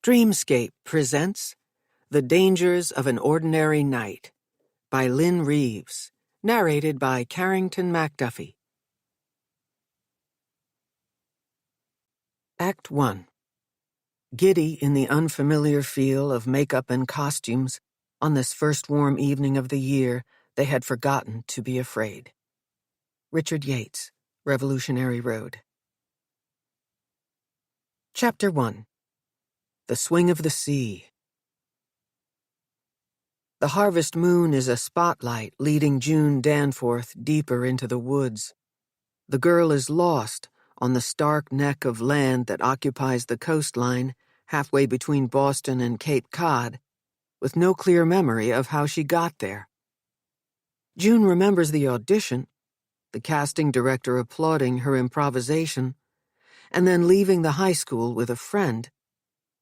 Dreamscape presents The Dangers of an Ordinary Night by Lynne Reeves, narrated by Carrington McDuffie. Act 1. Giddy in the unfamiliar feel of makeup and costumes, on this first warm evening of the year, they had forgotten to be afraid. Richard Yates, Revolutionary Road. Chapter 1. The Swing of the Sea. The harvest moon is a spotlight leading June Danforth deeper into the woods. The girl is lost on the stark neck of land that occupies the coastline, halfway between Boston and Cape Cod, with no clear memory of how she got there. June remembers the audition, the casting director applauding her improvisation, and then leaving the high school with a friend.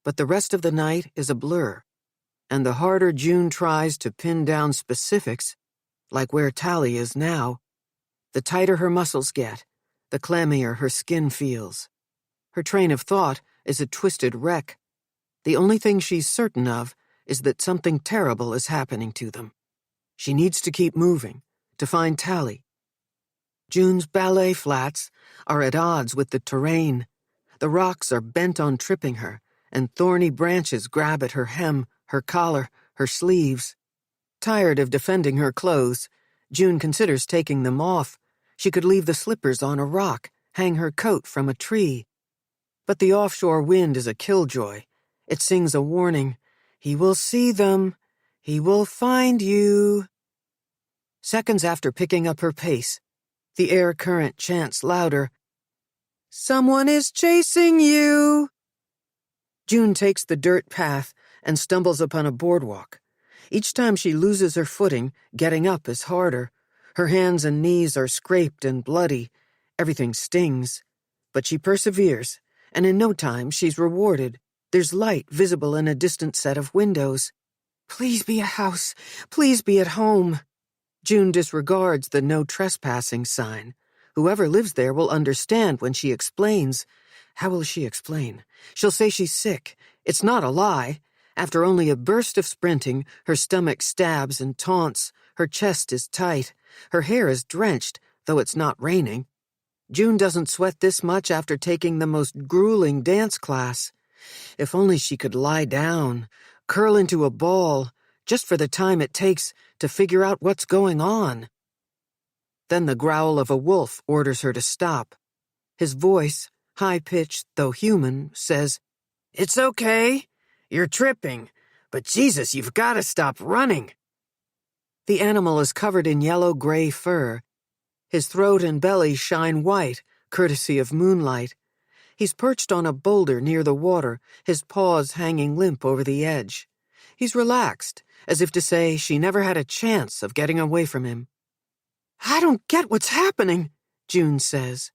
But the rest of the night is a blur, and the harder June tries to pin down specifics, like where Tali is now, the tighter her muscles get, the clammier her skin feels. Her train of thought is a twisted wreck. The only thing she's certain of is that something terrible is happening to them. She needs to keep moving, to find Tali. June's ballet flats are at odds with the terrain. The rocks are bent on tripping her, and thorny branches grab at her hem, her collar, her sleeves. Tired of defending her clothes, June considers taking them off. She could leave the slippers on a rock, hang her coat from a tree. But the offshore wind is a killjoy. It sings a warning. He will see them. He will find you. Seconds after picking up her pace, the air current chants louder, "Someone is chasing you!" June takes the dirt path and stumbles upon a boardwalk. Each time she loses her footing, getting up is harder. Her hands and knees are scraped and bloody. Everything stings. But she perseveres, and in no time she's rewarded. There's light visible in a distant set of windows. Please be a house. Please be at home. June disregards the no trespassing sign. Whoever lives there will understand when she explains. How will she explain? She'll say she's sick. It's not a lie. After only a burst of sprinting, her stomach stabs and taunts. Her chest is tight. Her hair is drenched, though it's not raining. June doesn't sweat this much after taking the most grueling dance class. If only she could lie down, curl into a ball, just for the time it takes to figure out what's going on. Then the growl of a wolf orders her to stop. His voice, high-pitched though human, says, "It's okay. You're tripping. But Jesus, you've got to stop running." The animal is covered in yellow-gray fur. His throat and belly shine white, courtesy of moonlight. He's perched on a boulder near the water, his paws hanging limp over the edge. He's relaxed, as if to say she never had a chance of getting away from him. "I don't get what's happening," June says.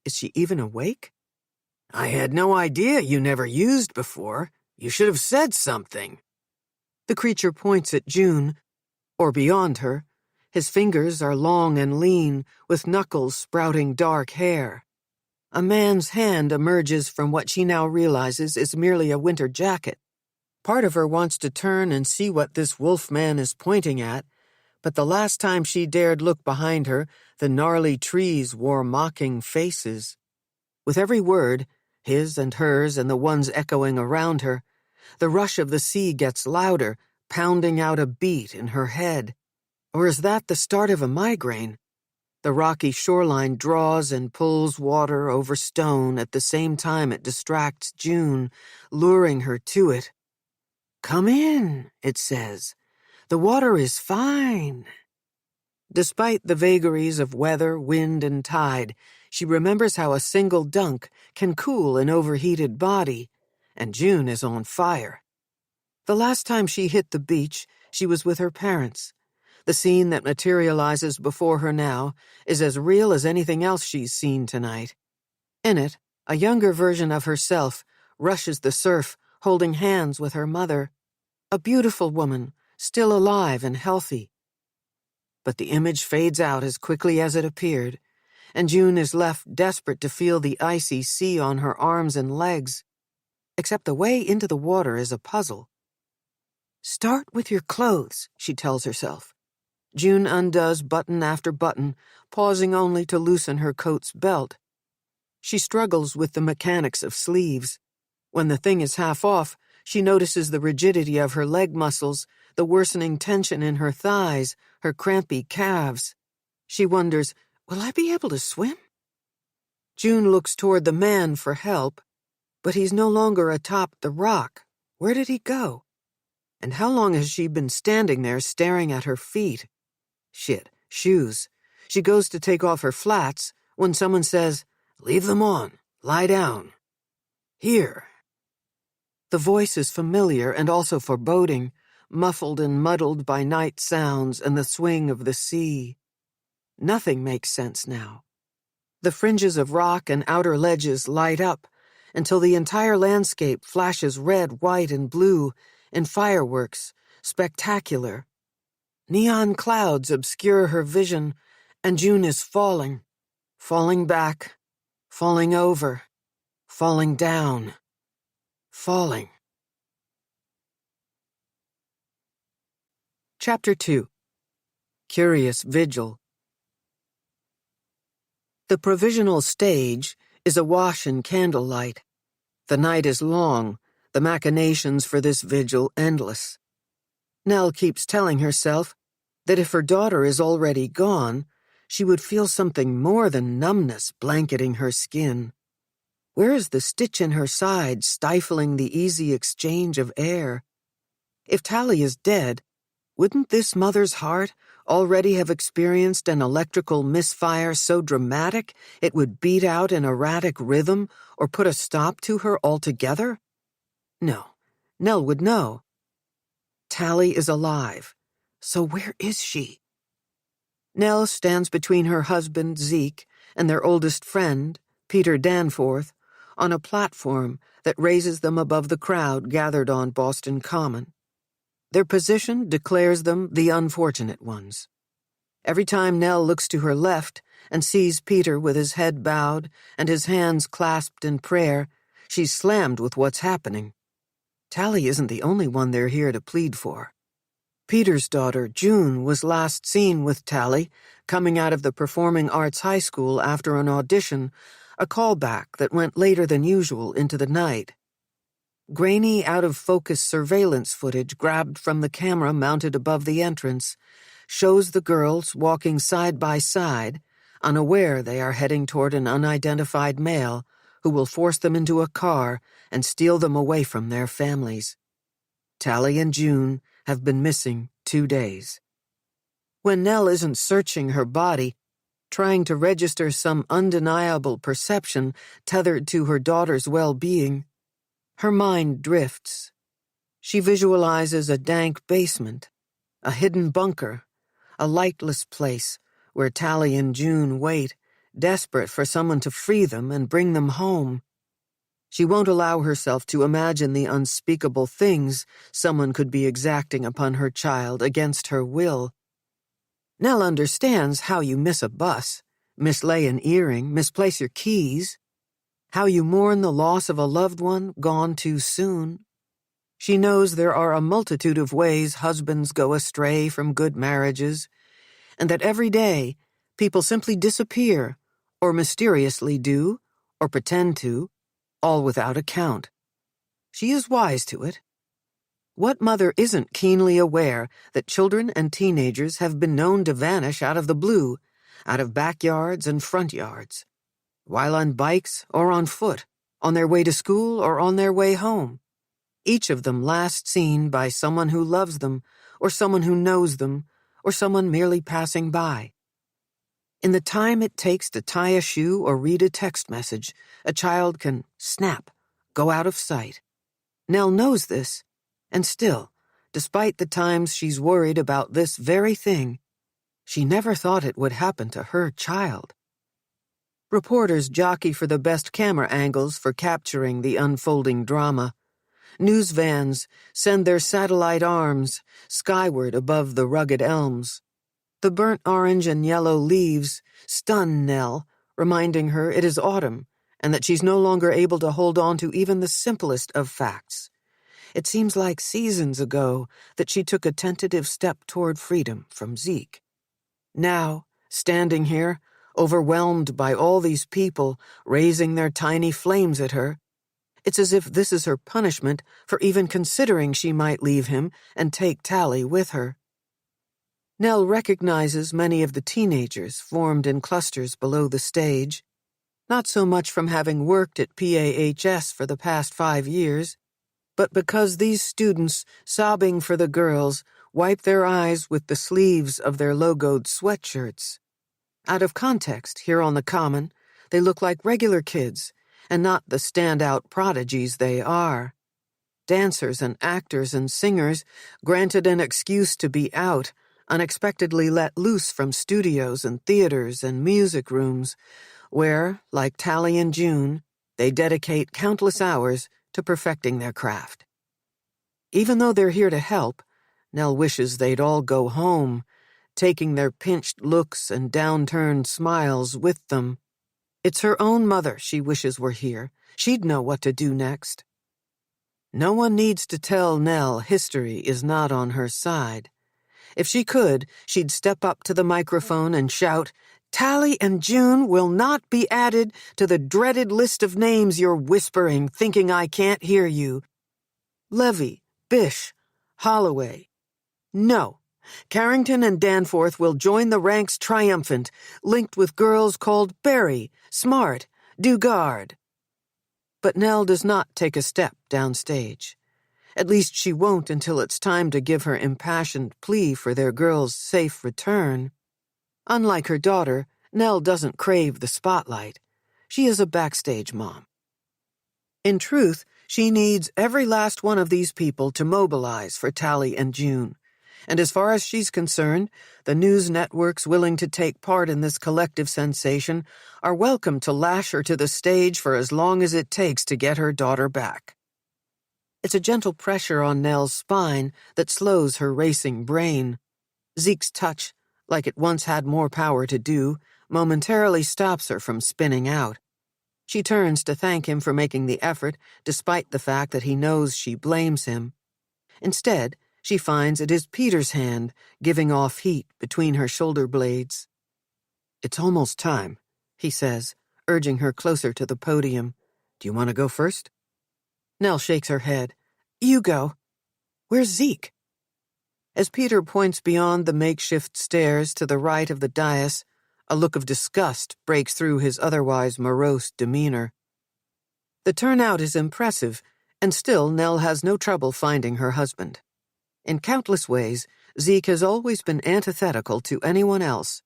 Is she even awake? "I had no idea you never used before. You should have said something." The creature points at June, or beyond her. His fingers are long and lean, with knuckles sprouting dark hair. A man's hand emerges from what she now realizes is merely a winter jacket. Part of her wants to turn and see what this wolf man is pointing at, but the last time she dared look behind her, the gnarly trees wore mocking faces. With every word, his and hers and the ones echoing around her, the rush of the sea gets louder, pounding out a beat in her head. Or is that the start of a migraine? The rocky shoreline draws and pulls water over stone at the same time it distracts June, luring her to it. "Come in," it says. "The water is fine." Despite the vagaries of weather, wind, and tide, she remembers how a single dunk can cool an overheated body, and June is on fire. The last time she hit the beach, she was with her parents. The scene that materializes before her now is as real as anything else she's seen tonight. In it, a younger version of herself rushes the surf, holding hands with her mother. A beautiful woman, still alive and healthy. But the image fades out as quickly as it appeared, and June is left desperate to feel the icy sea on her arms and legs. except the way into the water is a puzzle. Start with your clothes, she tells herself. June undoes button after button, pausing only to loosen her coat's belt. She struggles with the mechanics of sleeves. When the thing is half off, she notices the rigidity of her leg muscles, the worsening tension in her thighs, her crampy calves. She wonders, will I be able to swim? June looks toward the man for help, but he's no longer atop the rock. Where did he go? And how long has she been standing there staring at her feet? Shit, shoes. She goes to take off her flats when someone says, "Leave them on. Lie down." Here. The voice is familiar and also foreboding, muffled and muddled by night sounds and the swing of the sea. Nothing makes sense now. The fringes of rock and outer ledges light up until the entire landscape flashes red, white, and blue in fireworks, spectacular. Neon clouds obscure her vision, and June is falling back, falling over, falling down, falling. Chapter 2. Curious Vigil. The provisional stage is awash in candlelight. The night is long, the machinations for this vigil endless. Nell keeps telling herself that if her daughter is already gone, she would feel something more than numbness blanketing her skin. Where is the stitch in her side stifling the easy exchange of air? If Tali is dead, wouldn't this mother's heart already have experienced an electrical misfire so dramatic it would beat out an erratic rhythm or put a stop to her altogether? No, Nell would know. Tali is alive. So where is she? Nell stands between her husband, Zeke, and their oldest friend, Peter Danforth, on a platform that raises them above the crowd gathered on Boston Common. Their position declares them the unfortunate ones. Every time Nell looks to her left and sees Peter with his head bowed and his hands clasped in prayer, she's slammed with what's happening. Tali isn't the only one they're here to plead for. Peter's daughter, June, was last seen with Tali, coming out of the Performing Arts High School after an audition, a callback that went later than usual into the night. Grainy, out-of-focus surveillance footage grabbed from the camera mounted above the entrance shows the girls walking side by side, unaware they are heading toward an unidentified male who will force them into a car and steal them away from their families. Tali and June have been missing 2 days. When Nell isn't searching her body, trying to register some undeniable perception tethered to her daughter's well-being, her mind drifts. She visualizes a dank basement, a hidden bunker, a lightless place where Tali and June wait, desperate for someone to free them and bring them home. She won't allow herself to imagine the unspeakable things someone could be exacting upon her child against her will. Nell understands how you miss a bus, mislay an earring, misplace your keys, how you mourn the loss of a loved one gone too soon. She knows there are a multitude of ways husbands go astray from good marriages, and that every day people simply disappear, or mysteriously do, or pretend to, all without account. She is wise to it. What mother isn't keenly aware that children and teenagers have been known to vanish out of the blue, out of backyards and front yards, while on bikes or on foot, on their way to school or on their way home, each of them last seen by someone who loves them, or someone who knows them, or someone merely passing by. In the time it takes to tie a shoe or read a text message, a child can snap, go out of sight. Nell knows this, and still, despite the times she's worried about this very thing, she never thought it would happen to her child. Reporters jockey for the best camera angles for capturing the unfolding drama. News vans send their satellite arms skyward above the rugged elms. The burnt orange and yellow leaves stun Nell, reminding her it is autumn and that she's no longer able to hold on to even the simplest of facts. It seems like seasons ago that she took a tentative step toward freedom from Zeke. Now, standing here, overwhelmed by all these people raising their tiny flames at her, it's as if this is her punishment for even considering she might leave him and take Tali with her. Nell recognizes many of the teenagers formed in clusters below the stage, not so much from having worked at PAHS for the past 5 years, but because these students, sobbing for the girls, wipe their eyes with the sleeves of their logoed sweatshirts. Out of context, here on the common, they look like regular kids, and not the standout prodigies they are. Dancers and actors and singers, granted an excuse to be out, unexpectedly let loose from studios and theaters and music rooms, where, like Tali and June, they dedicate countless hours to perfecting their craft. Even though they're here to help, Nell wishes they'd all go home, taking their pinched looks and downturned smiles with them. It's her own mother she wishes were here. She'd know what to do next. No one needs to tell Nell history is not on her side. If she could, she'd step up to the microphone and shout, "Tali and June will not be added to the dreaded list of names you're whispering, thinking I can't hear you. Levy, Bish, Holloway. No. Carrington and Danforth will join the ranks triumphant, linked with girls called Berry, Smart, Dugard." But Nell does not take a step downstage. At least she won't until it's time to give her impassioned plea for their girl's safe return. Unlike her daughter, Nell doesn't crave the spotlight. She is a backstage mom. In truth, she needs every last one of these people to mobilize for Tali and June. And as far as she's concerned, the news networks willing to take part in this collective sensation are welcome to lash her to the stage for as long as it takes to get her daughter back. It's a gentle pressure on Nell's spine that slows her racing brain. Zeke's touch, like it once had more power to do, momentarily stops her from spinning out. She turns to thank him for making the effort, despite the fact that he knows she blames him. Instead, she finds it is Peter's hand, giving off heat between her shoulder blades. "It's almost time," he says, urging her closer to the podium. "Do you want to go first?" Nell shakes her head. "You go. Where's Zeke?" As Peter points beyond the makeshift stairs to the right of the dais, a look of disgust breaks through his otherwise morose demeanor. The turnout is impressive, and still Nell has no trouble finding her husband. In countless ways, Zeke has always been antithetical to anyone else.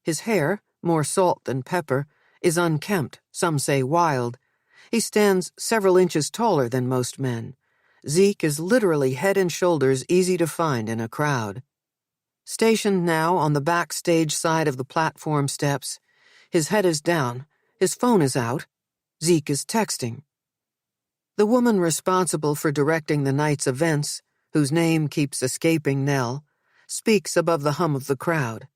His hair, more salt than pepper, is unkempt, some say wild. He stands several inches taller than most men. Zeke is literally head and shoulders easy to find in a crowd. Stationed now on the backstage side of the platform steps, his head is down, his phone is out, Zeke is texting. The woman responsible for directing the night's events, whose name keeps escaping Nell, speaks above the hum of the crowd.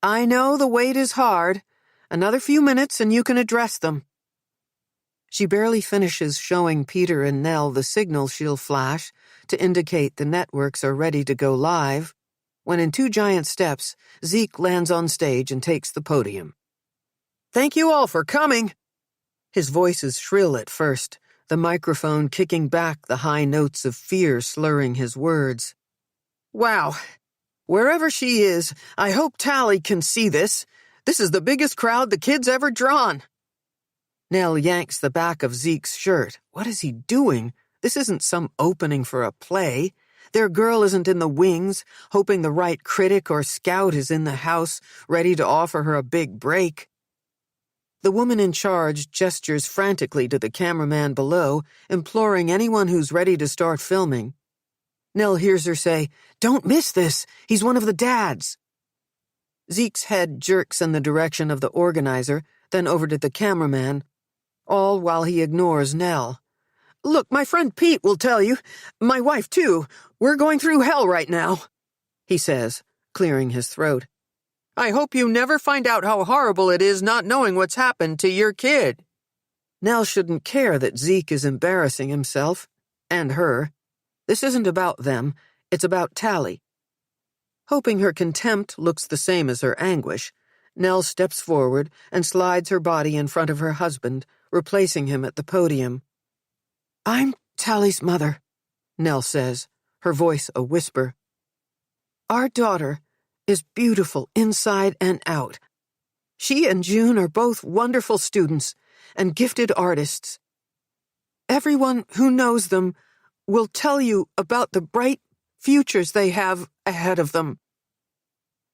"I know the wait is hard. Another few minutes and you can address them." She barely finishes showing Peter and Nell the signal she'll flash to indicate the networks are ready to go live, when in 2 giant steps, Zeke lands on stage and takes the podium. "Thank you all for coming." His voice is shrill at first, the microphone kicking back the high notes of fear slurring his words. "Wow. Wherever she is, I hope Tali can see this. This is the biggest crowd the kid's ever drawn." Nell yanks the back of Zeke's shirt. What is he doing? This isn't some opening for a play. Their girl isn't in the wings, hoping the right critic or scout is in the house, ready to offer her a big break. The woman in charge gestures frantically to the cameraman below, imploring anyone who's ready to start filming. Nell hears her say, "Don't miss this. He's one of the dads." Zeke's head jerks in the direction of the organizer, then over to the cameraman, all while he ignores Nell. "Look, my friend Pete will tell you. My wife, too. We're going through hell right now," he says, clearing his throat. "I hope you never find out how horrible it is not knowing what's happened to your kid." Nell shouldn't care that Zeke is embarrassing himself, and her. This isn't about them, it's about Tali. Hoping her contempt looks the same as her anguish, Nell steps forward and slides her body in front of her husband, replacing him at the podium. "I'm Tali's mother," Nell says, her voice a whisper. "Our daughter is beautiful inside and out. She and June are both wonderful students and gifted artists. Everyone who knows them will tell you about the bright futures they have ahead of them."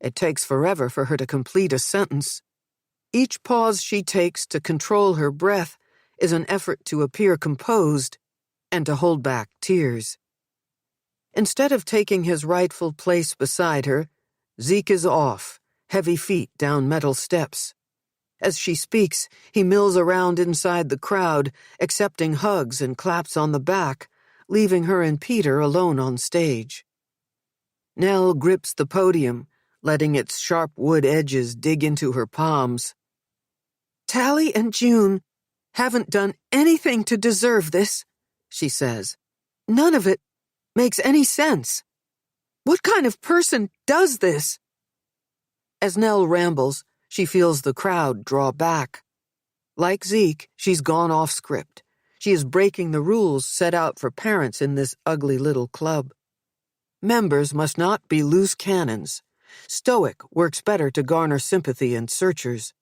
It takes forever for her to complete a sentence. Each pause she takes to control her breath is an effort to appear composed and to hold back tears. Instead of taking his rightful place beside her, Zeke is off, heavy feet down metal steps. As she speaks, he mills around inside the crowd, accepting hugs and claps on the back, leaving her and Peter alone on stage. Nell grips the podium, letting its sharp wood edges dig into her palms. "Tali and June haven't done anything to deserve this," she says. "None of it makes any sense. What kind of person does this?" As Nell rambles, she feels the crowd draw back. Like Zeke, she's gone off script. She is breaking the rules set out for parents in this ugly little club. Members must not be loose cannons. Stoic works better to garner sympathy and searchers.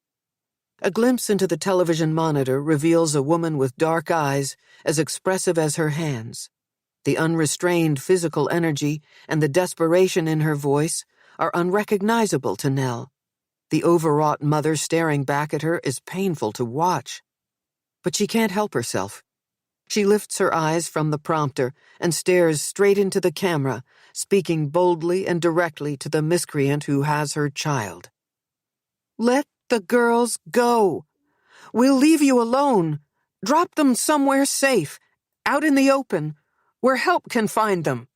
A glimpse into the television monitor reveals a woman with dark eyes, as expressive as her hands. The unrestrained physical energy and the desperation in her voice are unrecognizable to Nell. The overwrought mother staring back at her is painful to watch. But she can't help herself. She lifts her eyes from the prompter and stares straight into the camera, speaking boldly and directly to the miscreant who has her child. "Let the girls go. We'll leave you alone. Drop them somewhere safe, out in the open, where help can find them."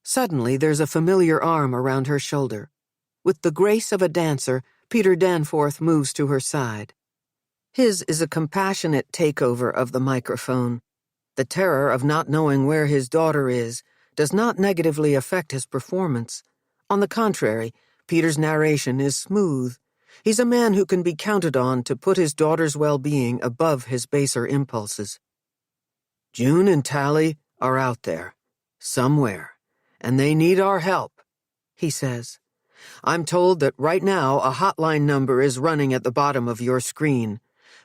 Suddenly, there's a familiar arm around her shoulder. With the grace of a dancer, Peter Danforth moves to her side. His is a compassionate takeover of the microphone. The terror of not knowing where his daughter is does not negatively affect his performance. On the contrary, Peter's narration is smooth. He's a man who can be counted on to put his daughter's well-being above his baser impulses. "June and Tali are out there, somewhere, and they need our help," he says. "I'm told that right now a hotline number is running at the bottom of your screen.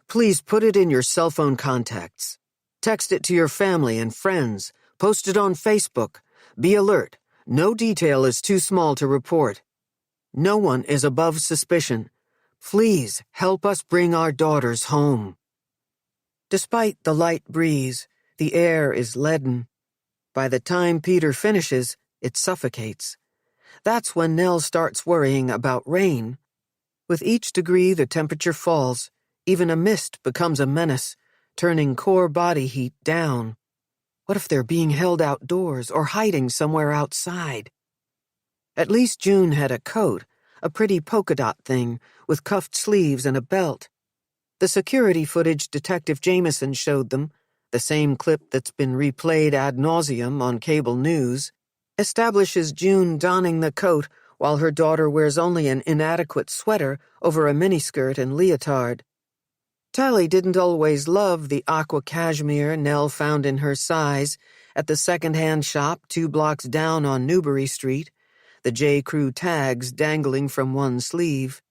Please put it in your cell phone contacts. Text it to your family and friends. Post it on Facebook. Be alert. No detail is too small to report. No one is above suspicion. Please help us bring our daughters home." Despite the light breeze, the air is leaden. By the time Peter finishes, it suffocates. That's when Nell starts worrying about rain. With each degree the temperature falls. Even a mist becomes a menace, turning core body heat down. What if they're being held outdoors or hiding somewhere outside? At least June had a coat, a pretty polka dot thing, with cuffed sleeves and a belt. The security footage Detective Jameson showed them, the same clip that's been replayed ad nauseum on cable news, establishes June donning the coat while her daughter wears only an inadequate sweater over a miniskirt and leotard. Tali didn't always love the aqua cashmere Nell found in her size at the second-hand shop 2 blocks down on Newbury Street, the J. Crew tags dangling from one sleeve.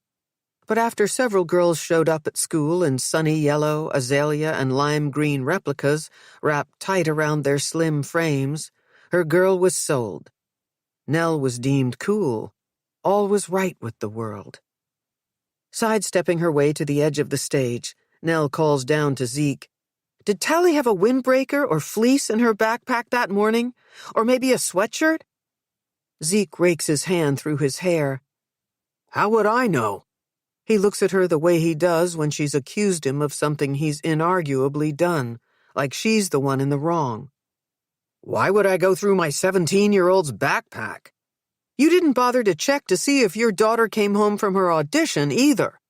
But after several girls showed up at school in sunny yellow, azalea, and lime green replicas wrapped tight around their slim frames, her girl was sold. Nell was deemed cool. All was right with the world. Sidestepping her way to the edge of the stage, Nell calls down to Zeke. "Did Tali have a windbreaker or fleece in her backpack that morning? Or maybe a sweatshirt?" Zeke rakes his hand through his hair. "How would I know?" He looks at her the way he does when she's accused him of something he's inarguably done, like she's the one in the wrong. "Why would I go through my 17-year-old's backpack?" "You didn't bother to check to see if your daughter came home from her audition, either."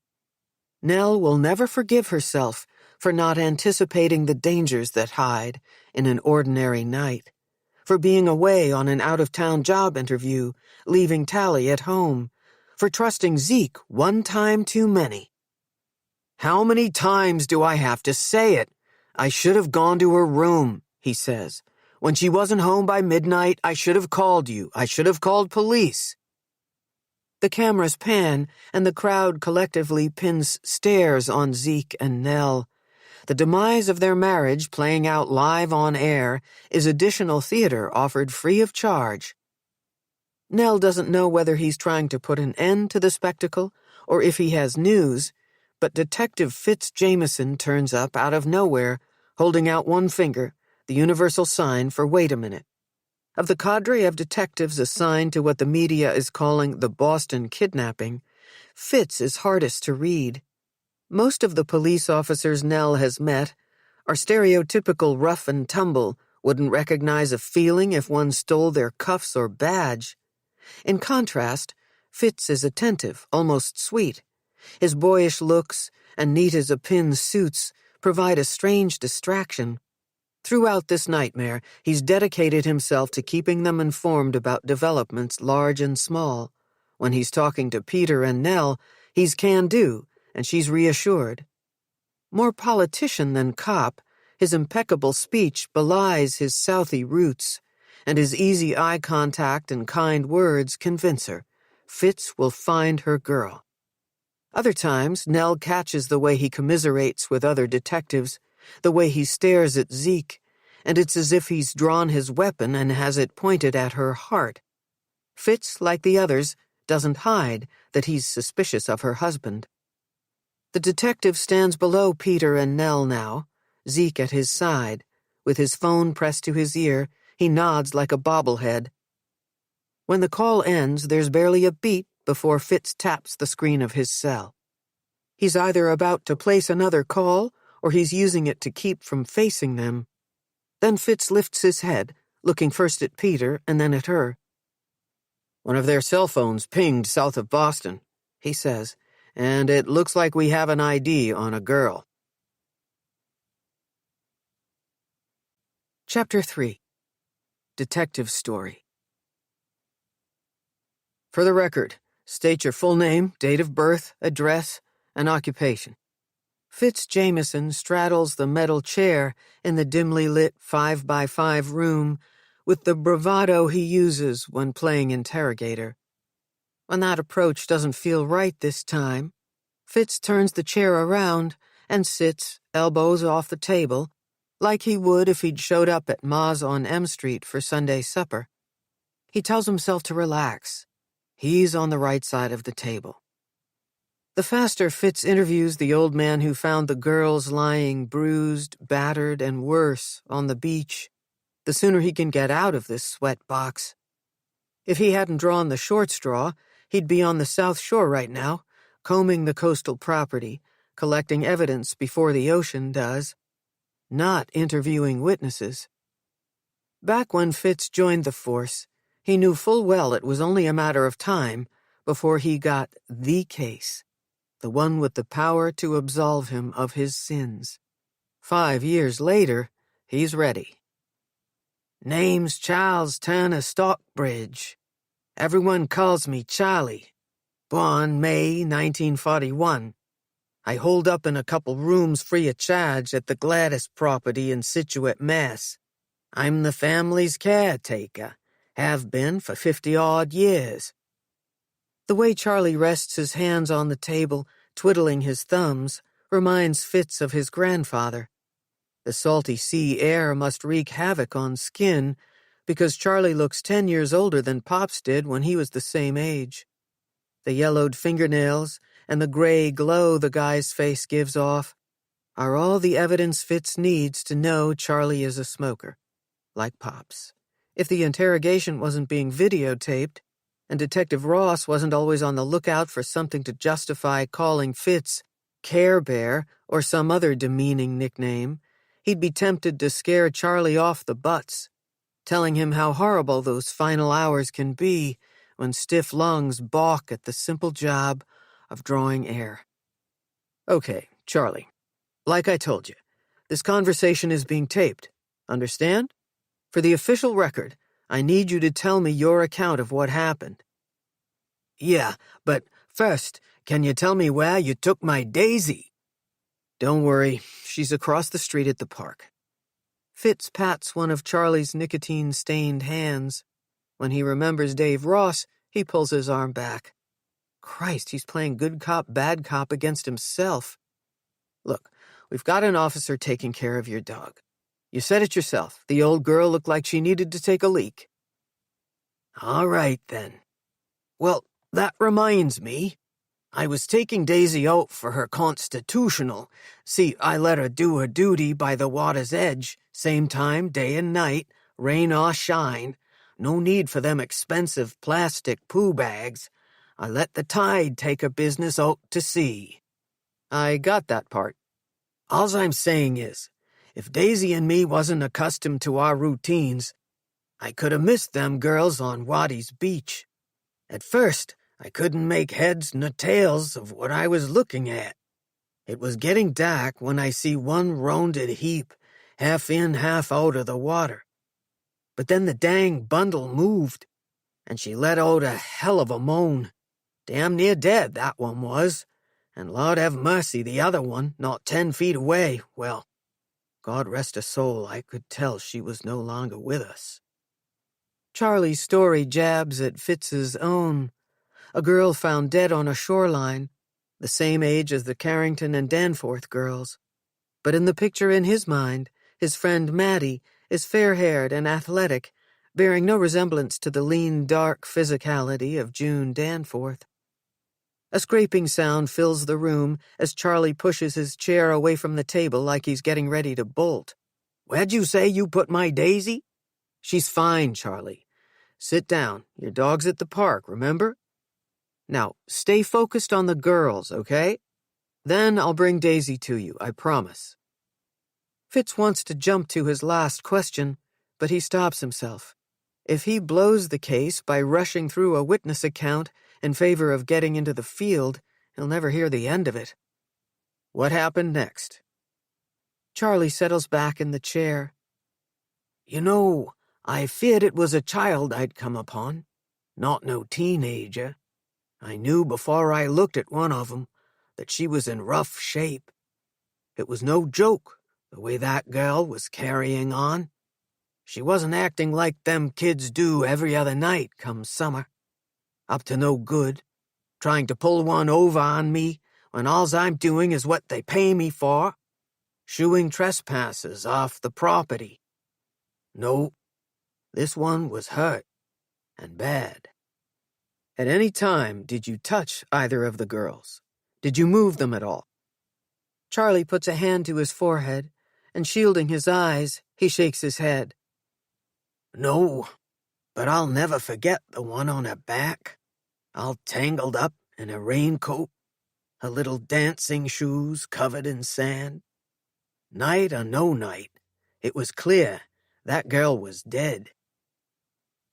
Nell will never forgive herself for not anticipating the dangers that hide in an ordinary night, for being away on an out-of-town job interview, leaving Tali at home, for trusting Zeke one time too many. "How many times do I have to say it? I should have gone to her room," he says. "When she wasn't home by midnight, I should have called you. I should have called police." The cameras pan, and the crowd collectively pins stares on Zeke and Nell. The demise of their marriage playing out live on air is additional theater offered free of charge. Nell doesn't know whether he's trying to put an end to the spectacle or if he has news, but Detective Fitz Jameson turns up out of nowhere, holding out one finger, the universal sign for wait a minute. Of the cadre of detectives assigned to what the media is calling the Boston kidnapping, Fitz is hardest to read. Most of the police officers Nell has met are stereotypical rough and tumble, wouldn't recognize a feeling if one stole their cuffs or badge. In contrast, Fitz is attentive, almost sweet. His boyish looks and neat-as-a-pin suits provide a strange distraction. Throughout this nightmare, he's dedicated himself to keeping them informed about developments large and small. When he's talking to Peter and Nell, he's can-do, and she's reassured. More politician than cop, his impeccable speech belies his Southie roots, and his easy eye contact and kind words convince her. Fitz will find her girl. Other times, Nell catches the way he commiserates with other detectives, the way he stares at Zeke, and it's as if he's drawn his weapon and has it pointed at her heart. Fitz, like the others, doesn't hide that he's suspicious of her husband. The detective stands below Peter and Nell now, Zeke at his side. With his phone pressed to his ear, he nods like a bobblehead. When the call ends, there's barely a beat before Fitz taps the screen of his cell. He's either about to place another call, or he's using it to keep from facing them. Then Fitz lifts his head, looking first at Peter and then at her. "One of their cell phones pinged south of Boston," he says, "and it looks like we have an ID on a girl." Chapter 3. Detective Story. For the record, state your full name, date of birth, address, and occupation. Fitz Jameson straddles the metal chair in the dimly lit 5x5 room with the bravado he uses when playing interrogator. When that approach doesn't feel right this time, Fitz turns the chair around and sits, elbows off the table, like he would if he'd showed up at Ma's on M Street for Sunday supper. He tells himself to relax. He's on the right side of the table. The faster Fitz interviews the old man who found the girls lying bruised, battered, and worse on the beach, the sooner he can get out of this sweat box. If he hadn't drawn the short straw, he'd be on the South Shore right now, combing the coastal property, collecting evidence before the ocean does, not interviewing witnesses. Back when Fitz joined the force, he knew full well it was only a matter of time before he got the case, the one with the power to absolve him of his sins. 5 years later, he's ready. Name's Charles Turner Stockbridge. Everyone calls me Charlie. Born May 1941. I holed up in a couple rooms free of charge at the Gladys property in Scituate, Mass. I'm the family's caretaker. Have been for 50-odd years. The way Charlie rests his hands on the table, twiddling his thumbs, reminds Fitz of his grandfather. The salty sea air must wreak havoc on skin, because Charlie looks 10 years older than Pops did when he was the same age. The yellowed fingernails and the gray glow the guy's face gives off are all the evidence Fitz needs to know Charlie is a smoker, like Pops. If the interrogation wasn't being videotaped, and Detective Ross wasn't always on the lookout for something to justify calling Fitz Care Bear or some other demeaning nickname, he'd be tempted to scare Charlie off the butts, telling him how horrible those final hours can be when stiff lungs balk at the simple job of drawing air. Okay, Charlie, like I told you, this conversation is being taped. Understand? For the official record, I need you to tell me your account of what happened. Yeah, but first, can you tell me where you took my Daisy? Don't worry, she's across the street at the park. Fitz pats one of Charlie's nicotine-stained hands. When he remembers Dave Ross, he pulls his arm back. Christ, he's playing good cop, bad cop against himself. Look, we've got an officer taking care of your dog. You said it yourself. The old girl looked like she needed to take a leak. All right, then. Well, that reminds me. I was taking Daisy out for her constitutional. See, I let her do her duty by the water's edge, same time, day and night, rain or shine. No need for them expensive plastic poo bags. I let the tide take her business out to sea. I got that part. All I'm saying is, if Daisy and me wasn't accustomed to our routines, I could have missed them girls on Waddy's beach. At first, I couldn't make heads nor tails of what I was looking at. It was getting dark when I see one rounded heap, half in, half out of the water. But then the dang bundle moved, and she let out a hell of a moan. Damn near dead, that one was. And Lord have mercy, the other one, not 10 feet away, well, God rest her soul, I could tell she was no longer with us. Charlie's story jabs at Fitz's own. A girl found dead on a shoreline, the same age as the Carrington and Danforth girls. But in the picture in his mind, his friend Maddie is fair-haired and athletic, bearing no resemblance to the lean, dark physicality of June Danforth. A scraping sound fills the room as Charlie pushes his chair away from the table like he's getting ready to bolt. Where'd you say you put my Daisy? She's fine, Charlie. Sit down. Your dog's at the park, remember? Now, stay focused on the girls, okay? Then I'll bring Daisy to you, I promise. Fitz wants to jump to his last question, but he stops himself. If he blows the case by rushing through a witness account in favor of getting into the field, he'll never hear the end of it. What happened next? Charlie settles back in the chair. You know, I feared it was a child I'd come upon, not no teenager. I knew before I looked at one of 'em that she was in rough shape. It was no joke, the way that girl was carrying on. She wasn't acting like them kids do every other night come summer. Up to no good, trying to pull one over on me when all's I'm doing is what they pay me for, shooing trespassers off the property. No, this one was hurt, and bad. At any time, did you touch either of the girls? Did you move them at all? Charlie puts a hand to his forehead, and shielding his eyes, he shakes his head. No, but I'll never forget the one on her back, all tangled up in a raincoat, her little dancing shoes covered in sand. Night or no night, it was clear that girl was dead.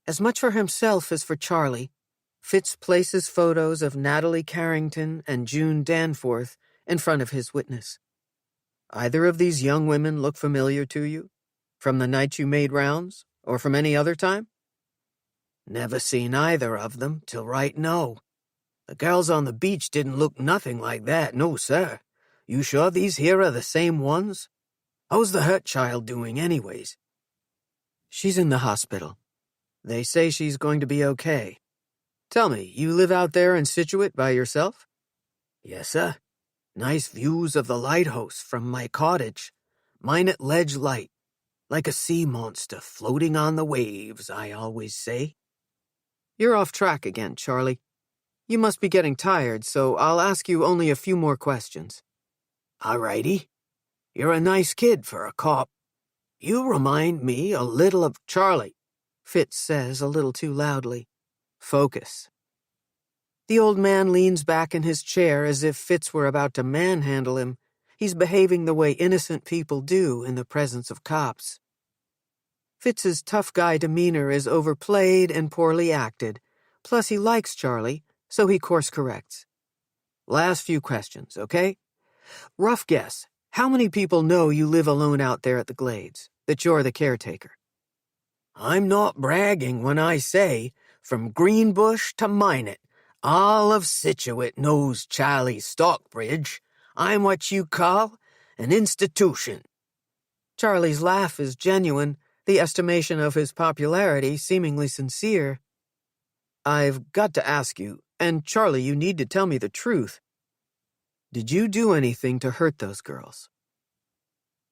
As much for himself as for Charlie, Fitz places photos of Natalie Carrington and June Danforth in front of his witness. Either of these young women look familiar to you? From the night you made rounds, or from any other time? Never seen either of them till right now. The girls on the beach didn't look nothing like that, no sir. You sure these here are the same ones? How's the hurt child doing anyways? She's in the hospital. They say she's going to be okay. Tell me, you live out there in Scituate by yourself? Yes, sir. Nice views of the lighthouse from my cottage. Mine at ledge light. Like a sea monster floating on the waves, I always say. You're off track again, Charlie. You must be getting tired, so I'll ask you only a few more questions. All righty. You're a nice kid for a cop. You remind me a little of Charlie, Fitz says a little too loudly. Focus. The old man leans back in his chair as if Fitz were about to manhandle him. He's behaving the way innocent people do in the presence of cops. Fitz's tough guy demeanor is overplayed and poorly acted. Plus he likes Charlie, so he course corrects. Last few questions, okay? Rough guess. How many people know you live alone out there at the Glades, that you're the caretaker? I'm not bragging when I say, from Greenbush to Minot, all of Scituate knows Charlie Stockbridge. I'm what you call an institution. Charlie's laugh is genuine, the estimation of his popularity seemingly sincere. I've got to ask you, and Charlie, you need to tell me the truth. Did you do anything to hurt those girls?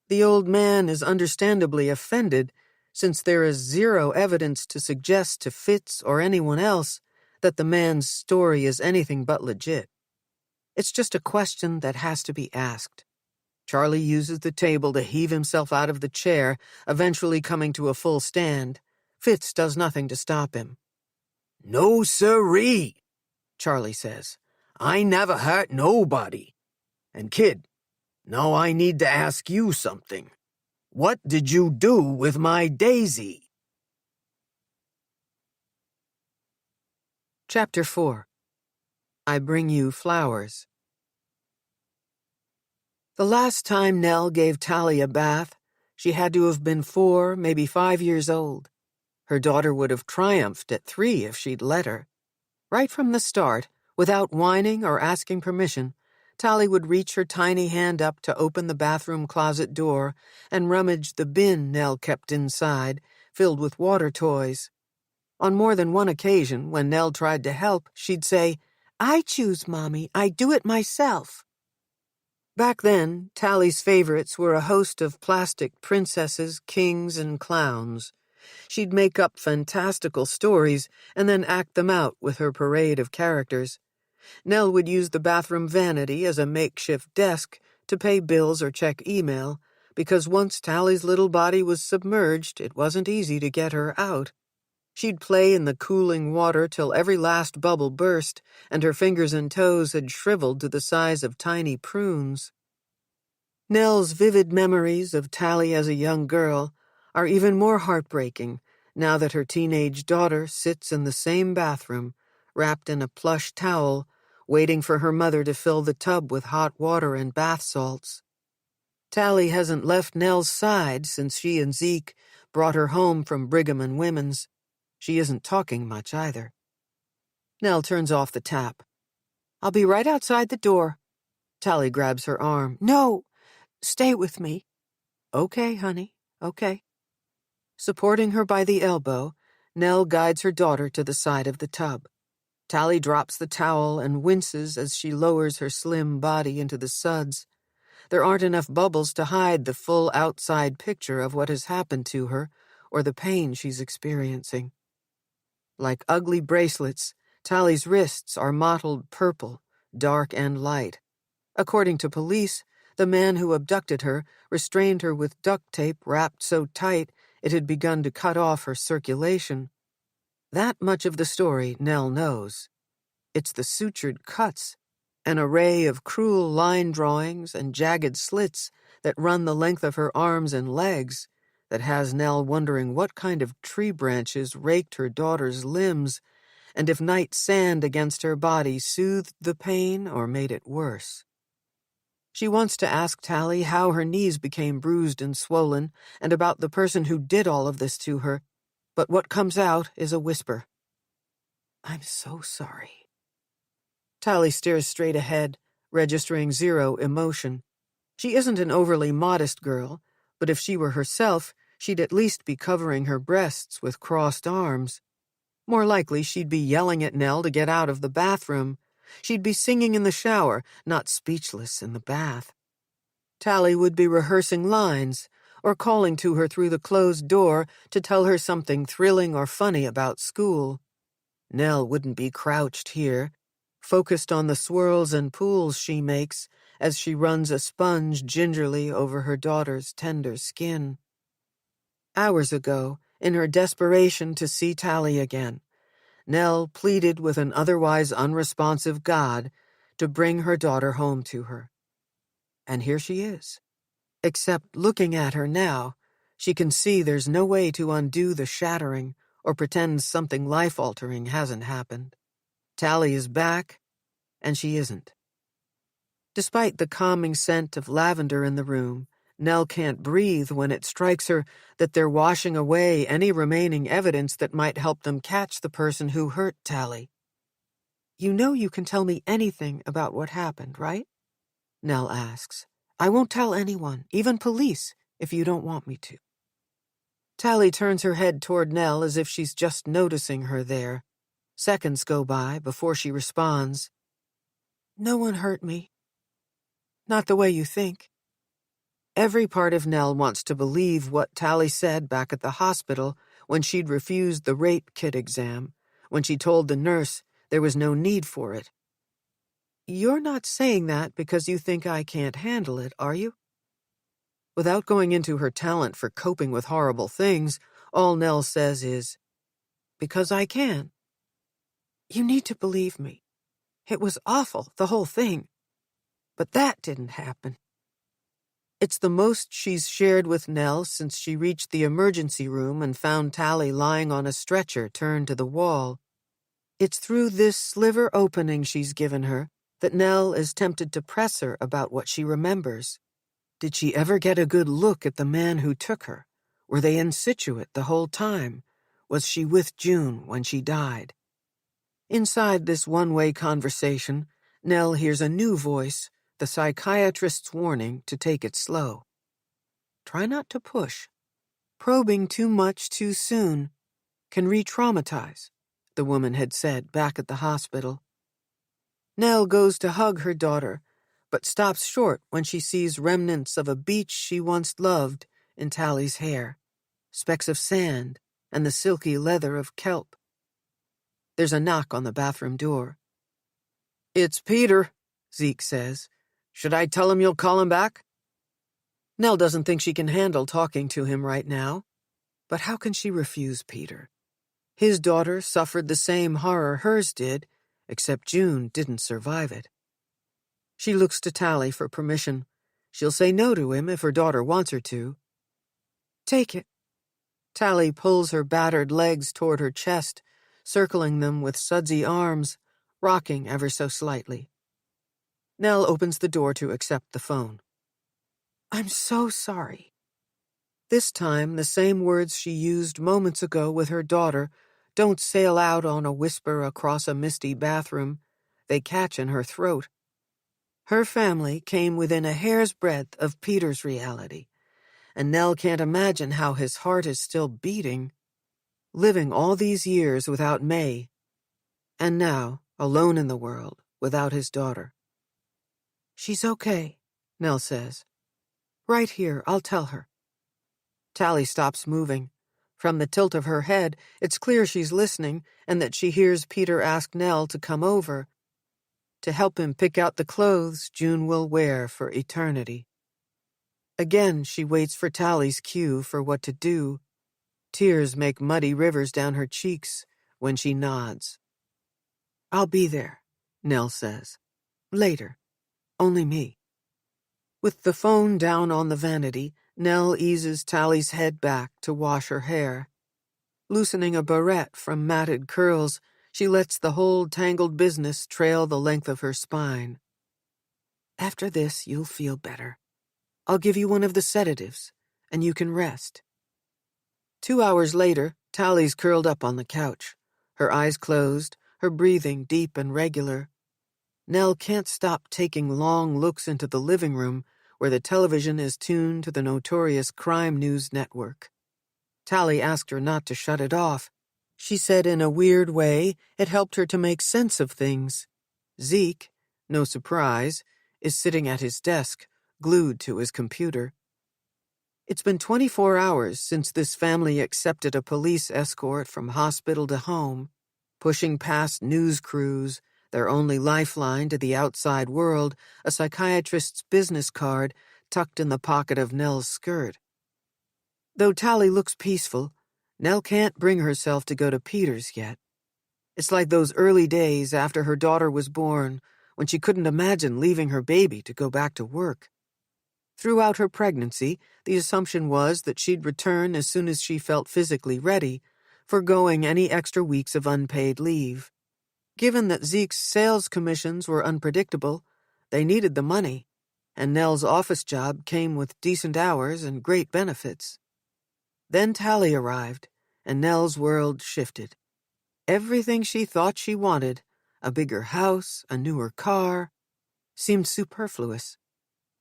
The old man is understandably offended, since there is zero evidence to suggest to Fitz or anyone else that the man's story is anything but legit. It's just a question that has to be asked. Charlie uses the table to heave himself out of the chair, eventually coming to a full stand. Fitz does nothing to stop him. No siree, Charlie says. I never hurt nobody. And kid, now I need to ask you something. What did you do with my Daisy? Chapter 4. I Bring You Flowers. The last time Nell gave Tali a bath, she had to have been 4, maybe 5 years old. Her daughter would have triumphed at 3 if she'd let her. Right from the start, without whining or asking permission, Tali would reach her tiny hand up to open the bathroom closet door and rummage the bin Nell kept inside, filled with water toys. On more than one occasion, when Nell tried to help, she'd say, "I choose, Mommy. I do it myself." Back then, Tali's favorites were a host of plastic princesses, kings, and clowns. She'd make up fantastical stories and then act them out with her parade of characters. Nell would use the bathroom vanity as a makeshift desk to pay bills or check email, because once Tali's little body was submerged, it wasn't easy to get her out. She'd play in the cooling water till every last bubble burst, and her fingers and toes had shriveled to the size of tiny prunes. Nell's vivid memories of Tali as a young girl are even more heartbreaking now that her teenage daughter sits in the same bathroom, wrapped in a plush towel, waiting for her mother to fill the tub with hot water and bath salts. Tali hasn't left Nell's side since she and Zeke brought her home from Brigham and Women's. She isn't talking much either. Nell turns off the tap. "I'll be right outside the door." Tali grabs her arm. "No, stay with me." "Okay, honey, okay." Supporting her by the elbow, Nell guides her daughter to the side of the tub. Tali drops the towel and winces as she lowers her slim body into the suds. There aren't enough bubbles to hide the full outside picture of what has happened to her or the pain she's experiencing. Like ugly bracelets, Tali's wrists are mottled purple, dark and light. According to police, the man who abducted her restrained her with duct tape wrapped so tight it had begun to cut off her circulation. That much of the story Nell knows. It's the sutured cuts, an array of cruel line drawings and jagged slits that run the length of her arms and legs, that has Nell wondering what kind of tree branches raked her daughter's limbs, and if night sand against her body soothed the pain or made it worse. She wants to ask Tali how her knees became bruised and swollen, and about the person who did all of this to her, but what comes out is a whisper. "I'm so sorry." Tali stares straight ahead, registering zero emotion. She isn't an overly modest girl, but if she were herself, she'd at least be covering her breasts with crossed arms. More likely, she'd be yelling at Nell to get out of the bathroom. She'd be singing in the shower, not speechless in the bath. Tali would be rehearsing lines, or calling to her through the closed door to tell her something thrilling or funny about school. Nell wouldn't be crouched here, focused on the swirls and pools she makes as she runs a sponge gingerly over her daughter's tender skin. Hours ago, in her desperation to see Tali again, Nell pleaded with an otherwise unresponsive God to bring her daughter home to her. And here she is. Except looking at her now, she can see there's no way to undo the shattering or pretend something life-altering hasn't happened. Tali is back, and she isn't. Despite the calming scent of lavender in the room, Nell can't breathe when it strikes her that they're washing away any remaining evidence that might help them catch the person who hurt Tali. "You know you can tell me anything about what happened, right?" Nell asks. "I won't tell anyone, even police, if you don't want me to." Tali turns her head toward Nell as if she's just noticing her there. Seconds go by before she responds. "No one hurt me. Not the way you think." Every part of Nell wants to believe what Tali said back at the hospital when she'd refused the rape kit exam, when she told the nurse there was no need for it. "You're not saying that because you think I can't handle it, are you?" Without going into her talent for coping with horrible things, all Nell says is, "Because I can." "You need to believe me. It was awful, the whole thing. But that didn't happen." It's the most she's shared with Nell since she reached the emergency room and found Tali lying on a stretcher turned to the wall. It's through this sliver opening she's given her that Nell is tempted to press her about what she remembers. Did she ever get a good look at the man who took her? Were they in situ the whole time? Was she with June when she died? Inside this one-way conversation, Nell hears a new voice, the psychiatrist's warning to take it slow. Try not to push. Probing too much too soon can re-traumatize, the woman had said back at the hospital. Nell goes to hug her daughter, but stops short when she sees remnants of a beach she once loved in Tali's hair, specks of sand, and the silky leather of kelp. There's a knock on the bathroom door. "It's Peter," Zeke says. "Should I tell him you'll call him back?" Nell doesn't think she can handle talking to him right now. But how can she refuse Peter? His daughter suffered the same horror hers did, except June didn't survive it. She looks to Tali for permission. She'll say no to him if her daughter wants her to. "Take it." Tali pulls her battered legs toward her chest, circling them with sudsy arms, rocking ever so slightly. Nell opens the door to accept the phone. "I'm so sorry." This time, the same words she used moments ago with her daughter don't sail out on a whisper across a misty bathroom. They catch in her throat. Her family came within a hair's breadth of Peter's reality, and Nell can't imagine how his heart is still beating, living all these years without May, and now alone in the world without his daughter. "She's okay," Nell says. "Right here, I'll tell her." Tali stops moving. From the tilt of her head, it's clear she's listening and that she hears Peter ask Nell to come over, to help him pick out the clothes June will wear for eternity. Again, she waits for Tali's cue for what to do. Tears make muddy rivers down her cheeks when she nods. "I'll be there," Nell says. "Later. Only me." With the phone down on the vanity, Nell eases Tali's head back to wash her hair. Loosening a barrette from matted curls, she lets the whole tangled business trail the length of her spine. "After this, you'll feel better. I'll give you one of the sedatives, and you can rest." 2 hours later, Tali's curled up on the couch, her eyes closed, her breathing deep and regular. Nell can't stop taking long looks into the living room where the television is tuned to the notorious crime news network. Tali asked her not to shut it off. She said in a weird way it helped her to make sense of things. Zeke, no surprise, is sitting at his desk, glued to his computer. It's been 24 hours since this family accepted a police escort from hospital to home, pushing past news crews, their only lifeline to the outside world, a psychiatrist's business card tucked in the pocket of Nell's skirt. Though Tali looks peaceful, Nell can't bring herself to go to Peter's yet. It's like those early days after her daughter was born, when she couldn't imagine leaving her baby to go back to work. Throughout her pregnancy, the assumption was that she'd return as soon as she felt physically ready, forgoing any extra weeks of unpaid leave. Given that Zeke's sales commissions were unpredictable, They needed the money, and Nell's office job came with decent hours and great benefits. Then Tali arrived, and Nell's world shifted. Everything she thought she wanted, a bigger house, a newer car, seemed superfluous.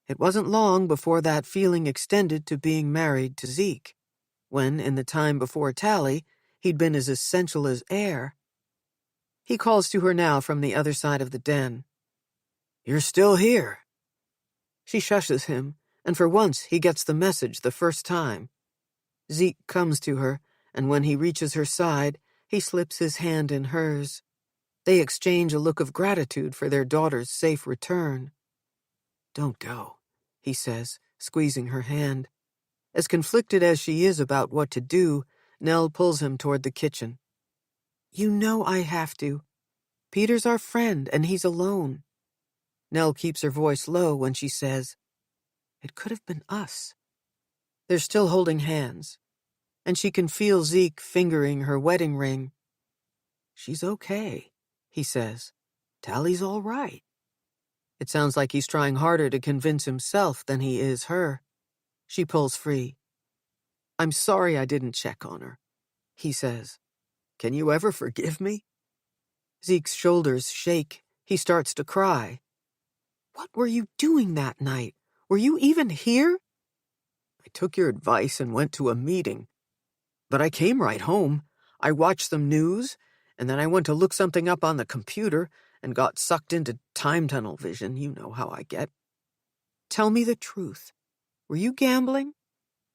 It wasn't long before that feeling extended to being married to Zeke, when, in the time before Tali, he'd been as essential as air. He calls to her now from the other side of the den. "You're still here." She shushes him, and for once he gets the message the first time. Zeke comes to her, and when he reaches her side, he slips his hand in hers. They exchange a look of gratitude for their daughter's safe return. "Don't go," he says, squeezing her hand. As conflicted as she is about what to do, Nell pulls him toward the kitchen. "You know I have to. Peter's our friend, and he's alone." Nell keeps her voice low when she says, "It could have been us." They're still holding hands, and she can feel Zeke fingering her wedding ring. "She's okay," he says. "Tali's all right." It sounds like he's trying harder to convince himself than he is her. She pulls free. "I'm sorry I didn't check on her," he says. "Can you ever forgive me?" Zeke's shoulders shake. He starts to cry. "What were you doing that night? Were you even here?" "I took your advice and went to a meeting. But I came right home. I watched some news, and then I went to look something up on the computer and got sucked into time tunnel vision. You know how I get." "Tell me the truth. Were you gambling?"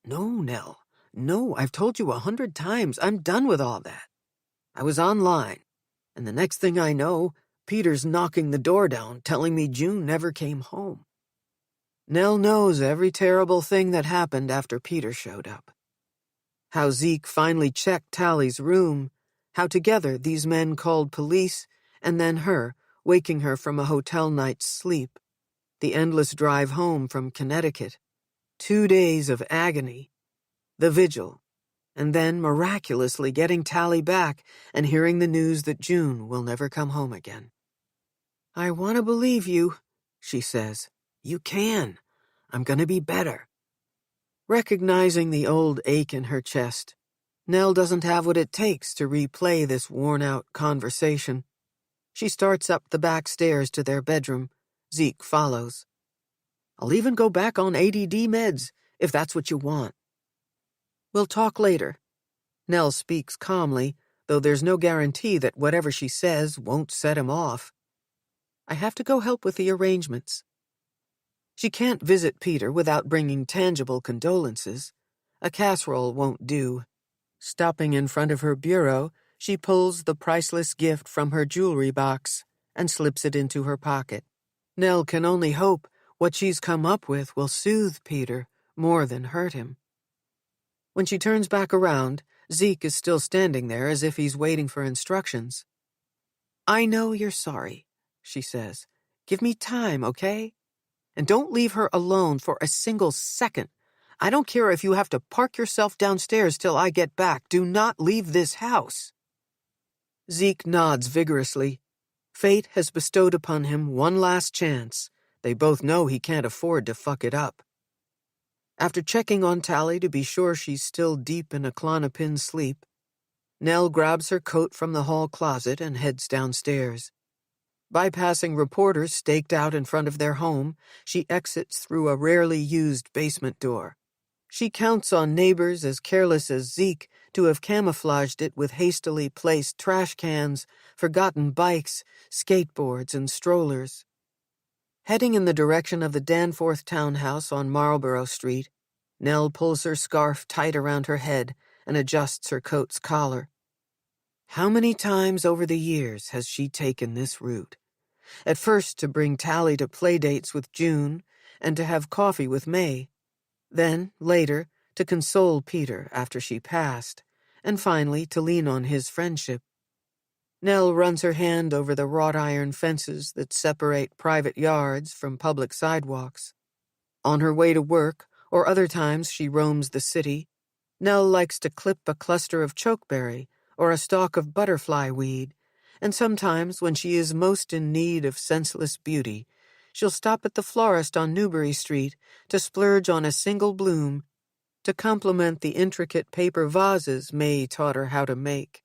"No, Nell. No, I've told you 100 times. I'm done with all that. I was online, and the next thing I know, Peter's knocking the door down, telling me June never came home." Nell knows every terrible thing that happened after Peter showed up. How Zeke finally checked Tali's room, how together these men called police, and then her, waking her from a hotel night's sleep. The endless drive home from Connecticut. 2 days of agony. The vigil. And then miraculously getting Tali back and hearing the news that June will never come home again. "I want to believe you," she says. "You can. I'm going to be better." Recognizing the old ache in her chest, Nell doesn't have what it takes to replay this worn-out conversation. She starts up the back stairs to their bedroom. Zeke follows. "I'll even go back on ADD meds, if that's what you want." "We'll talk later." Nell speaks calmly, though there's no guarantee that whatever she says won't set him off. "I have to go help with the arrangements." She can't visit Peter without bringing tangible condolences. A casserole won't do. Stopping in front of her bureau, she pulls the priceless gift from her jewelry box and slips it into her pocket. Nell can only hope what she's come up with will soothe Peter more than hurt him. When she turns back around, Zeke is still standing there as if he's waiting for instructions. "I know you're sorry," she says. "Give me time, okay? And don't leave her alone for a single second. I don't care if you have to park yourself downstairs till I get back. Do not leave this house." Zeke nods vigorously. Fate has bestowed upon him one last chance. They both know he can't afford to fuck it up. After checking on Tali to be sure she's still deep in a Klonopin sleep, Nell grabs her coat from the hall closet and heads downstairs. Bypassing reporters staked out in front of their home, she exits through a rarely used basement door. She counts on neighbors as careless as Zeke to have camouflaged it with hastily placed trash cans, forgotten bikes, skateboards, and strollers. Heading in the direction of the Danforth townhouse on Marlborough Street, Nell pulls her scarf tight around her head and adjusts her coat's collar. How many times over the years has she taken this route? At first to bring Tali to playdates with June and to have coffee with May. Then, later, to console Peter after she passed, and finally to lean on his friendship. Nell runs her hand over the wrought iron fences that separate private yards from public sidewalks. On her way to work, or other times she roams the city, Nell likes to clip a cluster of chokeberry or a stalk of butterfly weed, and sometimes when she is most in need of senseless beauty, She'll stop at the florist on Newbury Street to splurge on a single bloom to complement the intricate paper vases May taught her how to make.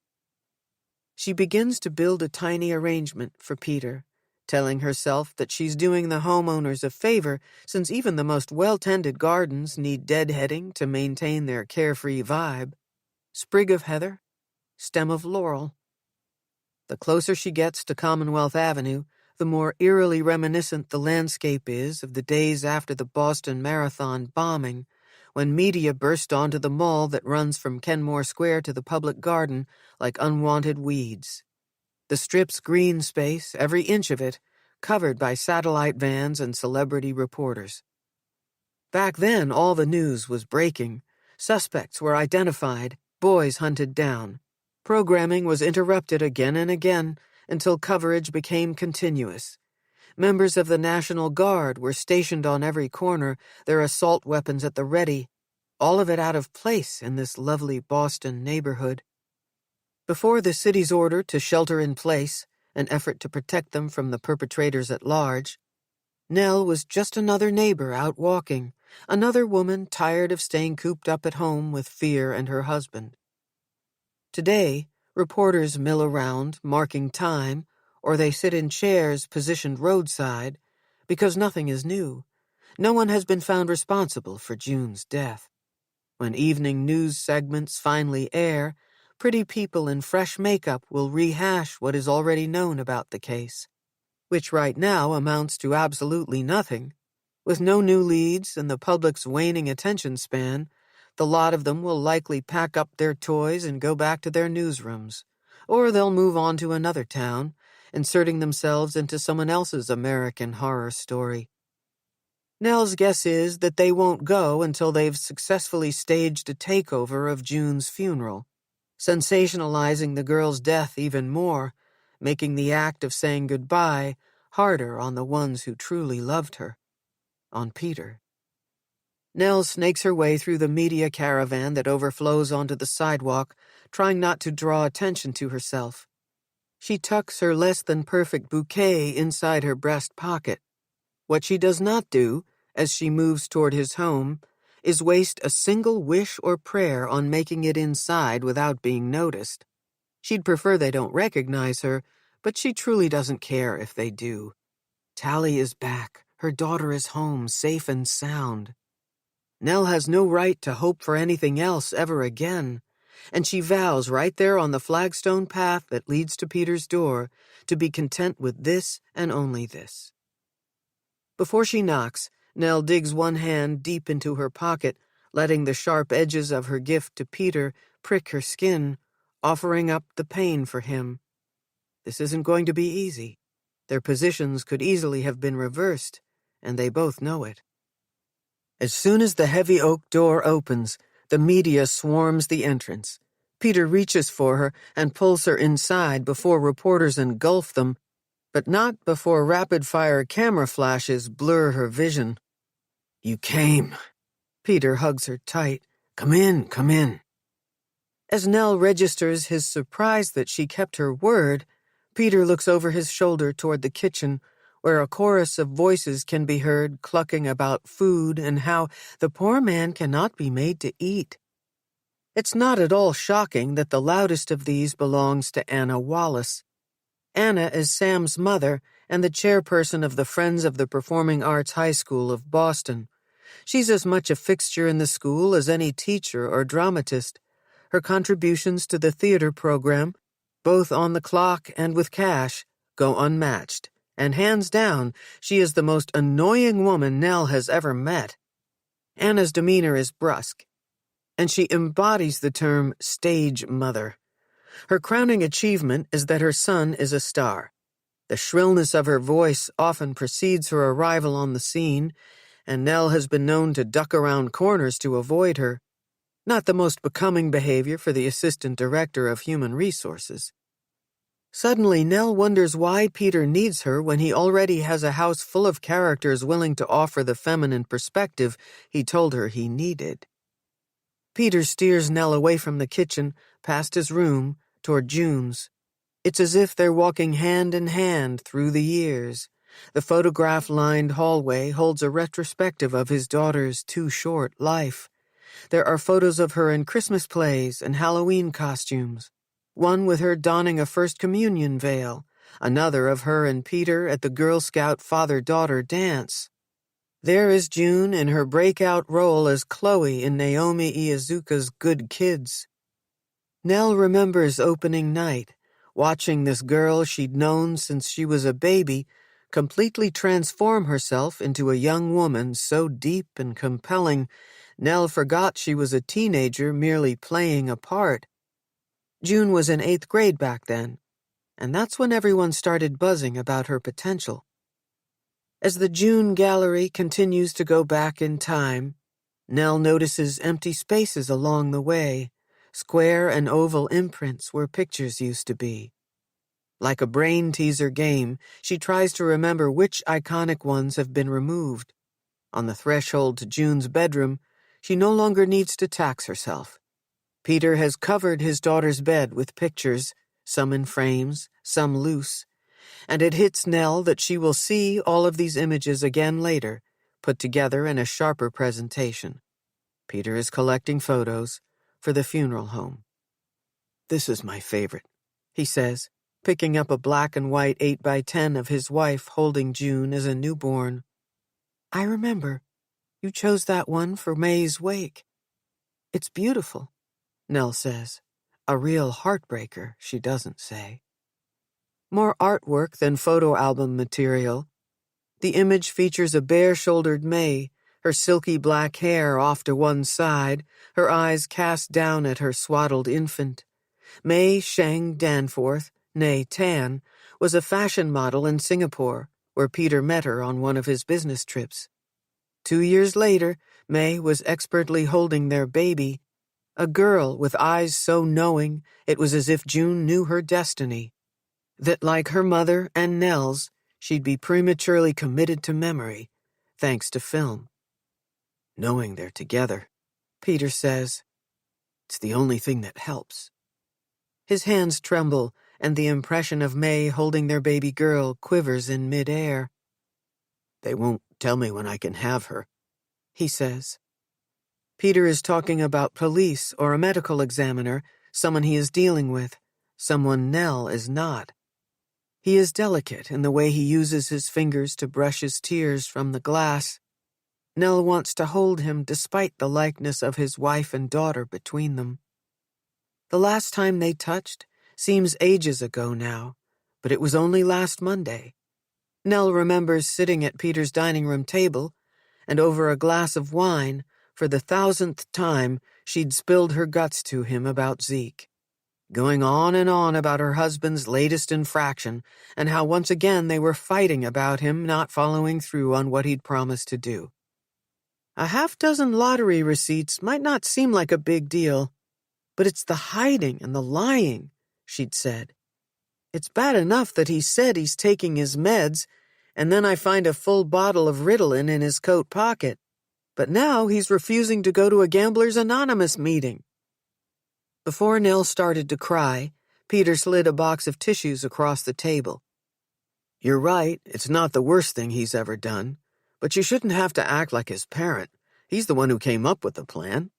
She begins to build a tiny arrangement for Peter, telling herself that she's doing the homeowners a favor since even the most well-tended gardens need deadheading to maintain their carefree vibe. Sprig of heather, stem of laurel. The closer she gets to Commonwealth Avenue, the more eerily reminiscent the landscape is of the days after the Boston Marathon bombing, when media burst onto the mall that runs from Kenmore Square to the public garden like unwanted weeds. The strip's green space, every inch of it, covered by satellite vans and celebrity reporters. Back then, all the news was breaking. Suspects were identified, boys hunted down. Programming was interrupted again and again until coverage became continuous. Members of the National Guard were stationed on every corner, their assault weapons at the ready, all of it out of place in this lovely Boston neighborhood. Before the city's order to shelter in place, an effort to protect them from the perpetrators at large, Nell was just another neighbor out walking, another woman tired of staying cooped up at home with fear and her husband. Today, reporters mill around, marking time, or they sit in chairs positioned roadside, because nothing is new. No one has been found responsible for June's death. When evening news segments finally air, pretty people in fresh makeup will rehash what is already known about the case, which right now amounts to absolutely nothing. With no new leads and the public's waning attention span, the lot of them will likely pack up their toys and go back to their newsrooms, or they'll move on to another town, inserting themselves into someone else's American horror story. Nell's guess is that they won't go until they've successfully staged a takeover of June's funeral, sensationalizing the girl's death even more, making the act of saying goodbye harder on the ones who truly loved her, on Peter. Nell snakes her way through the media caravan that overflows onto the sidewalk, trying not to draw attention to herself. She tucks her less-than-perfect bouquet inside her breast pocket. What she does not do, as she moves toward his home, is waste a single wish or prayer on making it inside without being noticed. She'd prefer they don't recognize her, but she truly doesn't care if they do. Tali is back. Her daughter is home, safe and sound. Nell has no right to hope for anything else ever again, and she vows right there on the flagstone path that leads to Peter's door to be content with this and only this. Before she knocks, Nell digs one hand deep into her pocket, letting the sharp edges of her gift to Peter prick her skin, offering up the pain for him. This isn't going to be easy. Their positions could easily have been reversed, and they both know it. As soon as the heavy oak door opens, the media swarms the entrance. Peter reaches for her and pulls her inside before reporters engulf them, but not before rapid-fire camera flashes blur her vision. "You came." Peter hugs her tight. Come in, come in." As Nell registers his surprise that she kept her word, Peter looks over his shoulder toward the kitchen, where a chorus of voices can be heard clucking about food and how the poor man cannot be made to eat. It's not at all shocking that the loudest of these belongs to Anna Wallace. Anna is Sam's mother and the chairperson of the Friends of the Performing Arts High School of Boston. She's as much a fixture in the school as any teacher or dramatist. Her contributions to the theater program, both on the clock and with cash, go unmatched. And hands down, she is the most annoying woman Nell has ever met. Anna's demeanor is brusque, and she embodies the term stage mother. Her crowning achievement is that her son is a star. The shrillness of her voice often precedes her arrival on the scene, and Nell has been known to duck around corners to avoid her. Not the most becoming behavior for the assistant director of human resources. Suddenly, Nell wonders why Peter needs her when he already has a house full of characters willing to offer the feminine perspective he told her he needed. Peter steers Nell away from the kitchen, past his room, toward June's. It's as if they're walking hand in hand through the years, The photograph-lined hallway holds a retrospective of his daughter's too short life. There are photos of her in Christmas plays and Halloween costumes. One with her donning a First Communion veil, another of her and Peter at the Girl Scout father-daughter dance. There is June in her breakout role as Chloe in Naomi Iizuka's Good Kids. Nell remembers opening night, watching this girl she'd known since she was a baby completely transform herself into a young woman so deep and compelling, Nell forgot she was a teenager merely playing a part. June was in 8th grade back then, and that's when everyone started buzzing about her potential. As the June gallery continues to go back in time, Nell notices empty spaces along the way, square and oval imprints where pictures used to be. Like a brain teaser game, she tries to remember which iconic ones have been removed. On the threshold to June's bedroom, she no longer needs to tax herself. Peter has covered his daughter's bed with pictures, some in frames, some loose, and it hits Nell that she will see all of these images again later, put together in a sharper presentation. Peter is collecting photos for the funeral home. "This is my favorite," he says, picking up a black and white 8x10 of his wife holding June as a newborn. "I remember. You chose that one for May's wake." "It's beautiful," Nell says. A real heartbreaker, she doesn't say. More artwork than photo album material. The image features a bare-shouldered May, her silky black hair off to one side, her eyes cast down at her swaddled infant. May Sheng Danforth, née Tan, was a fashion model in Singapore, where Peter met her on one of his business trips. 2 years later, May was expertly holding their baby, a girl with eyes so knowing it was as if June knew her destiny, that like her mother and Nell's, she'd be prematurely committed to memory, thanks to film. "Knowing they're together," Peter says, "it's the only thing that helps." His hands tremble, and the impression of May holding their baby girl quivers in mid-air. "They won't tell me when I can have her," he says. Peter is talking about police or a medical examiner, someone he is dealing with, someone Nell is not. He is delicate in the way he uses his fingers to brush his tears from the glass. Nell wants to hold him despite the likeness of his wife and daughter between them. The last time they touched seems ages ago now, but it was only last Monday. Nell remembers sitting at Peter's dining room table, and over a glass of wine, for the 1000th time, she'd spilled her guts to him about Zeke, going on and on about her husband's latest infraction and how once again they were fighting about him not following through on what he'd promised to do. A half-dozen lottery receipts might not seem like a big deal, but it's the hiding and the lying, she'd said. It's bad enough that he said he's taking his meds, and then I find a full bottle of Ritalin in his coat pocket. But now he's refusing to go to a Gamblers Anonymous meeting. Before Nell started to cry, Peter slid a box of tissues across the table. "You're right, it's not the worst thing he's ever done, but you shouldn't have to act like his parent. He's the one who came up with the plan."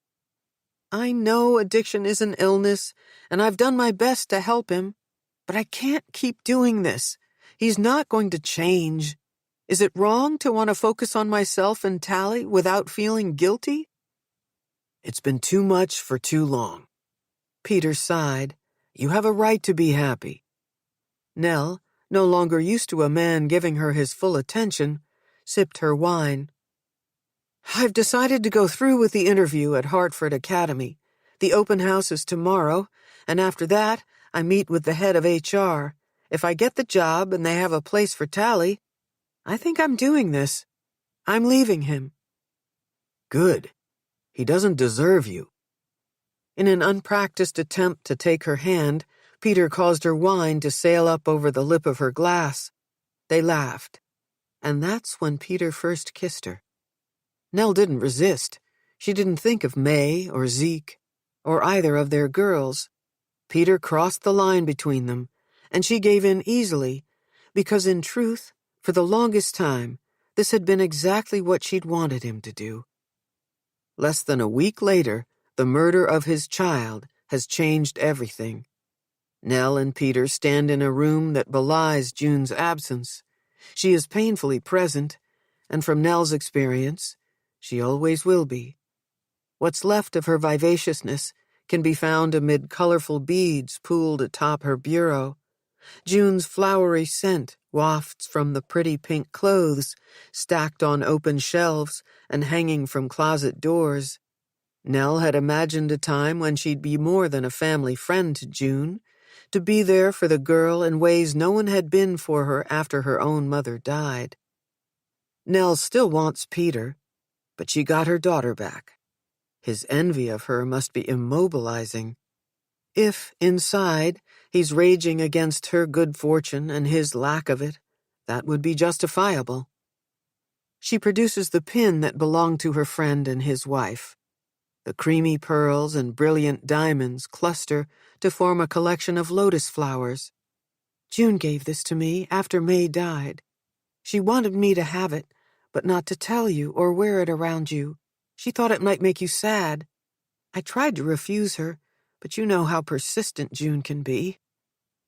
"I know addiction is an illness, and I've done my best to help him, but I can't keep doing this. He's not going to change. Is it wrong to want to focus on myself and Tali without feeling guilty?" "It's been too much for too long." Peter sighed. "You have a right to be happy." Nell, no longer used to a man giving her his full attention, sipped her wine. "I've decided to go through with the interview at Hartford Academy. The open house is tomorrow, and after that, I meet with the head of HR. If I get the job and they have a place for Tali, I think I'm doing this. I'm leaving him." "Good. He doesn't deserve you." In an unpracticed attempt to take her hand, Peter caused her wine to sail up over the lip of her glass. They laughed. And that's when Peter first kissed her. Nell didn't resist. She didn't think of May or Zeke, or either of their girls. Peter crossed the line between them, and she gave in easily, because in truth, For the longest time, this had been exactly what she'd wanted him to do. Less than a week later, the murder of his child has changed everything. Nell and Peter stand in a room that belies June's absence. She is painfully present, and from Nell's experience, she always will be. What's left of her vivaciousness can be found amid colorful beads pooled atop her bureau. June's flowery scent wafts from the pretty pink clothes stacked on open shelves and hanging from closet doors. Nell had imagined a time when she'd be more than a family friend to June, to be there for the girl in ways no one had been for her after her own mother died. Nell still wants Peter, but she got her daughter back. His envy of her must be immobilizing. If, inside, he's raging against her good fortune and his lack of it, that would be justifiable. She produces the pin that belonged to her friend and his wife. The creamy pearls and brilliant diamonds cluster to form a collection of lotus flowers. June gave this to me after May died. She wanted me to have it, but not to tell you or wear it around you. She thought it might make you sad. I tried to refuse her, but you know how persistent June can be.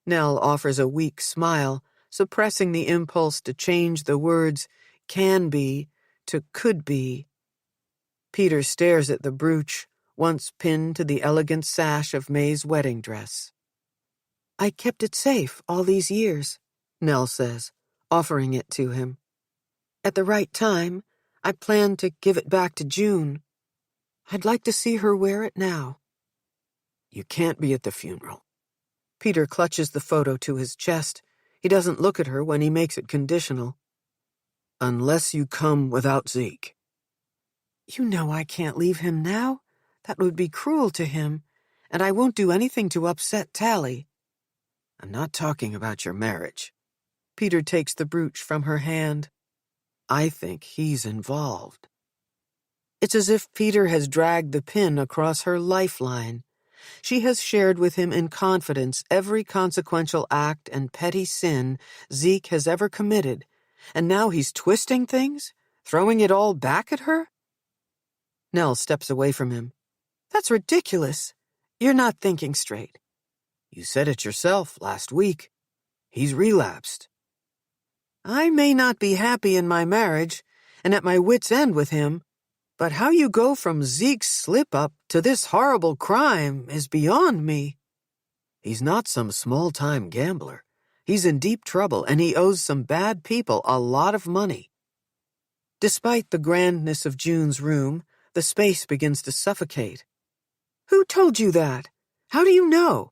Nell offers a weak smile, suppressing the impulse to change the words can be to could be. Peter stares at the brooch, once pinned to the elegant sash of May's wedding dress. I kept it safe all these years, Nell says, offering it to him. At the right time, I planned to give it back to June. I'd like to see her wear it now. You can't be at the funeral. Peter clutches the photo to his chest. He doesn't look at her when he makes it conditional. Unless you come without Zeke. You know I can't leave him now. That would be cruel to him, and I won't do anything to upset Tali. I'm not talking about your marriage. Peter takes the brooch from her hand. I think he's involved. It's as if Peter has dragged the pin across her lifeline. She has shared with him in confidence every consequential act and petty sin Zeke has ever committed, and now he's twisting things, throwing it all back at her? Nell steps away from him. That's ridiculous. You're not thinking straight. You said it yourself last week. He's relapsed. I may not be happy in my marriage and at my wit's end with him, but how you go from Zeke's slip-up to this horrible crime is beyond me. He's not some small-time gambler. He's in deep trouble, and he owes some bad people a lot of money. Despite the grandness of June's room, the space begins to suffocate. Who told you that? How do you know?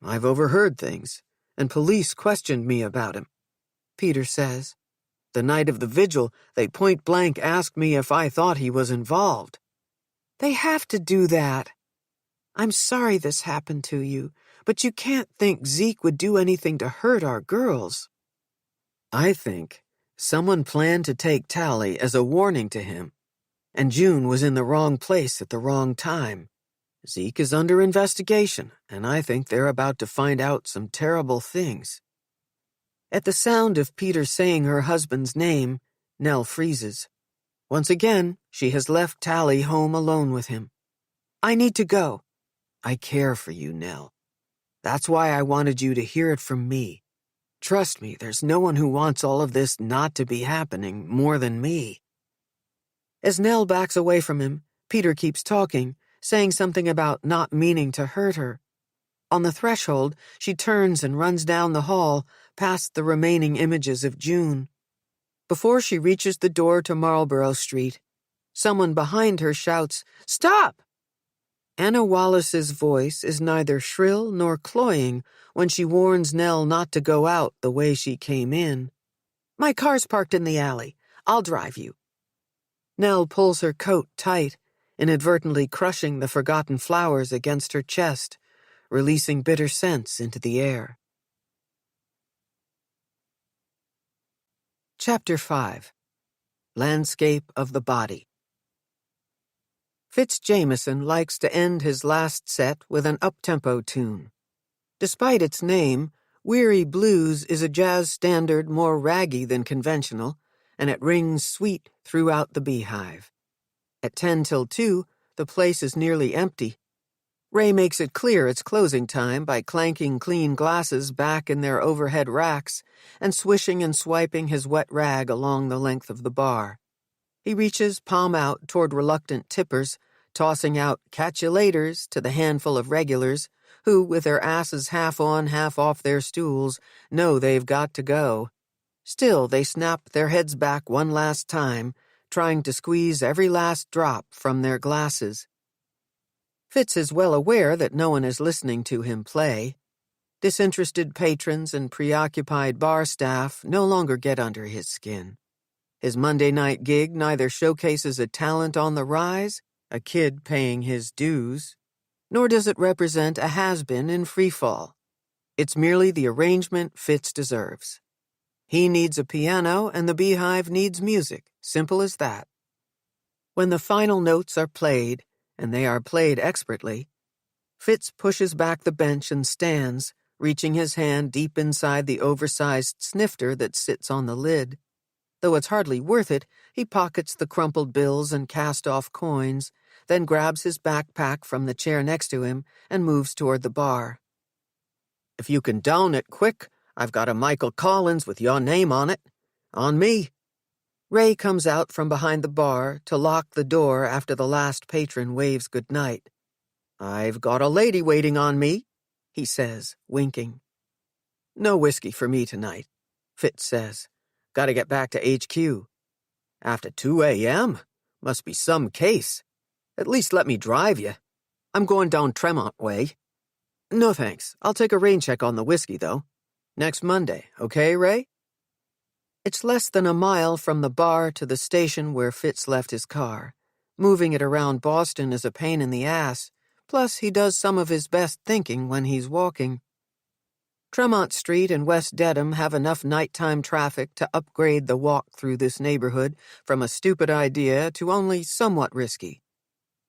I've overheard things, and police questioned me about him. Peter says. The night of the vigil, they point-blank asked me if I thought he was involved. They have to do that. I'm sorry this happened to you, but you can't think Zeke would do anything to hurt our girls. I think someone planned to take Tali as a warning to him, and June was in the wrong place at the wrong time. Zeke is under investigation, and I think they're about to find out some terrible things. At the sound of Peter saying her husband's name, Nell freezes. Once again, she has left Tali home alone with him. I need to go. I care for you, Nell. That's why I wanted you to hear it from me. Trust me, there's no one who wants all of this not to be happening more than me. As Nell backs away from him, Peter keeps talking, saying something about not meaning to hurt her. On the threshold, she turns and runs down the hall, past the remaining images of June. Before she reaches the door to Marlborough Street, someone behind her shouts, "Stop!" Anna Wallace's voice is neither shrill nor cloying when she warns Nell not to go out the way she came in. My car's parked in the alley. I'll drive you. Nell pulls her coat tight, inadvertently crushing the forgotten flowers against her chest, releasing bitter scents into the air. Chapter 5. Landscape of the Body. Fitz Jameson likes to end his last set with an up-tempo tune. Despite its name, Weary Blues is a jazz standard more raggy than conventional, and it rings sweet throughout the beehive. At 10 till 2, the place is nearly empty. Ray makes it clear it's closing time by clanking clean glasses back in their overhead racks and swishing and swiping his wet rag along the length of the bar. He reaches palm out toward reluctant tippers, tossing out catch-you-laters to the handful of regulars who, with their asses half on, half off their stools, know they've got to go. Still, they snap their heads back one last time, trying to squeeze every last drop from their glasses. Fitz is well aware that no one is listening to him play. Disinterested patrons and preoccupied bar staff no longer get under his skin. His Monday night gig neither showcases a talent on the rise, a kid paying his dues, nor does it represent a has-been in freefall. It's merely the arrangement Fitz deserves. He needs a piano and the beehive needs music, simple as that. When the final notes are played, and they are played expertly, Fitz pushes back the bench and stands, reaching his hand deep inside the oversized snifter that sits on the lid. Though it's hardly worth it, he pockets the crumpled bills and cast-off coins, then grabs his backpack from the chair next to him and moves toward the bar. "If you can down it quick, I've got a Michael Collins with your name on it. On me." Ray comes out from behind the bar to lock the door after the last patron waves goodnight. "I've got a lady waiting on me," he says, winking. "No whiskey for me tonight," Fitz says. "Gotta get back to HQ. After 2 a.m.? Must be some case. At least let me drive you. I'm going down Tremont way." "No thanks. I'll take a rain check on the whiskey, though. Next Monday, okay, Ray?" It's less than a mile from the bar to the station where Fitz left his car. Moving it around Boston is a pain in the ass, plus he does some of his best thinking when he's walking. Tremont Street and West Dedham have enough nighttime traffic to upgrade the walk through this neighborhood from a stupid idea to only somewhat risky.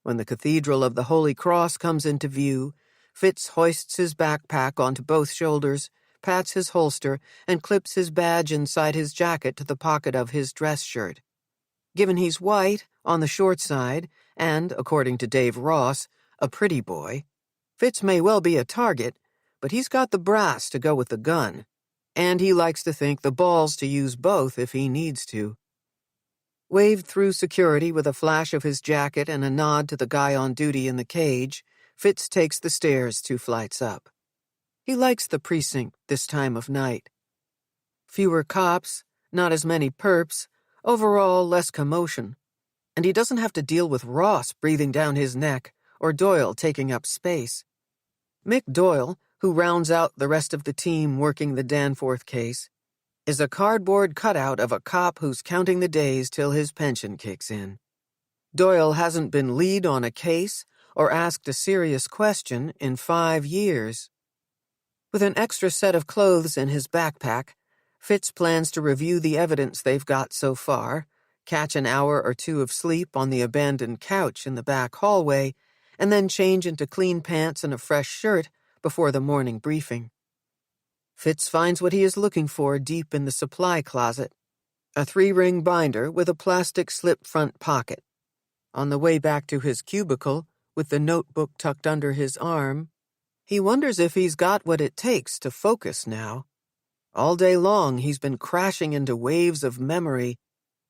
When the Cathedral of the Holy Cross comes into view, Fitz hoists his backpack onto both shoulders, pats his holster, and clips his badge inside his jacket to the pocket of his dress shirt. Given he's white, on the short side, and, according to Dave Ross, a pretty boy, Fitz may well be a target, but he's got the brass to go with the gun, and he likes to think the balls to use both if he needs to. Waved through security with a flash of his jacket and a nod to the guy on duty in the cage, Fitz takes the stairs 2 flights up. He likes the precinct this time of night. Fewer cops, not as many perps, overall less commotion. And he doesn't have to deal with Ross breathing down his neck or Doyle taking up space. Mick Doyle, who rounds out the rest of the team working the Danforth case, is a cardboard cutout of a cop who's counting the days till his pension kicks in. Doyle hasn't been lead on a case or asked a serious question in 5 years. With an extra set of clothes in his backpack, Fitz plans to review the evidence they've got so far, catch an hour or 2 of sleep on the abandoned couch in the back hallway, and then change into clean pants and a fresh shirt before the morning briefing. Fitz finds what he is looking for deep in the supply closet, a 3-ring binder with a plastic slip front pocket. On the way back to his cubicle, with the notebook tucked under his arm, he wonders if he's got what it takes to focus now. All day long he's been crashing into waves of memory,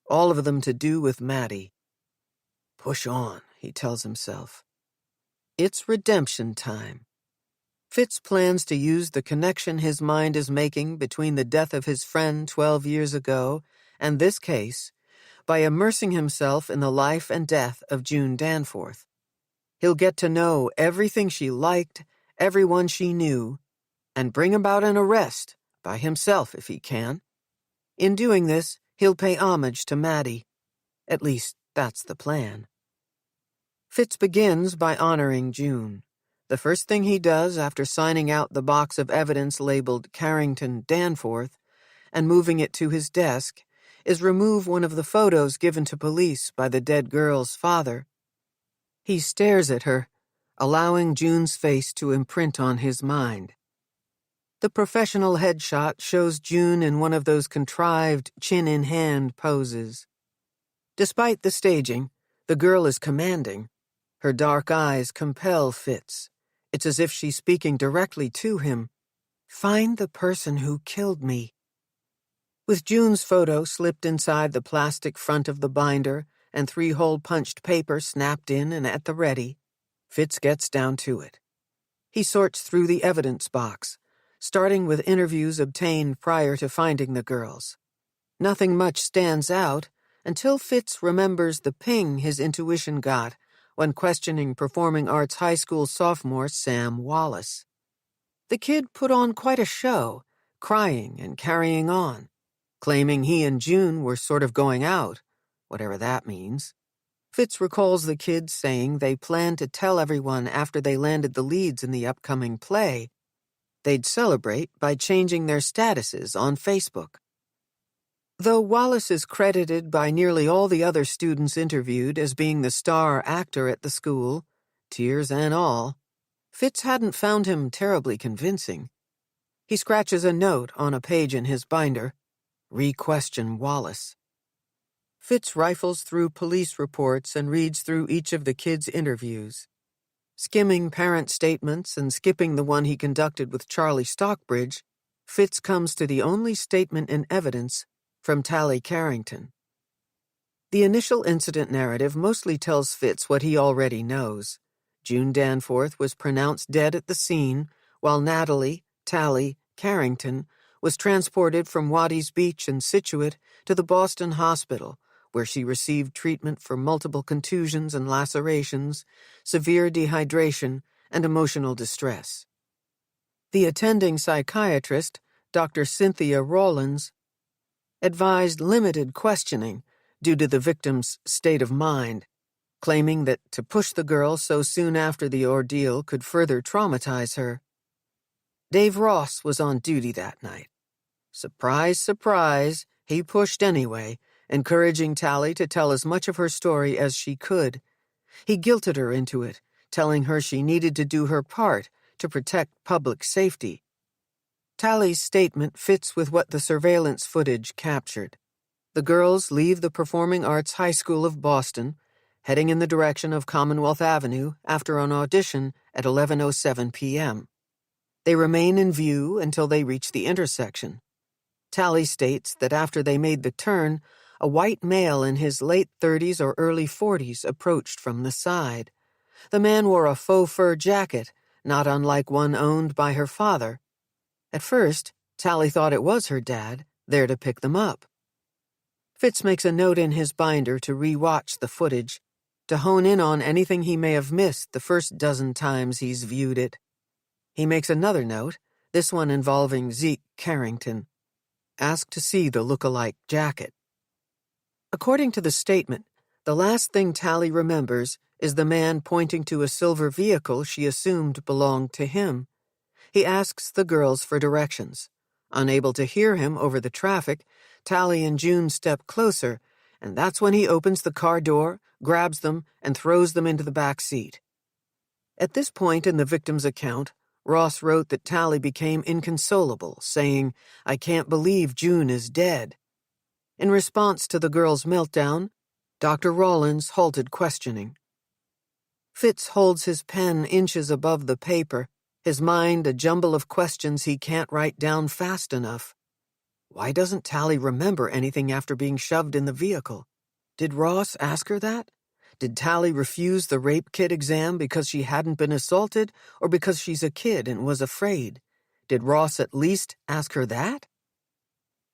all of them to do with Maddie. Push on, he tells himself. It's redemption time. Fitz plans to use the connection his mind is making between the death of his friend 12 years ago and this case by immersing himself in the life and death of June Danforth. He'll get to know everything she liked, everyone she knew, and bring about an arrest, by himself if he can. In doing this, he'll pay homage to Maddie. At least, that's the plan. Fitz begins by honoring June. The first thing he does after signing out the box of evidence labeled Carrington Danforth and moving it to his desk is remove one of the photos given to police by the dead girl's father. He stares at her, allowing June's face to imprint on his mind. The professional headshot shows June in one of those contrived chin-in-hand poses. Despite the staging, the girl is commanding. Her dark eyes compel Fitz. It's as if she's speaking directly to him. Find the person who killed me. With June's photo slipped inside the plastic front of the binder and 3-hole punched paper snapped in and at the ready, Fitz gets down to it. He sorts through the evidence box, starting with interviews obtained prior to finding the girls. Nothing much stands out until Fitz remembers the ping his intuition got when questioning Performing Arts High School sophomore Sam Wallace. The kid put on quite a show, crying and carrying on, claiming he and June were sort of going out, whatever that means. Fitz recalls the kids saying they planned to tell everyone after they landed the leads in the upcoming play. They'd celebrate by changing their statuses on Facebook. Though Wallace is credited by nearly all the other students interviewed as being the star actor at the school, tears and all, Fitz hadn't found him terribly convincing. He scratches a note on a page in his binder, "Re-question Wallace." Fitz rifles through police reports and reads through each of the kids' interviews. Skimming parent statements and skipping the one he conducted with Charlie Stockbridge, Fitz comes to the only statement in evidence from Tali Carrington. The initial incident narrative mostly tells Fitz what he already knows. June Danforth was pronounced dead at the scene, while Natalie, Tali, Carrington was transported from Waddy's Beach in Scituate to the Boston hospital, where she received treatment for multiple contusions and lacerations, severe dehydration, and emotional distress. The attending psychiatrist, Dr. Cynthia Rawlins, advised limited questioning due to the victim's state of mind, claiming that to push the girl so soon after the ordeal could further traumatize her. Dave Ross was on duty that night. Surprise, surprise, he pushed anyway, encouraging Tali to tell as much of her story as she could. He guilted her into it, telling her she needed to do her part to protect public safety. Tali's statement fits with what the surveillance footage captured. The girls leave the Performing Arts High School of Boston, heading in the direction of Commonwealth Avenue after an audition at 11:07 p.m. They remain in view until they reach the intersection. Tali states that after they made the turn, a white male in his late 30s or early 40s approached from the side. The man wore a faux fur jacket, not unlike one owned by her father. At first, Tali thought it was her dad, there to pick them up. Fitz makes a note in his binder to re-watch the footage, to hone in on anything he may have missed the first dozen times he's viewed it. He makes another note, this one involving Zeke Carrington. Ask to see the look-alike jacket. According to the statement, the last thing Tali remembers is the man pointing to a silver vehicle she assumed belonged to him. He asks the girls for directions. Unable to hear him over the traffic, Tali and June step closer, and that's when he opens the car door, grabs them, and throws them into the back seat. At this point in the victim's account, Ross wrote that Tali became inconsolable, saying, "I can't believe June is dead." In response to the girl's meltdown, Dr. Rawlins halted questioning. Fitz holds his pen inches above the paper, his mind a jumble of questions he can't write down fast enough. Why doesn't Tali remember anything after being shoved in the vehicle? Did Ross ask her that? Did Tali refuse the rape kit exam because she hadn't been assaulted or because she's a kid and was afraid? Did Ross at least ask her that?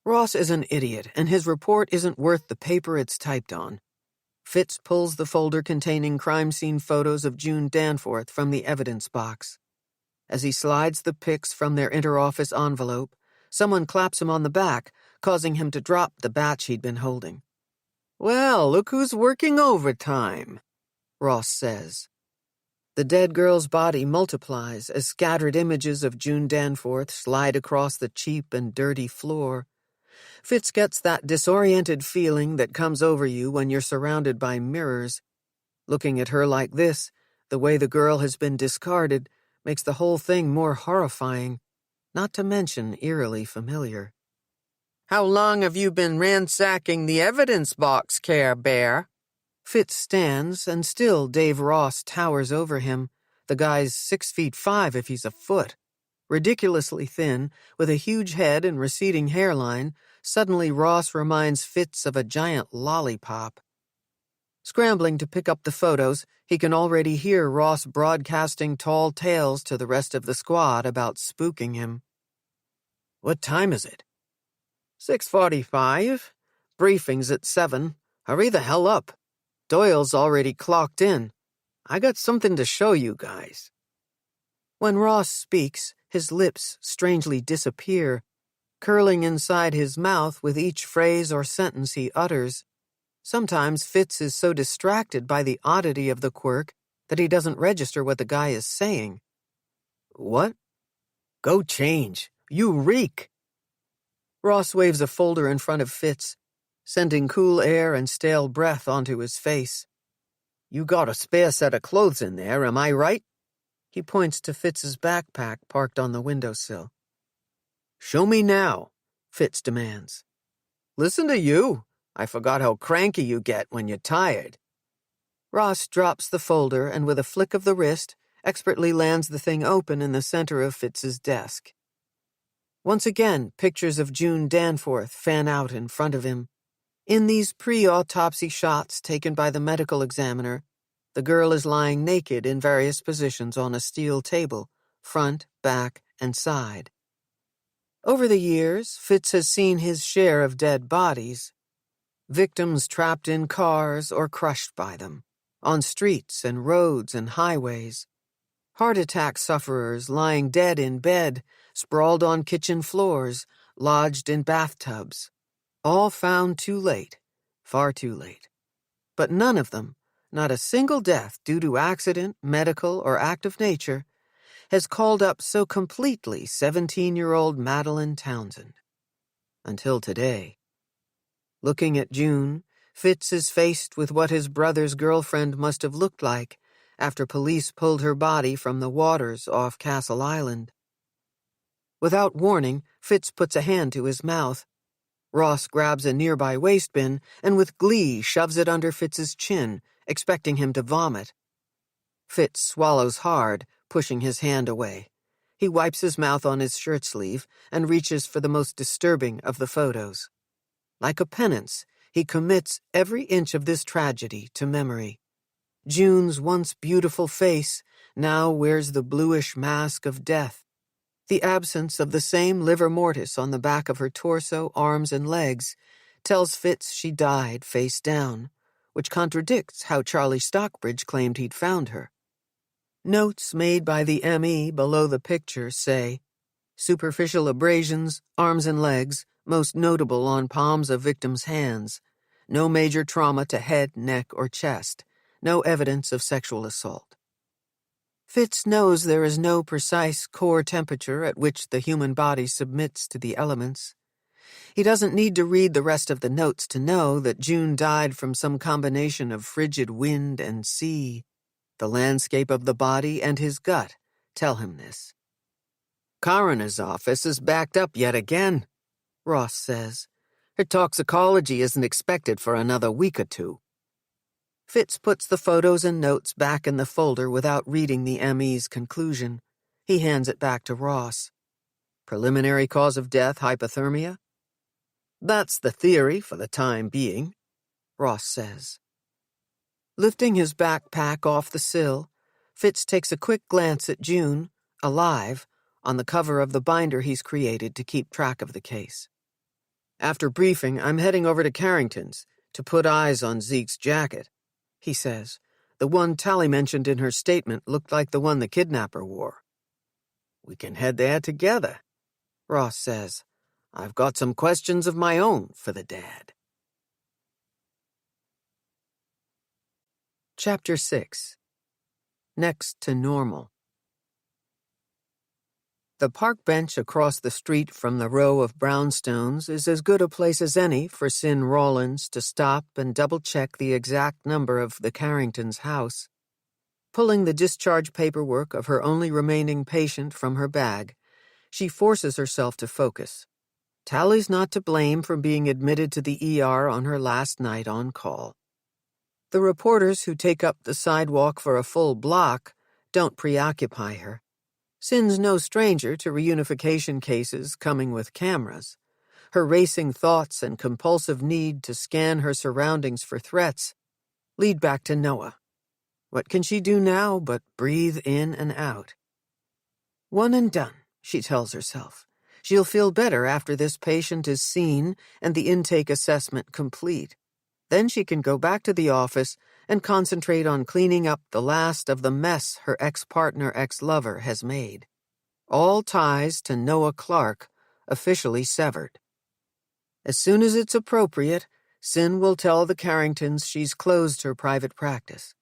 Ross is an idiot, and his report isn't worth the paper it's typed on. Fitz pulls the folder containing crime scene photos of June Danforth from the evidence box. As he slides the pics from their interoffice envelope, someone claps him on the back, causing him to drop the batch he'd been holding. "Well, look who's working overtime," Ross says. The dead girl's body multiplies as scattered images of June Danforth slide across the cheap and dirty floor. Fitz gets that disoriented feeling that comes over you when you're surrounded by mirrors. Looking at her like this, the way the girl has been discarded, makes the whole thing more horrifying. not to mention eerily familiar. "How long have you been ransacking the evidence box, Care Bear?" Fitz stands, and still Dave Ross towers over him. The guy's 6'5" if he's a foot. Ridiculously thin, with a huge head and receding hairline, suddenly Ross reminds Fitz of a giant lollipop. Scrambling to pick up the photos, he can already hear Ross broadcasting tall tales to the rest of the squad about spooking him. "What time is it?" 6:45. Briefing's at 7. Hurry the hell up. Doyle's already clocked in. I got something to show you guys. When Ross speaks, his lips strangely disappear, curling inside his mouth with each phrase or sentence he utters. Sometimes Fitz is so distracted by the oddity of the quirk that he doesn't register what the guy is saying. "What?" "Go change. You reek." Ross waves a folder in front of Fitz, sending cool air and stale breath onto his face. "You got a spare set of clothes in there, am I right?" He points to Fitz's backpack parked on the windowsill. "Show me now," Fitz demands. "Listen to you. I forgot how cranky you get when you're tired." Ross drops the folder and with a flick of the wrist, expertly lands the thing open in the center of Fitz's desk. Once again, pictures of June Danforth fan out in front of him. In these pre-autopsy shots taken by the medical examiner, the girl is lying naked in various positions on a steel table, front, back, and side. Over the years, Fitz has seen his share of dead bodies. Victims trapped in cars or crushed by them, on streets and roads and highways. Heart attack sufferers lying dead in bed, sprawled on kitchen floors, lodged in bathtubs. All found too late, far too late. But none of them, not a single death due to accident, medical, or act of nature, has called up so completely 17-year-old Madeline Townsend. Until today. Looking at June, Fitz is faced with what his brother's girlfriend must have looked like after police pulled her body from the waters off Castle Island. Without warning, Fitz puts a hand to his mouth. Ross grabs a nearby waste bin and with glee shoves it under Fitz's chin, expecting him to vomit. Fitz swallows hard, pushing his hand away. He wipes his mouth on his shirt sleeve and reaches for the most disturbing of the photos. Like a penance, he commits every inch of this tragedy to memory. June's once beautiful face now wears the bluish mask of death. The absence of the same livor mortis on the back of her torso, arms, and legs tells Fitz she died face down, which contradicts how Charlie Stockbridge claimed he'd found her. Notes made by the ME below the picture say, superficial abrasions, arms and legs, most notable on palms of victims' hands. No major trauma to head, neck, or chest. No evidence of sexual assault. Fitz knows there is no precise core temperature at which the human body submits to the elements. He doesn't need to read the rest of the notes to know that June died from some combination of frigid wind and sea. The landscape of the body and his gut tell him this. "Coroner's office is backed up yet again," Ross says. "Her toxicology isn't expected for another week or two." Fitz puts the photos and notes back in the folder without reading the ME's conclusion. He hands it back to Ross. "Preliminary cause of death, hypothermia?" "That's the theory for the time being," Ross says. Lifting his backpack off the sill, Fitz takes a quick glance at June, alive, on the cover of the binder he's created to keep track of the case. "After briefing, I'm heading over to Carrington's to put eyes on Zeke's jacket," he says. "The one Tali mentioned in her statement looked like the one the kidnapper wore." "We can head there together," Ross says. "I've got some questions of my own for the dad." Chapter 6. Next to Normal. The park bench across the street from the row of brownstones is as good a place as any for Cyn Rawlins to stop and double-check the exact number of the Carringtons' house. Pulling the discharge paperwork of her only remaining patient from her bag, She forces herself to focus. Tali's not to blame for being admitted to the ER on her last night on call. The reporters who take up the sidewalk for a full block don't preoccupy her. Cyn's no stranger to reunification cases coming with cameras. Her racing thoughts and compulsive need to scan her surroundings for threats lead back to Noah. What can she do now but breathe in and out? One and done, she tells herself. She'll feel better after this patient is seen and the intake assessment complete. Then she can go back to the office and concentrate on cleaning up the last of the mess her ex-partner, ex-lover has made. All ties to Noah Clark officially severed. As soon as it's appropriate, Cyn will tell the Carringtons she's closed her private practice.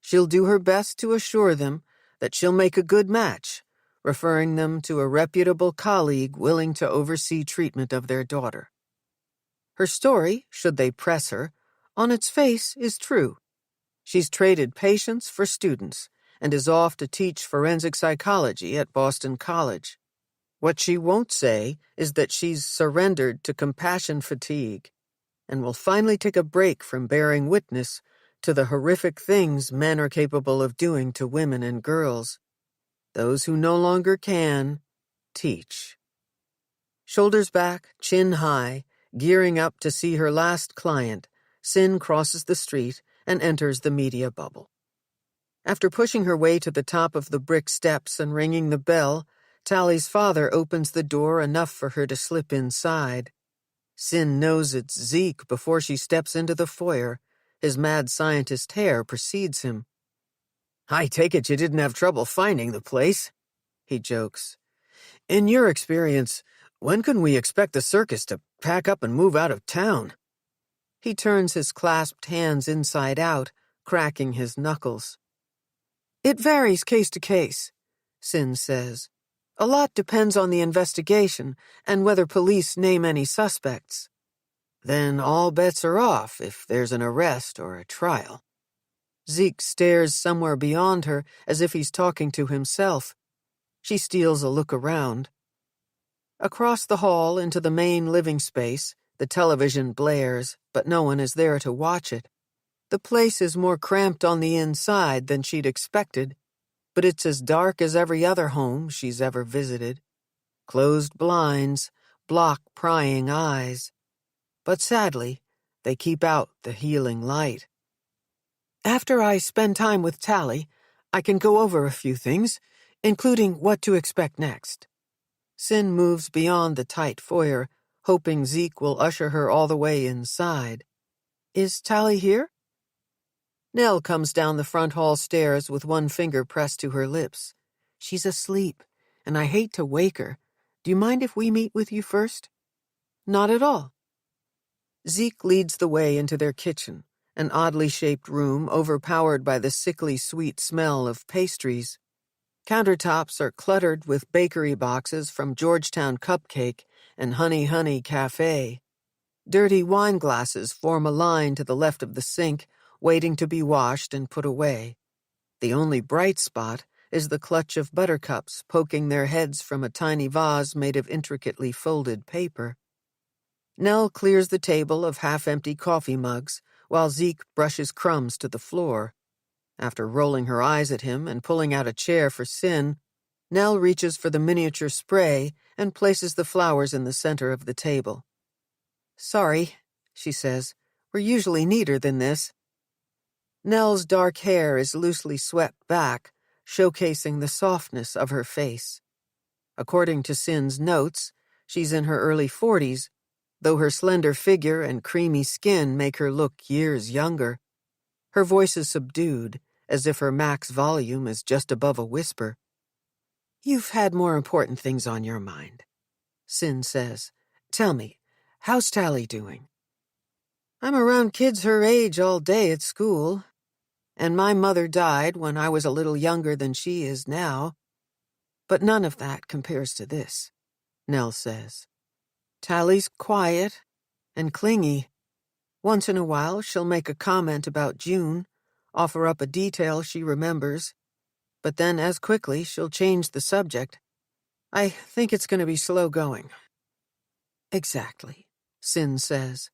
She'll do her best to assure them that she'll make a good match, referring them to a reputable colleague willing to oversee treatment of their daughter. Her story, should they press her, on its face is true. She's traded patients for students and is off to teach forensic psychology at Boston College. What she won't say is that she's surrendered to compassion fatigue and will finally take a break from bearing witness to the horrific things men are capable of doing to women and girls. Those who no longer can, teach. Shoulders back, chin high, gearing up to see her last client, Cyn crosses the street and enters the media bubble. After pushing her way to the top of the brick steps and ringing the bell, Tali's father opens the door enough for her to slip inside. Cyn knows it's Zeke before she steps into the foyer. His mad scientist hair precedes him. "I take it you didn't have trouble finding the place," he jokes. "In your experience, when can we expect the circus to pack up and move out of town?" He turns his clasped hands inside out, cracking his knuckles. "It varies case to case," Cyn says. "A lot depends on the investigation and whether police name any suspects. Then all bets are off if there's an arrest or a trial." Zeke stares somewhere beyond her as if he's talking to himself. She steals a look around. Across the hall into the main living space, the television blares, but no one is there to watch it. The place is more cramped on the inside than she'd expected, but it's as dark as every other home she's ever visited. Closed blinds block prying eyes. But sadly, they keep out the healing light. "After I spend time with Tali, I can go over a few things, including what to expect next." Cyn moves beyond the tight foyer, hoping Zeke will usher her all the way inside. "Is Tali here?" Nell comes down the front hall stairs with one finger pressed to her lips. "She's asleep, and I hate to wake her. Do you mind if we meet with you first?" "Not at all." Zeke leads the way into their kitchen, an oddly shaped room overpowered by the sickly sweet smell of pastries. Countertops are cluttered with bakery boxes from Georgetown Cupcake and Honey Honey Cafe. Dirty wine glasses form a line to the left of the sink, waiting to be washed and put away. The only bright spot is the clutch of buttercups poking their heads from a tiny vase made of intricately folded paper. Nell clears the table of half-empty coffee mugs, while Zeke brushes crumbs to the floor. After rolling her eyes at him and pulling out a chair for Cyn, Nell reaches for the miniature spray and places the flowers in the center of the table. "Sorry," she says. "We're usually neater than this." Nell's dark hair is loosely swept back, showcasing the softness of her face. According to Cyn's notes, she's in her early 40s, though her slender figure and creamy skin make her look years younger. Her voice is subdued, as if her max volume is just above a whisper. "You've had more important things on your mind," Cyn says. "Tell me, how's Tali doing?" "I'm around kids her age all day at school, and my mother died when I was a little younger than she is now. But none of that compares to this," Nell says. "Tali's quiet and clingy. Once in a while she'll make a comment about June, offer up a detail she remembers, but then as quickly she'll change the subject. I think it's going to be slow going. Exactly, Cyn says.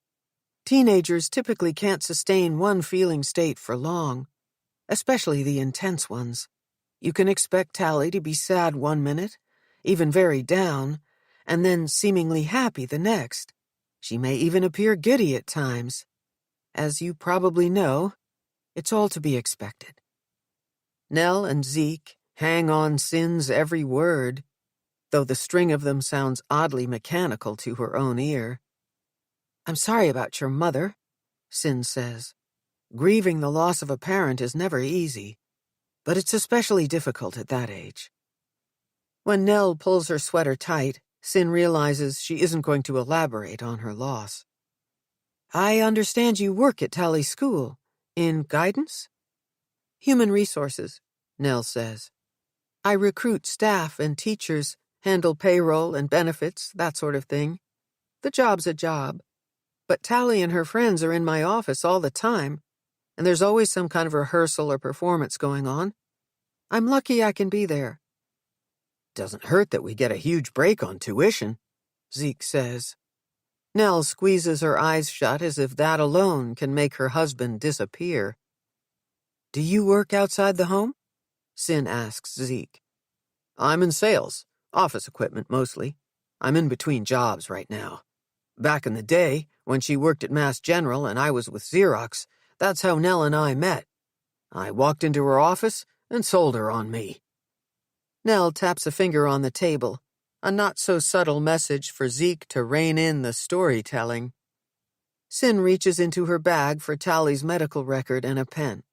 Teenagers typically can't sustain one feeling state for long, especially the intense ones. You can expect Tali to be sad one minute, even very down, and then seemingly happy the next. She may even appear giddy at times. As you probably know, it's all to be expected. Nell and Zeke hang on Cyn's every word, though the string of them sounds oddly mechanical to her own ear. I'm sorry about your mother, Cyn says. Grieving the loss of a parent is never easy, but it's especially difficult at that age. When Nell pulls her sweater tight, Cyn realizes she isn't going to elaborate on her loss. I understand you work at Tali's school. In guidance? Human resources, Nell says. I recruit staff and teachers, handle payroll and benefits, that sort of thing. The job's a job. But Tali and her friends are in my office all the time, and there's always some kind of rehearsal or performance going on. I'm lucky I can be there. Doesn't hurt that we get a huge break on tuition, Zeke says. Nell squeezes her eyes shut as if that alone can make her husband disappear. Do you work outside the home? Cyn asks Zeke. I'm in sales, office equipment mostly. I'm in between jobs right now. Back in the day, when she worked at Mass General and I was with Xerox, that's how Nell and I met. I walked into her office and sold her on me. Nell taps a finger on the table, a not-so-subtle message for Zeke to rein in the storytelling. Cyn reaches into her bag for Tali's medical record and a pen.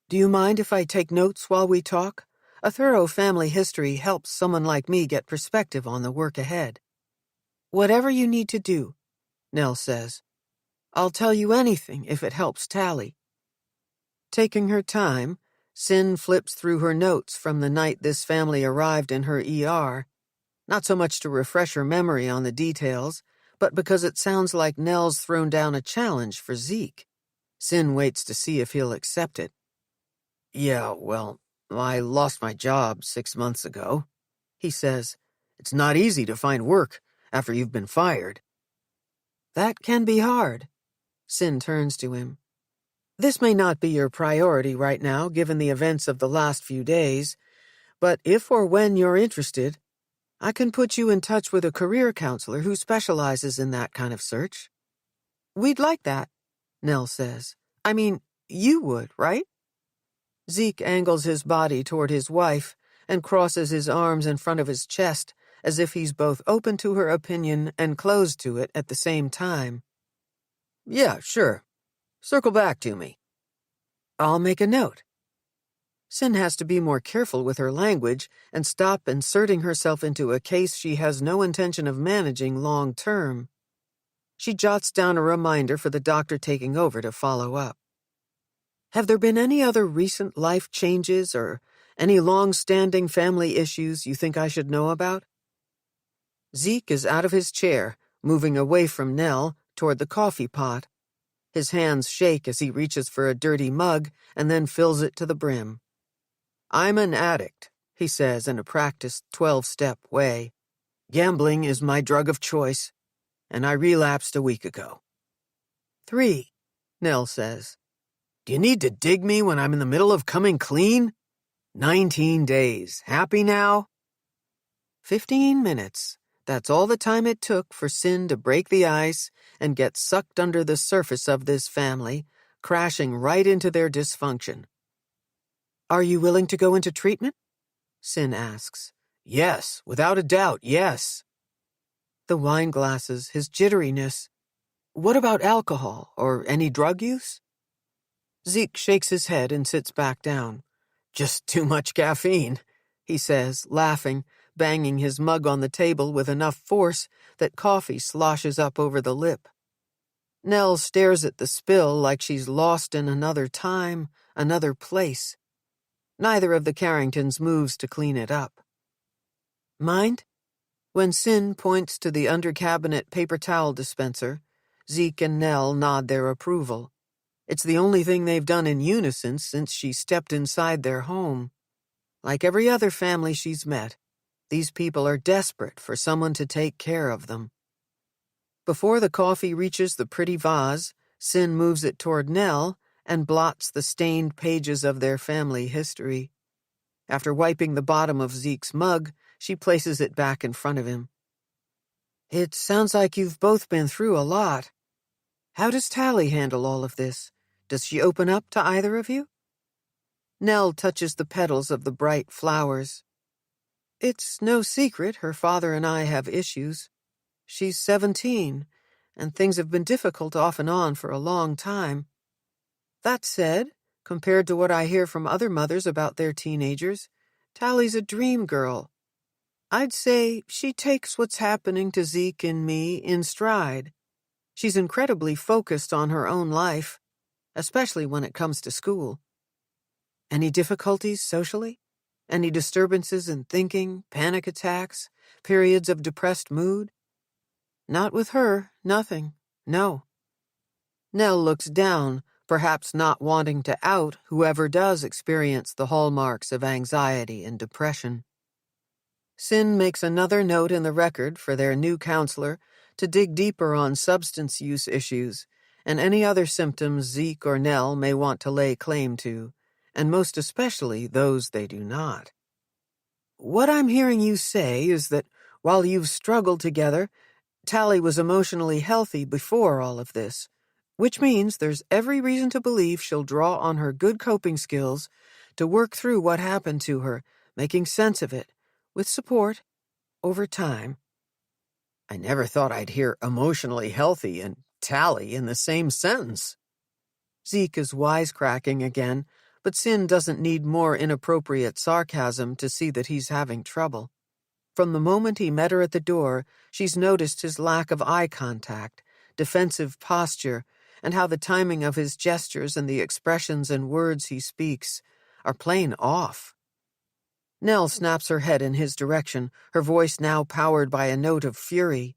Do you mind if I take notes while we talk? A thorough family history helps someone like me get perspective on the work ahead. Whatever you need to do, Nell says. I'll tell you anything if it helps Tali. Taking her time, Cyn flips through her notes from the night this family arrived in her ER, not so much to refresh her memory on the details, but because it sounds like Nell's thrown down a challenge for Zeke. Cyn waits to see if he'll accept it. Yeah, well, I lost my job 6 months ago, he says. It's not easy to find work after you've been fired. That can be hard. Cyn turns to him. This may not be your priority right now, given the events of the last few days, but if or when you're interested, I can put you in touch with a career counselor who specializes in that kind of search. We'd like that, Nell says. I mean, you would, right? Zeke angles his body toward his wife and crosses his arms in front of his chest as if he's both open to her opinion and closed to it at the same time. Yeah, sure. Circle back to me. I'll make a note. Cyn has to be more careful with her language and stop inserting herself into a case she has no intention of managing long term. She jots down a reminder for the doctor taking over to follow up. Have there been any other recent life changes or any long-standing family issues you think I should know about? Zeke is out of his chair, moving away from Nell toward the coffee pot. His hands shake as he reaches for a dirty mug and then fills it to the brim. I'm an addict, he says in a practiced 12-step way. Gambling is my drug of choice, and I relapsed a week ago. 3, Nell says. Do you need to dig me when I'm in the middle of coming clean? 19 days. Happy now? 15 minutes. That's all the time it took for Cyn to break the ice and get sucked under the surface of this family, crashing right into their dysfunction. Are you willing to go into treatment? Cyn asks. Yes, without a doubt, yes. The wine glasses, his jitteriness. What about alcohol or any drug use? Zeke shakes his head and sits back down. Just too much caffeine, he says, laughing, banging his mug on the table with enough force that coffee sloshes up over the lip. Nell stares at the spill like she's lost in another time, another place. Neither of the Carringtons moves to clean it up. Mind? When Cyn points to the under-cabinet paper towel dispenser, Zeke and Nell nod their approval. It's the only thing they've done in unison since she stepped inside their home. Like every other family she's met, These people are desperate for someone to take care of them. Before the coffee reaches the pretty vase, Cyn moves it toward Nell and blots the stained pages of their family history. After wiping the bottom of Zeke's mug, she places it back in front of him. It sounds like you've both been through a lot. How does Tali handle all of this? Does she open up to either of you? Nell touches the petals of the bright flowers. It's no secret her father and I have issues. She's 17, and things have been difficult off and on for a long time. That said, compared to what I hear from other mothers about their teenagers, Tali's a dream girl. I'd say she takes what's happening to Zeke and me in stride. She's incredibly focused on her own life, especially when it comes to school. Any difficulties socially? Any disturbances in thinking, panic attacks, periods of depressed mood? Not with her, nothing, no. Nell looks down, perhaps not wanting to out whoever does experience the hallmarks of anxiety and depression. Cyn makes another note in the record for their new counselor to dig deeper on substance use issues and any other symptoms Zeke or Nell may want to lay claim to, and most especially those they do not. What I'm hearing you say is that while you've struggled together, Tali was emotionally healthy before all of this, which means there's every reason to believe she'll draw on her good coping skills to work through what happened to her, making sense of it, with support, over time. I never thought I'd hear emotionally healthy and Tali in the same sentence. Zeke is wisecracking again, but Cyn doesn't need more inappropriate sarcasm to see that he's having trouble. From the moment he met her at the door, she's noticed his lack of eye contact, defensive posture, and how the timing of his gestures and the expressions and words he speaks are plain off. Nell snaps her head in his direction, her voice now powered by a note of fury.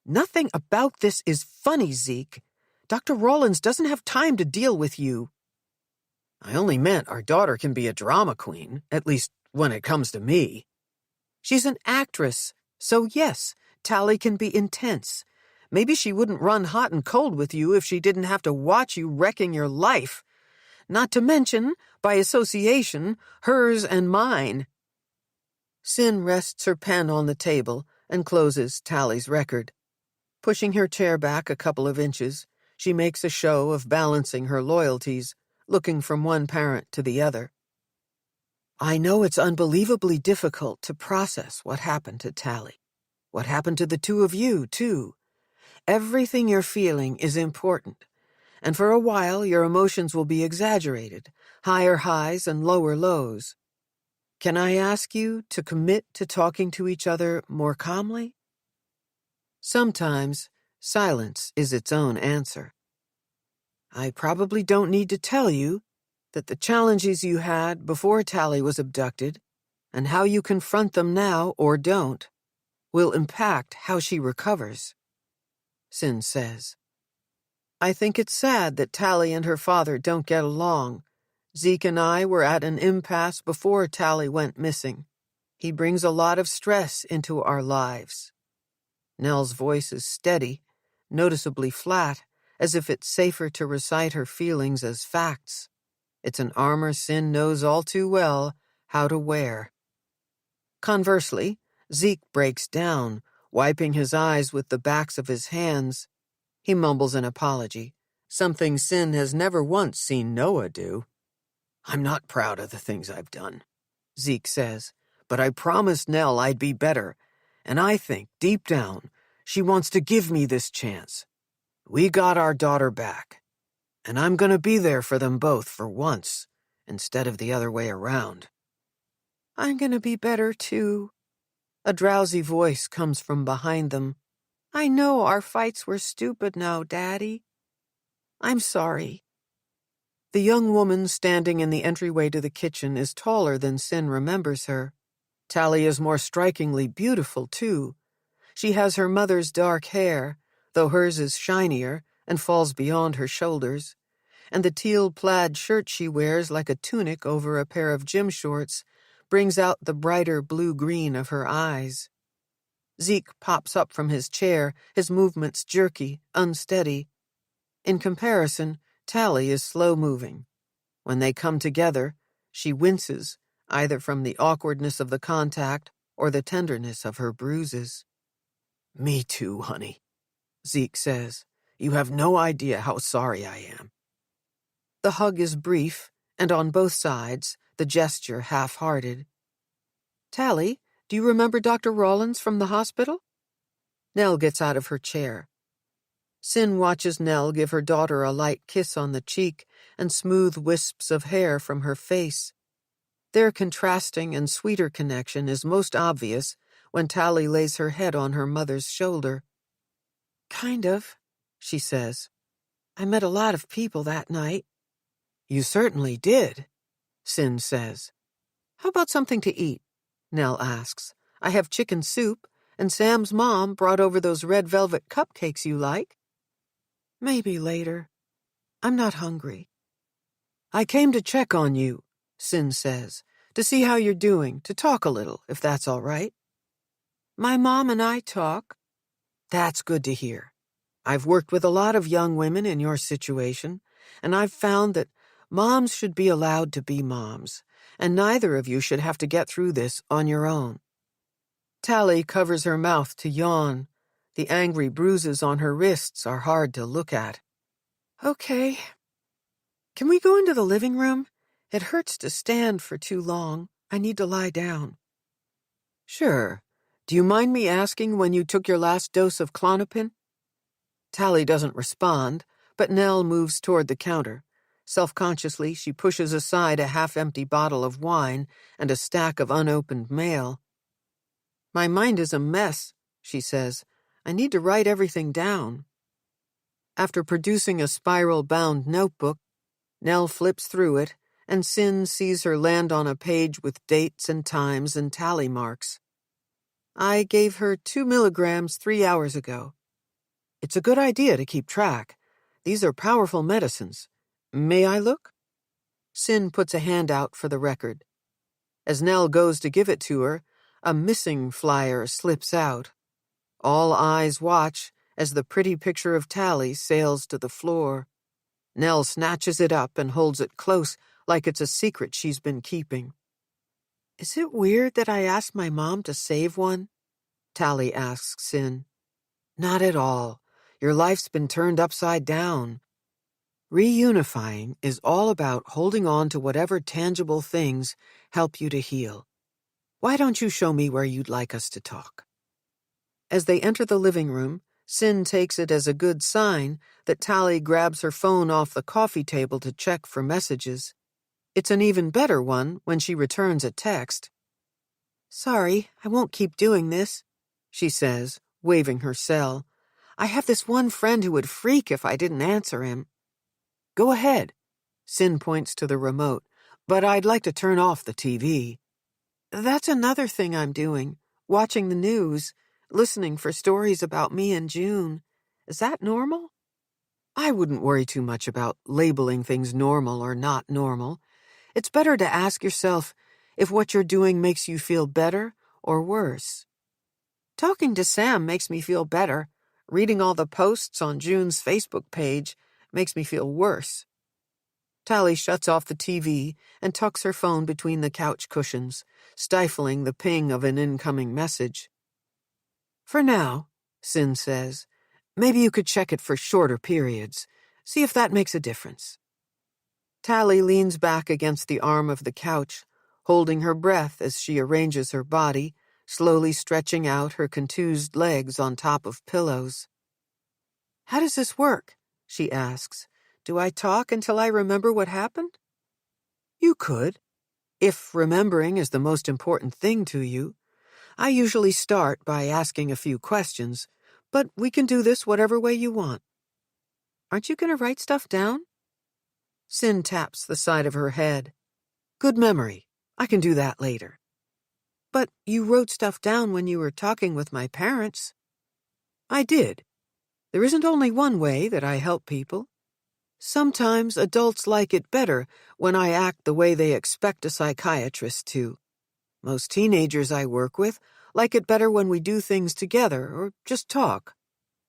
Nothing about this is funny, Zeke. Dr. Rawlins doesn't have time to deal with you. I only meant our daughter can be a drama queen, at least when it comes to me. She's an actress, so yes, Tali can be intense. Maybe she wouldn't run hot and cold with you if she didn't have to watch you wrecking your life. Not to mention, by association, hers and mine. Cyn rests her pen on the table and closes Tali's record. Pushing her chair back a couple of inches, she makes a show of balancing her loyalties, looking from one parent to the other. I know it's unbelievably difficult to process what happened to Tali. What happened to the two of you, too. Everything you're feeling is important, and for a while your emotions will be exaggerated, higher highs and lower lows. Can I ask you to commit to talking to each other more calmly? Sometimes silence is its own answer. I probably don't need to tell you that the challenges you had before Tali was abducted, and how you confront them now or don't, will impact how she recovers, Cyn says. I think it's sad that Tali and her father don't get along. Zeke and I were at an impasse before Tali went missing. He brings a lot of stress into our lives. Nell's voice is steady, noticeably flat, as if it's safer to recite her feelings as facts. It's an armor Cyn knows all too well how to wear. Conversely, Zeke breaks down, wiping his eyes with the backs of his hands. He mumbles an apology, something Cyn has never once seen Noah do. I'm not proud of the things I've done, Zeke says, but I promised Nell I'd be better, and I think, deep down, she wants to give me this chance. We got our daughter back, and I'm going to be there for them both for once, instead of the other way around. I'm going to be better, too. A drowsy voice comes from behind them. I know our fights were stupid now, Daddy. I'm sorry. The young woman standing in the entryway to the kitchen is taller than Cyn remembers her. Tali is more strikingly beautiful, too. She has her mother's dark hair, though hers is shinier and falls beyond her shoulders, and the teal plaid shirt she wears like a tunic over a pair of gym shorts brings out the brighter blue-green of her eyes. Zeke pops up from his chair, his movements jerky, unsteady. In comparison, Tali is slow-moving. When they come together, she winces, either from the awkwardness of the contact or the tenderness of her bruises. "Me too, honey," Zeke says. "You have no idea how sorry I am." The hug is brief, and on both sides, the gesture half-hearted. "Tali, do you remember Dr. Rawlins from the hospital?" Nell gets out of her chair. Cyn watches Nell give her daughter a light kiss on the cheek and smooth wisps of hair from her face. Their contrasting and sweeter connection is most obvious when Tali lays her head on her mother's shoulder. "Kind of," she says. "I met a lot of people that night." "You certainly did," Cyn says. "How about something to eat?" Nell asks. "I have chicken soup, and Sam's mom brought over those red velvet cupcakes you like." "Maybe later. I'm not hungry." "I came to check on you," Cyn says, "to see how you're doing, to talk a little, if that's all right." "My mom and I talk." "That's good to hear. I've worked with a lot of young women in your situation, and I've found that moms should be allowed to be moms, and neither of you should have to get through this on your own." Tali covers her mouth to yawn. The angry bruises on her wrists are hard to look at. "Okay. Can we go into the living room? It hurts to stand for too long. I need to lie down." "Sure. Do you mind me asking when you took your last dose of Klonopin?" Tali doesn't respond, but Nell moves toward the counter. Self-consciously, she pushes aside a half-empty bottle of wine and a stack of unopened mail. "My mind is a mess," she says. "I need to write everything down." After producing a spiral-bound notebook, Nell flips through it, and Cyn sees her land on a page with dates and times and tally marks. "I gave her 2 milligrams 3 hours ago. It's a good idea to keep track. These are powerful medicines. May I look?" Cyn puts a hand out for the record. As Nell goes to give it to her, a missing flyer slips out. All eyes watch as the pretty picture of Tali sails to the floor. Nell snatches it up and holds it close like it's a secret she's been keeping. "Is it weird that I asked my mom to save one?" Tali asks Cyn. "Not at all. Your life's been turned upside down. Reunifying is all about holding on to whatever tangible things help you to heal. Why don't you show me where you'd like us to talk?" As they enter the living room, Cyn takes it as a good sign that Tali grabs her phone off the coffee table to check for messages. It's an even better one when she returns a text. "Sorry, I won't keep doing this," she says, waving her cell. "I have this one friend who would freak if I didn't answer him." "Go ahead." Cyn points to the remote, "but I'd like to turn off the TV." "That's another thing I'm doing, watching the news, listening for stories about me and June. Is that normal?" "I wouldn't worry too much about labeling things normal or not normal. It's better to ask yourself if what you're doing makes you feel better or worse." "Talking to Sam makes me feel better. Reading all the posts on June's Facebook page makes me feel worse." Tali shuts off the TV and tucks her phone between the couch cushions, stifling the ping of an incoming message. "For now," Cyn says, "maybe you could check it for shorter periods. See if that makes a difference." Tali leans back against the arm of the couch, holding her breath as she arranges her body, slowly stretching out her contused legs on top of pillows. "How does this work?" she asks. "Do I talk until I remember what happened?" "You could, if remembering is the most important thing to you. I usually start by asking a few questions, but we can do this whatever way you want." "Aren't you going to write stuff down?" Cyn taps the side of her head. "Good memory. I can do that later." "But you wrote stuff down when you were talking with my parents." "I did. There isn't only one way that I help people. Sometimes adults like it better when I act the way they expect a psychiatrist to." Most teenagers I work with like it better when we do things together or just talk.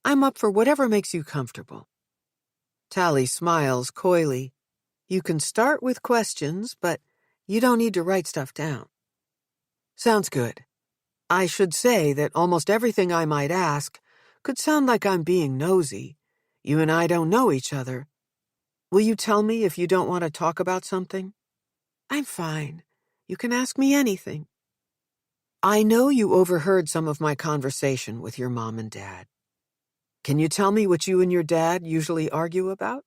I'm up for whatever makes you comfortable. Tali smiles coyly. You can start with questions, but you don't need to write stuff down. Sounds good. I should say that almost everything I might ask could sound like I'm being nosy. You and I don't know each other. Will you tell me if you don't want to talk about something? I'm fine. You can ask me anything. I know you overheard some of my conversation with your mom and dad. Can you tell me what you and your dad usually argue about?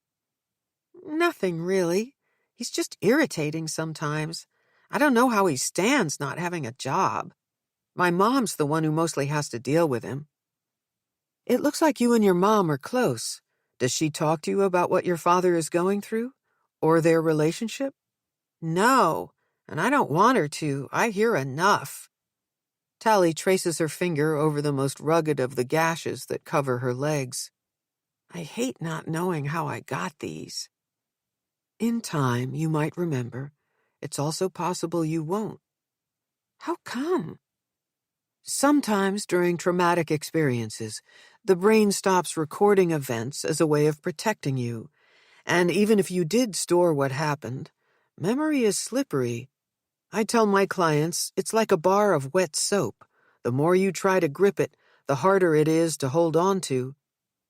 Nothing, really. He's just irritating sometimes. I don't know how he stands not having a job. My mom's the one who mostly has to deal with him. It looks like you and your mom are close. Does she talk to you about what your father is going through? Or their relationship? No, and I don't want her to. I hear enough. Tali traces her finger over the most rugged of the gashes that cover her legs. I hate not knowing how I got these. In time, you might remember. It's also possible you won't. How come? Sometimes during traumatic experiences, the brain stops recording events as a way of protecting you, and even if you did store what happened, memory is slippery. I tell my clients it's like a bar of wet soap. The more you try to grip it, the harder it is to hold on to.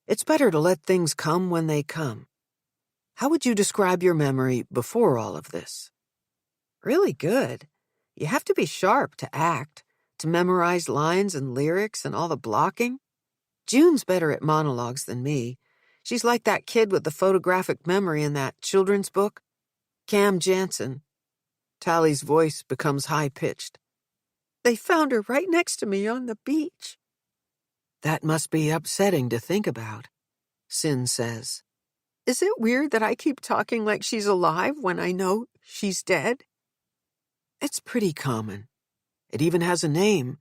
It's better to let things come when they come. How would you describe your memory before all of this? Really good. You have to be sharp to act, to memorize lines and lyrics and all the blocking. June's better at monologues than me. She's like that kid with the photographic memory in that children's book, Cam Jansen. Tali's voice becomes high-pitched. They found her right next to me on the beach. That must be upsetting to think about, Sin says. Is it weird that I keep talking like she's alive when I know she's dead? It's pretty common. It even has a name,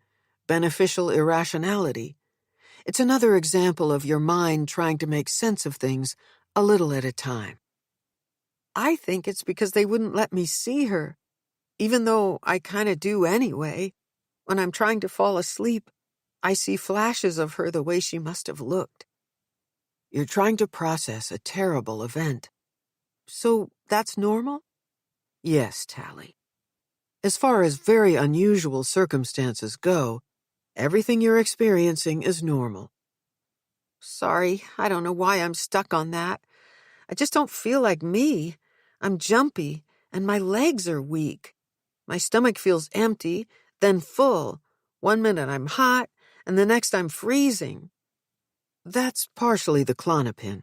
beneficial irrationality. It's another example of your mind trying to make sense of things a little at a time. I think it's because they wouldn't let me see her, even though I kind of do anyway. When I'm trying to fall asleep, I see flashes of her the way she must have looked. You're trying to process a terrible event. So that's normal? Yes, Tali. As far as very unusual circumstances go, everything you're experiencing is normal. Sorry, I don't know why I'm stuck on that. I just don't feel like me. I'm jumpy, and my legs are weak. My stomach feels empty, then full. 1 minute I'm hot, and the next I'm freezing. That's partially the Klonopin.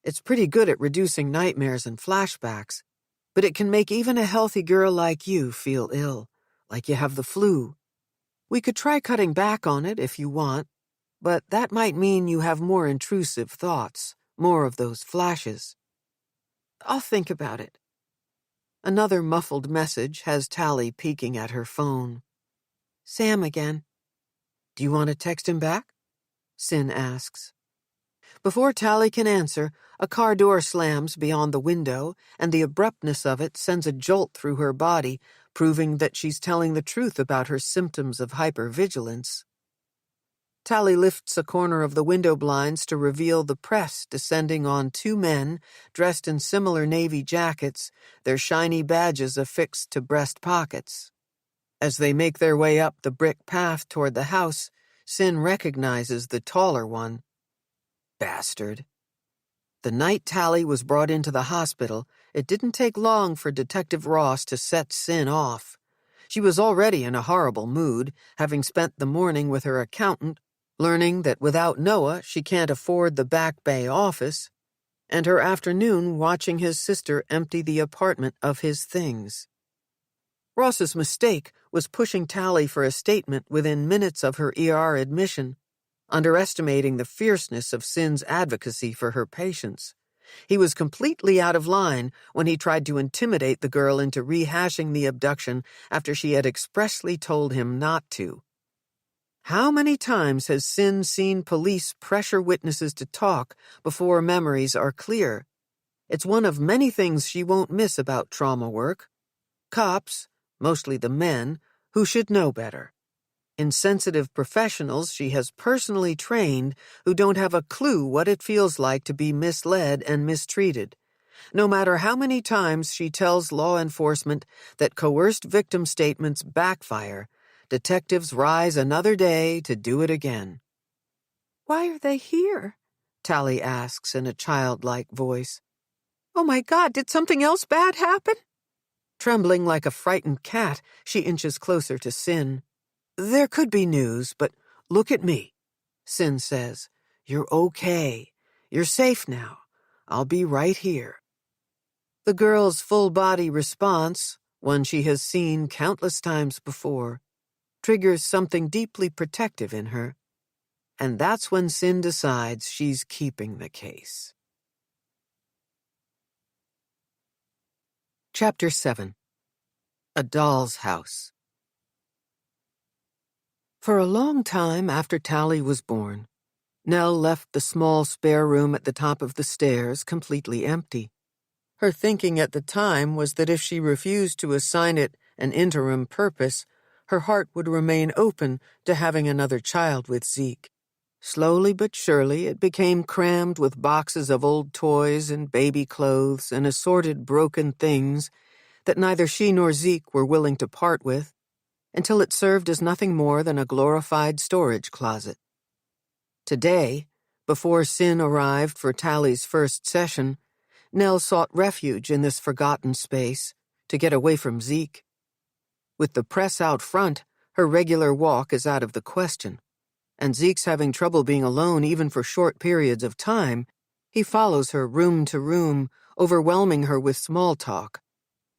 It's pretty good at reducing nightmares and flashbacks, but it can make even a healthy girl like you feel ill, like you have the flu. We could try cutting back on it if you want, but that might mean you have more intrusive thoughts, more of those flashes. I'll think about it. Another muffled message has Tali peeking at her phone. Sam again. Do you want to text him back? Sin asks. Before Tali can answer, a car door slams beyond the window, and the abruptness of it sends a jolt through her body, proving that she's telling the truth about her symptoms of hypervigilance. Tali lifts a corner of the window blinds to reveal the press descending on 2 men dressed in similar navy jackets, their shiny badges affixed to breast pockets. As they make their way up the brick path toward the house, Sin recognizes the taller one. Bastard. The night Tali was brought into the hospital, it didn't take long for Detective Ross to set Sin off. She was already in a horrible mood, having spent the morning with her accountant, learning that without Noah she can't afford the Back Bay office, and her afternoon watching his sister empty the apartment of his things. Ross's mistake was pushing Tali for a statement within minutes of her ER admission, underestimating the fierceness of Sin's advocacy for her patients. He was completely out of line when he tried to intimidate the girl into rehashing the abduction after she had expressly told him not to. How many times has Sin seen police pressure witnesses to talk before memories are clear? It's one of many things she won't miss about trauma work. Cops, mostly the men, who should know better. Insensitive professionals she has personally trained who don't have a clue what it feels like to be misled and mistreated. No matter how many times she tells law enforcement that coerced victim statements backfire, detectives rise another day to do it again. "Why are they here?" Tali asks in a childlike voice. "Oh my God, did something else bad happen?" Trembling like a frightened cat, she inches closer to Sin. "There could be news, but look at me," Sin says. "You're okay. You're safe now. I'll be right here." The girl's full-body response, one she has seen countless times before, triggers something deeply protective in her. And that's when Sin decides she's keeping the case. Chapter 7. A Doll's House. For a long time after Tali was born, Nell left the small spare room at the top of the stairs completely empty. Her thinking at the time was that if she refused to assign it an interim purpose, her heart would remain open to having another child with Zeke. Slowly but surely, it became crammed with boxes of old toys and baby clothes and assorted broken things that neither she nor Zeke were willing to part with, until it served as nothing more than a glorified storage closet. Today, before Sin arrived for Tali's first session, Nell sought refuge in this forgotten space to get away from Zeke. With the press out front, her regular walk is out of the question, and Zeke's having trouble being alone even for short periods of time. He follows her room to room, overwhelming her with small talk.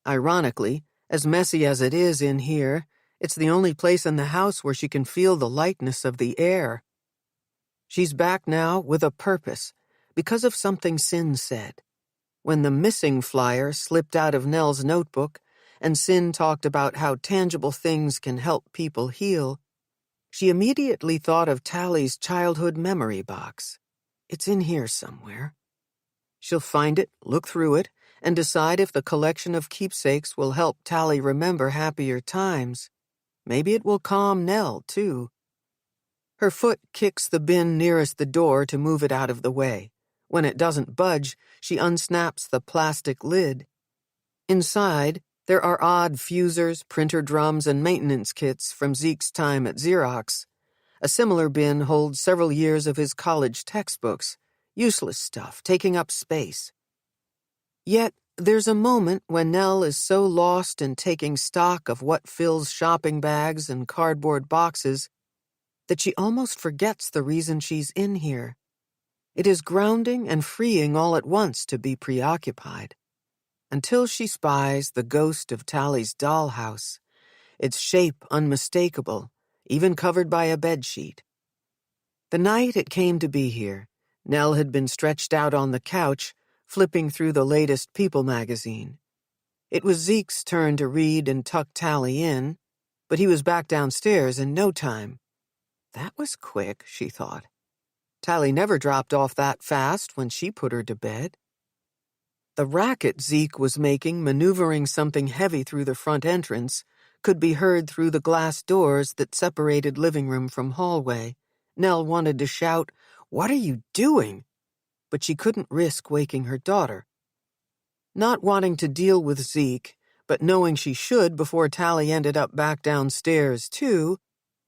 Ironically, as messy as it is in here, it's the only place in the house where she can feel the lightness of the air. She's back now with a purpose, because of something Sin said. When the missing flyer slipped out of Nell's notebook, and Sin talked about how tangible things can help people heal, she immediately thought of Tali's childhood memory box. It's in here somewhere. She'll find it, look through it, and decide if the collection of keepsakes will help Tali remember happier times. Maybe it will calm Nell, too. Her foot kicks the bin nearest the door to move it out of the way. When it doesn't budge, she unsnaps the plastic lid. Inside, there are odd fusers, printer drums, and maintenance kits from Zeke's time at Xerox. A similar bin holds several years of his college textbooks, useless stuff taking up space. Yet, there's a moment when Nell is so lost in taking stock of what fills shopping bags and cardboard boxes that she almost forgets the reason she's in here. It is grounding and freeing all at once to be preoccupied, until she spies the ghost of Tali's dollhouse, its shape unmistakable, even covered by a bedsheet. The night it came to be here, Nell had been stretched out on the couch, flipping through the latest People magazine. It was Zeke's turn to read and tuck Tali in, but he was back downstairs in no time. That was quick, she thought. Tali never dropped off that fast when she put her to bed. The racket Zeke was making, maneuvering something heavy through the front entrance, could be heard through the glass doors that separated living room from hallway. Nell wanted to shout, "What are you doing?" But she couldn't risk waking her daughter. Not wanting to deal with Zeke, but knowing she should before Tali ended up back downstairs, too,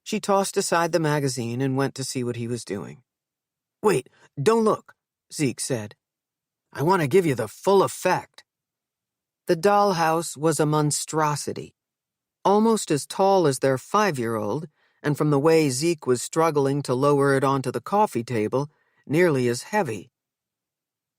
she tossed aside the magazine and went to see what he was doing. "Wait, don't look," Zeke said. "I want to give you the full effect." The dollhouse was a monstrosity, almost as tall as their 5-year-old, and from the way Zeke was struggling to lower it onto the coffee table, nearly as heavy.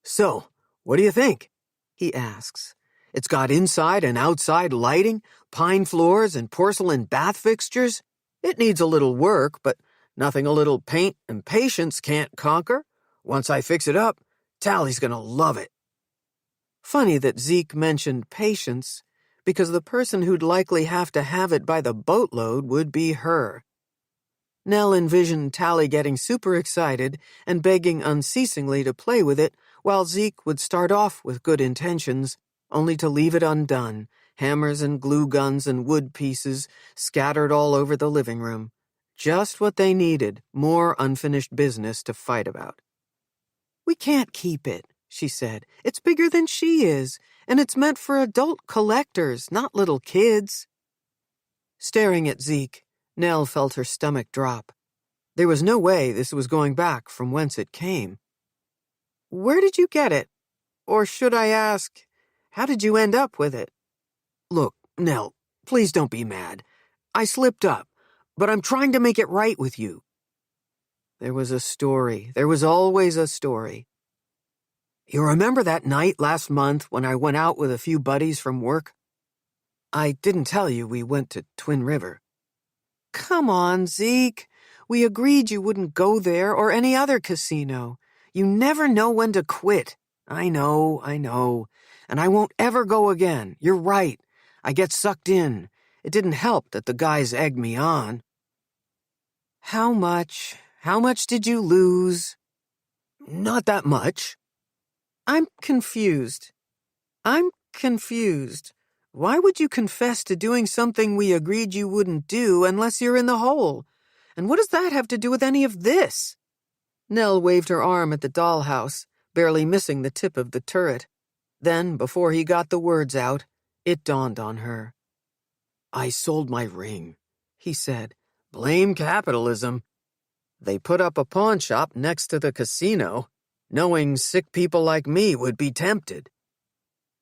"So, what do you think?" he asks. "It's got inside and outside lighting, pine floors, and porcelain bath fixtures. It needs a little work, but nothing a little paint and patience can't conquer. Once I fix it up, Tali's gonna love it." Funny that Zeke mentioned patience, because the person who'd likely have it by the boatload would be her. Nell envisioned Tali getting super excited and begging unceasingly to play with it, while Zeke would start off with good intentions, only to leave it undone, hammers and glue guns and wood pieces scattered all over the living room. Just what they needed, more unfinished business to fight about. "We can't keep it," she said. "It's bigger than she is, and it's meant for adult collectors, not little kids." Staring at Zeke, Nell felt her stomach drop. There was no way this was going back from whence it came. "Where did you get it? Or should I ask, how did you end up with it?" "Look, Nell, please don't be mad. I slipped up, but I'm trying to make it right with you." There was a story. There was always a story. "You remember that night last month when I went out with a few buddies from work? I didn't tell you we went to Twin River." "Come on, Zeke. We agreed you wouldn't go there or any other casino. You never know when to quit." I know. And I won't ever go again. You're right. I get sucked in. It didn't help that the guys egged me on." "How much? How much did you lose?" "Not that much." I'm confused. Why would you confess to doing something we agreed you wouldn't do unless you're in the hole? And what does that have to do with any of this?" Nell waved her arm at the dollhouse, barely missing the tip of the turret. Then, before he got the words out, it dawned on her. "I sold my ring," he said. "Blame capitalism. They put up a pawn shop next to the casino, knowing sick people like me would be tempted."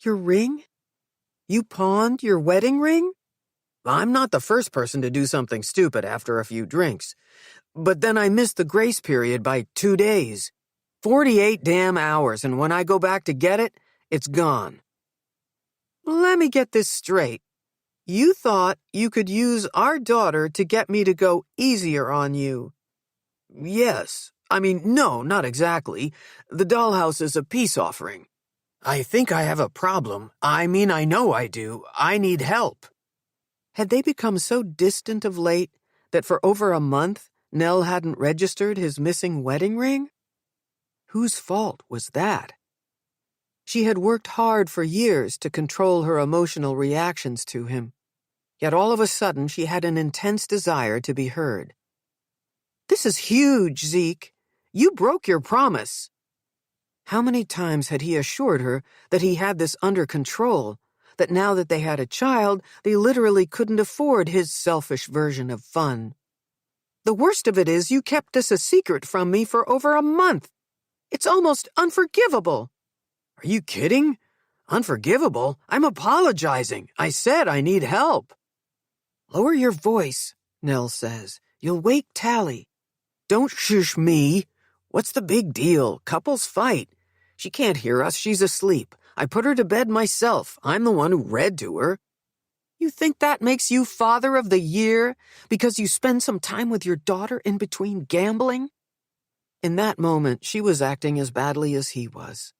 "Your ring? You pawned your wedding ring?" "I'm not the first person to do something stupid after a few drinks. But then I missed the grace period by 2 days. 48 damn hours, and when I go back to get it, it's gone." "Let me get this straight. You thought you could use our daughter to get me to go easier on you?" "Yes. No, not exactly. The dollhouse is a peace offering. I think I have a problem. I know I do. I need help." Had they become so distant of late that for over a month Nell hadn't registered his missing wedding ring? Whose fault was that? She had worked hard for years to control her emotional reactions to him, yet all of a sudden she had an intense desire to be heard. "This is huge, Zeke. You broke your promise." How many times had he assured her that he had this under control, that now that they had a child, they literally couldn't afford his selfish version of fun? "The worst of it is you kept this a secret from me for over a month. It's almost unforgivable." "Are you kidding? Unforgivable? I'm apologizing. I said I need help." "Lower your voice," Nell says. "You'll wake Tali." "Don't shush me. What's the big deal? Couples fight. She can't hear us. She's asleep. I put her to bed myself. I'm the one who read to her." "You think that makes you Father of the Year because you spend some time with your daughter in between gambling?" In that moment, she was acting as badly as he was.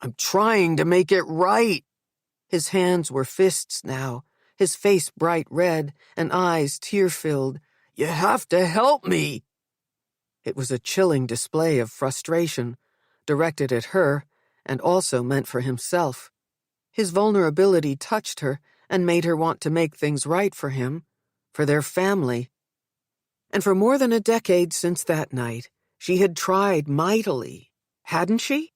"I'm trying to make it right." His hands were fists now, his face bright red and eyes tear-filled. "You have to help me." It was a chilling display of frustration, directed at her and also meant for himself. His vulnerability touched her and made her want to make things right for him, for their family. And for more than a decade since that night, she had tried mightily, hadn't she?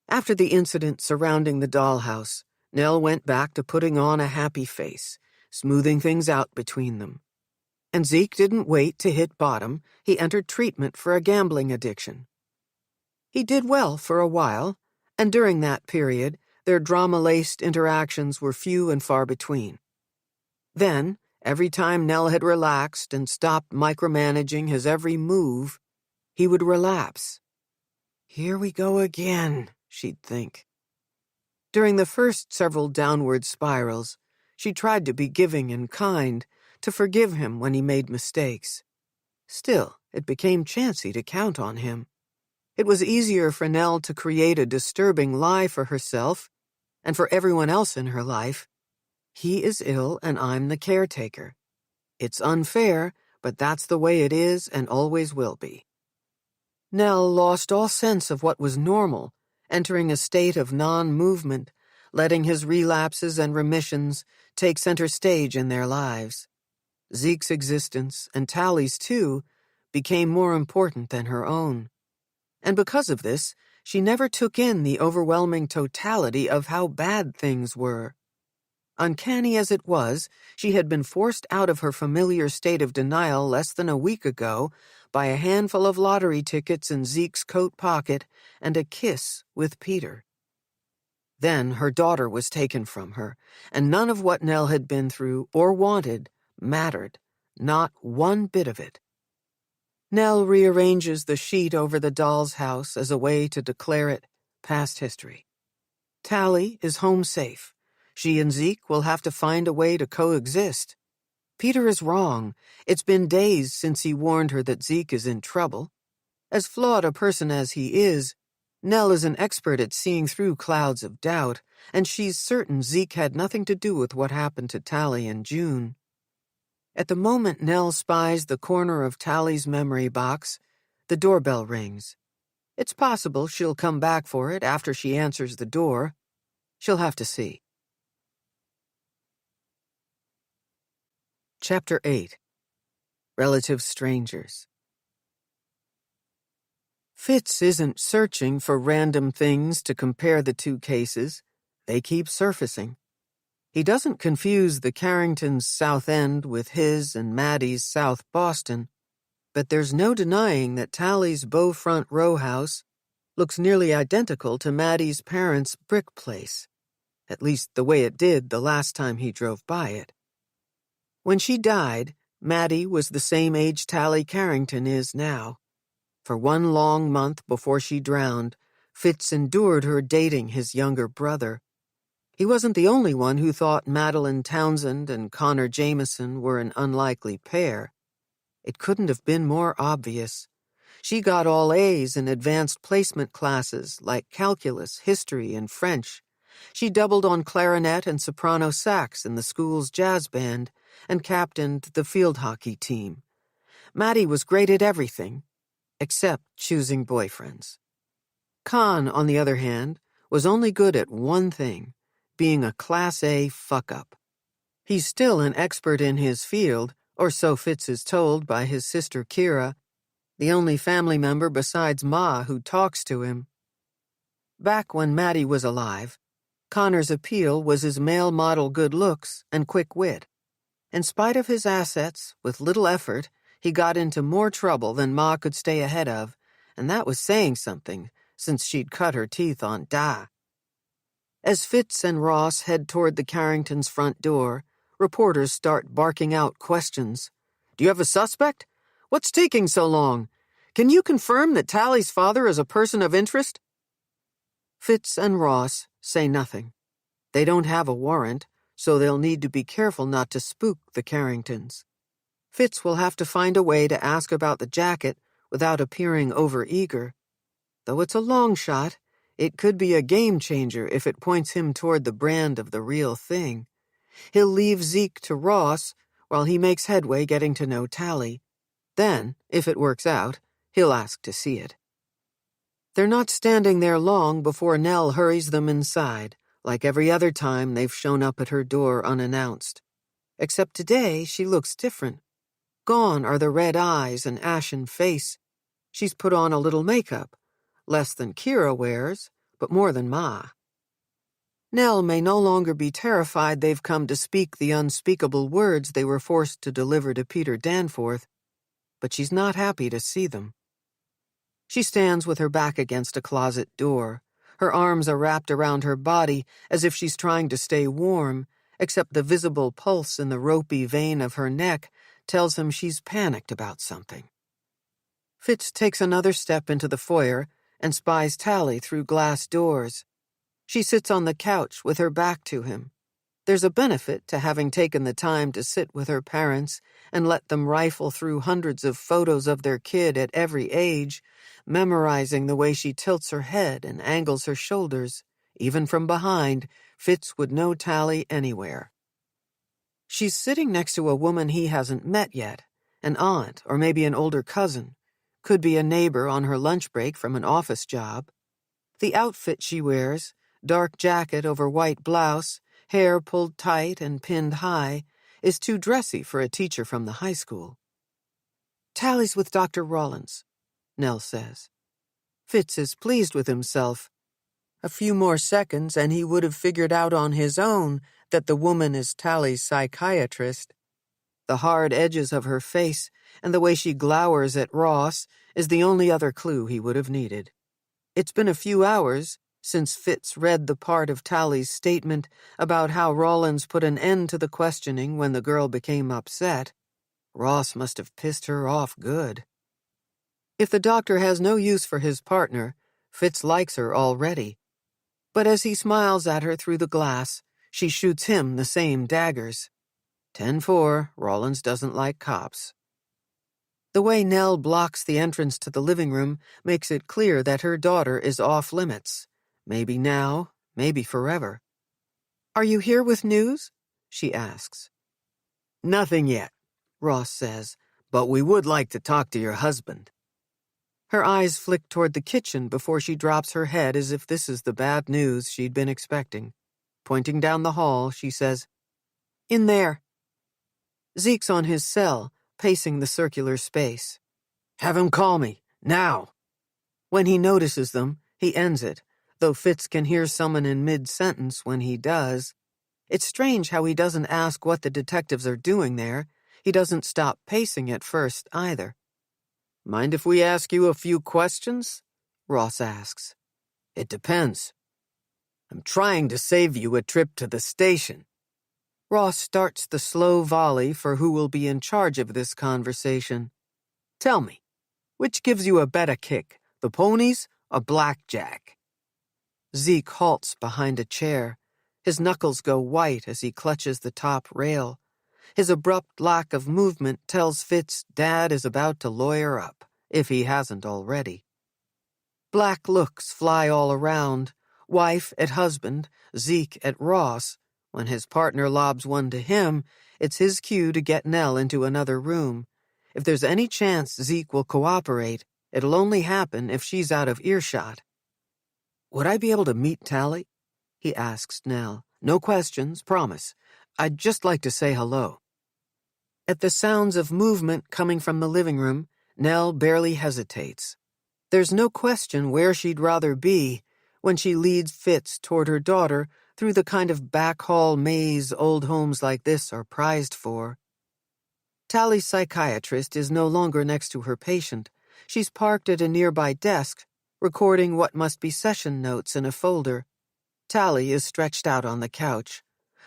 After the incident surrounding the dollhouse, Nell went back to putting on a happy face, smoothing things out between them. And Zeke didn't wait to hit bottom. He entered treatment for a gambling addiction. He did well for a while, and during that period, their drama-laced interactions were few and far between. Then, every time Nell had relaxed and stopped micromanaging his every move, he would relapse. "Here we go again," she'd think. During the first several downward spirals, she tried to be giving and kind, to forgive him when he made mistakes. Still, it became chancy to count on him. It was easier for Nell to create a disturbing lie for herself and for everyone else in her life. He is ill and I'm the caretaker. It's unfair, but that's the way it is and always will be. Nell lost all sense of what was normal, entering a state of non-movement, letting his relapses and remissions take center stage in their lives. Zeke's existence, and Tali's too, became more important than her own. And because of this, she never took in the overwhelming totality of how bad things were. Uncanny as it was, she had been forced out of her familiar state of denial less than a week ago by a handful of lottery tickets in Zeke's coat pocket and a kiss with Peter. Then her daughter was taken from her, and none of what Nell had been through or wanted mattered, not one bit of it. Nell rearranges the sheet over the doll's house as a way to declare it past history. Tali is home safe. She and Zeke will have to find a way to coexist. Peter is wrong. It's been days since he warned her that Zeke is in trouble. As flawed a person as he is, Nell is an expert at seeing through clouds of doubt, and she's certain Zeke had nothing to do with what happened to Tali in June. At the moment Nell spies the corner of Tali's memory box, the doorbell rings. It's possible she'll come back for it after she answers the door. She'll have to see. Chapter 8. Relative Strangers. Fitz isn't searching for random things to compare the two cases. They keep surfacing. He doesn't confuse the Carringtons' South End with his and Maddie's South Boston, but there's no denying that Tali's Beau Front row house looks nearly identical to Maddie's parents' brick place, at least the way it did the last time he drove by it. When she died, Maddie was the same age Tali Carrington is now. For one long month before she drowned, Fitz endured her dating his younger brother. He wasn't the only one who thought Madeline Townsend and Connor Jameson were an unlikely pair. It couldn't have been more obvious. She got all A's in advanced placement classes like calculus, history, and French. She doubled on clarinet and soprano sax in the school's jazz band and captained the field hockey team. Maddie was great at everything, except choosing boyfriends. Con, on the other hand, was only good at one thing, being a Class A fuck-up. He's still an expert in his field, or so Fitz is told by his sister Kira, the only family member besides Ma who talks to him. Back when Maddie was alive, Connor's appeal was his male model good looks and quick wit. In spite of his assets, with little effort, he got into more trouble than Ma could stay ahead of, and that was saying something, since she'd cut her teeth on Da. As Fitz and Ross head toward the Carringtons' front door, reporters start barking out questions. "Do you have a suspect? What's taking so long? Can you confirm that Tali's father is a person of interest?" Fitz and Ross say nothing. They don't have a warrant, so they'll need to be careful not to spook the Carringtons. Fitz will have to find a way to ask about the jacket without appearing overeager. Though it's a long shot, it could be a game-changer if it points him toward the brand of the real thing. He'll leave Zeke to Ross while he makes headway getting to know Tali. Then, if it works out, he'll ask to see it. They're not standing there long before Nell hurries them inside, like every other time they've shown up at her door unannounced. Except today, she looks different. Gone are the red eyes and ashen face. She's put on a little makeup, less than Kira wears, but more than Ma. Nell may no longer be terrified they've come to speak the unspeakable words they were forced to deliver to Peter Danforth, but she's not happy to see them. She stands with her back against a closet door. Her arms are wrapped around her body as if she's trying to stay warm, except the visible pulse in the ropey vein of her neck tells him she's panicked about something. Fitz takes another step into the foyer and spies Tali through glass doors. She sits on the couch with her back to him. There's a benefit to having taken the time to sit with her parents and let them rifle through hundreds of photos of their kid at every age, memorizing the way she tilts her head and angles her shoulders. Even from behind, Fitz would know Tali anywhere. She's sitting next to a woman he hasn't met yet, an aunt or maybe an older cousin. Could be a neighbor on her lunch break from an office job. The outfit she wears, dark jacket over white blouse, hair pulled tight and pinned high, is too dressy for a teacher from the high school. "Tali's with Dr. Rawlins," Nell says. Fitz is pleased with himself. A few more seconds and he would have figured out on his own that the woman is Tali's psychiatrist. The hard edges of her face and the way she glowers at Ross is the only other clue he would have needed. It's been a few hours since Fitz read the part of Tali's statement about how Rawlins put an end to the questioning when the girl became upset. Ross must have pissed her off good. If the doctor has no use for his partner, Fitz likes her already. But as he smiles at her through the glass, she shoots him the same daggers. 10-4, Rawlins doesn't like cops. The way Nell blocks the entrance to the living room makes it clear that her daughter is off limits. Maybe now, maybe forever. "Are you here with news?" she asks. "Nothing yet," Ross says, "but we would like to talk to your husband." Her eyes flick toward the kitchen before she drops her head as if this is the bad news she'd been expecting. Pointing down the hall, she says, "In there." Zeke's on his cell, pacing the circular space. "Have him call me, now." When he notices them, he ends it, though Fitz can hear someone in mid-sentence when he does. It's strange how he doesn't ask what the detectives are doing there. He doesn't stop pacing at first, either. "Mind if we ask you a few questions?" Ross asks. "It depends. I'm trying to save you a trip to the station." Ross starts the slow volley for who will be in charge of this conversation. "Tell me, which gives you a better kick, the ponies or blackjack?" Zeke halts behind a chair. His knuckles go white as he clutches the top rail. His abrupt lack of movement tells Fitz Dad is about to lawyer up, if he hasn't already. Black looks fly all around, wife at husband, Zeke at Ross. When his partner lobs one to him, it's his cue to get Nell into another room. If there's any chance Zeke will cooperate, it'll only happen if she's out of earshot. "Would I be able to meet Tali?" he asks Nell. "No questions, promise. I'd just like to say hello." At the sounds of movement coming from the living room, Nell barely hesitates. There's no question where she'd rather be when she leads Fitz toward her daughter through the kind of back hall maze old homes like this are prized for. Tali's psychiatrist is no longer next to her patient. She's parked at a nearby desk, recording what must be session notes in a folder. Tali is stretched out on the couch.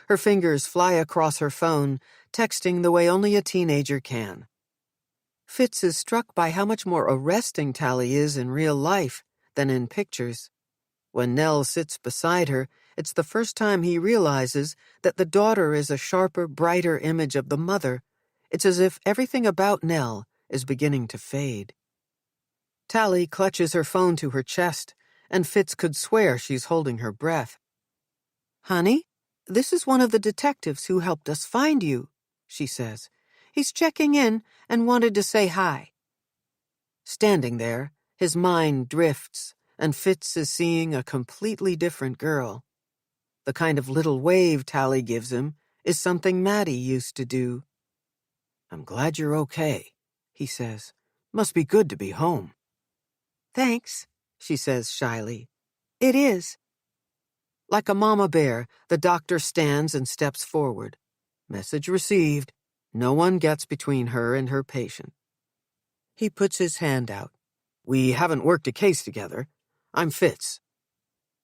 Her fingers fly across her phone, texting the way only a teenager can. Fitz is struck by how much more arresting Tali is in real life than in pictures. When Nell sits beside her, it's the first time he realizes that the daughter is a sharper, brighter image of the mother. It's as if everything about Nell is beginning to fade. Tali clutches her phone to her chest, and Fitz could swear she's holding her breath. "Honey, this is one of the detectives who helped us find you," she says. "He's checking in and wanted to say hi." Standing there, his mind drifts, and Fitz is seeing a completely different girl. The kind of little wave Tali gives him is something Maddie used to do. "I'm glad you're okay," he says. "Must be good to be home." "Thanks," she says shyly. "It is." Like a mama bear, the doctor stands and steps forward. Message received. No one gets between her and her patient. He puts his hand out. "We haven't worked a case together. I'm Fitz."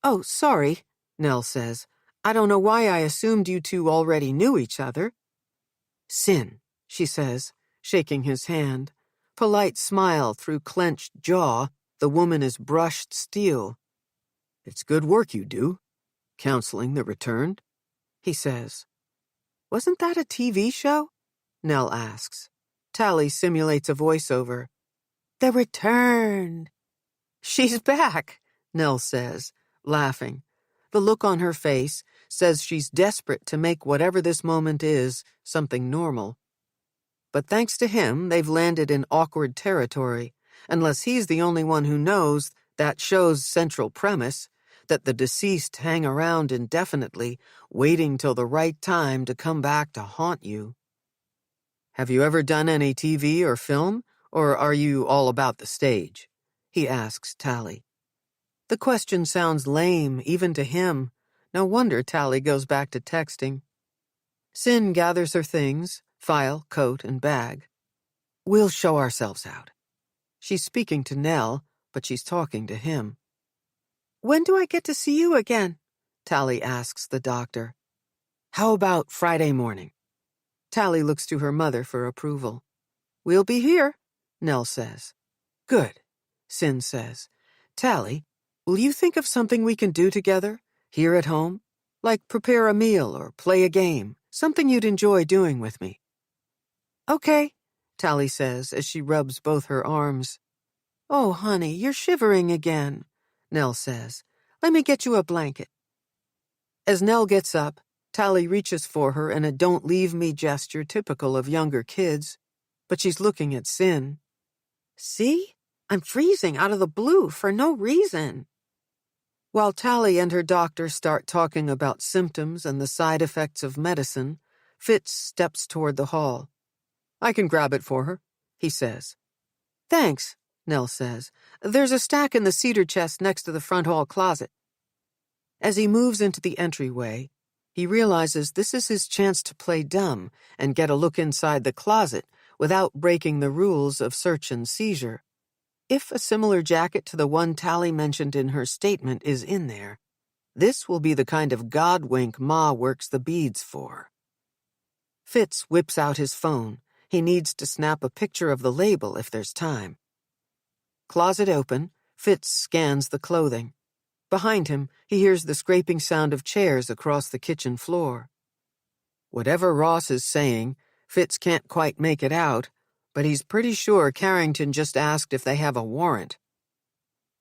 "Oh, sorry," Nell says. "I don't know why I assumed you two already knew each other." "Sin," she says, shaking his hand. Polite smile through clenched jaw. The woman is brushed steel. "It's good work you do. Counseling the returned," he says. "Wasn't that a TV show?" Nell asks. Tali simulates a voiceover. "The Returned." "She's back," Nell says, laughing. The look on her face says she's desperate to make whatever this moment is something normal. But thanks to him, they've landed in awkward territory. Unless he's the only one who knows that show's central premise, that the deceased hang around indefinitely, waiting till the right time to come back to haunt you. Have you ever done any TV or film, or are you all about the stage? He asks Tali. The question sounds lame, even to him. No wonder Tali goes back to texting. Cyn gathers her things, file, coat, and bag. We'll show ourselves out. She's speaking to Nell, but she's talking to him. When do I get to see you again? Tali asks the doctor. How about Friday morning? Tali looks to her mother for approval. We'll be here, Nell says. Good, Cyn says. Tali, will you think of something we can do together, here at home? Like prepare a meal or play a game, something you'd enjoy doing with me. Okay, Tali says as she rubs both her arms. Oh, honey, you're shivering again, Nell says. Let me get you a blanket. As Nell gets up, Tali reaches for her in a don't leave me gesture typical of younger kids, but she's looking at Cyn. See? I'm freezing out of the blue for no reason. While Tali and her doctor start talking about symptoms and the side effects of medicine, Fitz steps toward the hall. I can grab it for her, he says. Thanks, Nell says. There's a stack in the cedar chest next to the front hall closet. As he moves into the entryway, he realizes this is his chance to play dumb and get a look inside the closet without breaking the rules of search and seizure. If a similar jacket to the one Tali mentioned in her statement is in there, this will be the kind of godwink Ma works the beads for. Fitz whips out his phone. He needs to snap a picture of the label if there's time. Closet open, Fitz scans the clothing. Behind him, he hears the scraping sound of chairs across the kitchen floor. Whatever Ross is saying, Fitz can't quite make it out, but he's pretty sure Carrington just asked if they have a warrant.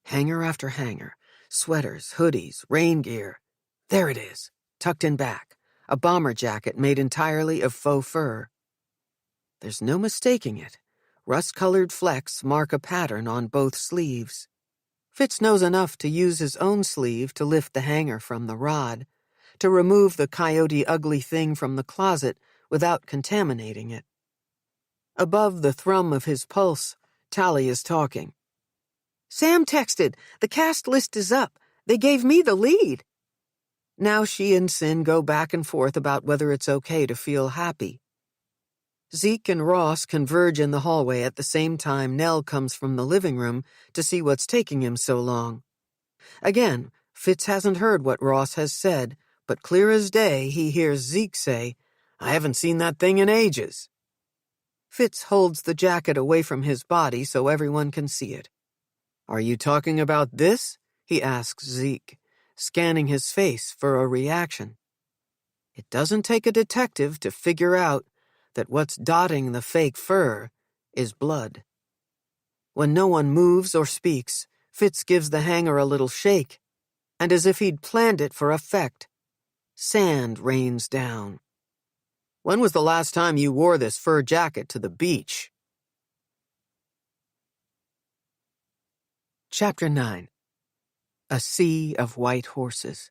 Hanger after hanger, sweaters, hoodies, rain gear. There it is, tucked in back, a bomber jacket made entirely of faux fur. There's no mistaking it. Rust-colored flecks mark a pattern on both sleeves. Fitz knows enough to use his own sleeve to lift the hanger from the rod, to remove the coyote ugly thing from the closet without contaminating it. Above the thrum of his pulse, Tali is talking. Sam texted. The cast list is up. They gave me the lead. Now she and Cyn go back and forth about whether it's okay to feel happy. Zeke and Ross converge in the hallway at the same time Nell comes from the living room to see what's taking him so long. Again, Fitz hasn't heard what Ross has said, but clear as day he hears Zeke say, I haven't seen that thing in ages. Fitz holds the jacket away from his body so everyone can see it. Are you talking about this? He asks Zeke, scanning his face for a reaction. It doesn't take a detective to figure out that what's dotting the fake fur is blood. When no one moves or speaks, Fitz gives the hanger a little shake, and as if he'd planned it for effect, sand rains down. When was the last time you wore this fur jacket to the beach? Chapter 9. A Sea of White Horses.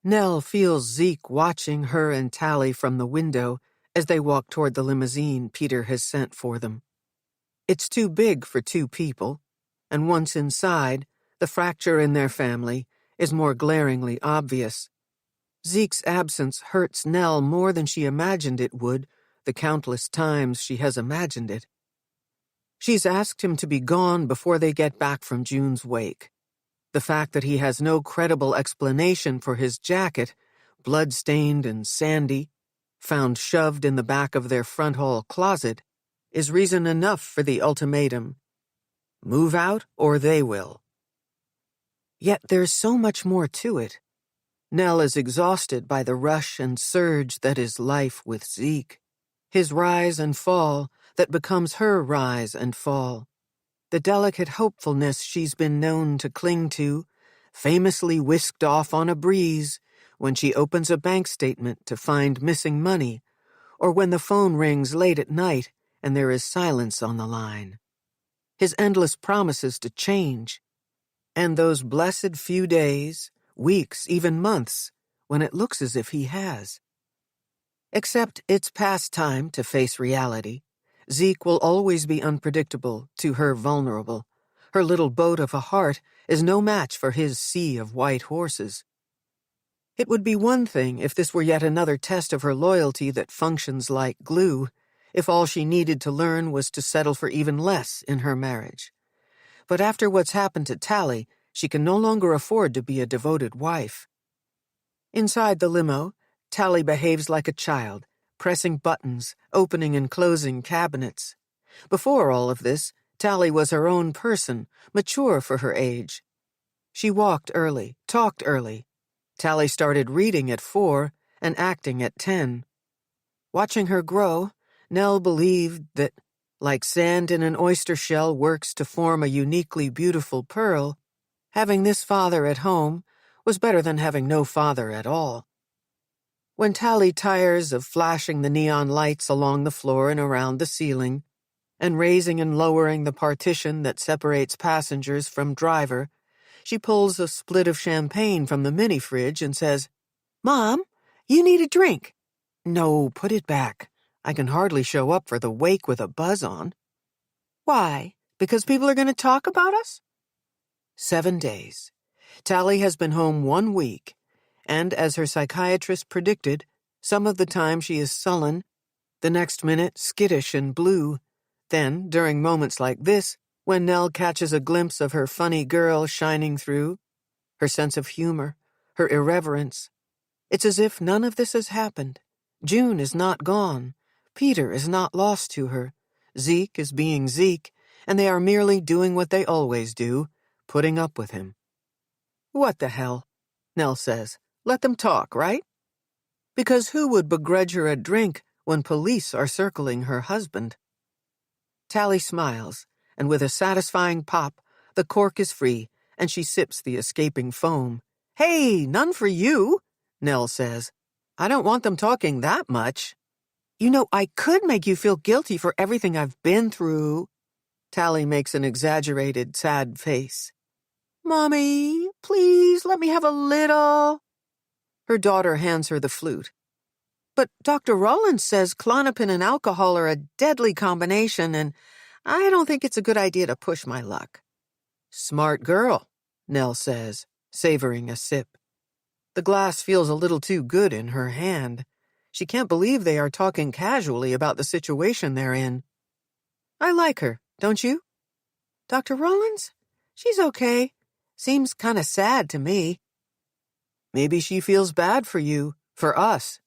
Nell feels Zeke watching her and Tali from the window as they walk toward the limousine Peter has sent for them. It's too big for two people, and once inside, the fracture in their family is more glaringly obvious. Zeke's absence hurts Nell more than she imagined it would the countless times she has imagined it. She's asked him to be gone before they get back from June's wake. The fact that he has no credible explanation for his jacket, blood-stained and sandy, found shoved in the back of their front hall closet, is reason enough for the ultimatum. Move out or they will. Yet there's so much more to it. Nell is exhausted by the rush and surge that is life with Zeke, his rise and fall that becomes her rise and fall. The delicate hopefulness she's been known to cling to, famously whisked off on a breeze when she opens a bank statement to find missing money, or when the phone rings late at night and there is silence on the line. His endless promises to change, And those blessed few days, weeks, even months, when it looks as if he has. Except it's past time to face reality. Zeke will always be unpredictable, to her vulnerable. Her little boat of a heart is no match for his sea of white horses. It would be one thing if this were yet another test of her loyalty that functions like glue, if all she needed to learn was to settle for even less in her marriage. But after what's happened to Tali, she can no longer afford to be a devoted wife. Inside the limo, Tali behaves like a child, pressing buttons, opening and closing cabinets. Before all of this, Tali was her own person, mature for her age. She walked early, talked early. Tali started reading at 4 and acting at 10. Watching her grow, Nell believed that, like sand in an oyster shell works to form a uniquely beautiful pearl, having this father at home was better than having no father at all. When Tali tires of flashing the neon lights along the floor and around the ceiling, and raising and lowering the partition that separates passengers from driver, she pulls a split of champagne from the mini-fridge and says, "Mom, you need a drink." "No, put it back. I can hardly show up for the wake with a buzz on." "Why? Because people are going to talk about us?" 7 days. Tali has been home 1 week, and as her psychiatrist predicted, some of the time she is sullen, the next minute skittish and blue. Then, during moments like this, when Nell catches a glimpse of her funny girl shining through, her sense of humor, her irreverence, it's as if none of this has happened. June is not gone. Peter is not lost to her. Zeke is being Zeke, and they are merely doing what they always do, putting up with him. "What the hell?" Nell says. "Let them talk, right?" Because who would begrudge her a drink when police are circling her husband? Tali smiles, and with a satisfying pop, the cork is free, and she sips the escaping foam. "Hey, none for you," Nell says. "I don't want them talking that much." "You know, I could make you feel guilty for everything I've been through." Tali makes an exaggerated, sad face. "Mommy, please let me have a little." Her daughter hands her the flute. "But Dr. Rawlins says Klonopin and alcohol are a deadly combination, and I don't think it's a good idea to push my luck." "Smart girl," Nell says, savoring a sip. The glass feels a little too good in her hand. She can't believe they are talking casually about the situation they're in. "I like her, don't you?" "Dr. Rawlins? She's okay. Seems kind of sad to me." "Maybe she feels bad for you, for us.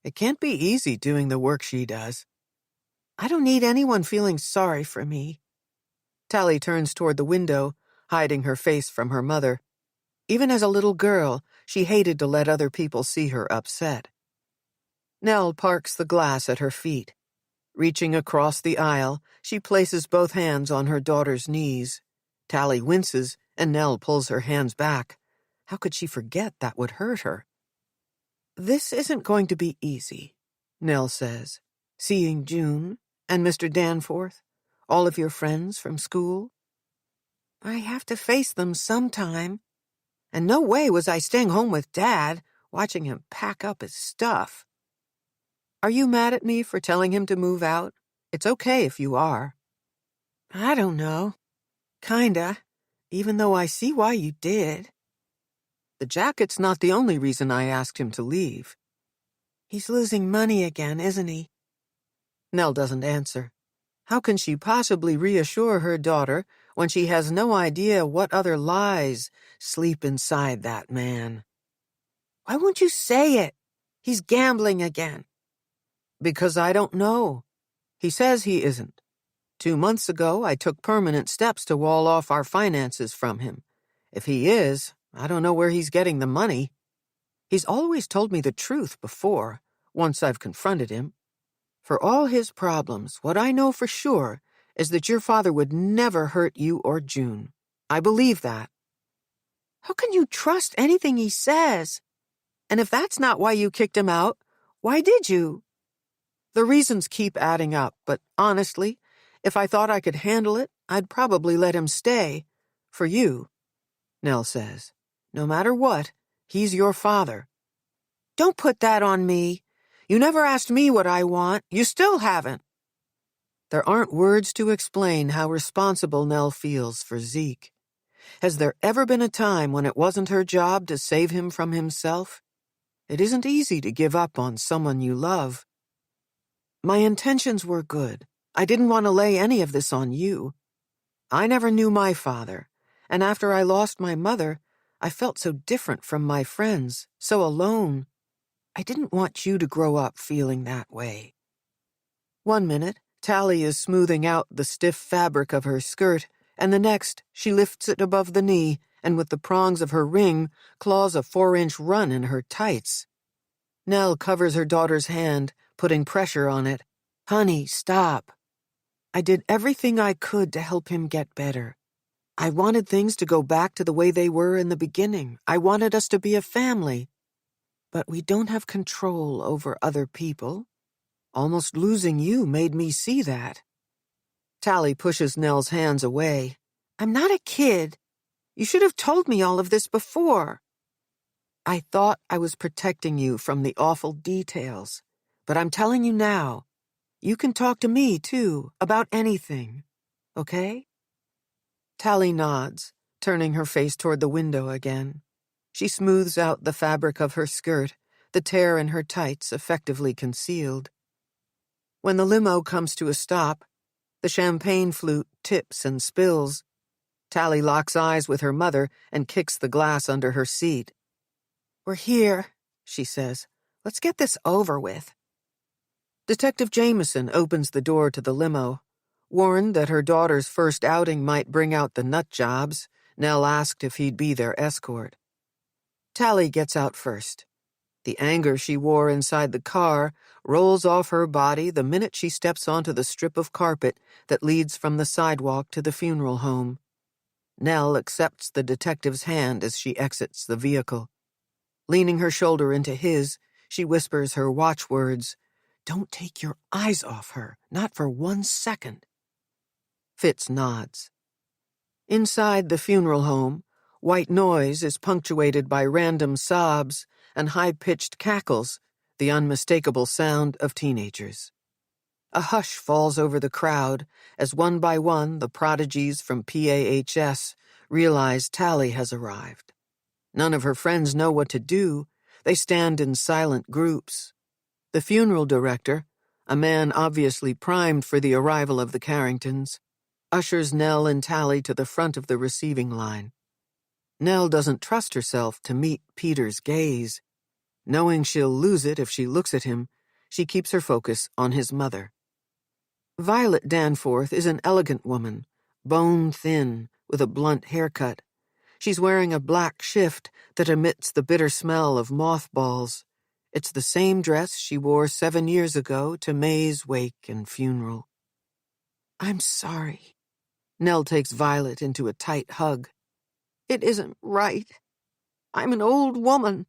It can't be easy doing the work she does." "I don't need anyone feeling sorry for me." Tali turns toward the window, hiding her face from her mother. Even as a little girl, she hated to let other people see her upset. Nell parks the glass at her feet. Reaching across the aisle, she places both hands on her daughter's knees. Tali winces, and Nell pulls her hands back. How could she forget that would hurt her? "This isn't going to be easy," Nell says. "Seeing June, and Mr. Danforth, all of your friends from school. I have to face them sometime. And no way was I staying home with Dad, watching him pack up his stuff." "Are you mad at me for telling him to move out? It's okay if you are." "I don't know. Kinda, even though I see why you did." "The jacket's not the only reason I asked him to leave." "He's losing money again, isn't he?" Nell doesn't answer. How can she possibly reassure her daughter when she has no idea what other lies sleep inside that man? "Why won't you say it? He's gambling again." "Because I don't know. He says he isn't. 2 months ago, I took permanent steps to wall off our finances from him. If he is, I don't know where he's getting the money. He's always told me the truth before, once I've confronted him. For all his problems, what I know for sure is that your father would never hurt you or June. I believe that." "How can you trust anything he says? And if that's not why you kicked him out, why did you?" "The reasons keep adding up, but honestly, if I thought I could handle it, I'd probably let him stay. For you." Nell says. "No matter what, he's your father." "Don't put that on me. You never asked me what I want. You still haven't." There aren't words to explain how responsible Nell feels for Zeke. Has there ever been a time when it wasn't her job to save him from himself? It isn't easy to give up on someone you love. "My intentions were good. I didn't want to lay any of this on you. I never knew my father, and after I lost my mother, I felt so different from my friends, so alone. I didn't want you to grow up feeling that way." 1 minute, Tali is smoothing out the stiff fabric of her skirt, and the next, she lifts it above the knee and with the prongs of her ring, claws a 4-inch run in her tights. Nell covers her daughter's hand, putting pressure on it. "Honey, stop. I did everything I could to help him get better. I wanted things to go back to the way they were in the beginning. I wanted us to be a family. But we don't have control over other people. Almost losing you made me see that." Tali pushes Nell's hands away. "I'm not a kid. You should have told me all of this before." "I thought I was protecting you from the awful details. But I'm telling you now. You can talk to me, too, about anything. Okay?" Tali nods, turning her face toward the window again. She smooths out the fabric of her skirt, the tear in her tights effectively concealed. When the limo comes to a stop, the champagne flute tips and spills. Tali locks eyes with her mother and kicks the glass under her seat. "We're here," she says. "Let's get this over with." Detective Jameson opens the door to the limo. Warned that her daughter's first outing might bring out the nut jobs, Nell asked if he'd be their escort. Tali gets out first. The anger she wore inside the car rolls off her body the minute she steps onto the strip of carpet that leads from the sidewalk to the funeral home. Nell accepts the detective's hand as she exits the vehicle. Leaning her shoulder into his, she whispers her watchwords. "Don't take your eyes off her, not for 1 second." Fitz nods. Inside the funeral home, white noise is punctuated by random sobs and high-pitched cackles, the unmistakable sound of teenagers. A hush falls over the crowd as one by one the prodigies from PAHS realize Tali has arrived. None of her friends know what to do. They stand in silent groups. The funeral director, a man obviously primed for the arrival of the Carringtons, ushers Nell and Tali to the front of the receiving line. Nell doesn't trust herself to meet Peter's gaze. Knowing she'll lose it if she looks at him, she keeps her focus on his mother. Violet Danforth is an elegant woman, bone-thin, with a blunt haircut. She's wearing a black shift that emits the bitter smell of mothballs. It's the same dress she wore 7 years ago to May's wake and funeral. "I'm sorry." Nell takes Violet into a tight hug. "It isn't right. I'm an old woman.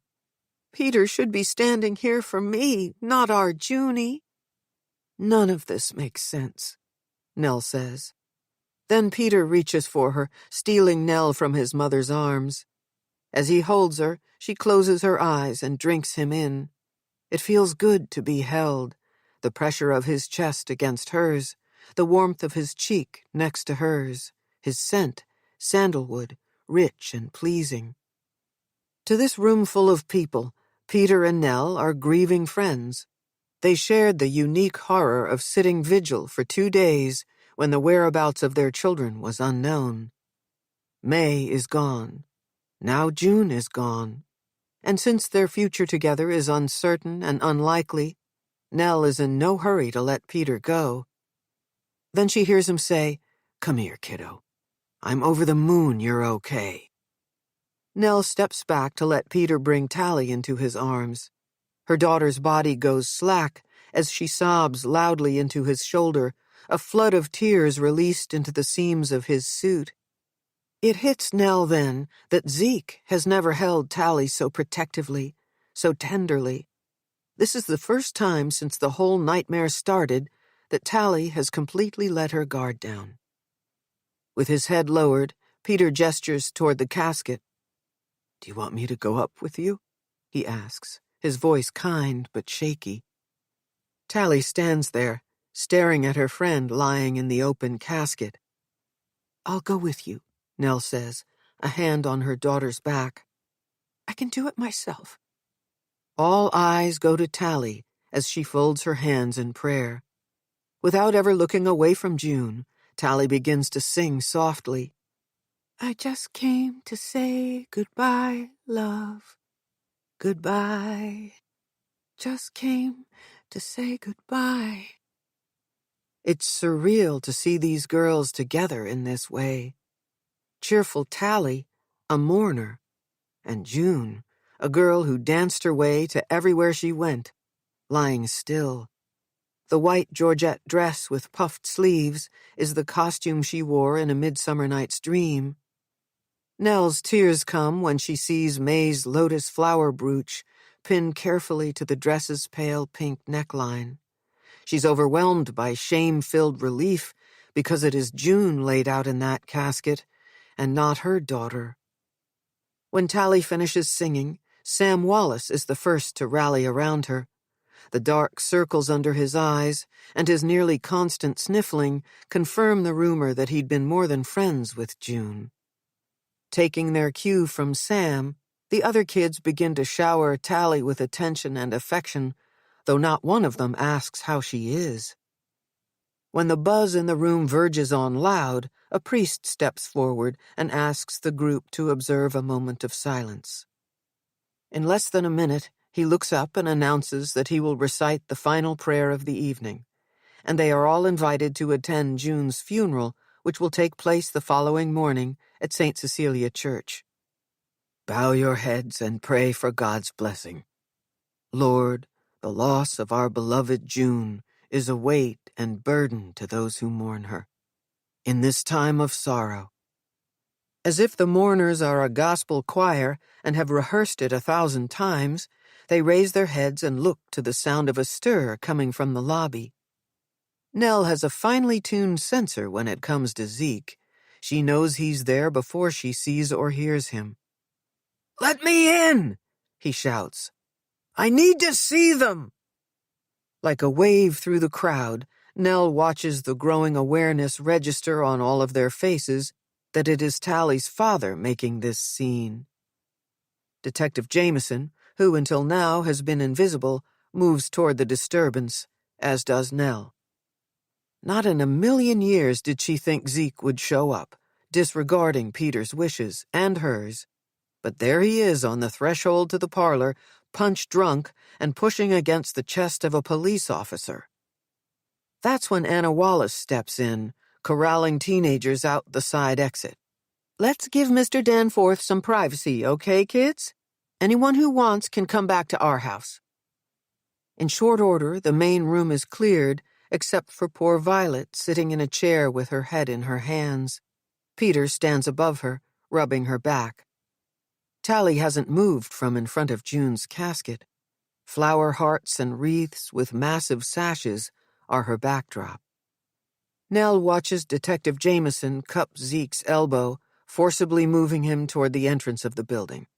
Peter should be standing here for me, not our Junie." "None of this makes sense," Nell says. Then Peter reaches for her, stealing Nell from his mother's arms. As he holds her, she closes her eyes and drinks him in. It feels good to be held, the pressure of his chest against hers, the warmth of his cheek next to hers, his scent, sandalwood, rich and pleasing. To this room full of people, Peter and Nell are grieving friends. They shared the unique horror of sitting vigil for 2 days when the whereabouts of their children was unknown. May is gone. Now June is gone. And since their future together is uncertain and unlikely, Nell is in no hurry to let Peter go. Then she hears him say, "Come here, kiddo. I'm over the moon you're okay." Nell steps back to let Peter bring Tali into his arms. Her daughter's body goes slack as she sobs loudly into his shoulder, a flood of tears released into the seams of his suit. It hits Nell then that Zeke has never held Tali so protectively, so tenderly. This is the first time since the whole nightmare started that Tali has completely let her guard down. With his head lowered, Peter gestures toward the casket. "Do you want me to go up with you?" he asks, his voice kind but shaky. Tali stands there, staring at her friend lying in the open casket. "I'll go with you," Nell says, a hand on her daughter's back. "I can do it myself." All eyes go to Tali as she folds her hands in prayer. Without ever looking away from June, Tali begins to sing softly. "I just came to say goodbye, love. Goodbye. Just came to say goodbye." It's surreal to see these girls together in this way. Cheerful Tali, a mourner, and June, a girl who danced her way to everywhere she went, lying still. The white georgette dress with puffed sleeves is the costume she wore in A Midsummer Night's Dream. Nell's tears come when she sees May's lotus flower brooch pinned carefully to the dress's pale pink neckline. She's overwhelmed by shame-filled relief because it is June laid out in that casket and not her daughter. When Tali finishes singing, Sam Wallace is the first to rally around her. The dark circles under his eyes and his nearly constant sniffling confirm the rumor that he'd been more than friends with June. Taking their cue from Sam, the other kids begin to shower Tali with attention and affection, though not one of them asks how she is. When the buzz in the room verges on loud, a priest steps forward and asks the group to observe a moment of silence. In less than a minute, he looks up and announces that he will recite the final prayer of the evening, and they are all invited to attend June's funeral, which will take place the following morning at St. Cecilia Church. "Bow your heads and pray for God's blessing. Lord, the loss of our beloved June is a weight and burden to those who mourn her. In this time of sorrow." As if the mourners are a gospel choir and have rehearsed it 1,000 times, they raise their heads and look to the sound of a stir coming from the lobby. Nell has a finely tuned sensor when it comes to Zeke. She knows he's there before she sees or hears him. "Let me in!" he shouts. "I need to see them!" Like a wave through the crowd, Nell watches the growing awareness register on all of their faces that it is Tali's father making this scene. Detective Jameson, who until now has been invisible, moves toward the disturbance, as does Nell. Not in a million years did she think Zeke would show up, disregarding Peter's wishes and hers. But there he is on the threshold to the parlor, punch-drunk and pushing against the chest of a police officer. That's when Anna Wallace steps in, corralling teenagers out the side exit. "Let's give Mr. Danforth some privacy, okay, kids? Anyone who wants can come back to our house." In short order, the main room is cleared, except for poor Violet sitting in a chair with her head in her hands. Peter stands above her, rubbing her back. Tali hasn't moved from in front of June's casket. Flower hearts and wreaths with massive sashes are her backdrop. Nell watches Detective Jameson cup Zeke's elbow, forcibly moving him toward the entrance of the building.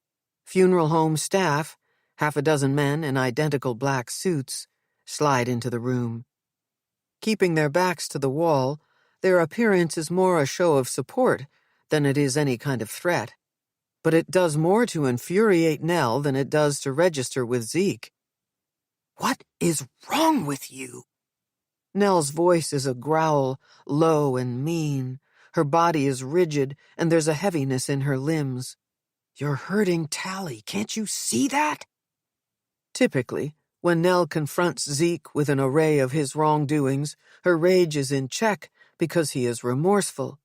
Funeral home staff, 6 men in identical black suits, slide into the room. Keeping their backs to the wall, their appearance is more a show of support than it is any kind of threat. But it does more to infuriate Nell than it does to register with Zeke. "What is wrong with you?" Nell's voice is a growl, low and mean. Her body is rigid, and there's a heaviness in her limbs. "You're hurting Tali, can't you see that?" Typically, when Nell confronts Zeke with an array of his wrongdoings, her rage is in check because he is remorseful.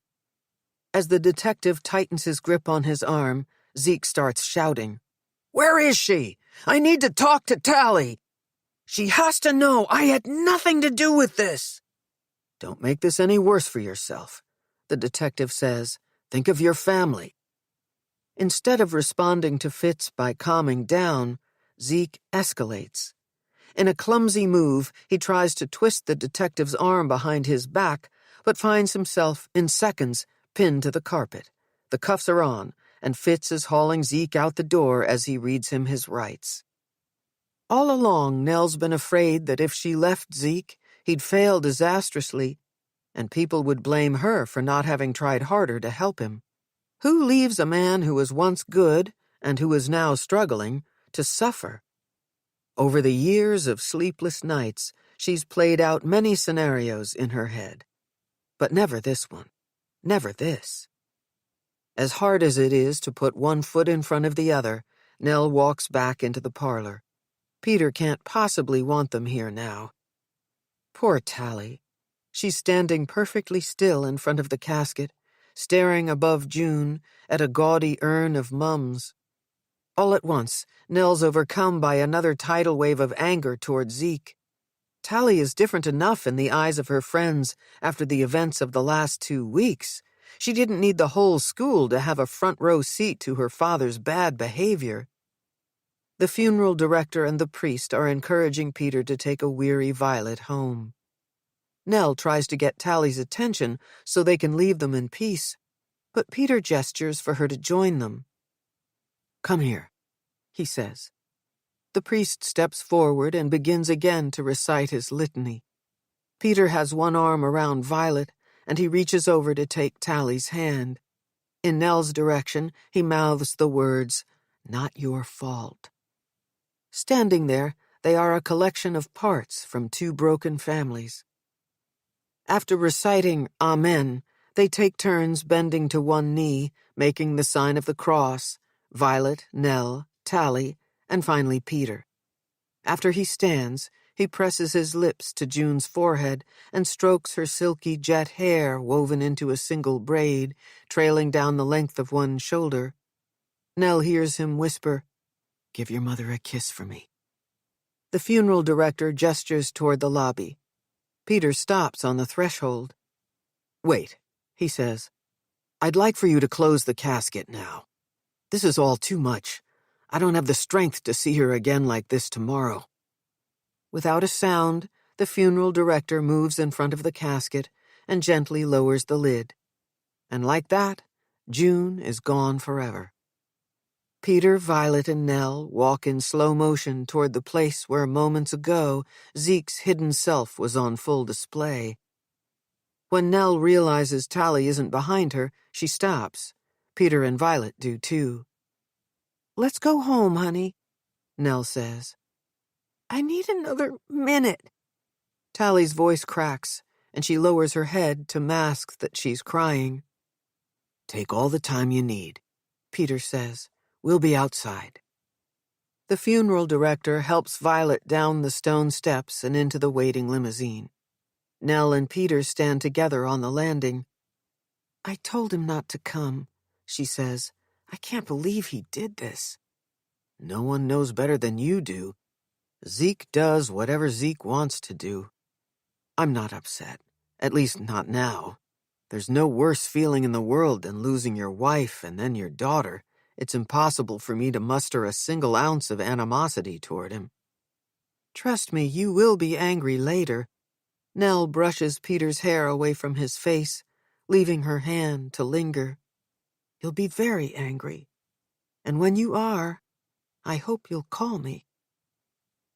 As the detective tightens his grip on his arm, Zeke starts shouting, "Where is she? I need to talk to Tali. She has to know I had nothing to do with this." "Don't make this any worse for yourself," the detective says. "Think of your family." Instead of responding to Fitz by calming down, Zeke escalates. In a clumsy move, he tries to twist the detective's arm behind his back, but finds himself, in seconds, pinned to the carpet. The cuffs are on, and Fitz is hauling Zeke out the door as he reads him his rights. All along, Nell's been afraid that if she left Zeke, he'd fail disastrously, and people would blame her for not having tried harder to help him. Who leaves a man who was once good, and who is now struggling, to suffer? Over the years of sleepless nights, she's played out many scenarios in her head. But never this one. Never this. As hard as it is to put one foot in front of the other, Nell walks back into the parlor. Peter can't possibly want them here now. Poor Tali. She's standing perfectly still in front of the casket, staring above June at a gaudy urn of mums. All at once, Nell's overcome by another tidal wave of anger toward Zeke. Tali is different enough in the eyes of her friends after the events of the last 2 weeks. She didn't need the whole school to have a front-row seat to her father's bad behavior. The funeral director and the priest are encouraging Peter to take a weary Violet home. Nell tries to get Tali's attention so they can leave them in peace, but Peter gestures for her to join them. "Come here," he says. The priest steps forward and begins again to recite his litany. Peter has one arm around Violet, and he reaches over to take Tali's hand. In Nell's direction, he mouths the words, "Not your fault." Standing there, they are a collection of parts from 2 broken families. After reciting Amen, they take turns bending to one knee, making the sign of the cross, Violet, Nell, Tali, and finally Peter. After he stands, he presses his lips to June's forehead and strokes her silky jet hair woven into a single braid, trailing down the length of one shoulder. Nell hears him whisper, "Give your mother a kiss for me." The funeral director gestures toward the lobby. Peter stops on the threshold. "Wait," he says. "I'd like for you to close the casket now. This is all too much. I don't have the strength to see her again like this tomorrow." Without a sound, the funeral director moves in front of the casket and gently lowers the lid. And like that, June is gone forever. Peter, Violet, and Nell walk in slow motion toward the place where moments ago Zeke's hidden self was on full display. When Nell realizes Tali isn't behind her, she stops. Peter and Violet do too. "Let's go home, honey," Nell says. "I need another minute." Tali's voice cracks, and she lowers her head to mask that she's crying. "Take all the time you need," Peter says. "We'll be outside." The funeral director helps Violet down the stone steps and into the waiting limousine. Nell and Peter stand together on the landing. "I told him not to come," she says. "I can't believe he did this." "No one knows better than you do. Zeke does whatever Zeke wants to do. I'm not upset, at least not now. There's no worse feeling in the world than losing your wife and then your daughter. It's impossible for me to muster a single ounce of animosity toward him." "Trust me, you will be angry later." Nell brushes Peter's hair away from his face, leaving her hand to linger. "You'll be very angry. And when you are, I hope you'll call me."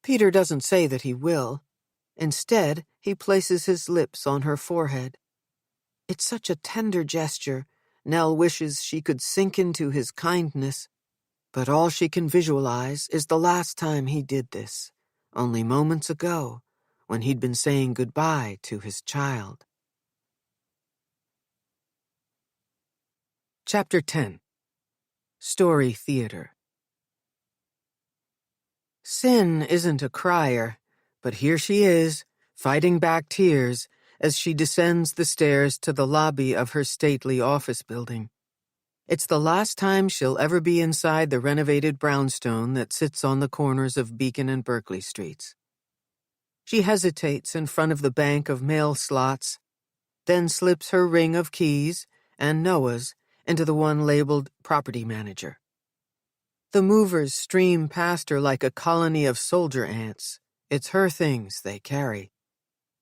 Peter doesn't say that he will. Instead, he places his lips on her forehead. It's such a tender gesture. Nell wishes she could sink into his kindness, but all she can visualize is the last time he did this, only moments ago, when he'd been saying goodbye to his child. Chapter 10. Story Theater. Sin isn't a crier, but here she is, fighting back tears as she descends the stairs to the lobby of her stately office building. It's the last time she'll ever be inside the renovated brownstone that sits on the corners of Beacon and Berkeley Streets. She hesitates in front of the bank of mail slots, then slips her ring of keys and Noah's into the one labeled property manager. The movers stream past her like a colony of soldier ants. It's her things they carry.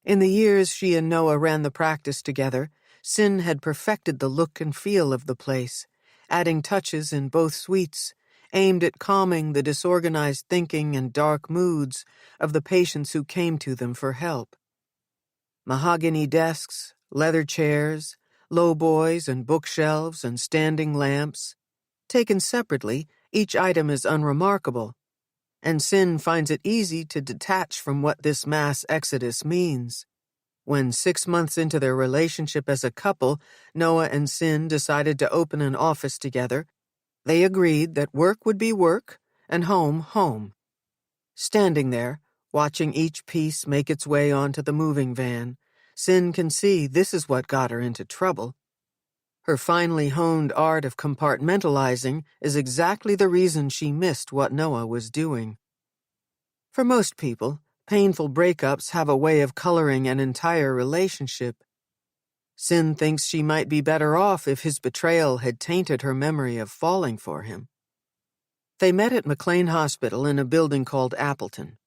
In the years she and Noah ran the practice together, Sin had perfected the look and feel of the place, adding touches in both suites, aimed at calming the disorganized thinking and dark moods of the patients who came to them for help. Mahogany desks, leather chairs, lowboys and bookshelves and standing lamps. Taken separately, each item is unremarkable, and Cyn finds it easy to detach from what this mass exodus means. When 6 months into their relationship as a couple, Noah and Cyn decided to open an office together, they agreed that work would be work and home, home. Standing there, watching each piece make its way onto the moving van, Cyn can see this is what got her into trouble. Her finely honed art of compartmentalizing is exactly the reason she missed what Noah was doing. For most people, painful breakups have a way of coloring an entire relationship. Cyn thinks she might be better off if his betrayal had tainted her memory of falling for him. They met at McLean Hospital in a building called Appleton.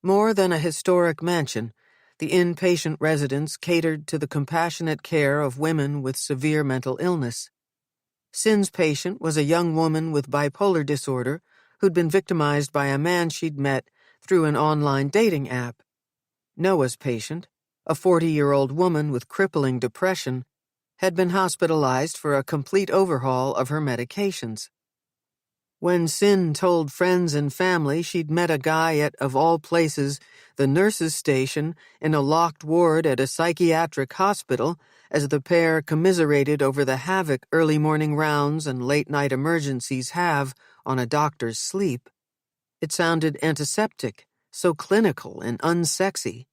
More than a historic mansion, the inpatient residence catered to the compassionate care of women with severe mental illness. Cyn's patient was a young woman with bipolar disorder who'd been victimized by a man she'd met through an online dating app. Noah's patient, a 40-year-old woman with crippling depression, had been hospitalized for a complete overhaul of her medications. When Cyn told friends and family she'd met a guy at, of all places, the nurses' station in a locked ward at a psychiatric hospital, as the pair commiserated over the havoc early morning rounds and late-night emergencies have on a doctor's sleep, it sounded antiseptic, so clinical and unsexy.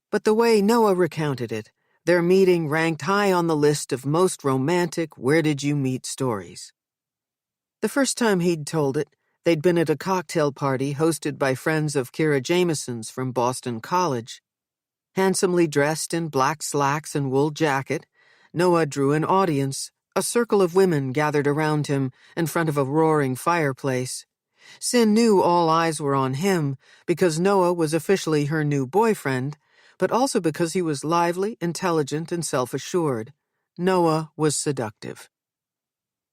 But the way Noah recounted it, their meeting ranked high on the list of most romantic where-did-you-meet stories. The first time he'd told it, they'd been at a cocktail party hosted by friends of Kira Jameson's from Boston College. Handsomely dressed in black slacks and wool jacket, Noah drew an audience, a circle of women gathered around him in front of a roaring fireplace. Cyn knew all eyes were on him because Noah was officially her new boyfriend, but also because he was lively, intelligent, and self-assured. Noah was seductive.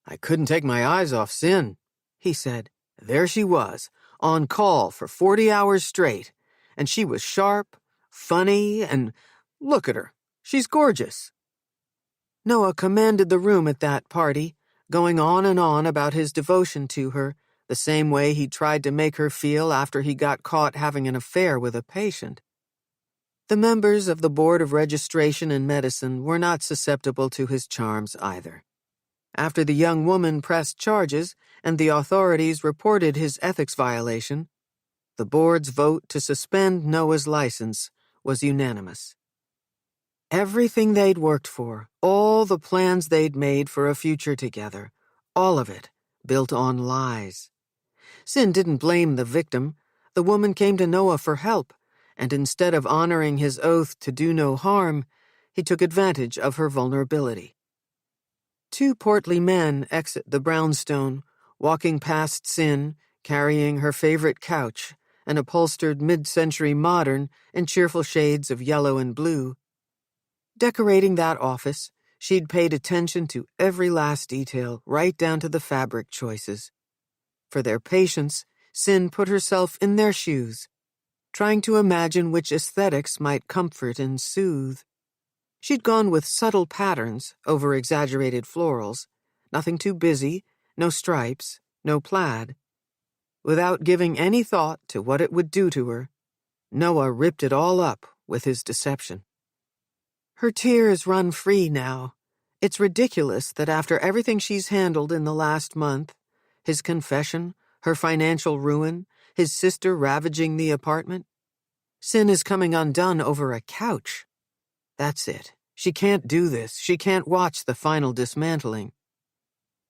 "I couldn't take my eyes off Cyn," he said. "There she was, on call for 40 hours straight, and she was sharp, funny, and look at her. She's gorgeous." Noah commanded the room at that party, going on and on about his devotion to her, the same way he tried to make her feel after he got caught having an affair with a patient. The members of the Board of Registration and Medicine were not susceptible to his charms either. After the young woman pressed charges and the authorities reported his ethics violation, the board's vote to suspend Noah's license was unanimous. Everything they'd worked for, all the plans they'd made for a future together, all of it built on lies. Cyn didn't blame the victim. The woman came to Noah for help, and instead of honoring his oath to do no harm, he took advantage of her vulnerability. 2 portly men exit the brownstone, walking past Cyn, carrying her favorite couch, an upholstered mid-century modern in cheerful shades of yellow and blue. Decorating that office, she'd paid attention to every last detail, right down to the fabric choices. For their patients, Cyn put herself in their shoes, trying to imagine which aesthetics might comfort and soothe. She'd gone with subtle patterns over exaggerated florals, nothing too busy, no stripes, no plaid. Without giving any thought to what it would do to her, Noah ripped it all up with his deception. Her tears run free now. It's ridiculous that after everything she's handled in the last month, his confession, her financial ruin, his sister ravaging the apartment, Cyn is coming undone over a couch. That's it. She can't do this. She can't watch the final dismantling.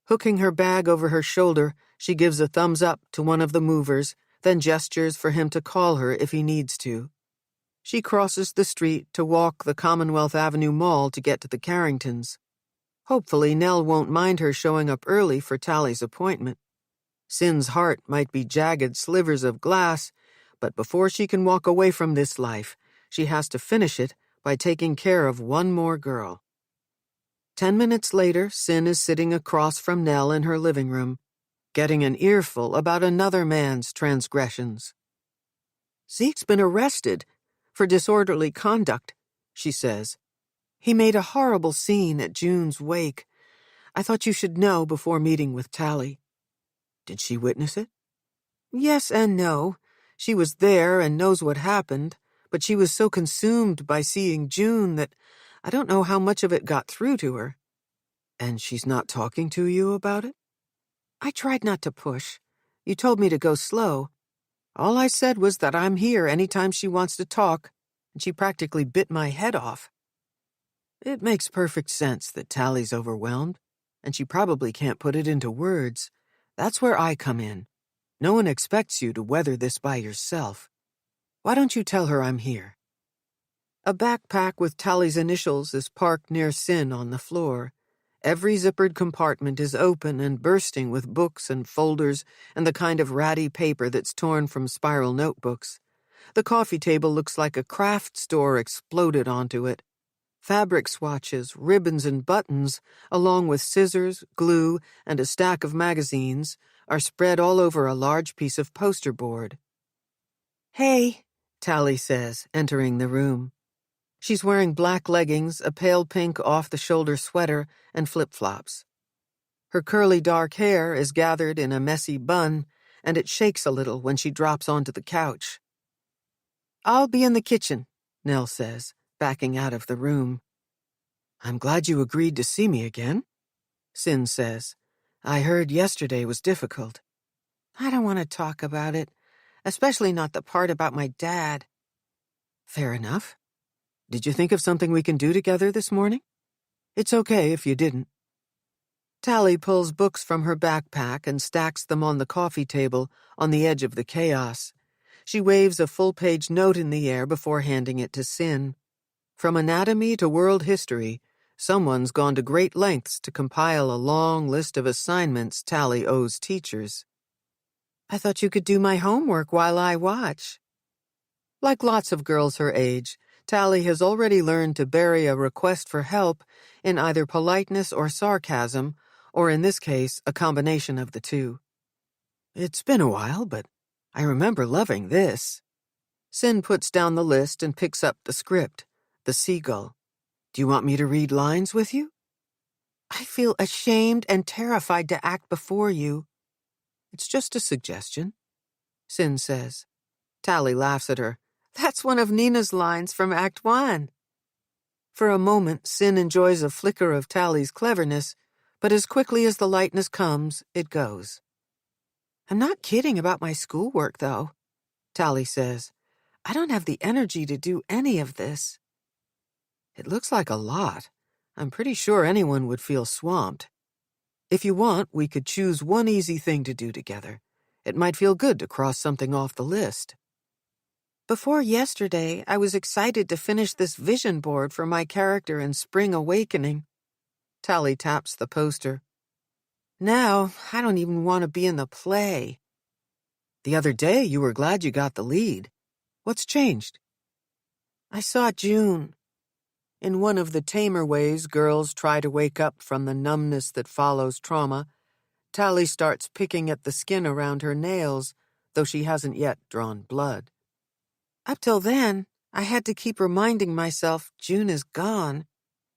Hooking her bag over her shoulder, she gives a thumbs up to one of the movers, then gestures for him to call her if he needs to. She crosses the street to walk the Commonwealth Avenue Mall to get to the Carringtons. Hopefully Nell won't mind her showing up early for Tali's appointment. Cyn's heart might be jagged slivers of glass, but before she can walk away from this life, she has to finish it by taking care of one more girl. 10 minutes later, Cyn is sitting across from Nell in her living room, getting an earful about another man's transgressions. "Zeke's been arrested for disorderly conduct," she says. "He made a horrible scene at June's wake. I thought you should know before meeting with Tali." "Did she witness it?" "Yes and no. She was there and knows what happened, but she was so consumed by seeing June that I don't know how much of it got through to her." "And she's not talking to you about it?" "I tried not to push. You told me to go slow. All I said was that I'm here anytime she wants to talk, and she practically bit my head off." "It makes perfect sense that Tali's overwhelmed, and she probably can't put it into words. That's where I come in. No one expects you to weather this by yourself. Why don't you tell her I'm here?" A backpack with Tali's initials is parked near Cyn on the floor. Every zippered compartment is open and bursting with books and folders and the kind of ratty paper that's torn from spiral notebooks. The coffee table looks like a craft store exploded onto it. Fabric swatches, ribbons, and buttons, along with scissors, glue, and a stack of magazines, are spread all over a large piece of poster board. "Hey," Tali says, entering the room. She's wearing black leggings, a pale pink off-the-shoulder sweater, and flip-flops. Her curly dark hair is gathered in a messy bun, and it shakes a little when she drops onto the couch. "I'll be in the kitchen," Nell says, backing out of the room. "I'm glad you agreed to see me again," Cyn says. "I heard yesterday was difficult." "I don't want to talk about it, especially not the part about my dad." "Fair enough. Did you think of something we can do together this morning? It's okay if you didn't." Tali pulls books from her backpack and stacks them on the coffee table on the edge of the chaos. She waves a full-page note in the air before handing it to Cyn. From anatomy to world history, someone's gone to great lengths to compile a long list of assignments Tali owes teachers. "I thought you could do my homework while I watch." Like lots of girls her age, Tali has already learned to bury a request for help in either politeness or sarcasm, or in this case, a combination of the two. "It's been a while, but I remember loving this." Cyn puts down the list and picks up the script, The Seagull. "Do you want me to read lines with you?" "I feel ashamed and terrified to act before you." "It's just a suggestion," Cyn says. Tali laughs at her. "That's one of Nina's lines from Act 1. For a moment, Cyn enjoys a flicker of Tali's cleverness, but as quickly as the lightness comes, it goes. "I'm not kidding about my schoolwork, though," Tali says. "I don't have the energy to do any of this." "It looks like a lot. I'm pretty sure anyone would feel swamped. If you want, we could choose one easy thing to do together. It might feel good to cross something off the list." "Before yesterday, I was excited to finish this vision board for my character in Spring Awakening." Tali taps the poster. "Now, I don't even want to be in the play." "The other day, you were glad you got the lead. What's changed?" "I saw June." In one of the tamer ways girls try to wake up from the numbness that follows trauma, Tali starts picking at the skin around her nails, though she hasn't yet drawn blood. "Up till then, I had to keep reminding myself June is gone,"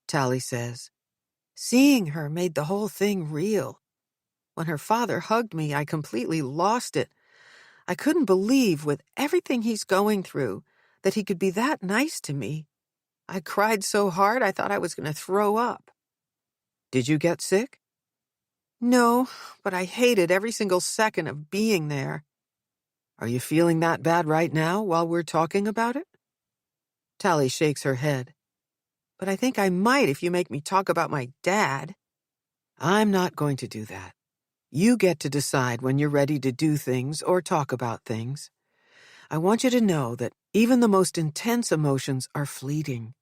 Tali says. "Seeing her made the whole thing real. When her father hugged me, I completely lost it. I couldn't believe, with everything he's going through, that he could be that nice to me. I cried so hard I thought I was going to throw up." "Did you get sick?" "No, but I hated every single second of being there." "Are you feeling that bad right now while we're talking about it?" Tali shakes her head. "But I think I might if you make me talk about my dad." "I'm not going to do that. You get to decide when you're ready to do things or talk about things. I want you to know that even the most intense emotions are fleeting.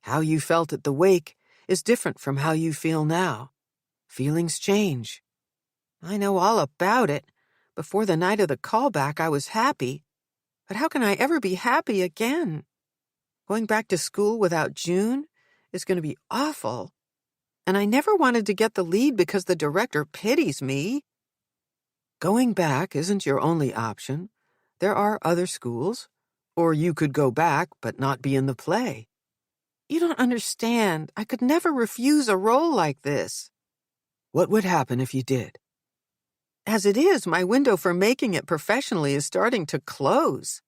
How you felt at the wake is different from how you feel now. Feelings change." "I know all about it. Before the night of the callback, I was happy. But how can I ever be happy again? Going back to school without June is going to be awful." And I never wanted to get the lead because the director pities me. Going back isn't your only option. There are other schools. Or you could go back but not be in the play. You don't understand. I could never refuse a role like this. What would happen if you did? As it is, my window for making it professionally is starting to close.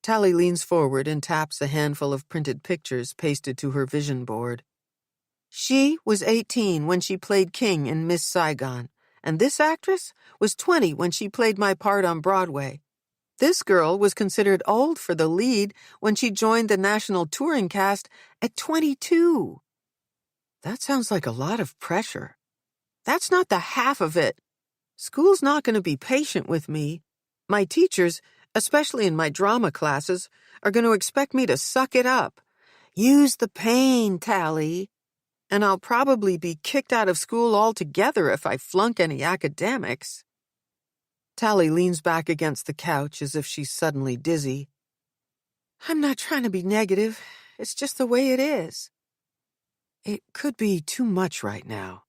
Tali leans forward and taps a handful of printed pictures pasted to her vision board. She was 18 when she played King in Miss Saigon, and this actress was 20 when she played my part on Broadway. This girl was considered old for the lead when she joined the national touring cast at 22. That sounds like a lot of pressure. That's not the half of it. School's not going to be patient with me. My teachers, especially in my drama classes, are going to expect me to suck it up. Use the pain, Tali. And I'll probably be kicked out of school altogether if I flunk any academics. Tali leans back against the couch as if she's suddenly dizzy. I'm not trying to be negative. It's just the way it is. It could be too much right now.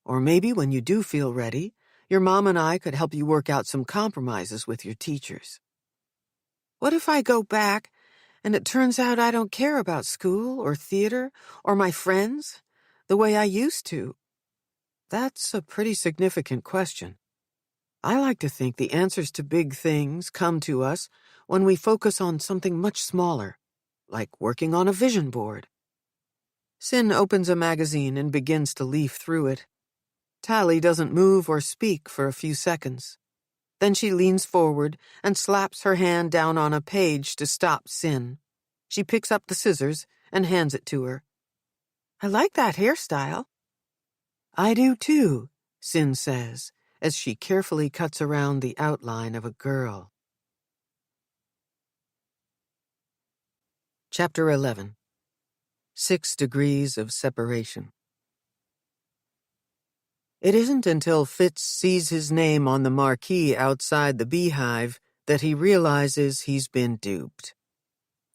Or maybe when you do feel ready, your mom and I could help you work out some compromises with your teachers. What if I go back and it turns out I don't care about school or theater or my friends the way I used to? That's a pretty significant question. I like to think the answers to big things come to us when we focus on something much smaller, like working on a vision board. Sin opens a magazine and begins to leaf through it. Tali doesn't move or speak for a few seconds. Then she leans forward and slaps her hand down on a page to stop Sin. She picks up the scissors and hands it to her. I like that hairstyle. I do too, Sin says, as she carefully cuts around the outline of a girl. Chapter 11. 6 Degrees of Separation. It isn't until Fitz sees his name on the marquee outside the beehive that he realizes he's been duped.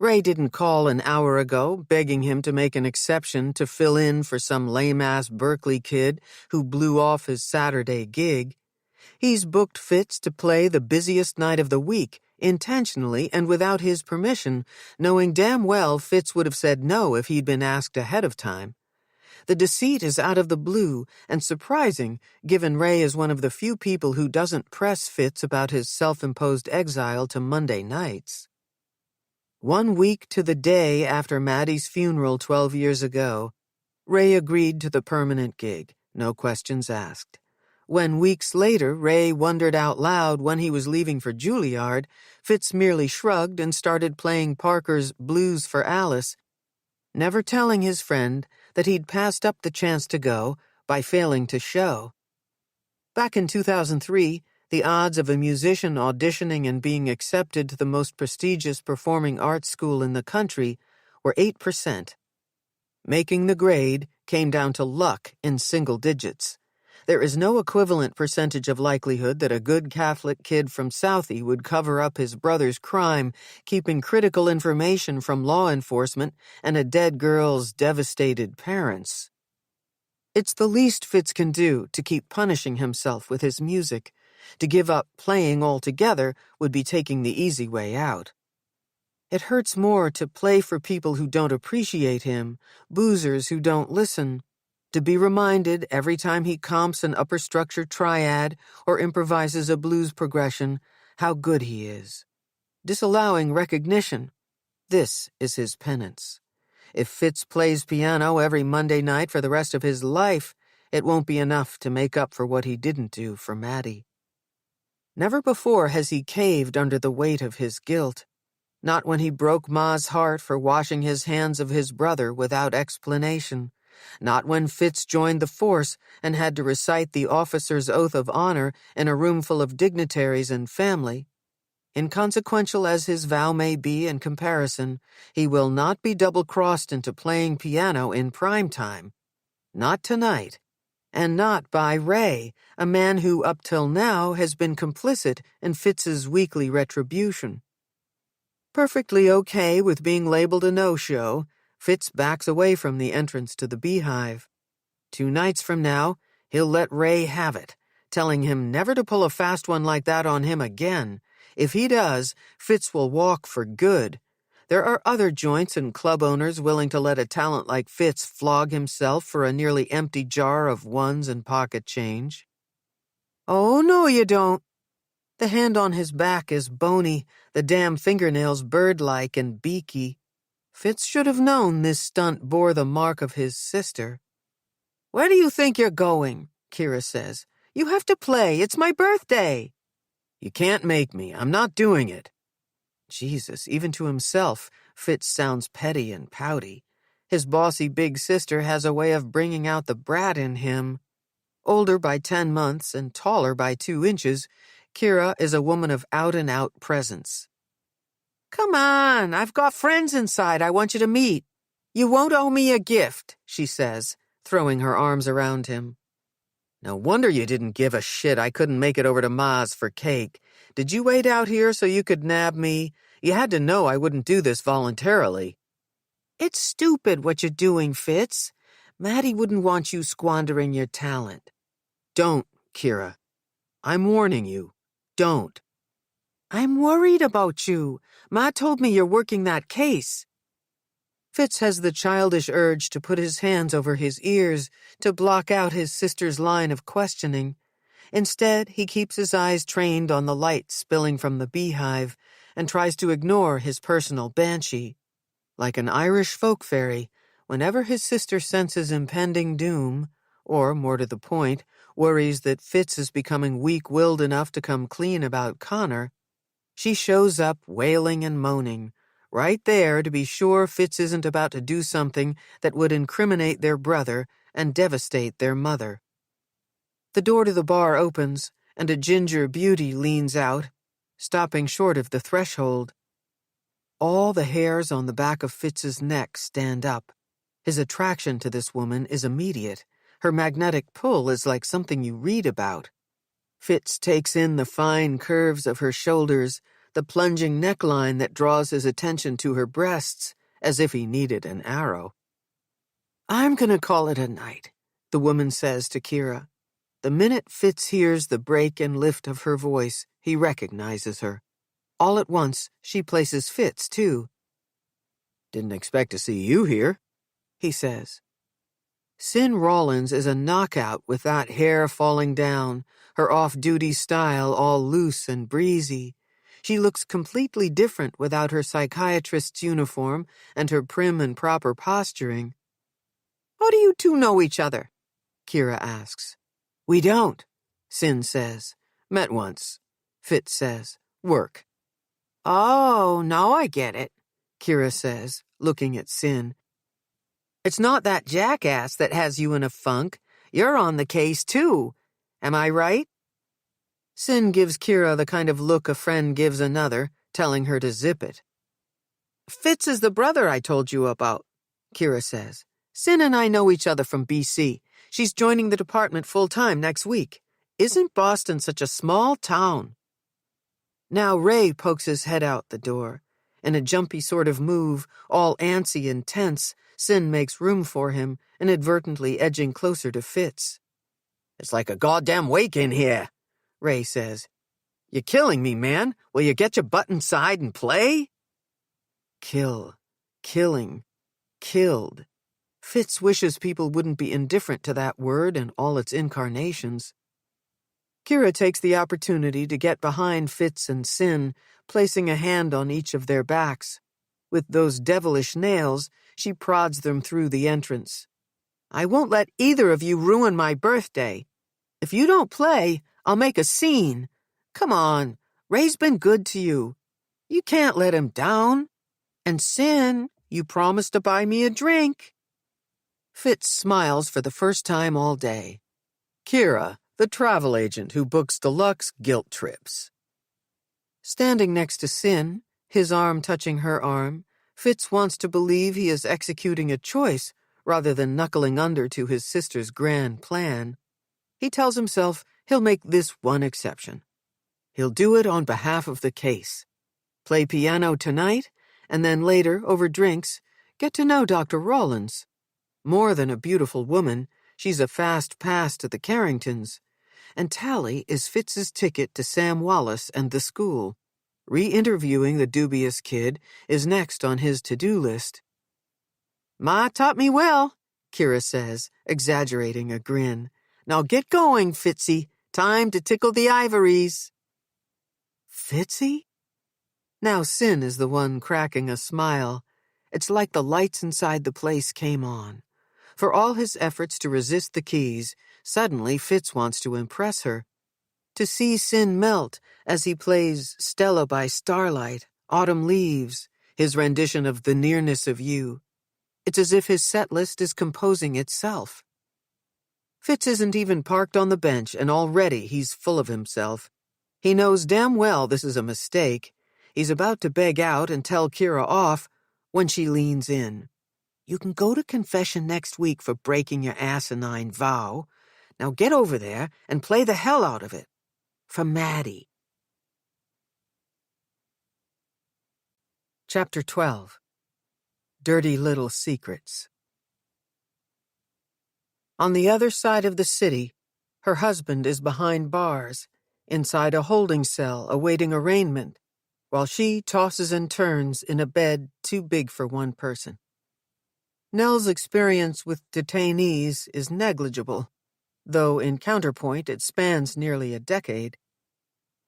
Ray didn't call an hour ago begging him to make an exception to fill in for some lame-ass Berkeley kid who blew off his Saturday gig. He's booked Fitz to play the busiest night of the week, intentionally and without his permission, knowing damn well Fitz would have said no if he'd been asked ahead of time. The deceit is out of the blue and surprising, given Ray is one of the few people who doesn't press Fitz about his self-imposed exile to Monday nights. 1 week to the day after Maddie's funeral 12 years ago, Ray agreed to the permanent gig, no questions asked. When weeks later Ray wondered out loud when he was leaving for Juilliard, Fitz merely shrugged and started playing Parker's Blues for Alice, never telling his friend that he'd passed up the chance to go by failing to show. Back in 2003, the odds of a musician auditioning and being accepted to the most prestigious performing arts school in the country were 8%. Making the grade came down to luck in single digits. There is no equivalent percentage of likelihood that a good Catholic kid from Southie would cover up his brother's crime, keeping critical information from law enforcement and a dead girl's devastated parents. It's the least Fitz can do to keep punishing himself with his music. To give up playing altogether would be taking the easy way out. It hurts more to play for people who don't appreciate him, boozers who don't listen, to be reminded every time he comps an upper structure triad or improvises a blues progression how good he is. Disallowing recognition, this is his penance. If Fitz plays piano every Monday night for the rest of his life, it won't be enough to make up for what he didn't do for Maddie. Never before has he caved under the weight of his guilt. Not when he broke Ma's heart for washing his hands of his brother without explanation. Not when Fitz joined the force and had to recite the officer's oath of honor in a room full of dignitaries and family. Inconsequential as his vow may be in comparison, he will not be double-crossed into playing piano in prime time. Not tonight. And not by Ray, a man who up till now has been complicit in Fitz's weekly retribution. Perfectly okay with being labeled a no-show, Fitz backs away from the entrance to the beehive. 2 nights from now, he'll let Ray have it, telling him never to pull a fast one like that on him again. If he does, Fitz will walk for good. There are other joints and club owners willing to let a talent like Fitz flog himself for a nearly empty jar of ones and pocket change. Oh, no, you don't. The hand on his back is bony, the damn fingernails bird-like and beaky. Fitz should have known this stunt bore the mark of his sister. Where do you think you're going? Kira says. You have to play. It's my birthday. You can't make me. I'm not doing it. Jesus, even to himself, Fitz sounds petty and pouty. His bossy big sister has a way of bringing out the brat in him. Older by 10 months and taller by 2 inches, Kira is a woman of out-and-out presence. Come on, I've got friends inside I want you to meet. You won't owe me a gift, she says, throwing her arms around him. No wonder you didn't give a shit I couldn't make it over to Ma's for cake. Did you wait out here so you could nab me? You had to know I wouldn't do this voluntarily. It's stupid what you're doing, Fitz. Maddie wouldn't want you squandering your talent. Don't, Kira. I'm warning you. Don't. I'm worried about you. Ma told me you're working that case. Fitz has the childish urge to put his hands over his ears to block out his sister's line of questioning. Instead, he keeps his eyes trained on the light spilling from the beehive and tries to ignore his personal banshee. Like an Irish folk fairy, whenever his sister senses impending doom, or, more to the point, worries that Fitz is becoming weak-willed enough to come clean about Connor, she shows up wailing and moaning, right there to be sure Fitz isn't about to do something that would incriminate their brother and devastate their mother. The door to the bar opens, and a ginger beauty leans out, stopping short of the threshold. All the hairs on the back of Fitz's neck stand up. His attraction to this woman is immediate. Her magnetic pull is like something you read about. Fitz takes in the fine curves of her shoulders, the plunging neckline that draws his attention to her breasts, as if he needed an arrow. I'm gonna call it a night, the woman says to Kira. The minute Fitz hears the break and lift of her voice, he recognizes her. All at once, she places Fitz, too. Didn't expect to see you here, he says. Cyn Rawlins is a knockout with that hair falling down, her off-duty style all loose and breezy. She looks completely different without her psychiatrist's uniform and her prim and proper posturing. How do you two know each other? Kira asks. We don't, Cyn says. Met once. Fitz says. Work. Oh, now I get it, Kira says, looking at Cyn. It's not that jackass that has you in a funk. You're on the case, too. Am I right? Cyn gives Kira the kind of look a friend gives another, telling her to zip it. Fitz is the brother I told you about, Kira says. Cyn and I know each other from BC. She's joining the department full-time next week. Isn't Boston such a small town? Now Ray pokes his head out the door. In a jumpy sort of move, all antsy and tense, Cyn makes room for him, inadvertently edging closer to Fitz. It's like a goddamn wake in here, Ray says. You're killing me, man. Will you get your butt inside and play? Kill. Killing. Killed. Fitz wishes people wouldn't be indifferent to that word and all its incarnations. Kira takes the opportunity to get behind Fitz and Cyn, placing a hand on each of their backs. With those devilish nails, she prods them through the entrance. I won't let either of you ruin my birthday. If you don't play, I'll make a scene. Come on, Ray's been good to you. You can't let him down. And Cyn, you promised to buy me a drink. Fitz smiles for the first time all day. Kira, the travel agent who books deluxe guilt trips. Standing next to Cyn, his arm touching her arm, Fitz wants to believe he is executing a choice rather than knuckling under to his sister's grand plan. He tells himself he'll make this one exception. He'll do it on behalf of the case. Play piano tonight, and then later, over drinks, get to know Dr. Rawlins. More than a beautiful woman, She's a fast pass to the Carringtons, and Tali is Fitz's ticket to Sam Wallace and the school. Re-interviewing the dubious kid is next on his to-do list. "Ma taught me well," Kira says, exaggerating a grin. "Now get going, Fitzy. Time to tickle the ivories." Fitzy? Now Sin is the one cracking a smile. It's like the lights inside the place came on. For all his efforts to resist the keys, suddenly Fitz wants to impress her. To see Sin melt as he plays Stella by Starlight, Autumn Leaves, his rendition of The Nearness of You. It's as if his set list is composing itself. Fitz isn't even parked on the bench, and already he's full of himself. He knows damn well this is a mistake. He's about to beg out and tell Kira off when she leans in. "You can go to confession next week for breaking your asinine vow. Now get over there and play the hell out of it. For Maddie." Chapter 12. Dirty Little Secrets. On the other side of the city, her husband is behind bars, inside a holding cell awaiting arraignment, while she tosses and turns in a bed too big for one person. Nell's experience with detainees is negligible, though in counterpoint it spans nearly a decade.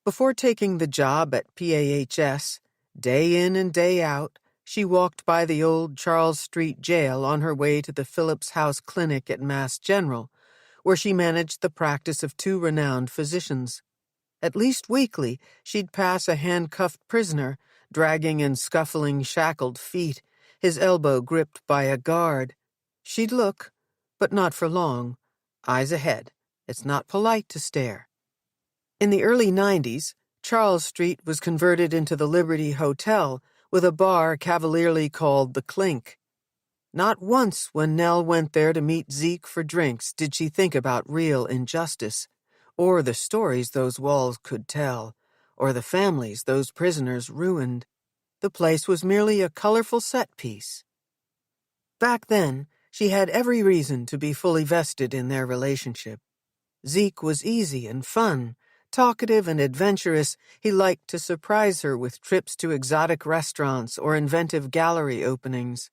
Before taking the job at PAHS, day in and day out, she walked by the old Charles Street jail on her way to the Phillips House Clinic at Mass General, where she managed the practice of two renowned physicians. At least weekly, she'd pass a handcuffed prisoner, dragging and scuffling shackled feet, his elbow gripped by a guard. She'd look, but not for long. Eyes ahead. It's not polite to stare. In the early 90s, Charles Street was converted into the Liberty Hotel, with a bar cavalierly called the Clink. Not once when Nell went there to meet Zeke for drinks did she think about real injustice, or the stories those walls could tell, or the families those prisoners ruined. The place was merely a colorful set piece. Back then, she had every reason to be fully vested in their relationship. Zeke was easy and fun. Talkative and adventurous, he liked to surprise her with trips to exotic restaurants or inventive gallery openings.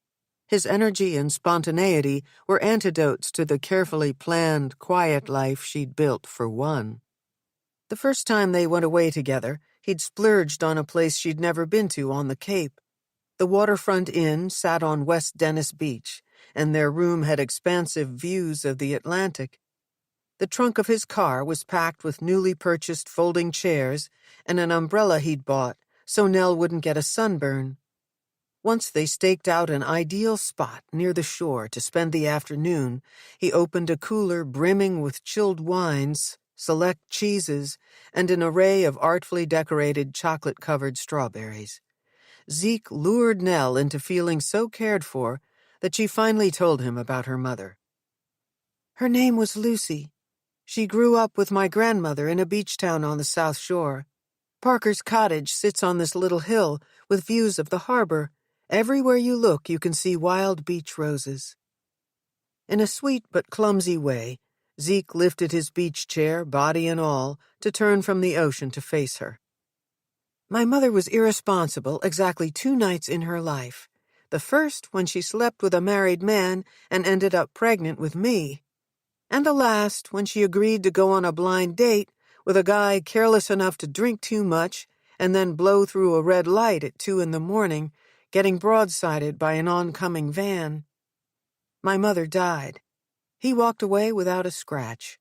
His energy and spontaneity were antidotes to the carefully planned, quiet life she'd built for one. The first time they went away together, he'd splurged on a place she'd never been to on the Cape. The waterfront inn sat on West Dennis Beach, and their room had expansive views of the Atlantic. The trunk of his car was packed with newly purchased folding chairs and an umbrella he'd bought so Nell wouldn't get a sunburn. Once they staked out an ideal spot near the shore to spend the afternoon, he opened a cooler brimming with chilled wines, select cheeses, and an array of artfully decorated chocolate-covered strawberries. Zeke lured Nell into feeling so cared for that she finally told him about her mother. "Her name was Lucy. She grew up with my grandmother in a beach town on the South Shore. Parker's cottage sits on this little hill with views of the harbor. Everywhere you look, you can see wild beach roses." In a sweet but clumsy way, Zeke lifted his beach chair, body and all, to turn from the ocean to face her. "My mother was irresponsible exactly 2 nights in her life. The first when she slept with a married man and ended up pregnant with me. And the last when she agreed to go on a blind date with a guy careless enough to drink too much and then blow through a red light at 2 a.m, getting broadsided by an oncoming van. My mother died. He walked away without a scratch."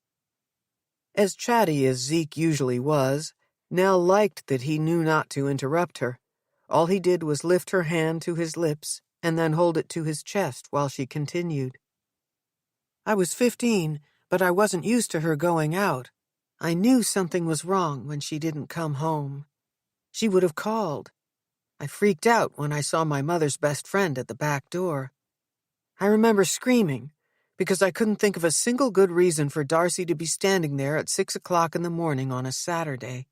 As chatty as Zeke usually was, Nell liked that he knew not to interrupt her. All he did was lift her hand to his lips and then hold it to his chest while she continued. "I was 15, but I wasn't used to her going out. I knew something was wrong when she didn't come home. She would have called. I freaked out when I saw my mother's best friend at the back door. I remember screaming, because I couldn't think of a single good reason for Darcy to be standing there at 6 o'clock in the morning on a Saturday.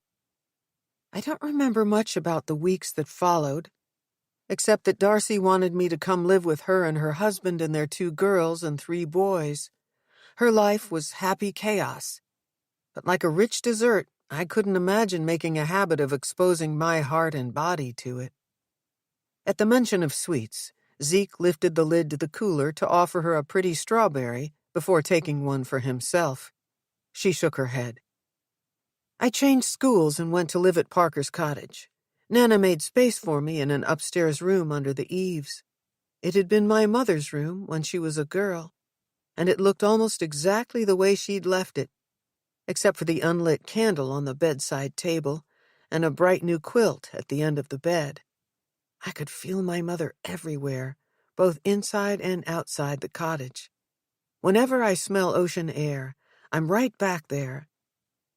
I don't remember much about the weeks that followed, except that Darcy wanted me to come live with her and her husband and their 2 girls and 3 boys. Her life was happy chaos, but like a rich dessert, I couldn't imagine making a habit of exposing my heart and body to it. At the mention of sweets, Zeke lifted the lid to the cooler to offer her a pretty strawberry before taking one for himself. She shook her head. I changed schools and went to live at Parker's cottage. Nana made space for me in an upstairs room under the eaves. It had been my mother's room when she was a girl, and it looked almost exactly the way she'd left it, except for the unlit candle on the bedside table and a bright new quilt at the end of the bed. I could feel my mother everywhere, both inside and outside the cottage. Whenever I smell ocean air, I'm right back there.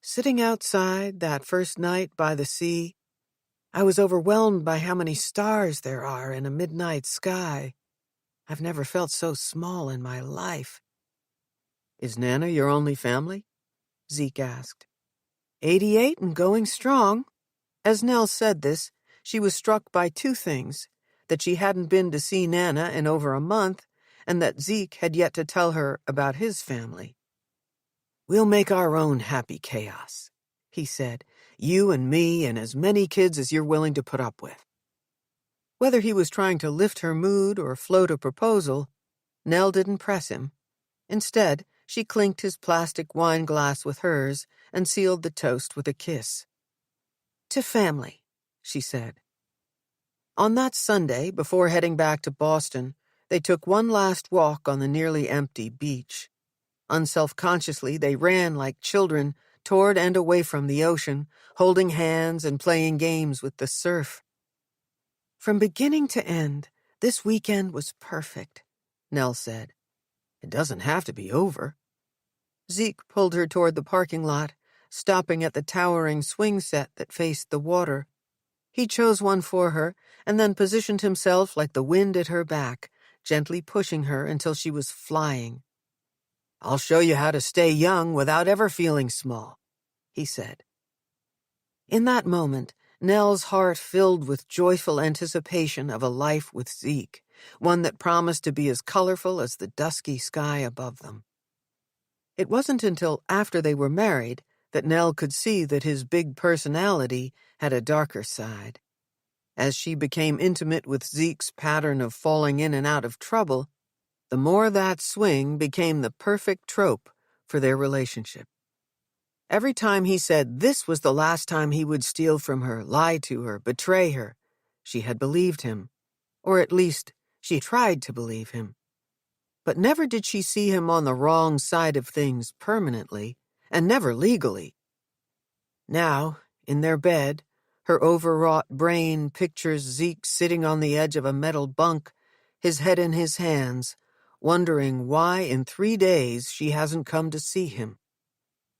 Sitting outside that first night by the sea, I was overwhelmed by how many stars there are in a midnight sky. I've never felt so small in my life. Is Nana your only family? Zeke asked. 88 and going strong. As Nell said this, she was struck by two things: that she hadn't been to see Nana in over a month, and that Zeke had yet to tell her about his family. We'll make our own happy chaos, he said. You and me and as many kids as you're willing to put up with. Whether he was trying to lift her mood or float a proposal, Nell didn't press him. Instead, she clinked his plastic wine glass with hers and sealed the toast with a kiss. To family, she said. On that Sunday, before heading back to Boston, they took one last walk on the nearly empty beach. Unselfconsciously, they ran like children toward and away from the ocean, holding hands and playing games with the surf. From beginning to end, this weekend was perfect, Nell said. It doesn't have to be over. Zeke pulled her toward the parking lot, stopping at the towering swing set that faced the water. He chose one for her and then positioned himself like the wind at her back, gently pushing her until she was flying. I'll show you how to stay young without ever feeling small, he said. In that moment, Nell's heart filled with joyful anticipation of a life with Zeke, one that promised to be as colorful as the dusky sky above them. It wasn't until after they were married that Nell could see that his big personality had a darker side. As she became intimate with Zeke's pattern of falling in and out of trouble, the more that swing became the perfect trope for their relationship. Every time he said this was the last time he would steal from her, lie to her, betray her, she had believed him, or at least she tried to believe him. But never did she see him on the wrong side of things permanently, and never legally. Now, in their bed, her overwrought brain pictures Zeke sitting on the edge of a metal bunk, his head in his hands, wondering why in 3 days she hasn't come to see him.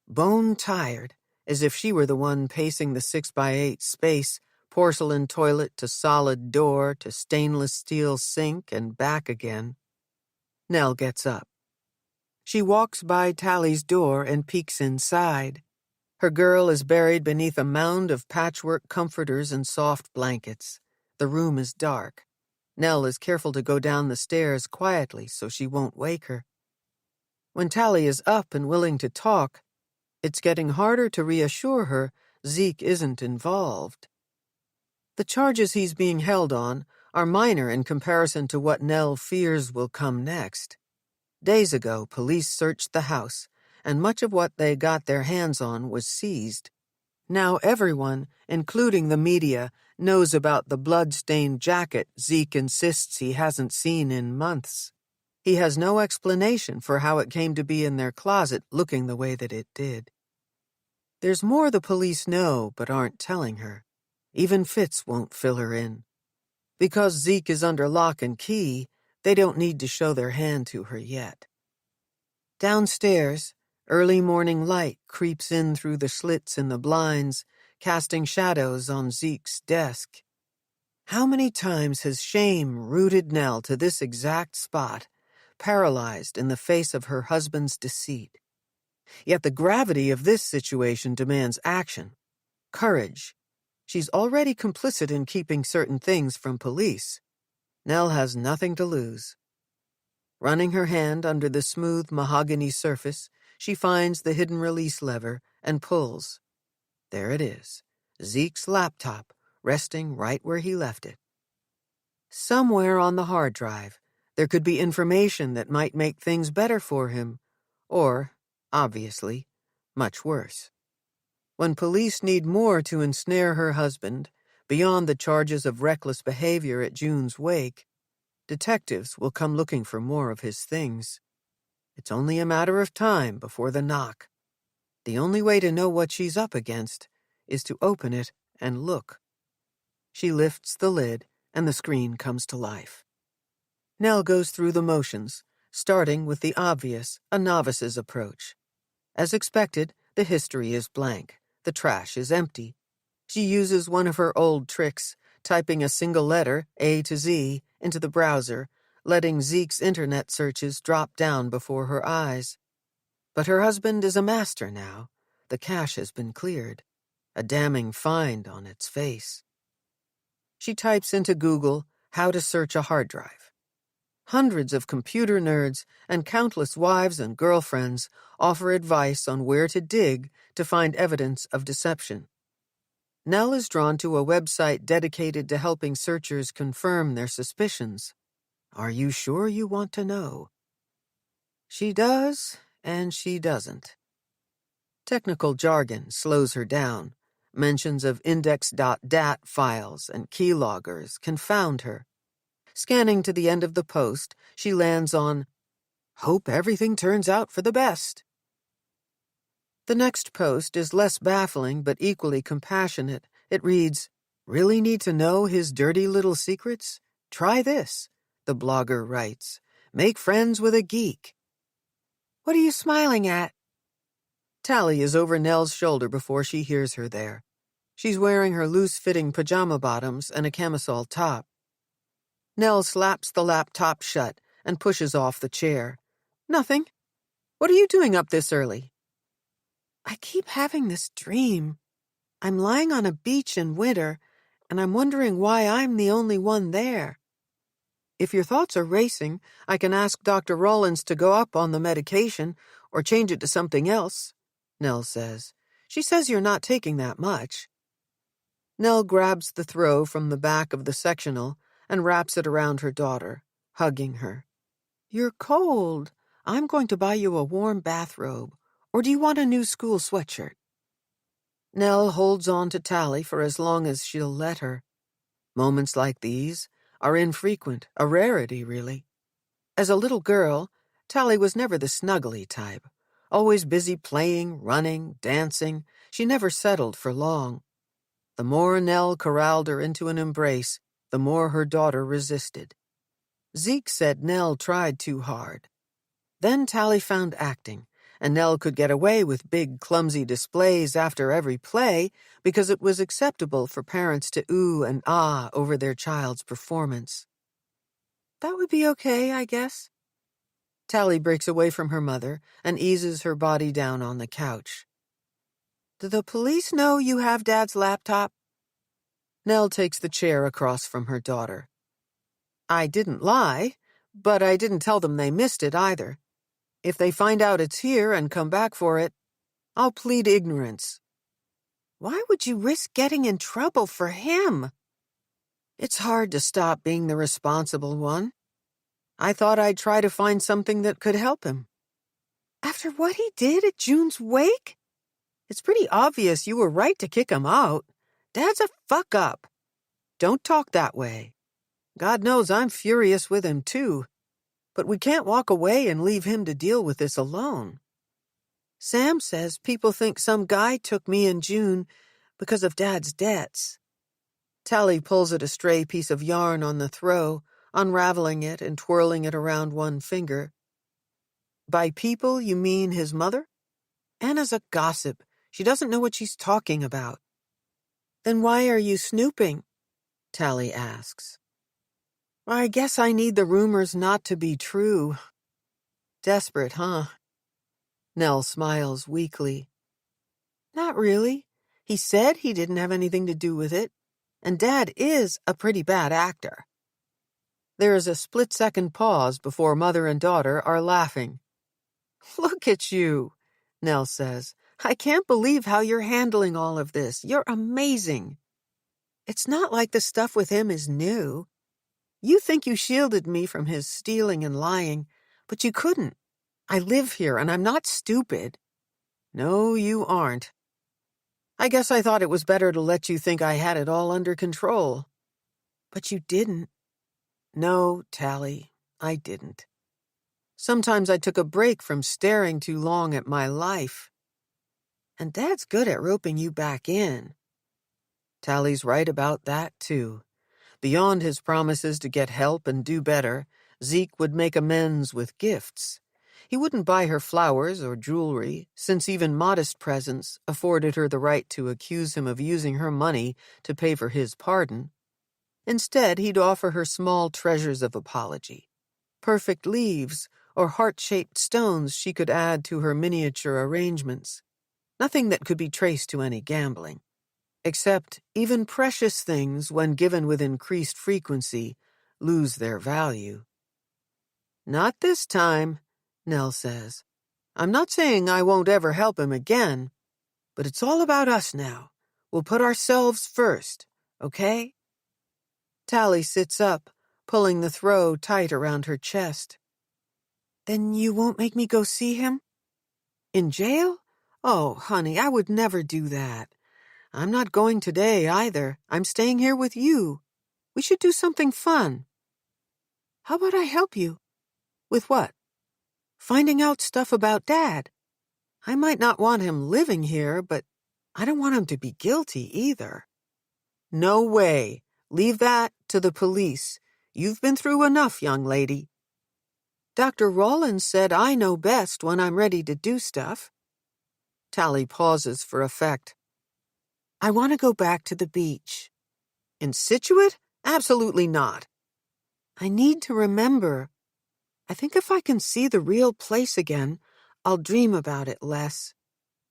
Bone-tired, as if she were the one pacing the 6x8 space, porcelain toilet to solid door to stainless steel sink and back again. Nell gets up. She walks by Tali's door and peeks inside. Her girl is buried beneath a mound of patchwork comforters and soft blankets. The room is dark. Nell is careful to go down the stairs quietly so she won't wake her. When Tali is up and willing to talk, it's getting harder to reassure her Zeke isn't involved. The charges he's being held on are minor in comparison to what Nell fears will come next. Days ago, police searched the house, and much of what they got their hands on was seized. Now everyone, including the media, knows about the blood-stained jacket Zeke insists he hasn't seen in months. He has no explanation for how it came to be in their closet looking the way that it did. There's more the police know but aren't telling her. Even Fitz won't fill her in. Because Zeke is under lock and key, they don't need to show their hand to her yet. Downstairs, early morning light creeps in through the slits in the blinds, casting shadows on Zeke's desk. How many times has shame rooted Nell to this exact spot, paralyzed in the face of her husband's deceit? Yet the gravity of this situation demands action, courage. She's already complicit in keeping certain things from police. Nell has nothing to lose. Running her hand under the smooth mahogany surface, she finds the hidden release lever and pulls. There it is, Zeke's laptop, resting right where he left it. Somewhere on the hard drive, there could be information that might make things better for him, or, obviously, much worse. When police need more to ensnare her husband, beyond the charges of reckless behavior at June's wake, detectives will come looking for more of his things. It's only a matter of time before the knock. The only way to know what she's up against is to open it and look. She lifts the lid, and the screen comes to life. Nell goes through the motions, starting with the obvious, a novice's approach. As expected, the history is blank. The trash is empty. She uses one of her old tricks, typing a single letter, A to Z, into the browser, letting Zeke's internet searches drop down before her eyes. But her husband is a master now. The cache has been cleared. A damning find on its face. She types into Google how to search a hard drive. Hundreds of computer nerds and countless wives and girlfriends offer advice on where to dig to find evidence of deception. Nell is drawn to a website dedicated to helping searchers confirm their suspicions. Are you sure you want to know? She does, and she doesn't. Technical jargon slows her down. Mentions of index.dat files and keyloggers confound her. Scanning to the end of the post, she lands on, "Hope everything turns out for the best." The next post is less baffling but equally compassionate. It reads, "Really need to know his dirty little secrets? Try this," the blogger writes. "Make friends with a geek." "What are you smiling at?" Tali is over Nell's shoulder before she hears her there. She's wearing her loose-fitting pajama bottoms and a camisole top. Nell slaps the laptop shut and pushes off the chair. "Nothing. What are you doing up this early?" "I keep having this dream. I'm lying on a beach in winter, and I'm wondering why I'm the only one there. If your thoughts are racing, I can ask Dr. Rawlins to go up on the medication or change it to something else," Nell says. "She says you're not taking that much." Nell grabs the throw from the back of the sectional and wraps it around her daughter, hugging her. "You're cold. I'm going to buy you a warm bathrobe. Or do you want a new school sweatshirt?" Nell holds on to Tali for as long as she'll let her. Moments like these are infrequent, a rarity, really. As a little girl, Tali was never the snuggly type. Always busy playing, running, dancing, she never settled for long. The more Nell corralled her into an embrace, the more her daughter resisted. Zeke said Nell tried too hard. Then Tali found acting, and Nell could get away with big, clumsy displays after every play because it was acceptable for parents to ooh and ah over their child's performance. "That would be okay, I guess." Tali breaks away from her mother and eases her body down on the couch. "Do the police know you have Dad's laptop?" Nell takes the chair across from her daughter. "I didn't lie, but I didn't tell them they missed it either. If they find out it's here and come back for it, I'll plead ignorance." "Why would you risk getting in trouble for him?" "It's hard to stop being the responsible one. I thought I'd try to find something that could help him." "After what he did at June's wake? It's pretty obvious you were right to kick him out. Dad's a fuck-up." "Don't talk that way. God knows I'm furious with him, too. But we can't walk away and leave him to deal with this alone. Sam says people think some guy took me and June because of Dad's debts." Tali pulls at a stray piece of yarn on the throw, unraveling it and twirling it around one finger. "By people, you mean his mother? Anna's a gossip. She doesn't know what she's talking about." "Then why are you snooping?" Tali asks. "I guess I need the rumors not to be true." "Desperate, huh?" Nell smiles weakly. "Not really. He said he didn't have anything to do with it, and Dad is a pretty bad actor." There is a split-second pause before mother and daughter are laughing. "Look at you," Nell says. "I can't believe how you're handling all of this. You're amazing. It's not like the stuff with him is new. You think you shielded me from his stealing and lying, but you couldn't. I live here, and I'm not stupid." "No, you aren't. I guess I thought it was better to let you think I had it all under control." "But you didn't." "No, Tali, I didn't. Sometimes I took a break from staring too long at my life. And Dad's good at roping you back in." Tali's right about that, too. Beyond his promises to get help and do better, Zeke would make amends with gifts. He wouldn't buy her flowers or jewelry, since even modest presents afforded her the right to accuse him of using her money to pay for his pardon. Instead, he'd offer her small treasures of apology, perfect leaves or heart-shaped stones she could add to her miniature arrangements. Nothing that could be traced to any gambling. Except even precious things, when given with increased frequency, lose their value. "Not this time," Nell says. "I'm not saying I won't ever help him again, but it's all about us now. We'll put ourselves first, okay?" Tali sits up, pulling the throw tight around her chest. "Then you won't make me go see him? In jail? Oh, honey, I would never do that. I'm not going today, either. I'm staying here with you. We should do something fun." "How about I help you?" "With what?" "Finding out stuff about Dad. I might not want him living here, but I don't want him to be guilty, either." "No way. Leave that to the police. You've been through enough, young lady." "Dr. Rawlins said I know best when I'm ready to do stuff." Tali pauses for effect. "I want to go back to the beach." "In Scituate? Absolutely not." "I need to remember. I think if I can see the real place again, I'll dream about it less.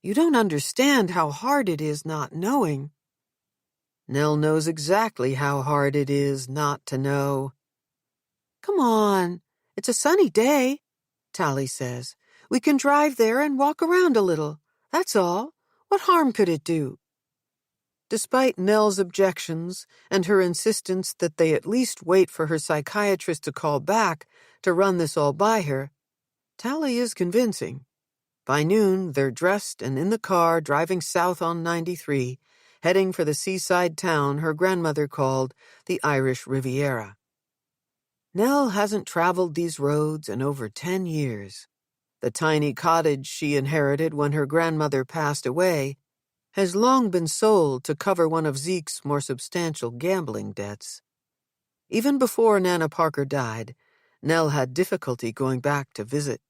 You don't understand how hard it is not knowing." Nell knows exactly how hard it is not to know. "Come on. It's a sunny day," Tali says. "We can drive there and walk around a little. That's all. What harm could it do?" Despite Nell's objections and her insistence that they at least wait for her psychiatrist to call back to run this all by her, Tali is convincing. By noon, they're dressed and in the car driving south on 93, heading for the seaside town her grandmother called the Irish Riviera. Nell hasn't traveled these roads in over 10 years. The tiny cottage she inherited when her grandmother passed away has long been sold to cover one of Zeke's more substantial gambling debts. Even before Nana Parker died, Nell had difficulty going back to visit.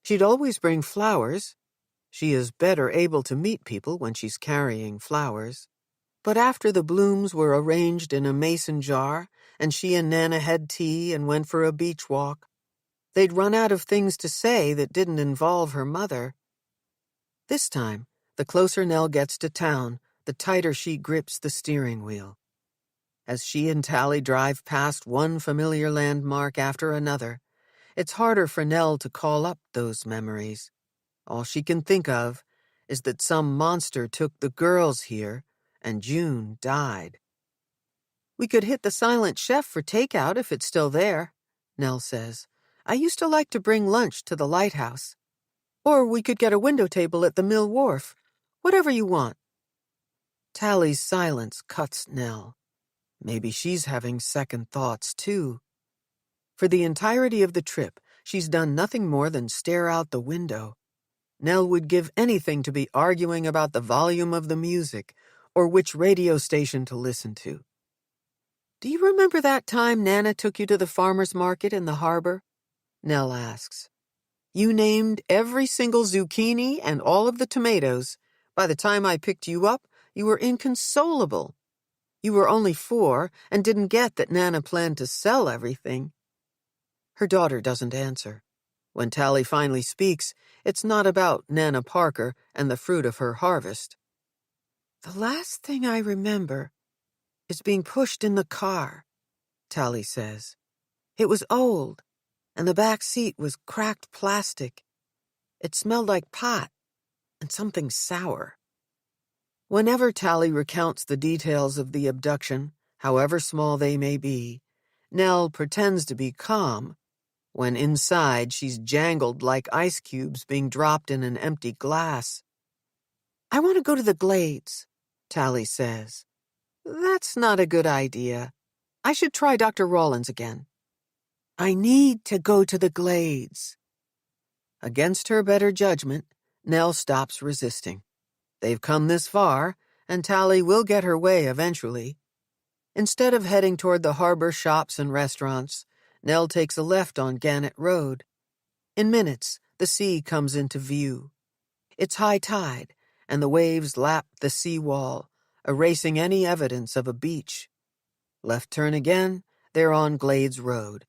She'd always bring flowers. She is better able to meet people when she's carrying flowers. But after the blooms were arranged in a mason jar and she and Nana had tea and went for a beach walk, they'd run out of things to say that didn't involve her mother. This time, the closer Nell gets to town, the tighter she grips the steering wheel. As she and Tali drive past one familiar landmark after another, it's harder for Nell to call up those memories. All she can think of is that some monster took the girls here, and June died. "We could hit the Silent Chef for takeout if it's still there," Nell says. "I used to like to bring lunch to the lighthouse. Or we could get a window table at the Mill Wharf. Whatever you want." Tali's silence cuts Nell. Maybe she's having second thoughts, too. For the entirety of the trip, she's done nothing more than stare out the window. Nell would give anything to be arguing about the volume of the music or which radio station to listen to. "Do you remember that time Nana took you to the farmer's market in the harbor?" Nell asks. "You named every single zucchini and all of the tomatoes. By the time I picked you up, you were inconsolable. You were only 4 and didn't get that Nana planned to sell everything." Her daughter doesn't answer. When Tali finally speaks, it's not about Nana Parker and the fruit of her harvest. "The last thing I remember is being pushed in the car," Tali says. It was old, and the back seat was cracked plastic. It smelled like pot and something sour. Whenever Tali recounts the details of the abduction, however small they may be, Nell pretends to be calm, when inside she's jangled like ice cubes being dropped in an empty glass. "I want to go to the Glades," Tali says. "That's not a good idea. I should try Dr. Rawlins again." "I need to go to the Glades." Against her better judgment, Nell stops resisting. They've come this far, and Tali will get her way eventually. Instead of heading toward the harbor shops and restaurants, Nell takes a left on Gannett Road. In minutes, the sea comes into view. It's high tide, and the waves lap the seawall, erasing any evidence of a beach. Left turn again, they're on Glades Road.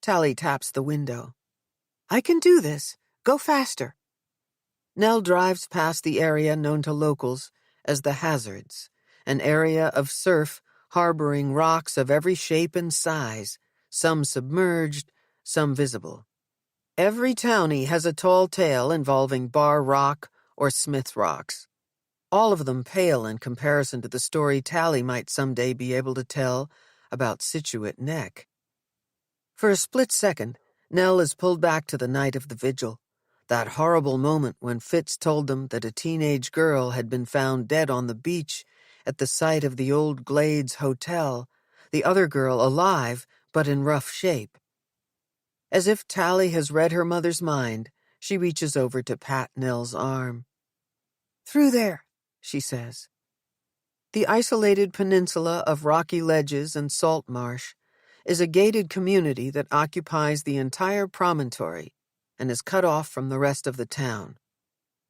Tali taps the window. "I can do this. Go faster." Nell drives past the area known to locals as the Hazards, an area of surf harboring rocks of every shape and size, some submerged, some visible. Every townie has a tall tale involving Bar Rock or Smith Rocks. All of them pale in comparison to the story Tali might someday be able to tell about Scituate Neck. For a split second, Nell is pulled back to the night of the vigil, that horrible moment when Fitz told them that a teenage girl had been found dead on the beach at the site of the old Glades Hotel, the other girl alive but in rough shape. As if Tali has read her mother's mind, she reaches over to pat Nell's arm. "Through there," she says. The isolated peninsula of rocky ledges and salt marsh is a gated community that occupies the entire promontory and is cut off from the rest of the town.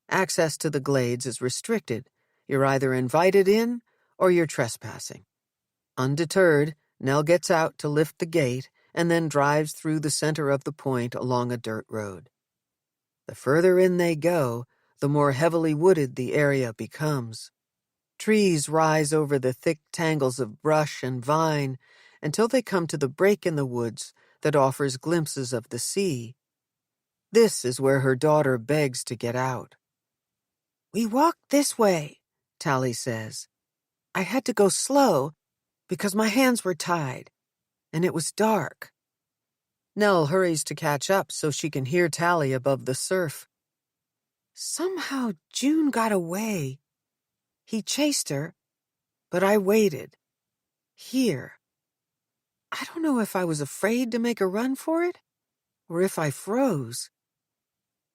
Access to the Glades is restricted. You're either invited in or you're trespassing. Undeterred, Nell gets out to lift the gate and then drives through the center of the point along a dirt road. The further in they go, the more heavily wooded the area becomes. Trees rise over the thick tangles of brush and vine until they come to the break in the woods that offers glimpses of the sea. This is where her daughter begs to get out. "We walked this way," Tali says. "I had to go slow because my hands were tied, and it was dark." Nell hurries to catch up so she can hear Tali above the surf. "Somehow June got away. He chased her, but I waited. Here. I don't know if I was afraid to make a run for it, or if I froze."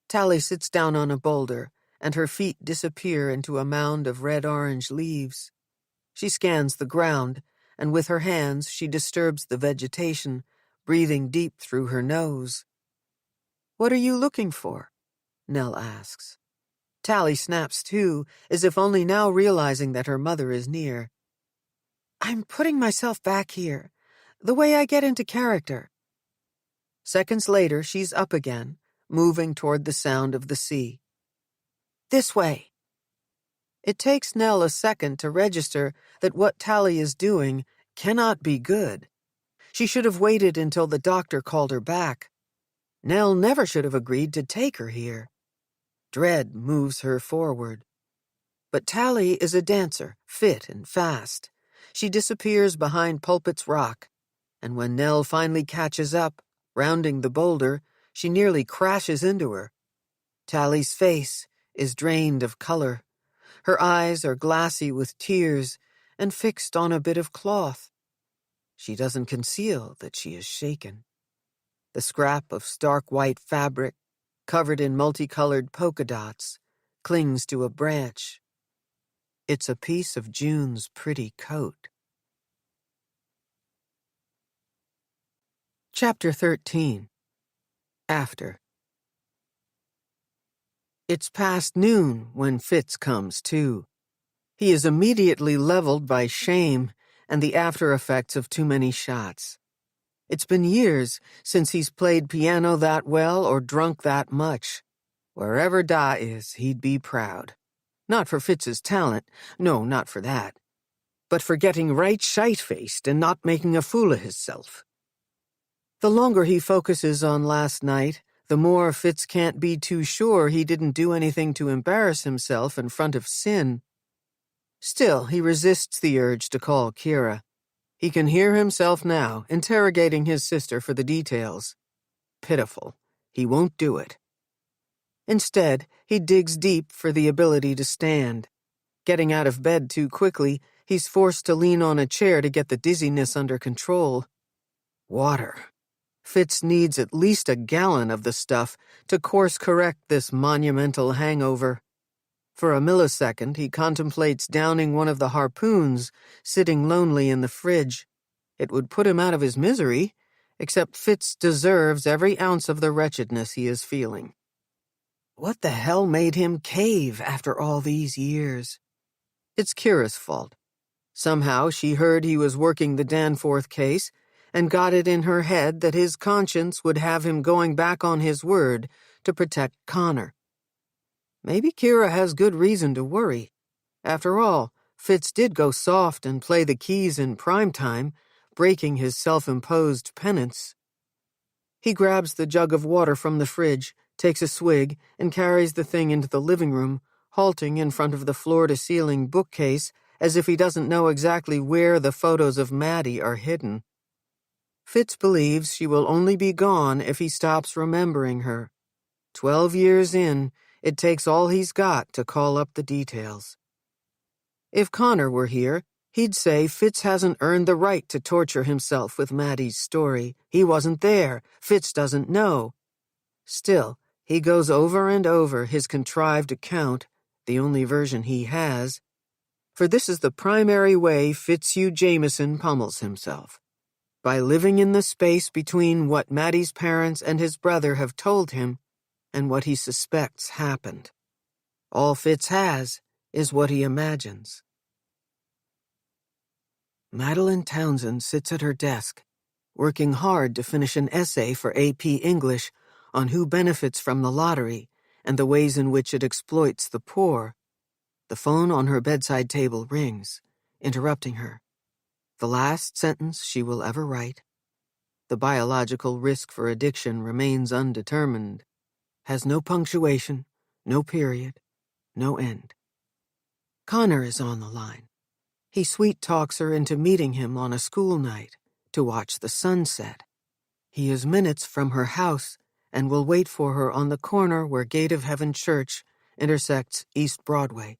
Tali sits down on a boulder, and her feet disappear into a mound of red-orange leaves. She scans the ground, and with her hands she disturbs the vegetation, breathing deep through her nose. "What are you looking for?" Nell asks. Tali snaps too, as if only now realizing that her mother is near. "I'm putting myself back here, the way I get into character." Seconds later, she's up again, moving toward the sound of the sea. "This way." It takes Nell a second to register that what Tali is doing cannot be good. She should have waited until the doctor called her back. Nell never should have agreed to take her here. Dread moves her forward. But Tali is a dancer, fit and fast. She disappears behind Pulpit's rock, and when Nell finally catches up, rounding the boulder, she nearly crashes into her. Tali's face is drained of color. Her eyes are glassy with tears and fixed on a bit of cloth. She doesn't conceal that she is shaken. The scrap of stark white fabric, covered in multicolored polka dots, clings to a branch. It's a piece of June's pretty coat. Chapter 13. After. It's past noon when Fitz comes to. He is immediately leveled by shame and the after-effects of too many shots. It's been years since he's played piano that well or drunk that much. Wherever Da is, he'd be proud. Not for Fitz's talent, no, not for that. But for getting right shite-faced and not making a fool of hisself. The longer he focuses on last night, the more Fitz can't be too sure he didn't do anything to embarrass himself in front of Sin. Still, he resists the urge to call Kira. He can hear himself now, interrogating his sister for the details. Pitiful. He won't do it. Instead, he digs deep for the ability to stand. Getting out of bed too quickly, he's forced to lean on a chair to get the dizziness under control. Water. Fitz needs at least a gallon of the stuff to course-correct this monumental hangover. For a millisecond, he contemplates downing one of the harpoons, sitting lonely in the fridge. It would put him out of his misery, except Fitz deserves every ounce of the wretchedness he is feeling. What the hell made him cave after all these years? It's Kira's fault. Somehow she heard he was working the Danforth case and got it in her head that his conscience would have him going back on his word to protect Connor. Maybe Kira has good reason to worry. After all, Fitz did go soft and play the keys in prime time, breaking his self-imposed penance. He grabs the jug of water from the fridge, takes a swig, and carries the thing into the living room, halting in front of the floor-to-ceiling bookcase as if he doesn't know exactly where the photos of Maddie are hidden. Fitz believes she will only be gone if he stops remembering her. 12 years in, it takes all he's got to call up the details. If Connor were here, he'd say Fitz hasn't earned the right to torture himself with Maddie's story. He wasn't there. Fitz doesn't know. Still, he goes over and over his contrived account, the only version he has, for this is the primary way Fitzhugh Jameson pummels himself. By living in the space between what Maddie's parents and his brother have told him and what he suspects happened. All Fitz has is what he imagines. Madeline Townsend sits at her desk, working hard to finish an essay for AP English on who benefits from the lottery and the ways in which it exploits the poor. The phone on her bedside table rings, interrupting her. The last sentence she will ever write. The biological risk for addiction remains undetermined. Has no punctuation, no period, no end. Connor is on the line. He sweet-talks her into meeting him on a school night to watch the sunset. He is minutes from her house and will wait for her on the corner where Gate of Heaven Church intersects East Broadway.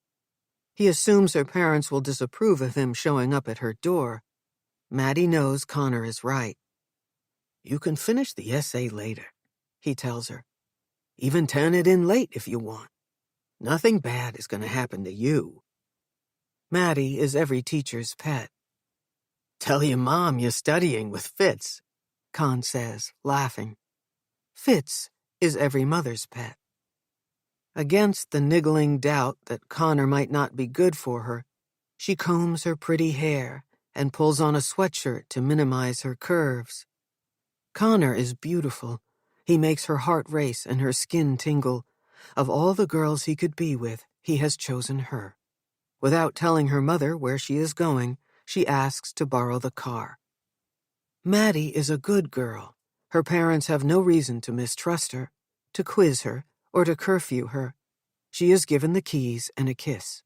He assumes her parents will disapprove of him showing up at her door. Maddie knows Connor is right. You can finish the essay later, he tells her. Even turn it in late if you want. Nothing bad is going to happen to you. Maddie is every teacher's pet. Tell your mom you're studying with Fitz, Con says, laughing. Fitz is every mother's pet. Against the niggling doubt that Connor might not be good for her, she combs her pretty hair and pulls on a sweatshirt to minimize her curves. Connor is beautiful. He makes her heart race and her skin tingle. Of all the girls he could be with, he has chosen her. Without telling her mother where she is going, she asks to borrow the car. Maddie is a good girl. Her parents have no reason to mistrust her, to quiz her, or to curfew her. She is given the keys and a kiss.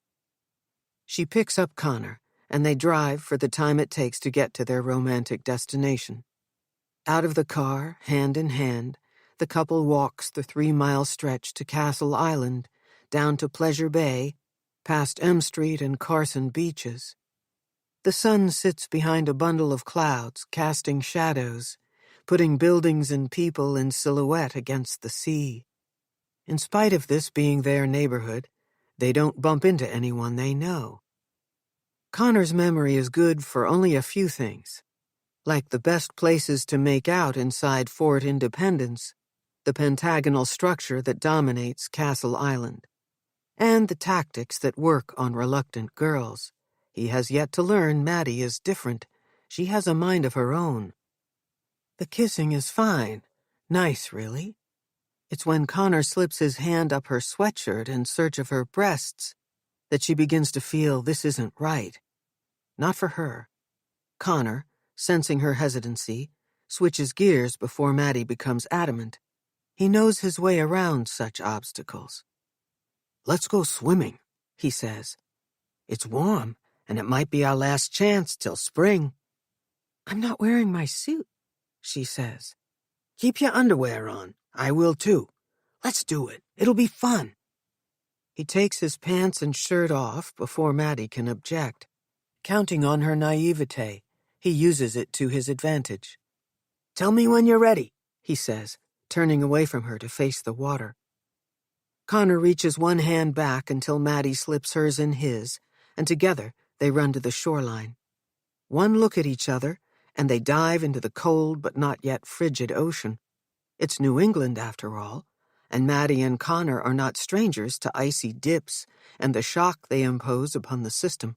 She picks up Connor, and they drive for the time it takes to get to their romantic destination. Out of the car, hand in hand, the couple walks the 3-mile stretch to Castle Island, down to Pleasure Bay, past M Street and Carson beaches. The sun sits behind a bundle of clouds, casting shadows, putting buildings and people in silhouette against the sea. In spite of this being their neighborhood, they don't bump into anyone they know. Connor's memory is good for only a few things, like the best places to make out inside Fort Independence, the pentagonal structure that dominates Castle Island, and the tactics that work on reluctant girls. He has yet to learn Maddie is different. She has a mind of her own. The kissing is fine. Nice, really. It's when Connor slips his hand up her sweatshirt in search of her breasts that she begins to feel this isn't right. Not for her. Connor, sensing her hesitancy, switches gears before Maddie becomes adamant. He knows his way around such obstacles. "Let's go swimming," he says. "It's warm, and it might be our last chance till spring." "I'm not wearing my suit," she says. "Keep your underwear on. I will too. Let's do it. It'll be fun." He takes his pants and shirt off before Maddie can object. Counting on her naivete, he uses it to his advantage. "Tell me when you're ready," he says, turning away from her to face the water. Connor reaches one hand back until Maddie slips hers in his, and together they run to the shoreline. One look at each other, and they dive into the cold but not yet frigid ocean. It's New England, after all, and Maddie and Connor are not strangers to icy dips and the shock they impose upon the system.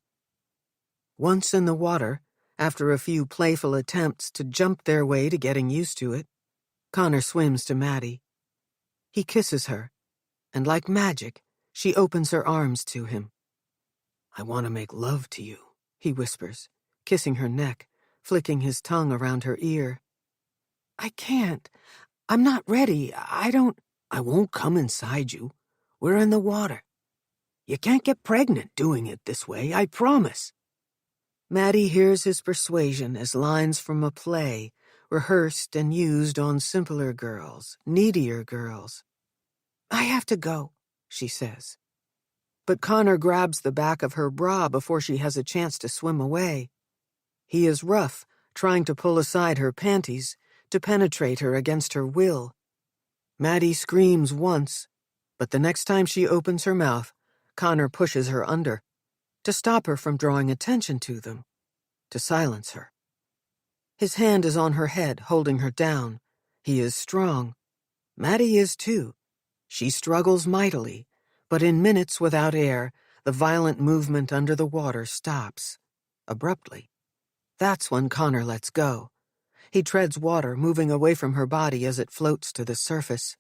Once in the water, after a few playful attempts to jump their way to getting used to it, Connor swims to Maddie. He kisses her, and like magic, she opens her arms to him. "I want to make love to you," he whispers, kissing her neck, flicking his tongue around her ear. "I can't. I'm not ready. I won't come inside you. We're in the water. You can't get pregnant doing it this way, I promise." Maddie hears his persuasion as lines from a play, rehearsed and used on simpler girls, needier girls. "I have to go," she says. But Connor grabs the back of her bra before she has a chance to swim away. He is rough, trying to pull aside her panties, to penetrate her against her will. Maddie screams once, but the next time she opens her mouth, Connor pushes her under, to stop her from drawing attention to them, to silence her. His hand is on her head, holding her down. He is strong. Maddie is too. She struggles mightily, but in minutes without air, the violent movement under the water stops, abruptly. That's when Connor lets go. He treads water, moving away from her body as it floats to the surface.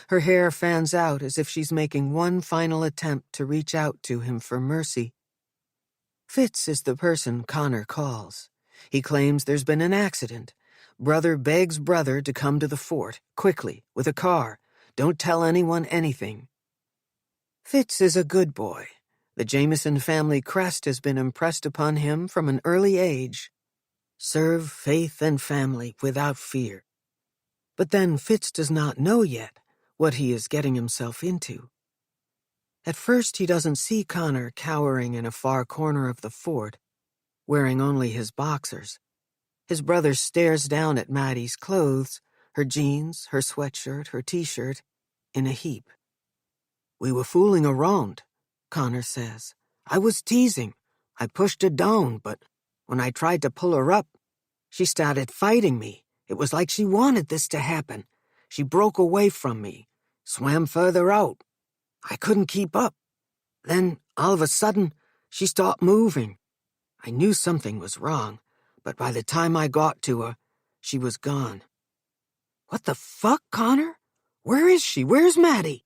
Her hair fans out as if she's making one final attempt to reach out to him for mercy. Fitz is the person Connor calls. He claims there's been an accident. Brother begs brother to come to the fort, quickly, with a car. Don't tell anyone anything. Fitz is a good boy. The Jameson family crest has been impressed upon him from an early age. Serve faith and family without fear. But then Fitz does not know yet what he is getting himself into. At first he doesn't see Connor cowering in a far corner of the fort, wearing only his boxers. His brother stares down at Maddie's clothes, her jeans, her sweatshirt, her t-shirt, in a heap. "We were fooling around," Connor says. "I was teasing. I pushed her down, but when I tried to pull her up, she started fighting me. It was like she wanted this to happen. She broke away from me, swam further out. I couldn't keep up. Then, all of a sudden, she stopped moving. I knew something was wrong, but by the time I got to her, she was gone." "What the fuck, Connor? Where is she? Where's Maddie?"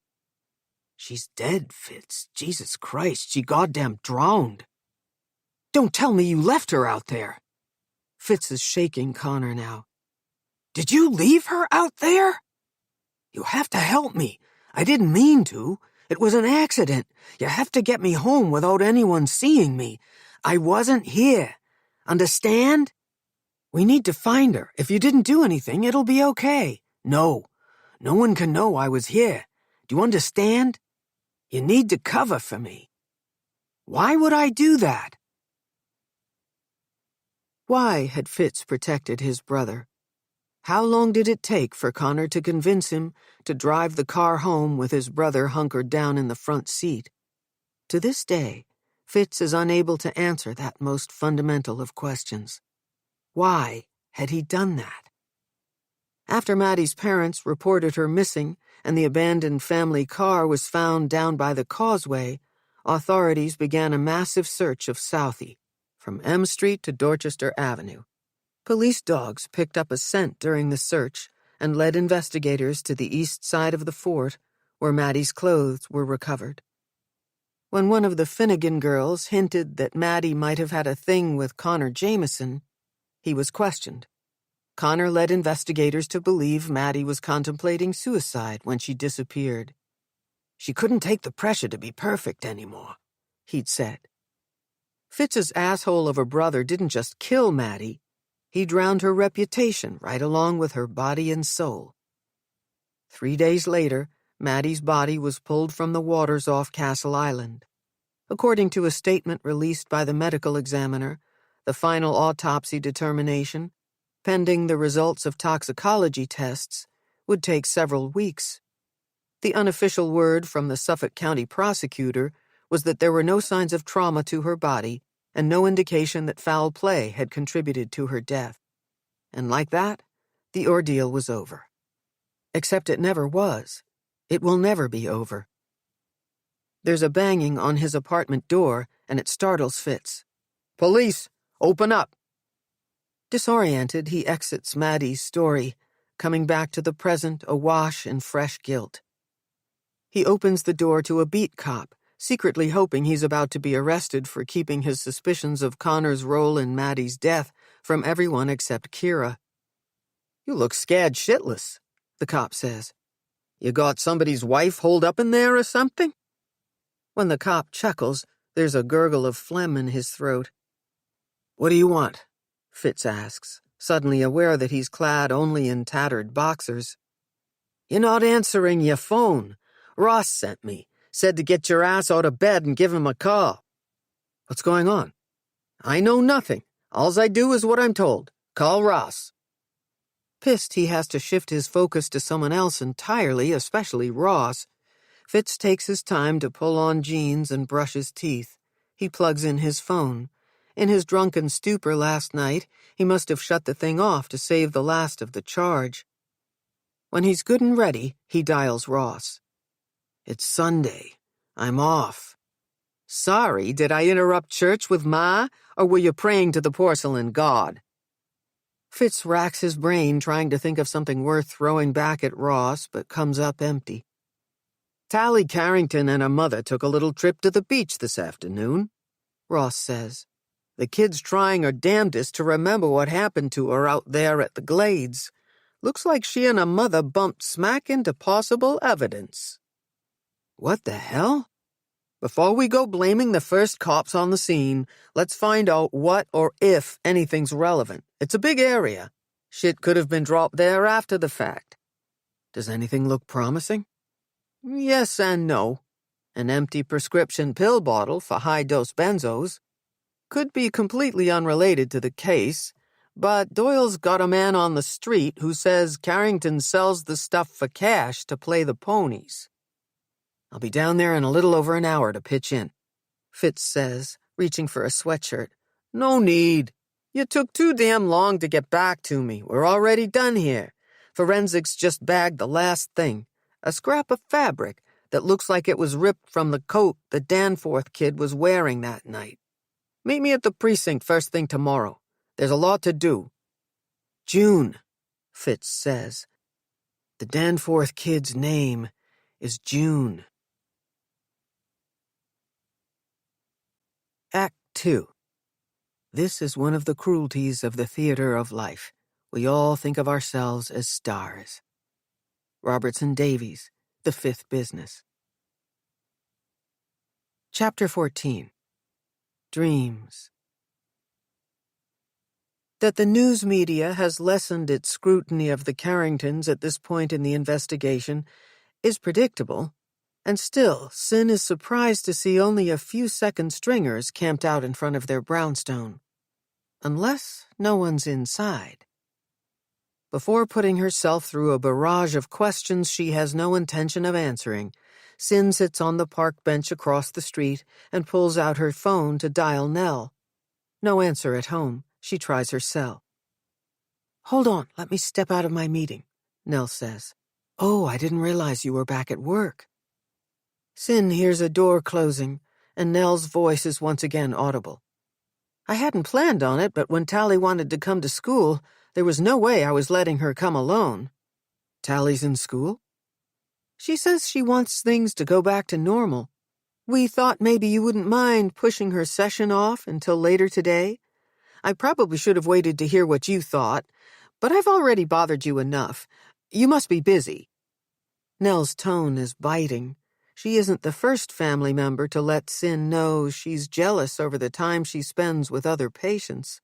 "She's dead, Fitz. Jesus Christ, she goddamn drowned." "Don't tell me you left her out there." Fitz is shaking Connor now. "Did you leave her out there?" "You have to help me. I didn't mean to. It was an accident. You have to get me home without anyone seeing me. I wasn't here. Understand? We need to find her. If you didn't do anything, it'll be okay. No one can know I was here. Do you understand? You need to cover for me." "Why would I do that?" Why had Fitz protected his brother? How long did it take for Connor to convince him to drive the car home with his brother hunkered down in the front seat? To this day, Fitz is unable to answer that most fundamental of questions. Why had he done that? After Maddie's parents reported her missing and the abandoned family car was found down by the causeway, authorities began a massive search of Southie, from M Street to Dorchester Avenue. Police dogs picked up a scent during the search and led investigators to the east side of the fort, where Maddie's clothes were recovered. When one of the Finnegan girls hinted that Maddie might have had a thing with Connor Jameson, he was questioned. Connor led investigators to believe Maddie was contemplating suicide when she disappeared. She couldn't take the pressure to be perfect anymore, he'd said. Fitz's asshole of a brother didn't just kill Maddie, he drowned her reputation right along with her body and soul. 3 days later, Maddie's body was pulled from the waters off Castle Island. According to a statement released by the medical examiner, the final autopsy determination, pending the results of toxicology tests, would take several weeks. The unofficial word from the Suffolk County prosecutor was that there were no signs of trauma to her body and no indication that foul play had contributed to her death. And like that, the ordeal was over. Except it never was. It will never be over. There's a banging on his apartment door, and it startles Fitz. "Police! Open up!" Disoriented, he exits Maddie's story, coming back to the present awash in fresh guilt. He opens the door to a beat cop, secretly hoping he's about to be arrested for keeping his suspicions of Connor's role in Maddie's death from everyone except Kira. "You look scared shitless," the cop says. "You got somebody's wife holed up in there or something?" When the cop chuckles, there's a gurgle of phlegm in his throat. "What do you want?" Fitz asks, suddenly aware that he's clad only in tattered boxers. "You're not answering your phone. Ross sent me. Said to get your ass out of bed and give him a call." "What's going on?" "I know nothing. Alls I do is what I'm told. Call Ross." Pissed he has to shift his focus to someone else entirely, especially Ross, Fitz takes his time to pull on jeans and brush his teeth. He plugs in his phone. In his drunken stupor last night, he must have shut the thing off to save the last of the charge. When he's good and ready, he dials Ross. "It's Sunday. I'm off." "Sorry, did I interrupt church with Ma, or were you praying to the porcelain god?" Fitz racks his brain trying to think of something worth throwing back at Ross, but comes up empty. "Tali Carrington and her mother took a little trip to the beach this afternoon," Ross says. "The kid's trying her damnedest to remember what happened to her out there at the Glades. Looks like she and her mother bumped smack into possible evidence." "What the hell?" "Before we go blaming the first cops on the scene, let's find out what or if anything's relevant. It's a big area. Shit could have been dropped there after the fact." "Does anything look promising?" "Yes and no. An empty prescription pill bottle for high-dose benzos. Could be completely unrelated to the case, but Doyle's got a man on the street who says Carrington sells the stuff for cash to play the ponies." "I'll be down there in a little over an hour to pitch in," Fitz says, reaching for a sweatshirt. "No need. You took too damn long to get back to me. We're already done here. Forensics just bagged the last thing. A scrap of fabric that looks like it was ripped from the coat the Danforth kid was wearing that night. Meet me at the precinct first thing tomorrow. There's a lot to do." "June," Fitz says. "The Danforth kid's name is June." Act 2. This is one of the cruelties of the theater of life. We all think of ourselves as stars. Robertson Davies, The Fifth Business. Chapter 14. Dreams. That the news media has lessened its scrutiny of the Carringtons at this point in the investigation is predictable, and still, Sin is surprised to see only a few second stringers camped out in front of their brownstone. Unless no one's inside. Before putting herself through a barrage of questions she has no intention of answering, Sin sits on the park bench across the street and pulls out her phone to dial Nell. No answer at home. She tries her cell. "Hold on, let me step out of my meeting," Nell says. "Oh, I didn't realize you were back at work." Sin hears a door closing, and Nell's voice is once again audible. "I hadn't planned on it, but when Tali wanted to come to school, there was no way I was letting her come alone." "Tali's in school?" "She says she wants things to go back to normal. We thought maybe you wouldn't mind pushing her session off until later today. I probably should have waited to hear what you thought, but I've already bothered you enough. You must be busy." Nell's tone is biting. She isn't the first family member to let Cyn know she's jealous over the time she spends with other patients.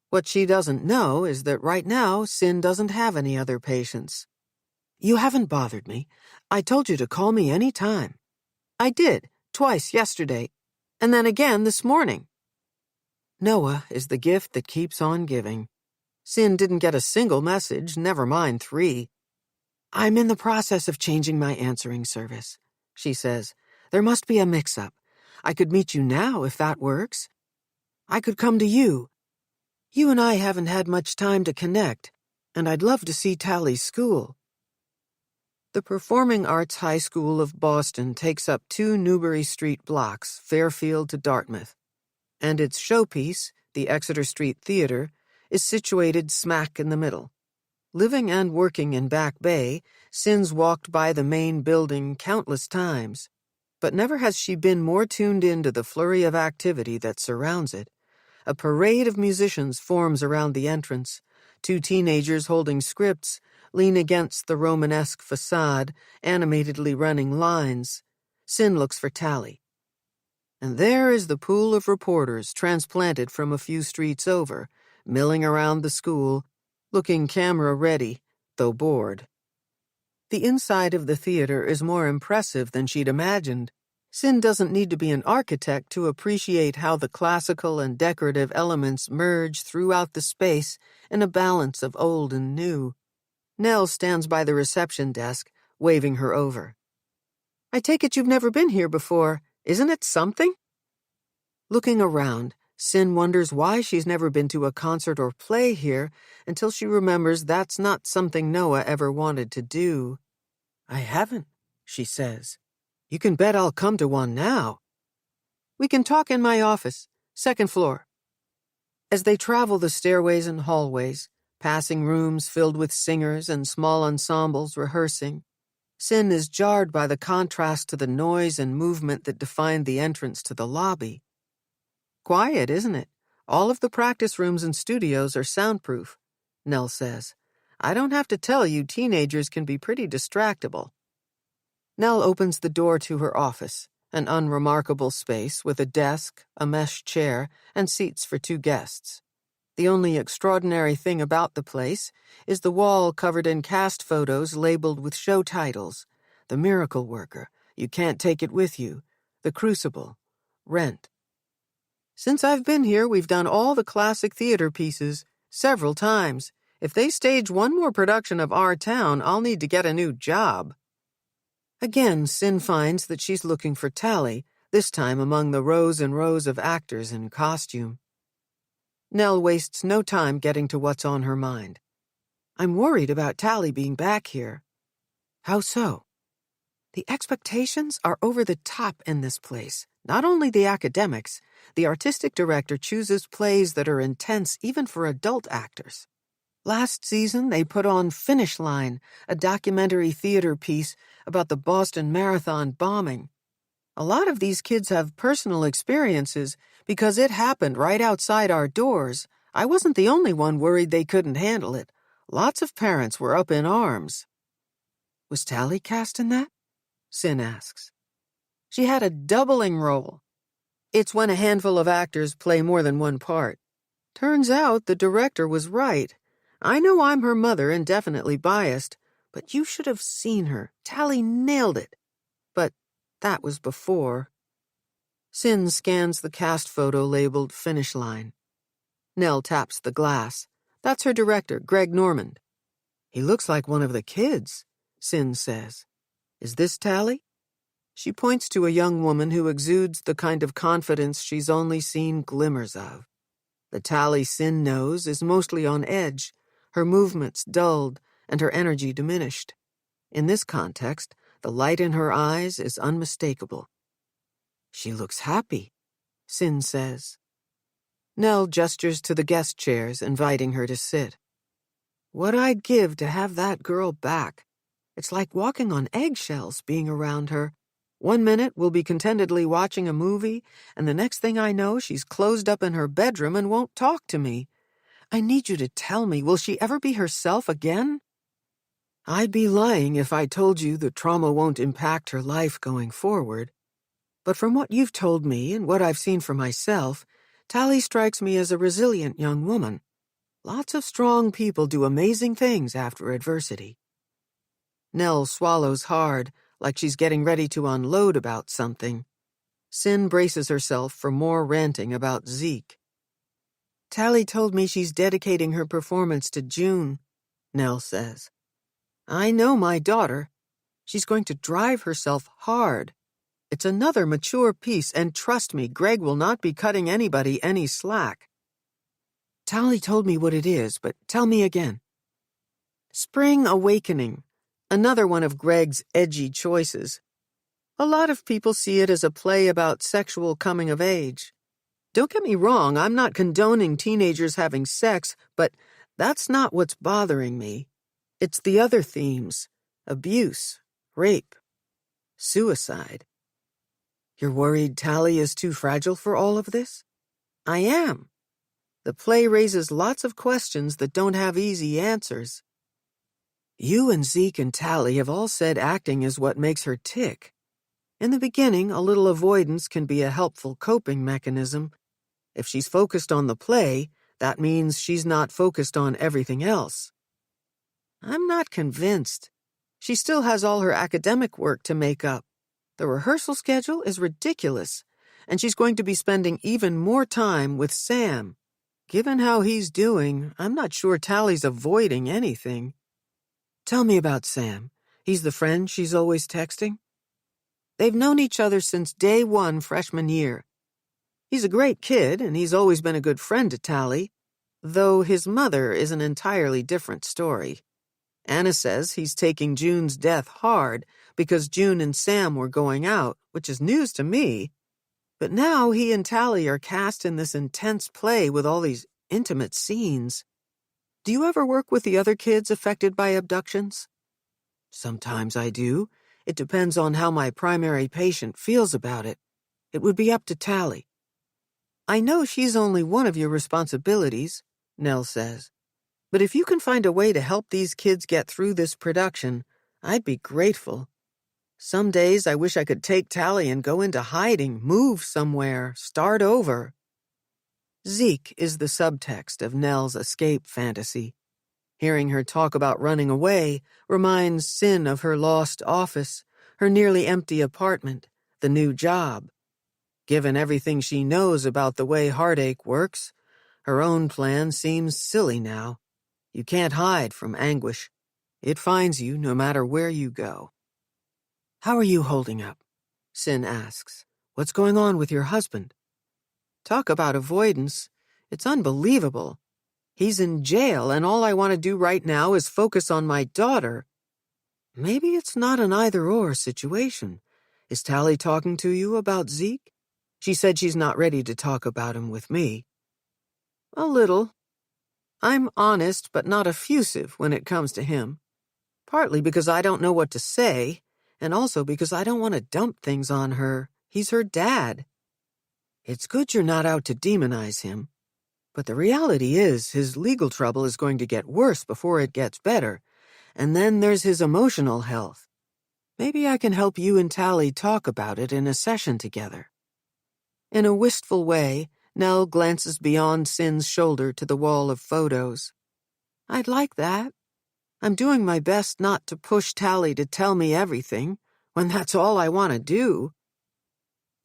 What she doesn't know is that right now, Cyn doesn't have any other patients. "You haven't bothered me. I told you to call me any time." "I did, twice yesterday, and then again this morning." Noah is the gift that keeps on giving. Cyn didn't get a single message, never mind 3. "I'm in the process of changing my answering service," she says. "There must be a mix-up. I could meet you now if that works. I could come to you. You and I haven't had much time to connect, and I'd love to see Tali's school." The Performing Arts High School of Boston takes up 2 Newbury Street blocks, Fairfield to Dartmouth, and its showpiece, the Exeter Street Theater, is situated smack in the middle. Living and working in Back Bay, Cyn's walked by the main building countless times, but never has she been more tuned into the flurry of activity that surrounds it. A parade of musicians forms around the entrance. 2 teenagers holding scripts lean against the Romanesque facade, animatedly running lines. Cyn looks for Tali. And there is the pool of reporters transplanted from a few streets over, milling around the school, looking camera-ready, though bored. The inside of the theater is more impressive than she'd imagined. Cyn doesn't need to be an architect to appreciate how the classical and decorative elements merge throughout the space in a balance of old and new. Nell stands by the reception desk, waving her over. "I take it you've never been here before. Isn't it something?" Looking around, Cyn wonders why she's never been to a concert or play here until she remembers that's not something Noah ever wanted to do. "I haven't," she says. "You can bet I'll come to one now." "We can talk in my office, 2nd floor." As they travel the stairways and hallways, passing rooms filled with singers and small ensembles rehearsing, Cyn is jarred by the contrast to the noise and movement that defined the entrance to the lobby. "Quiet, isn't it? All of the practice rooms and studios are soundproof," Nell says. "I don't have to tell you teenagers can be pretty distractible." Nell opens the door to her office, an unremarkable space with a desk, a mesh chair, and seats for 2 guests. The only extraordinary thing about the place is the wall covered in cast photos labeled with show titles: The Miracle Worker, You Can't Take It With You, The Crucible, Rent. "Since I've been here, we've done all the classic theater pieces, several times. If they stage one more production of Our Town, I'll need to get a new job." Again, Cyn finds that she's looking for Tali, this time among the rows and rows of actors in costume. Nell wastes no time getting to what's on her mind. "I'm worried about Tali being back here." "How so?" "The expectations are over the top in this place. Not only the academics, the artistic director chooses plays that are intense even for adult actors. Last season, they put on Finish Line, a documentary theater piece about the Boston Marathon bombing. A lot of these kids have personal experiences because it happened right outside our doors. I wasn't the only one worried they couldn't handle it. Lots of parents were up in arms." "Was Tali cast in that?" Cyn asks. "She had a doubling role. It's when a handful of actors play more than one part. Turns out the director was right. I know I'm her mother and definitely biased, but you should have seen her. Tali nailed it. But that was before." Cyn scans the cast photo labeled Finish Line. Nell taps the glass. That's her director, Greg Normand. "He looks like one of the kids," Cyn says. "Is this Tali?" She points to a young woman who exudes the kind of confidence she's only seen glimmers of. The Tali Cyn knows is mostly on edge, her movements dulled and her energy diminished. In this context, the light in her eyes is unmistakable. "She looks happy," Cyn says. Nell gestures to the guest chairs, inviting her to sit. "What I'd give to have that girl back. It's like walking on eggshells being around her. One minute we'll be contentedly watching a movie, and the next thing I know she's closed up in her bedroom and won't talk to me. I need you to tell me, will she ever be herself again? I'd be lying if I told you the trauma won't impact her life going forward. But from what you've told me and what I've seen for myself, Tali strikes me as a resilient young woman. Lots of strong people do amazing things after adversity. Nell swallows hard, like she's getting ready to unload about something. Cyn braces herself for more ranting about Zeke. Tali told me she's dedicating her performance to June, Nell says. I know my daughter. She's going to drive herself hard. It's another mature piece, and trust me, Greg will not be cutting anybody any slack. Tali told me what it is, but tell me again. Spring Awakening, another one of Greg's edgy choices. A lot of people see it as a play about sexual coming of age. Don't get me wrong, I'm not condoning teenagers having sex, but that's not what's bothering me. It's the other themes: abuse, rape, suicide. You're worried Tali is too fragile for all of this? I am. The play raises lots of questions that don't have easy answers. You and Zeke and Tali have all said acting is what makes her tick. In the beginning, a little avoidance can be a helpful coping mechanism. If she's focused on the play, that means she's not focused on everything else. I'm not convinced. She still has all her academic work to make up. The rehearsal schedule is ridiculous, and she's going to be spending even more time with Sam. Given how he's doing, I'm not sure Tally's avoiding anything. Tell me about Sam. He's the friend she's always texting? They've known each other since day one freshman year. He's a great kid, and he's always been a good friend to Tali, though his mother is an entirely different story. Anna says he's taking June's death hard because June and Sam were going out, which is news to me. But now he and Tali are cast in this intense play with all these intimate scenes. Do you ever work with the other kids affected by abductions? Sometimes I do. It depends on how my primary patient feels about it. It would be up to Tali. I know she's only one of your responsibilities, Nell says. But if you can find a way to help these kids get through this production, I'd be grateful. Some days I wish I could take Tali and go into hiding, move somewhere, start over. Zeke is the subtext of Nell's escape fantasy. Hearing her talk about running away reminds Cyn of her lost office, her nearly empty apartment, the new job. Given everything she knows about the way heartache works, her own plan seems silly now. You can't hide from anguish. It finds you no matter where you go. How are you holding up? Cyn asks. What's going on with your husband? Talk about avoidance. It's unbelievable. He's in jail, and all I want to do right now is focus on my daughter. Maybe it's not an either-or situation. Is Tali talking to you about Zeke? She said she's not ready to talk about him with me. A little. I'm honest but not effusive when it comes to him. Partly because I don't know what to say, and also because I don't want to dump things on her. He's her dad. It's good you're not out to demonize him. But the reality is his legal trouble is going to get worse before it gets better, and then there's his emotional health. Maybe I can help you and Tali talk about it in a session together. In a wistful way, Nell glances beyond Cyn's shoulder to the wall of photos. I'd like that. I'm doing my best not to push Tali to tell me everything, when that's all I want to do.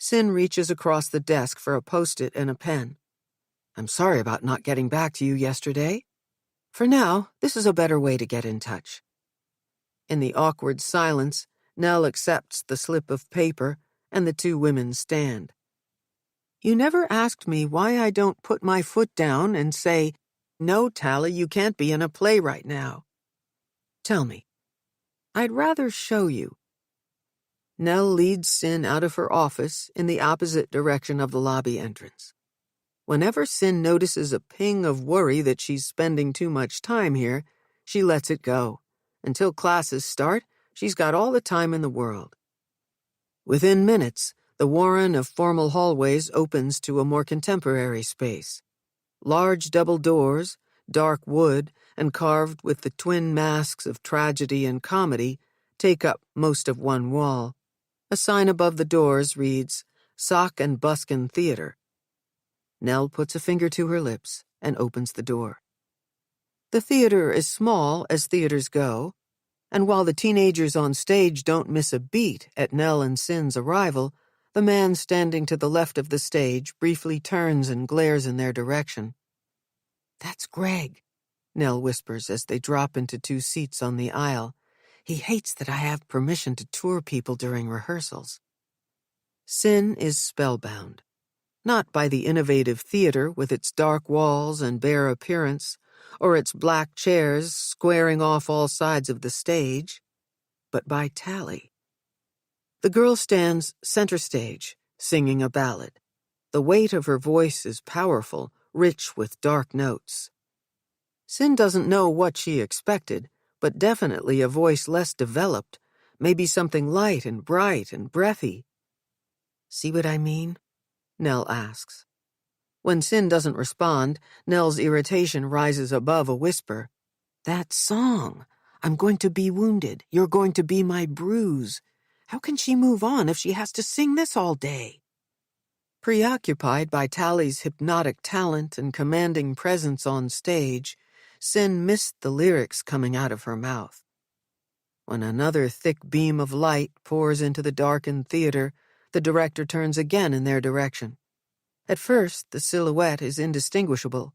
Cyn reaches across the desk for a Post-it and a pen. I'm sorry about not getting back to you yesterday. For now, this is a better way to get in touch. In the awkward silence, Nell accepts the slip of paper, and the two women stand. You never asked me why I don't put my foot down and say, no, Tali, you can't be in a play right now. Tell me. I'd rather show you. Nell leads Cyn out of her office in the opposite direction of the lobby entrance. Whenever Cyn notices a ping of worry that she's spending too much time here, she lets it go. Until classes start, she's got all the time in the world. Within minutes, the warren of formal hallways opens to a more contemporary space. Large double doors, dark wood and carved with the twin masks of tragedy and comedy, take up most of one wall. A sign above the doors reads, Sock and Buskin Theater. Nell puts a finger to her lips and opens the door. The theater is small as theaters go, and while the teenagers on stage don't miss a beat at Nell and Cin's arrival, the man standing to the left of the stage briefly turns and glares in their direction. "That's Greg," Nell whispers as they drop into 2 seats on the aisle. "He hates that I have permission to tour people during rehearsals." Cyn is spellbound, not by the innovative theater with its dark walls and bare appearance, or its black chairs squaring off all sides of the stage, but by Tali. The girl stands center stage, singing a ballad. The weight of her voice is powerful, rich with dark notes. Cyn doesn't know what she expected, but definitely a voice less developed, maybe something light and bright and breathy. "See what I mean?" Nell asks. When Cyn doesn't respond, Nell's irritation rises above a whisper. "That song! I'm going to be wounded. You're going to be my bruise. How can she move on if she has to sing this all day?" Preoccupied by Tali's hypnotic talent and commanding presence on stage, Cyn missed the lyrics coming out of her mouth. When another thick beam of light pours into the darkened theater, the director turns again in their direction. At first, the silhouette is indistinguishable,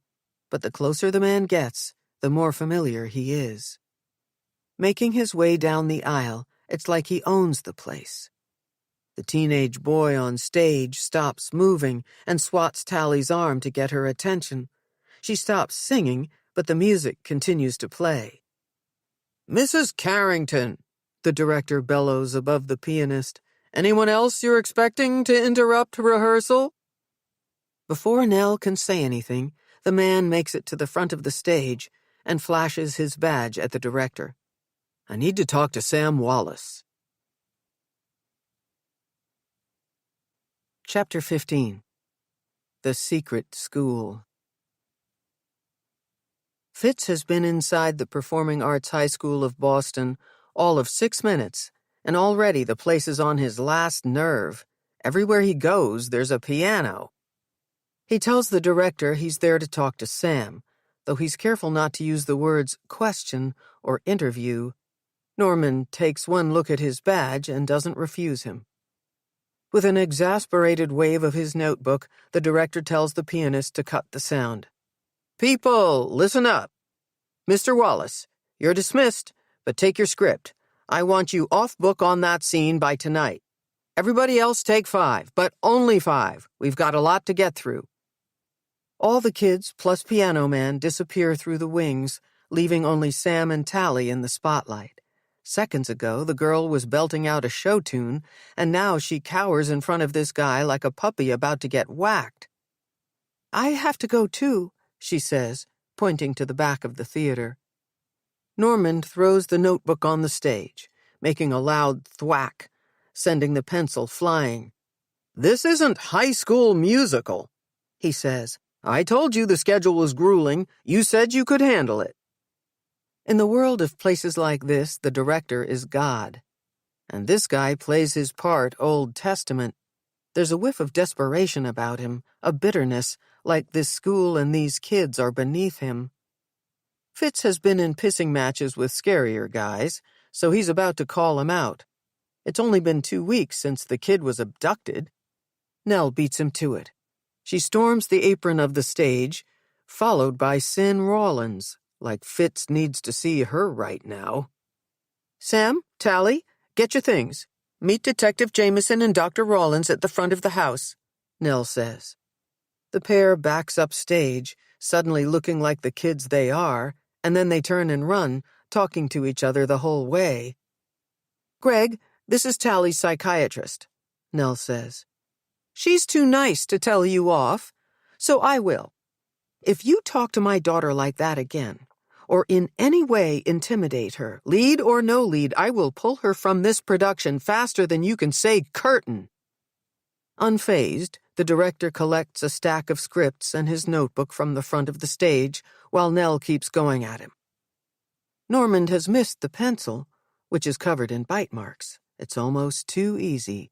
but the closer the man gets, the more familiar he is. Making his way down the aisle, it's like he owns the place. The teenage boy on stage stops moving and swats Tali's arm to get her attention. She stops singing, but the music continues to play. "Mrs. Carrington," the director bellows above the pianist. "Anyone else you're expecting to interrupt rehearsal?" Before Nell can say anything, the man makes it to the front of the stage and flashes his badge at the director. "I need to talk to Sam Wallace." Chapter 15. The Secret School. Fitz has been inside the Performing Arts High School of Boston all of 6 minutes, and already the place is on his last nerve. Everywhere he goes, there's a piano. He tells the director he's there to talk to Sam, though he's careful not to use the words question or interview. Norman takes one look at his badge and doesn't refuse him. With an exasperated wave of his notebook, the director tells the pianist to cut the sound. "People, listen up. Mr. Wallace, you're dismissed, but take your script. I want you off book on that scene by tonight. Everybody else take 5, but only 5. We've got a lot to get through." All the kids plus Piano Man disappear through the wings, leaving only Sam and Tali in the spotlight. Seconds ago, the girl was belting out a show tune, and now she cowers in front of this guy like a puppy about to get whacked. "I have to go too," she says, pointing to the back of the theater. Norman throws the notebook on the stage, making a loud thwack, sending the pencil flying. "This isn't High School Musical," he says. "I told you the schedule was grueling. You said you could handle it." In the world of places like this, the director is God. And this guy plays his part Old Testament. There's a whiff of desperation about him, a bitterness, like this school and these kids are beneath him. Fitz has been in pissing matches with scarier guys, so he's about to call him out. It's only been 2 weeks since the kid was abducted. Nell beats him to it. She storms the apron of the stage, followed by Cyn Rawlins, like Fitz needs to see her right now. "Sam, Tali, get your things. Meet Detective Jameson and Dr. Rawlins at the front of the house," Nell says. The pair backs up stage, suddenly looking like the kids they are, and then they turn and run, talking to each other the whole way. "Greg, this is Tali's psychiatrist," Nell says. "She's too nice to tell you off, so I will. If you talk to my daughter like that again, or in any way intimidate her, lead or no lead, I will pull her from this production faster than you can say curtain." Unfazed, The director collects a stack of scripts and his notebook from the front of the stage while Nell keeps going at him. Normand has missed the pencil, which is covered in bite marks. It's almost too easy.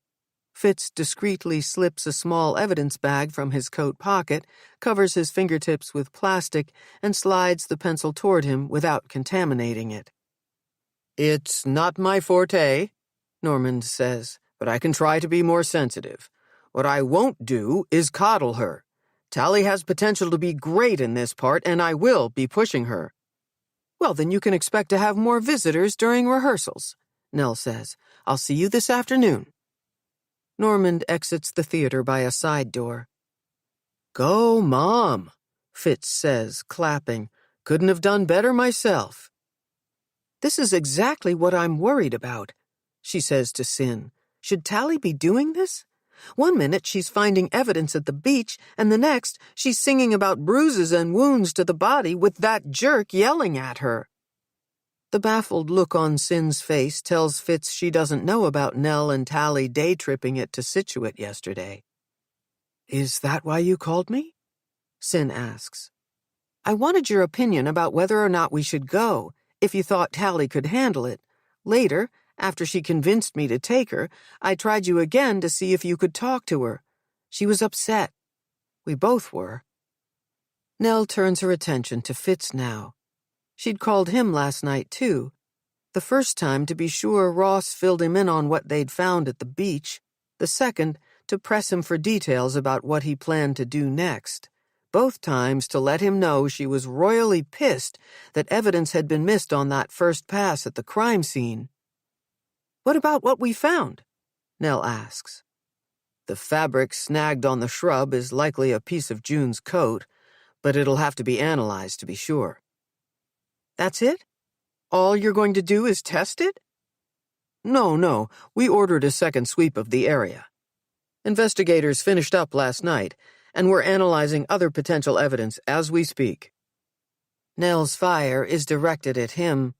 Fitz discreetly slips a small evidence bag from his coat pocket, covers his fingertips with plastic, and slides the pencil toward him without contaminating it. "It's not my forte," Normand says, "but I can try to be more sensitive. What I won't do is coddle her. Tali has potential to be great in this part, and I will be pushing her." "Well, then you can expect to have more visitors during rehearsals," Nell says. "I'll see you this afternoon." Normand exits the theater by a side door. "Go, Mom," Fitz says, clapping. "Couldn't have done better myself." "This is exactly what I'm worried about," she says to Cyn. "Should Tali be doing this? One minute she's finding evidence at the beach, and the next she's singing about bruises and wounds to the body with that jerk yelling at her." The baffled look on Cyn's face tells Fitz she doesn't know about Nell and Tali day-tripping it to Scituate yesterday. "Is that why you called me?" Cyn asks. "I wanted your opinion about whether or not we should go, if you thought Tali could handle it. Later, after she convinced me to take her, I tried you again to see if you could talk to her. She was upset. We both were." Nell turns her attention to Fitz now. She'd called him last night, too. The first time to be sure Ross filled him in on what they'd found at the beach. The second, to press him for details about what he planned to do next. Both times to let him know she was royally pissed that evidence had been missed on that first pass at the crime scene. "What about what we found?" Nell asks. "The fabric snagged on the shrub is likely a piece of June's coat, but it'll have to be analyzed to be sure." "That's it? All you're going to do is test it?" No, we ordered a second sweep of the area. Investigators finished up last night, and we're analyzing other potential evidence as we speak." Nell's fire is directed at him.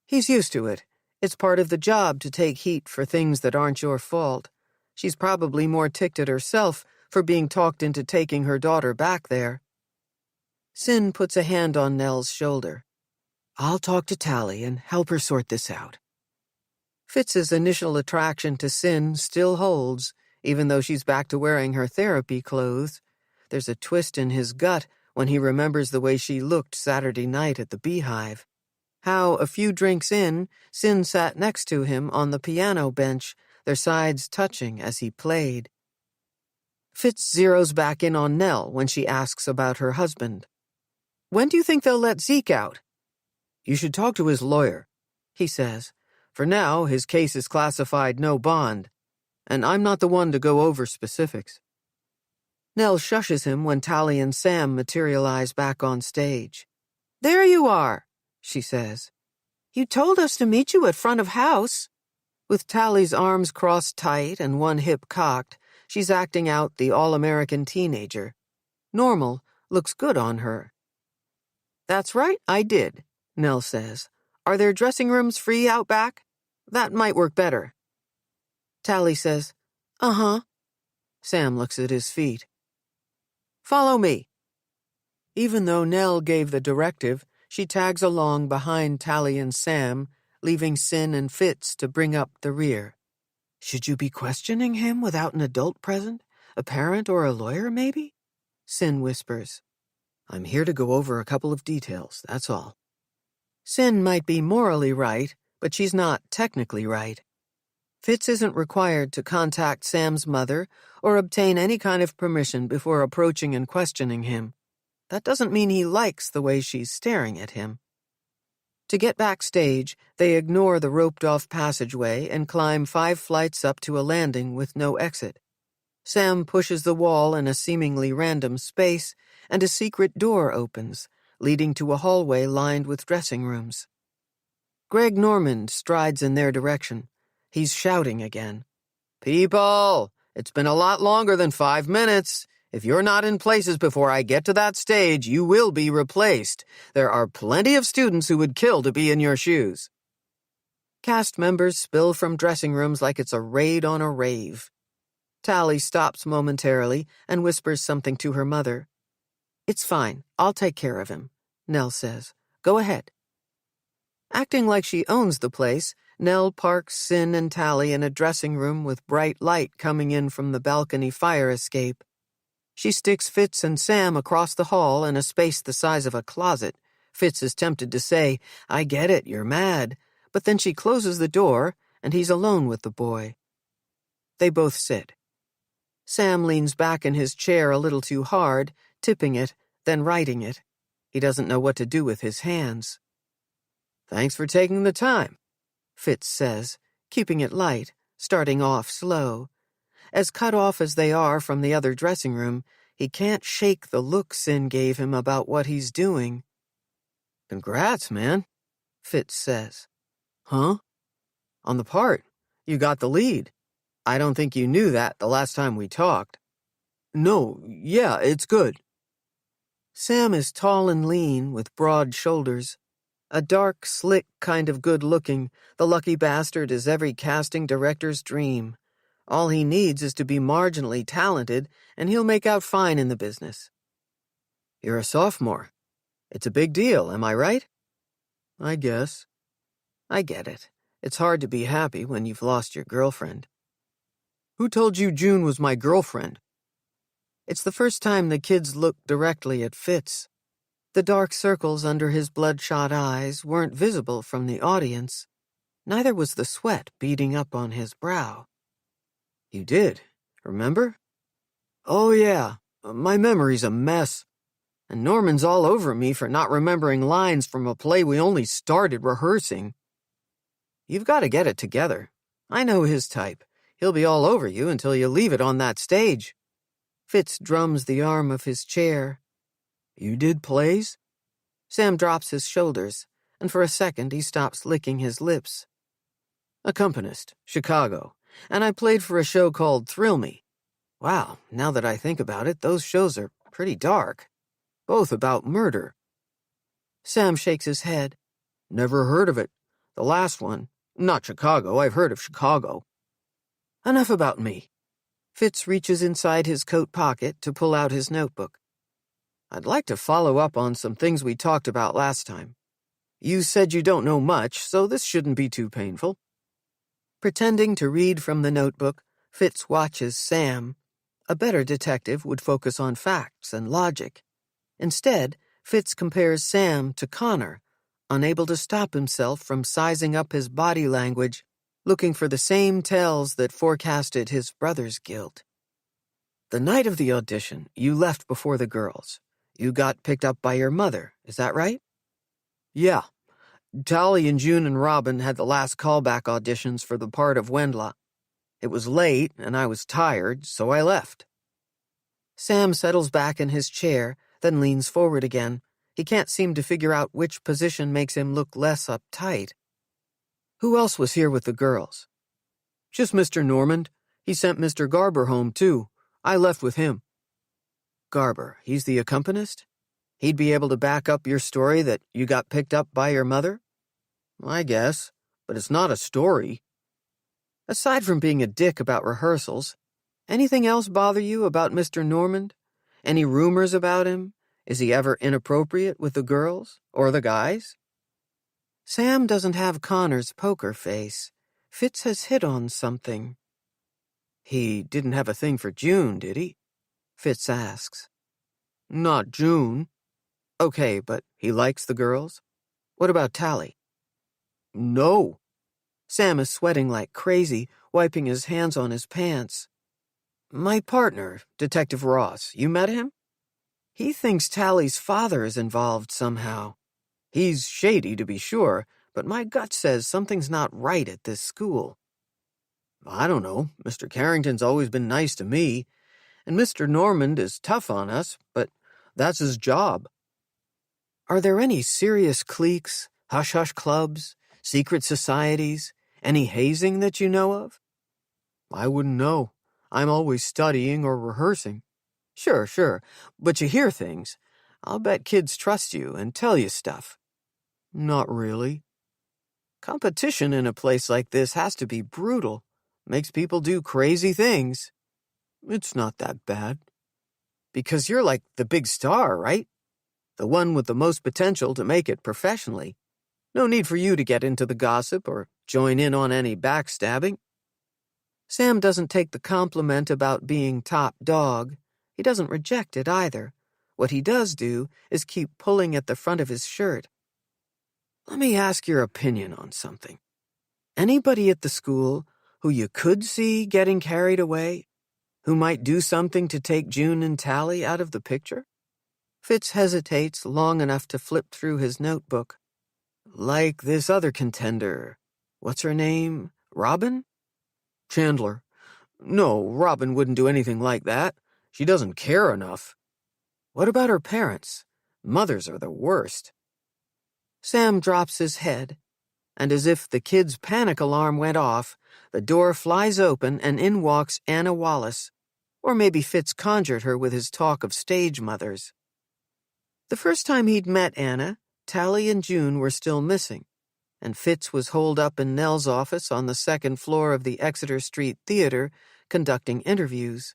He's used to it. It's part of the job to take heat for things that aren't your fault. She's probably more ticked at herself for being talked into taking her daughter back there. Cyn puts a hand on Nell's shoulder. "I'll talk to Tali and help her sort this out." Fitz's initial attraction to Cyn still holds, even though she's back to wearing her therapy clothes. There's a twist in his gut when he remembers the way she looked Saturday night at the Beehive. How, a few drinks in, Cyn sat next to him on the piano bench, their sides touching as he played. Fitz zeroes back in on Nell when she asks about her husband. "When do you think they'll let Zeke out?" "You should talk to his lawyer," he says. "For now, his case is classified no bond, and I'm not the one to go over specifics." Nell shushes him when Tali and Sam materialize back on stage. "There you are," she says. "You told us to meet you at front of house." With Tali's arms crossed tight and one hip cocked, she's acting out the all-American teenager. Normal, looks good on her. "That's right, I did," Nell says. "Are there dressing rooms free out back? That might work better." Tali says, "Uh-huh." Sam looks at his feet. "Follow me." Even though Nell gave the directive, she tags along behind Tali and Sam, leaving Cyn and Fitz to bring up the rear. "Should you be questioning him without an adult present? A parent or a lawyer, maybe?" Cyn whispers. "I'm here to go over a couple of details, that's all." Cyn might be morally right, but she's not technically right. Fitz isn't required to contact Sam's mother or obtain any kind of permission before approaching and questioning him. That doesn't mean he likes the way she's staring at him. To get backstage, they ignore the roped-off passageway and climb 5 flights up to a landing with no exit. Sam pushes the wall in a seemingly random space, and a secret door opens, leading to a hallway lined with dressing rooms. Greg Normand strides in their direction. He's shouting again. "People, it's been a lot longer than 5 minutes. If you're not in places before I get to that stage, you will be replaced. There are plenty of students who would kill to be in your shoes." Cast members spill from dressing rooms like it's a raid on a rave. Tali stops momentarily and whispers something to her mother. "It's fine. I'll take care of him," Nell says. "Go ahead." Acting like she owns the place, Nell parks Sin and Tali in a dressing room with bright light coming in from the balcony fire escape. She sticks Fitz and Sam across the hall in a space the size of a closet. Fitz is tempted to say, "I get it, you're mad," but then she closes the door, and he's alone with the boy. They both sit. Sam leans back in his chair a little too hard, tipping it, then righting it. He doesn't know what to do with his hands. "Thanks for taking the time," Fitz says, keeping it light, starting off slow. As cut off as they are from the other dressing room, he can't shake the look Sin gave him about what he's doing. "Congrats, man," Fitz says. "Huh?" "On the part. You got the lead. I don't think you knew that the last time we talked." "No, yeah, it's good." Sam is tall and lean, with broad shoulders. A dark, slick kind of good-looking, the lucky bastard is every casting director's dream. All he needs is to be marginally talented, and he'll make out fine in the business. "You're a sophomore. It's a big deal, am I right?" "I guess." "I get it. It's hard to be happy when you've lost your girlfriend." "Who told you June was my girlfriend?" It's the first time the kids looked directly at Fitz. The dark circles under his bloodshot eyes weren't visible from the audience. Neither was the sweat beading up on his brow. "You did, remember?" "Oh, yeah. My memory's a mess. And Norman's all over me for not remembering lines from a play we only started rehearsing." "You've got to get it together. I know his type. He'll be all over you until you leave it on that stage." Fitz drums the arm of his chair. "You did plays?" Sam drops his shoulders, and for a second he stops licking his lips. "Accompanist, Chicago, and I played for a show called Thrill Me. Wow, now that I think about it, those shows are pretty dark. Both about murder." Sam shakes his head. "Never heard of it. The last one. Not Chicago, I've heard of Chicago." Enough about me. Fitz reaches inside his coat pocket to pull out his notebook. "I'd like to follow up on some things we talked about last time. You said you don't know much, so this shouldn't be too painful." Pretending to read from the notebook, Fitz watches Sam. A better detective would focus on facts and logic. Instead, Fitz compares Sam to Connor, unable to stop himself from sizing up his body language, looking for the same tells that forecasted his brother's guilt. "The night of the audition, you left before the girls. You got picked up by your mother, is that right?" "Yeah. Tali and June and Robin had the last callback auditions for the part of Wendla. It was late, and I was tired, so I left." Sam settles back in his chair, then leans forward again. He can't seem to figure out which position makes him look less uptight. "Who else was here with the girls?" "Just Mr. Normand. He sent Mr. Garber home, too. I left with him." "Garber, he's the accompanist? He'd be able to back up your story that you got picked up by your mother?" "I guess, but it's not a story." "Aside from being a dick about rehearsals, anything else bother you about Mr. Normand? Any rumors about him? Is he ever inappropriate with the girls or the guys?" Sam doesn't have Connor's poker face. Fitz has hit on something. "He didn't have a thing for June, did he?" Fitz asks. "Not June." "Okay, but he likes the girls? What about Tali?" "No." Sam is sweating like crazy, wiping his hands on his pants. "My partner, Detective Ross, you met him? He thinks Tali's father is involved somehow. He's shady, to be sure, but my gut says something's not right at this school." "I don't know. Mr. Carrington's always been nice to me, and Mr. Normand is tough on us, but that's his job." "Are there any serious cliques, hush-hush clubs, secret societies, any hazing that you know of?" "I wouldn't know. I'm always studying or rehearsing." Sure, but you hear things. I'll bet kids trust you and tell you stuff." "Not really." "Competition in a place like this has to be brutal. Makes people do crazy things." It's not that bad. Because you're like the big star, right? The one with the most potential to make it professionally. No need for you to get into the gossip or join in on any backstabbing. Sam doesn't take the compliment about being top dog. He doesn't reject it either. What he does do is keep pulling at the front of his shirt. Let me ask your opinion on something. Anybody at the school who you could see getting carried away? Who might do something to take June and Tali out of the picture? Fitz hesitates long enough to flip through his notebook. Like this other contender. What's her name? Robin? Chandler. No, Robin wouldn't do anything like that. She doesn't care enough. What about her parents? Mothers are the worst. Sam drops his head, and as if the kid's panic alarm went off, the door flies open and in walks Anna Wallace. Or maybe Fitz conjured her with his talk of stage mothers. The first time he'd met Anna, Tali and June were still missing, and Fitz was holed up in Nell's office on the second floor of the Exeter Street Theater conducting interviews.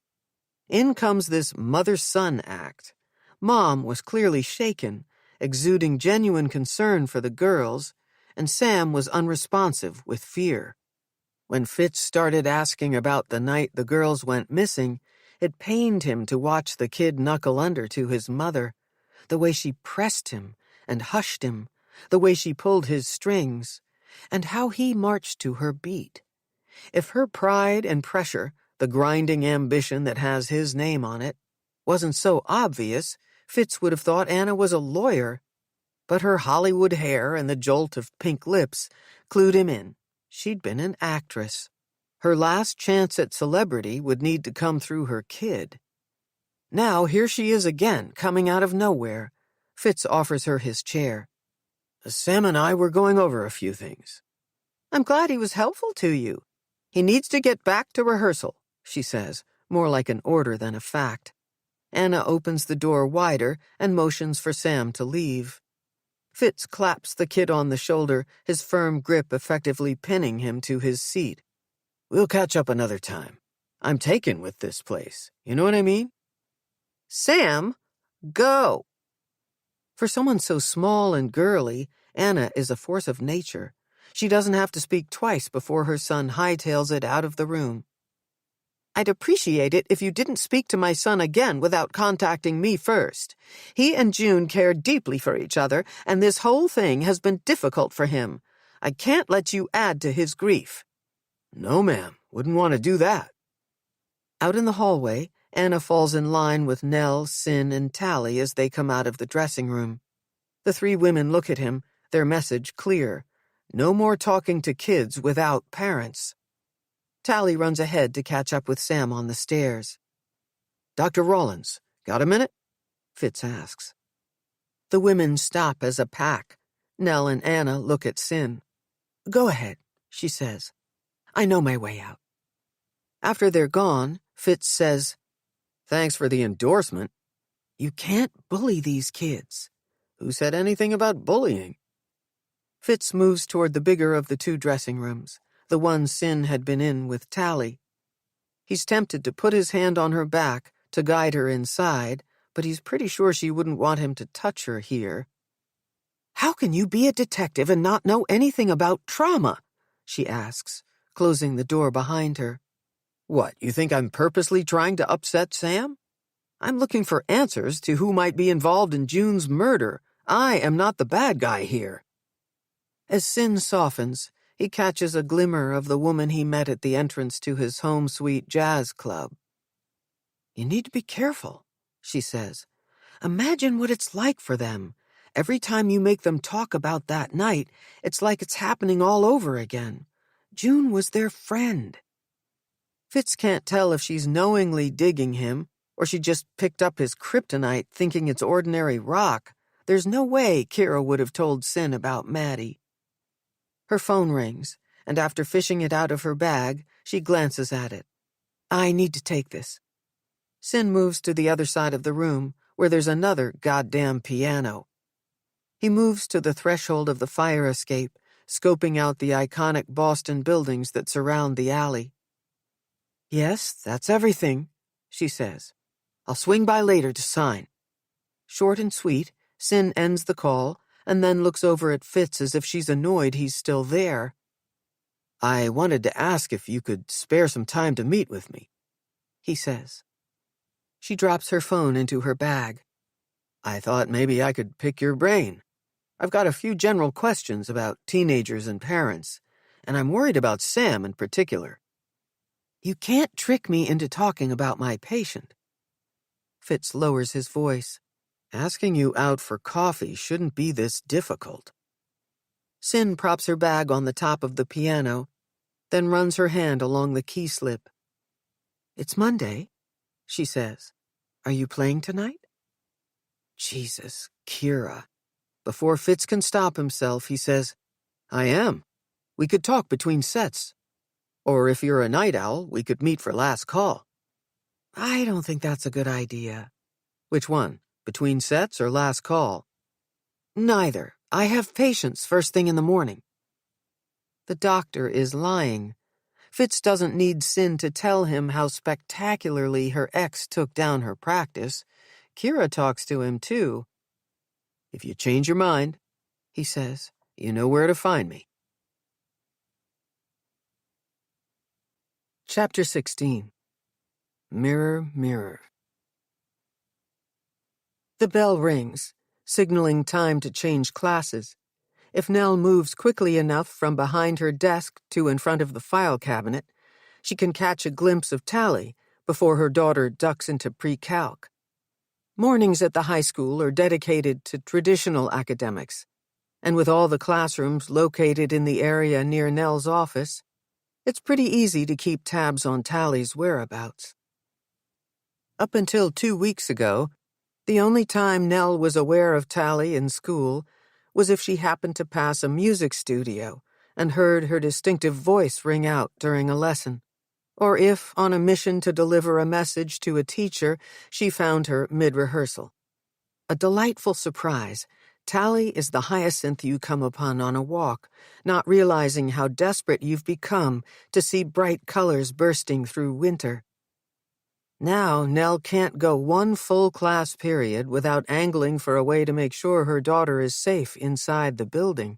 In comes this mother-son act. Mom was clearly shaken, exuding genuine concern for the girls, and Sam was unresponsive with fear. When Fitz started asking about the night the girls went missing, it pained him to watch the kid knuckle under to his mother, the way she pressed him and hushed him, the way she pulled his strings, and how he marched to her beat. If her pride and pressure, the grinding ambition that has his name on it, wasn't so obvious, Fitz would have thought Anna was a lawyer. But her Hollywood hair and the jolt of pink lips clued him in. She'd been an actress. Her last chance at celebrity would need to come through her kid. Now here she is again, coming out of nowhere. Fitz offers her his chair. Sam and I were going over a few things. I'm glad he was helpful to you. He needs to get back to rehearsal, she says, more like an order than a fact. Anna opens the door wider and motions for Sam to leave. Fitz claps the kid on the shoulder, his firm grip effectively pinning him to his seat. We'll catch up another time. I'm taken with this place. You know what I mean? Sam, go! For someone so small and girly, Anna is a force of nature. She doesn't have to speak twice before her son hightails it out of the room. I'd appreciate it if you didn't speak to my son again without contacting me first. He and June care deeply for each other, and this whole thing has been difficult for him. I can't let you add to his grief. No, ma'am. Wouldn't want to do that. Out in the hallway, Anna falls in line with Nell, Cyn, and Tali as they come out of the dressing room. The three women look at him, their message clear. No more talking to kids without parents. Tali runs ahead to catch up with Sam on the stairs. Dr. Rawlins, got a minute? Fitz asks. The women stop as a pack. Nell and Anna look at Cyn. Go ahead, she says. I know my way out. After they're gone, Fitz says, Thanks for the endorsement. You can't bully these kids. Who said anything about bullying? Fitz moves toward the bigger of the two dressing rooms, the one Cyn had been in with Tali. He's tempted to put his hand on her back to guide her inside, but he's pretty sure she wouldn't want him to touch her here. How can you be a detective and not know anything about trauma? She asks, closing the door behind her. What, you think I'm purposely trying to upset Sam? I'm looking for answers to who might be involved in June's murder. I am not the bad guy here. As Cyn softens, he catches a glimmer of the woman he met at the entrance to his home sweet jazz club. You need to be careful, she says. Imagine what it's like for them. Every time you make them talk about that night, it's like it's happening all over again. June was their friend. Fitz can't tell if she's knowingly digging him, or she just picked up his kryptonite thinking it's ordinary rock. There's no way Kira would have told Cyn about Maddie. Her phone rings, and after fishing it out of her bag, she glances at it. I need to take this. Cyn moves to the other side of the room, where there's another goddamn piano. He moves to the threshold of the fire escape, scoping out the iconic Boston buildings that surround the alley. Yes, that's everything, she says. "I'll swing by later to sign." Short and sweet, Cyn ends the call and then looks over at Fitz as if she's annoyed he's still there. "I wanted to ask if you could spare some time to meet with me," he says. She drops her phone into her bag. "I thought maybe I could pick your brain. I've got a few general questions about teenagers and parents, and I'm worried about Sam in particular." "You can't trick me into talking about my patient." Fitz lowers his voice. "Asking you out for coffee shouldn't be this difficult." Cyn props her bag on the top of the piano, then runs her hand along the key slip. "It's Monday," she says. "Are you playing tonight?" Jesus, Kira. Before Fitz can stop himself, he says, "I am. We could talk between sets. Or if you're a night owl, we could meet for last call." "I don't think that's a good idea." "Which one? Between sets or last call?" "Neither. I have patients first thing in the morning." The doctor is lying. Fitz doesn't need Cyn to tell him how spectacularly her ex took down her practice. Kira talks to him, too. "If you change your mind," he says, "you know where to find me." Chapter 16. Mirror, Mirror. The bell rings, signaling time to change classes. If Nell moves quickly enough from behind her desk to in front of the file cabinet, she can catch a glimpse of Tali before her daughter ducks into pre-calc. Mornings at the high school are dedicated to traditional academics, and with all the classrooms located in the area near Nell's office, it's pretty easy to keep tabs on Tali's whereabouts. Up until 2 weeks ago, the only time Nell was aware of Tali in school was if she happened to pass a music studio and heard her distinctive voice ring out during a lesson, or if, on a mission to deliver a message to a teacher, she found her mid-rehearsal. A delightful surprise, Tali is the hyacinth you come upon on a walk, not realizing how desperate you've become to see bright colors bursting through winter. Now Nell can't go one full class period without angling for a way to make sure her daughter is safe inside the building.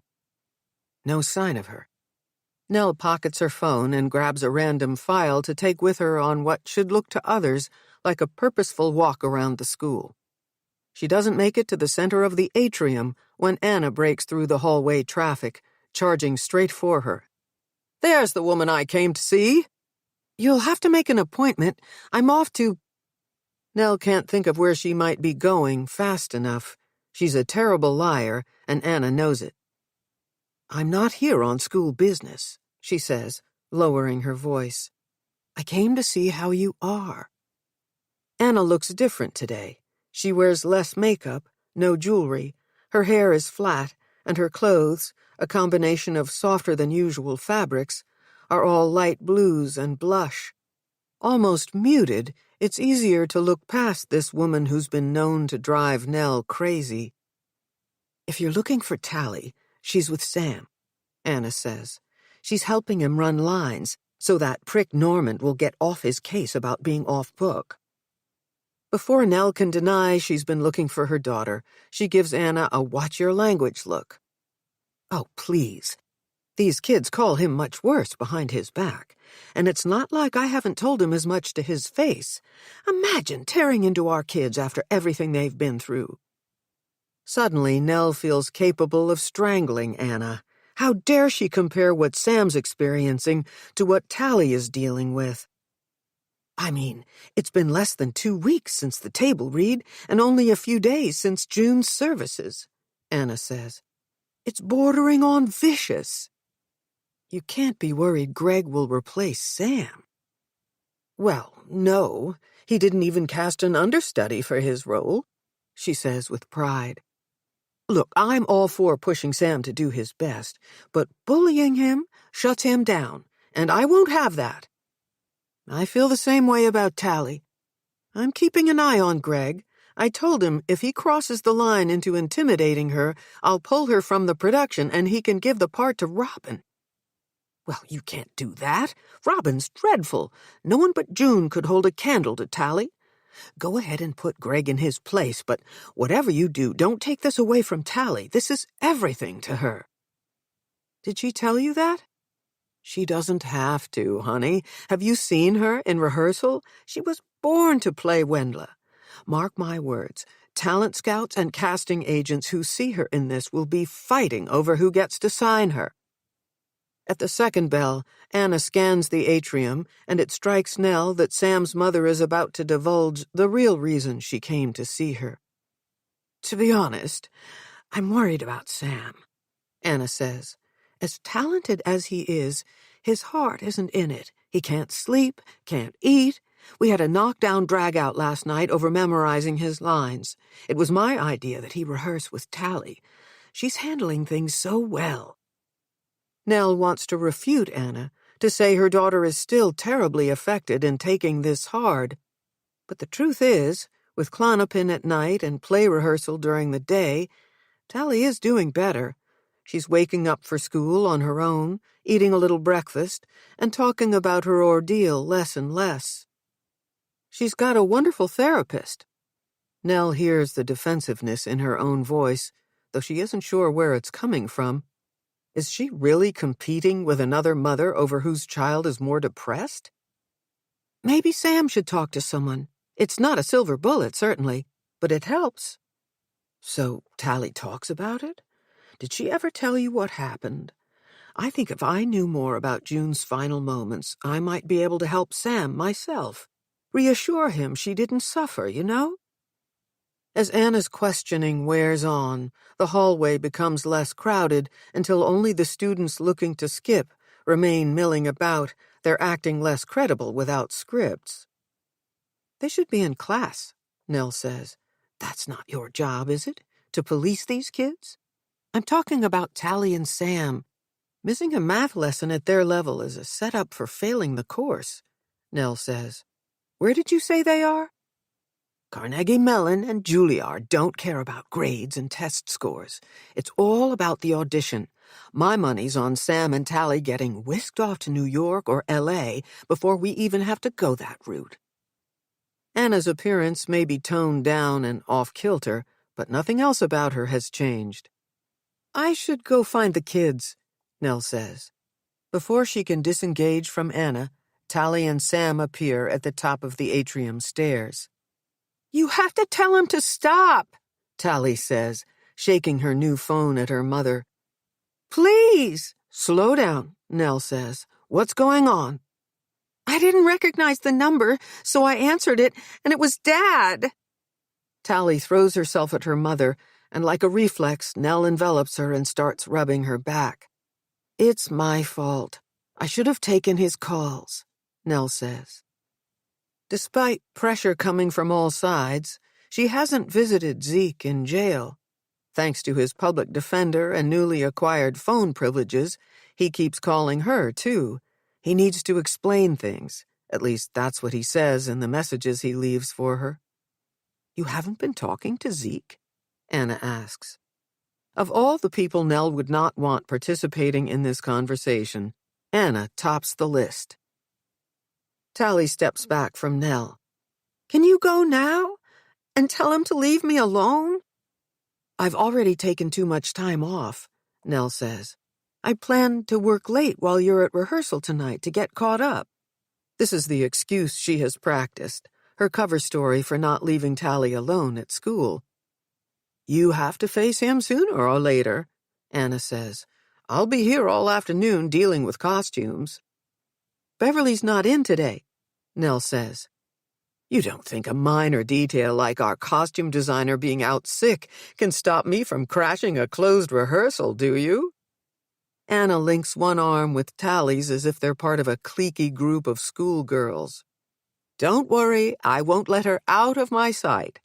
No sign of her. Nell pockets her phone and grabs a random file to take with her on what should look to others like a purposeful walk around the school. She doesn't make it to the center of the atrium when Anna breaks through the hallway traffic, charging straight for her. "There's the woman I came to see." "You'll have to make an appointment. I'm off to—" Nell can't think of where she might be going fast enough. She's a terrible liar, and Anna knows it. "I'm not here on school business," she says, lowering her voice. "I came to see how you are." Anna looks different today. She wears less makeup, no jewelry, her hair is flat, and her clothes, a combination of softer-than-usual fabrics, are all light blues and blush. Almost muted, it's easier to look past this woman who's been known to drive Nell crazy. "If you're looking for Tali, she's with Sam," Anna says. "She's helping him run lines, so that prick Norman will get off his case about being off-book." Before Nell can deny she's been looking for her daughter, she gives Anna a watch-your-language look. "Oh, please. These kids call him much worse behind his back, and it's not like I haven't told him as much to his face. Imagine tearing into our kids after everything they've been through." Suddenly, Nell feels capable of strangling Anna. How dare she compare what Sam's experiencing to what Tali is dealing with? "I mean, it's been less than 2 weeks since the table read and only a few days since June's services," Anna says. "It's bordering on vicious." "You can't be worried Greg will replace Sam." "Well, no, he didn't even cast an understudy for his role," she says with pride. "Look, I'm all for pushing Sam to do his best, but bullying him shuts him down, and I won't have that. I feel the same way about Tali. I'm keeping an eye on Greg. I told him if he crosses the line into intimidating her, I'll pull her from the production and he can give the part to Robin." Well, you can't do that. Robin's dreadful. No one but June could hold a candle to Tali. Go ahead and put Greg in his place, but whatever you do, don't take this away from Tali. This is everything to her. Did she tell you that? She doesn't have to, honey. Have you seen her in rehearsal? She was born to play Wendla. Mark my words, talent scouts and casting agents who see her in this will be fighting over who gets to sign her. At the second bell, Anna scans the atrium, and it strikes Nell that Sam's mother is about to divulge the real reason she came to see her. To be honest, I'm worried about Sam, Anna says. As talented as he is, his heart isn't in it. He can't sleep, can't eat. We had a knockdown drag-out last night over memorizing his lines. It was my idea that he rehearse with Tali. She's handling things so well. Nell wants to refute Anna, to say her daughter is still terribly affected and taking this hard. But the truth is, with Clonopin at night and play rehearsal during the day, Tali is doing better. She's waking up for school on her own, eating a little breakfast, and talking about her ordeal less and less. She's got a wonderful therapist. Nell hears the defensiveness in her own voice, though she isn't sure where it's coming from. Is she really competing with another mother over whose child is more depressed? Maybe Sam should talk to someone. It's not a silver bullet, certainly, but it helps. So Tali talks about it? Did she ever tell you what happened? I think if I knew more about June's final moments, I might be able to help Sam myself. Reassure him she didn't suffer, you know? As Anna's questioning wears on, the hallway becomes less crowded until only the students looking to skip remain milling about, their acting less credible without scripts. They should be in class, Nell says. That's not your job, is it? To police these kids? I'm talking about Tali and Sam. Missing a math lesson at their level is a setup for failing the course, Nell says. Where did you say they are? Carnegie Mellon and Juilliard don't care about grades and test scores. It's all about the audition. My money's on Sam and Tali getting whisked off to New York or L.A. before we even have to go that route. Anna's appearance may be toned down and off-kilter, but nothing else about her has changed. I should go find the kids, Nell says. Before she can disengage from Anna, Tali and Sam appear at the top of the atrium stairs. You have to tell him to stop, Tali says, shaking her new phone at her mother. Please. Slow down, Nell says. What's going on? I didn't recognize the number, so I answered it, and it was Dad. Tali throws herself at her mother, and like a reflex, Nell envelops her and starts rubbing her back. It's my fault. I should have taken his calls, Nell says. Despite pressure coming from all sides, she hasn't visited Zeke in jail. Thanks to his public defender and newly acquired phone privileges, he keeps calling her, too. He needs to explain things. At least that's what he says in the messages he leaves for her. You haven't been talking to Zeke? Anna asks. Of all the people Nell would not want participating in this conversation, Anna tops the list. Tali steps back from Nell. Can you go now? And tell him to leave me alone? I've already taken too much time off, Nell says. I plan to work late while you're at rehearsal tonight to get caught up. This is the excuse she has practiced, her cover story for not leaving Tali alone at school. You have to face him sooner or later, Anna says. I'll be here all afternoon dealing with costumes. Beverly's not in today, Nell says. You don't think a minor detail like our costume designer being out sick can stop me from crashing a closed rehearsal, do you? Anna links one arm with Tali's as if they're part of a cliquey group of schoolgirls. Don't worry, I won't let her out of my sight,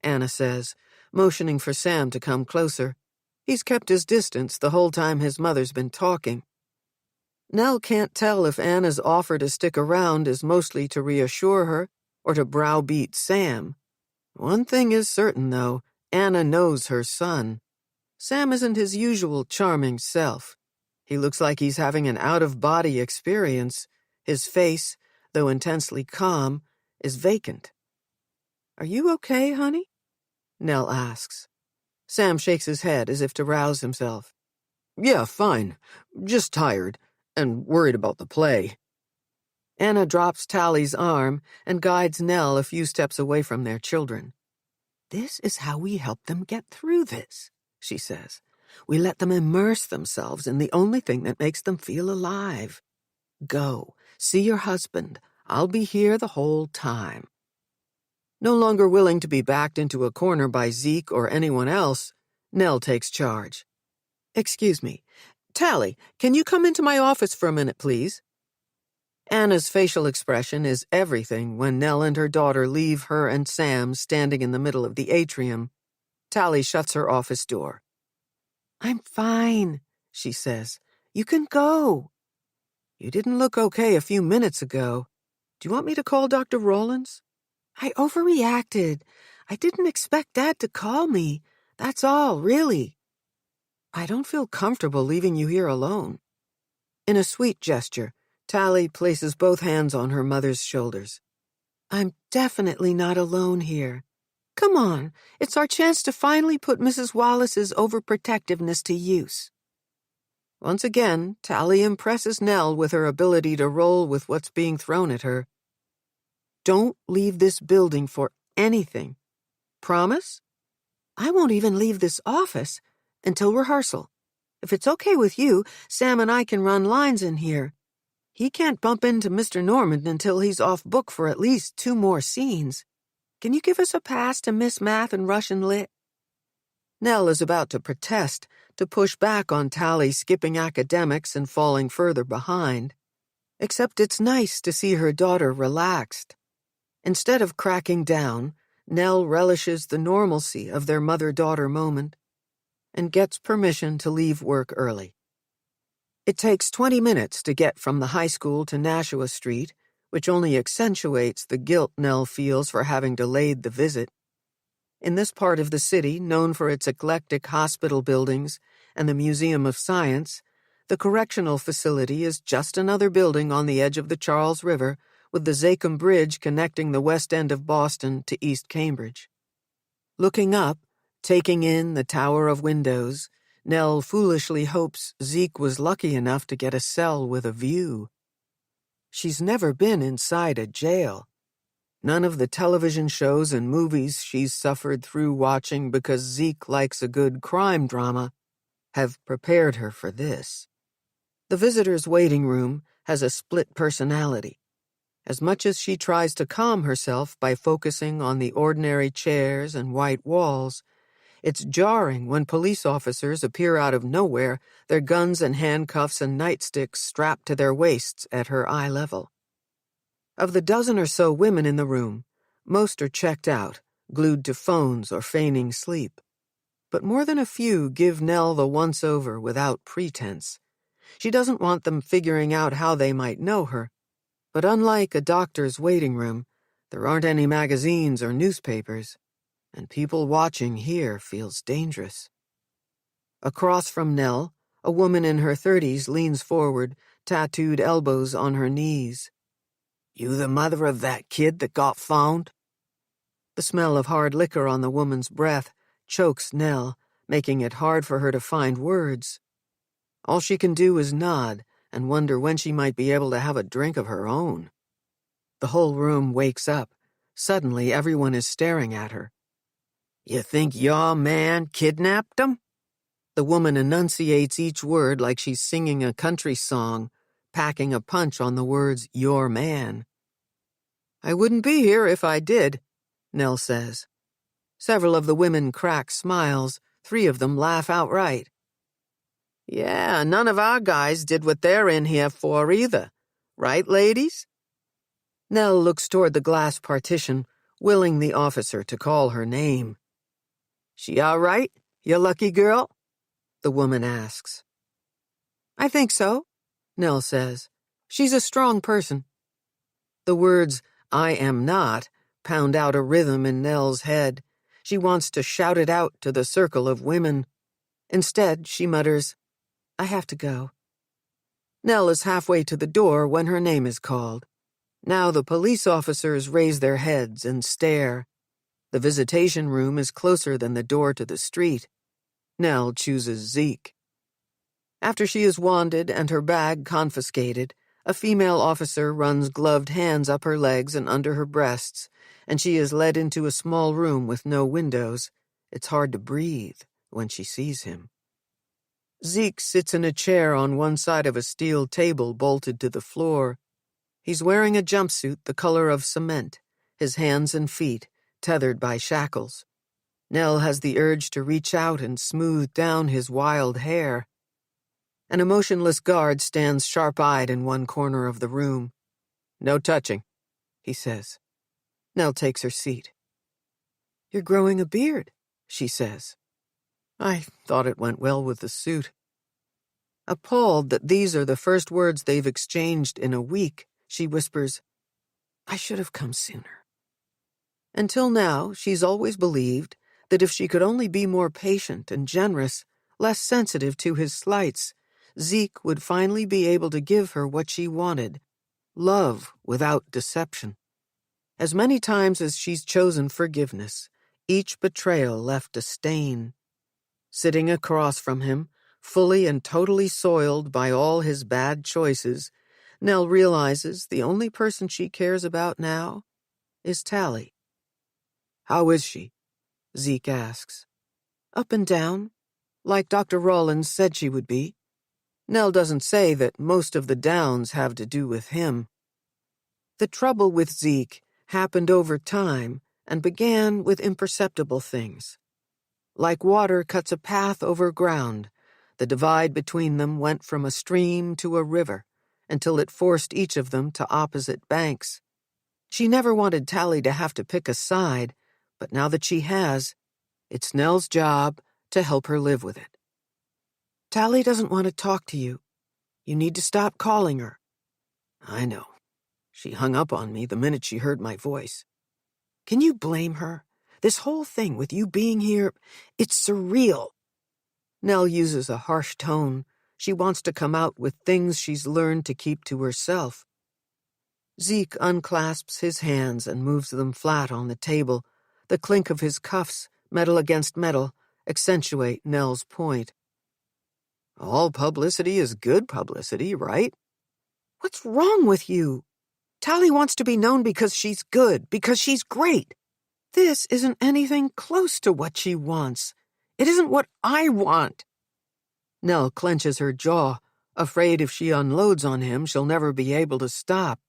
Anna says, motioning for Sam to come closer. He's kept his distance the whole time his mother's been talking. Nell can't tell if Anna's offer to stick around is mostly to reassure her or to browbeat Sam. One thing is certain, though, Anna knows her son. Sam isn't his usual charming self. He looks like he's having an out-of-body experience. His face, though intensely calm, is vacant. "Are you okay, honey?" Nell asks. Sam shakes his head as if to rouse himself. "Yeah, fine. Just tired, and worried about the play." Anna drops Tali's arm and guides Nell a few steps away from their children. "This is how we help them get through this," she says. "We let them immerse themselves in the only thing that makes them feel alive. Go, see your husband. I'll be here the whole time." No longer willing to be backed into a corner by Zeke or anyone else, Nell takes charge. "Excuse me. Tali, can you come into my office for a minute, please?" Anna's facial expression is everything when Nell and her daughter leave her and Sam standing in the middle of the atrium. Tali shuts her office door. "I'm fine," she says. "You can go." "You didn't look okay a few minutes ago. Do you want me to call Dr. Rawlins?" "I overreacted. I didn't expect Dad to call me. That's all, really." "I don't feel comfortable leaving you here alone." In a sweet gesture, Tali places both hands on her mother's shoulders. "I'm definitely not alone here. Come on, it's our chance to finally put Mrs. Wallace's overprotectiveness to use." Once again, Tali impresses Nell with her ability to roll with what's being thrown at her. "Don't leave this building for anything. Promise?" "I won't even leave this office until rehearsal. If it's okay with you, Sam and I can run lines in here. He can't bump into Mr. Norman until he's off book for at least 2 more scenes. Can you give us a pass to Miss Math and Russian Lit?" Nell is about to protest, to push back on Tali skipping academics and falling further behind. Except it's nice to see her daughter relaxed. Instead of cracking down, Nell relishes the normalcy of their mother-daughter moment and gets permission to leave work early. It takes 20 minutes to get from the high school to Nashua Street, which only accentuates the guilt Nell feels for having delayed the visit. In this part of the city, known for its eclectic hospital buildings and the Museum of Science, the correctional facility is just another building on the edge of the Charles River, with the Zachem Bridge connecting the west end of Boston to East Cambridge. Looking up, taking in the tower of windows, Nell foolishly hopes Zeke was lucky enough to get a cell with a view. She's never been inside a jail. None of the television shows and movies she's suffered through watching because Zeke likes a good crime drama have prepared her for this. The visitor's waiting room has a split personality. As much as she tries to calm herself by focusing on the ordinary chairs and white walls, it's jarring when police officers appear out of nowhere, their guns and handcuffs and nightsticks strapped to their waists at her eye level. Of the dozen or so women in the room, most are checked out, glued to phones or feigning sleep. But more than a few give Nell the once-over without pretense. She doesn't want them figuring out how they might know her. But unlike a doctor's waiting room, there aren't any magazines or newspapers, and people watching here feels dangerous. Across from Nell, a woman in her 30s leans forward, tattooed elbows on her knees. "You the mother of that kid that got found?" The smell of hard liquor on the woman's breath chokes Nell, making it hard for her to find words. All she can do is nod and wonder when she might be able to have a drink of her own. The whole room wakes up. Suddenly, everyone is staring at her. "You think your man kidnapped him?" The woman enunciates each word like she's singing a country song, packing a punch on the words, "your man." "I wouldn't be here if I did," Nell says. Several of the women crack smiles. 3 of them laugh outright. "Yeah, none of our guys did what they're in here for either. Right, ladies?" Nell looks toward the glass partition, willing the officer to call her name. "She all right, you lucky girl?" the woman asks. "I think so," Nell says. "She's a strong person." The words, "I am not," pound out a rhythm in Nell's head. She wants to shout it out to the circle of women. Instead, she mutters, "I have to go. Nell is halfway to the door when her name is called. Now the police officers raise their heads and stare. The visitation room is closer than the door to the street. Nell chooses Zeke. After she is wanded and her bag confiscated, a female officer runs gloved hands up her legs and under her breasts, and she is led into a small room with no windows. It's hard to breathe when she sees him. Zeke sits in a chair on one side of a steel table bolted to the floor. He's wearing a jumpsuit the color of cement, his hands and feet tethered by shackles. Nell has the urge to reach out and smooth down his wild hair. An emotionless guard stands sharp-eyed in one corner of the room. "No touching," he says. Nell takes her seat. "You're growing a beard," she says. "I thought it went well with the suit." Appalled that these are the first words they've exchanged in a week, she whispers, "I should have come sooner." Until now, she's always believed that if she could only be more patient and generous, less sensitive to his slights, Zeke would finally be able to give her what she wanted, love without deception. As many times as she's chosen forgiveness, each betrayal left a stain. Sitting across from him, fully and totally soiled by all his bad choices, Nell realizes the only person she cares about now is Tali. "How is she?" Zeke asks. "Up and down, like Dr. Rawlins said she would be." Nell doesn't say that most of the downs have to do with him. The trouble with Zeke happened over time and began with imperceptible things. Like water cuts a path over ground, the divide between them went from a stream to a river, until it forced each of them to opposite banks. She never wanted Tali to have to pick a side, but now that she has, it's Nell's job to help her live with it. "Tali doesn't want to talk to you. You need to stop calling her." "I know. She hung up on me the minute she heard my voice." "Can you blame her? This whole thing with you being here, it's surreal." Nell uses a harsh tone. She wants to come out with things she's learned to keep to herself. Zeke unclasps his hands and moves them flat on the table. The clink of his cuffs, metal against metal, accentuate Nell's point. "All publicity is good publicity, right?" "What's wrong with you? Tali wants to be known because she's good, because she's great. This isn't anything close to what she wants. It isn't what I want." Nell clenches her jaw, afraid if she unloads on him, she'll never be able to stop.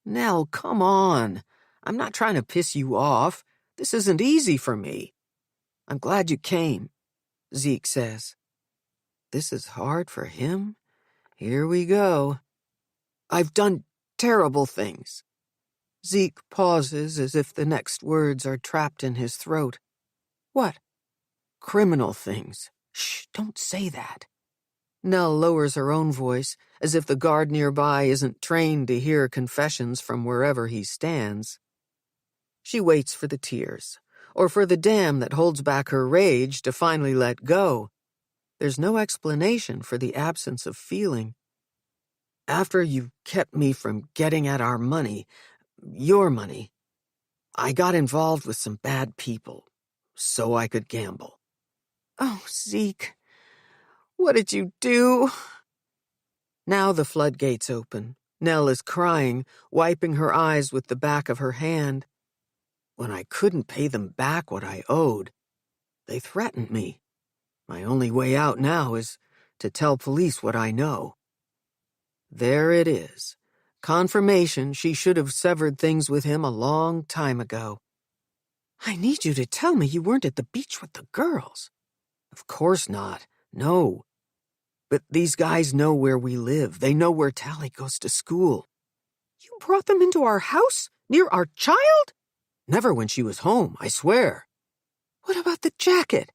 "Nell, come on. I'm not trying to piss you off. This isn't easy for me." "I'm glad you came," Zeke says. This is hard for him? Here we go. "I've done terrible things." Zeke pauses as if the next words are trapped in his throat. "What?" "Criminal things." "Shh, don't say that." Nell lowers her own voice, as if the guard nearby isn't trained to hear confessions from wherever he stands. She waits for the tears, or for the dam that holds back her rage to finally let go. There's no explanation for the absence of feeling. "After you kept me from getting at our money, your money, I got involved with some bad people, so I could gamble." "Oh, Zeke, what did you do?" Now the floodgates open. Nell is crying, wiping her eyes with the back of her hand. "When I couldn't pay them back what I owed, they threatened me. My only way out now is to tell police what I know." There it is. Confirmation she should have severed things with him a long time ago. "I need you to tell me you weren't at the beach with the girls." "Of course not. No. But these guys know where we live. They know where Tali goes to school." "You brought them into our house? Near our child?" "Never when she was home, I swear." "What about the jacket?"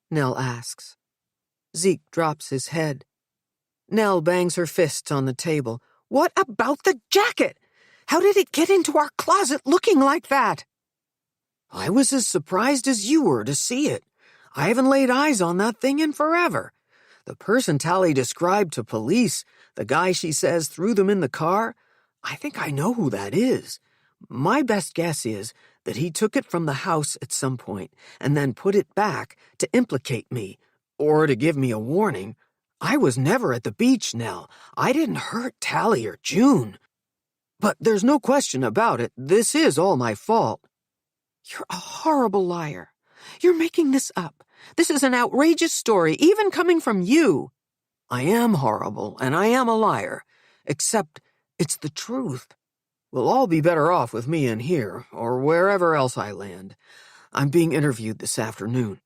Nell asks. Zeke drops his head. Nell bangs her fists on the table. "What about the jacket? How did it get into our closet looking like that?" "I was as surprised as you were to see it. I haven't laid eyes on that thing in forever. The person Tali described to police, the guy she says threw them in the car, I think I know who that is. My best guess is that he took it from the house at some point and then put it back to implicate me, or to give me a warning. I was never at the beach, Nell. I didn't hurt Tali or June. But there's no question about it. This is all my fault. You're a horrible liar. You're making this up. This is an outrageous story, even coming from you. I am horrible, and I am a liar. Except it's the truth. We'll all be better off with me in here, or wherever else I land. I'm being interviewed this afternoon.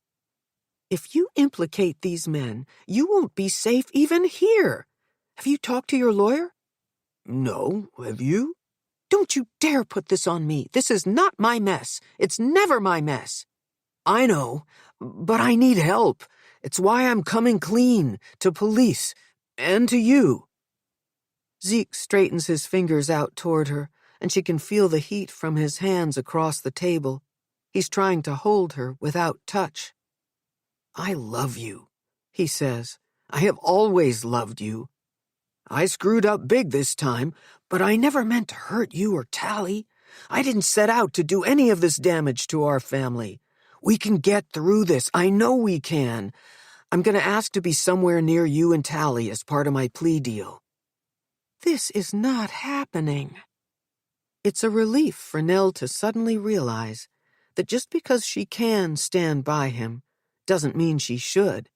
If you implicate these men, you won't be safe even here. Have you talked to your lawyer? No, have you? Don't you dare put this on me. This is not my mess. It's never my mess. I know, but I need help. It's why I'm coming clean, to police, and to you. Zeke straightens his fingers out toward her, and she can feel the heat from his hands across the table. He's trying to hold her without touch. I love you, he says. I have always loved you. I screwed up big this time, but I never meant to hurt you or Tali. I didn't set out to do any of this damage to our family. We can get through this. I know we can. I'm going to ask to be somewhere near you and Tali as part of my plea deal. This is not happening. It's a relief for Nell to suddenly realize that just because she can stand by him doesn't mean she should.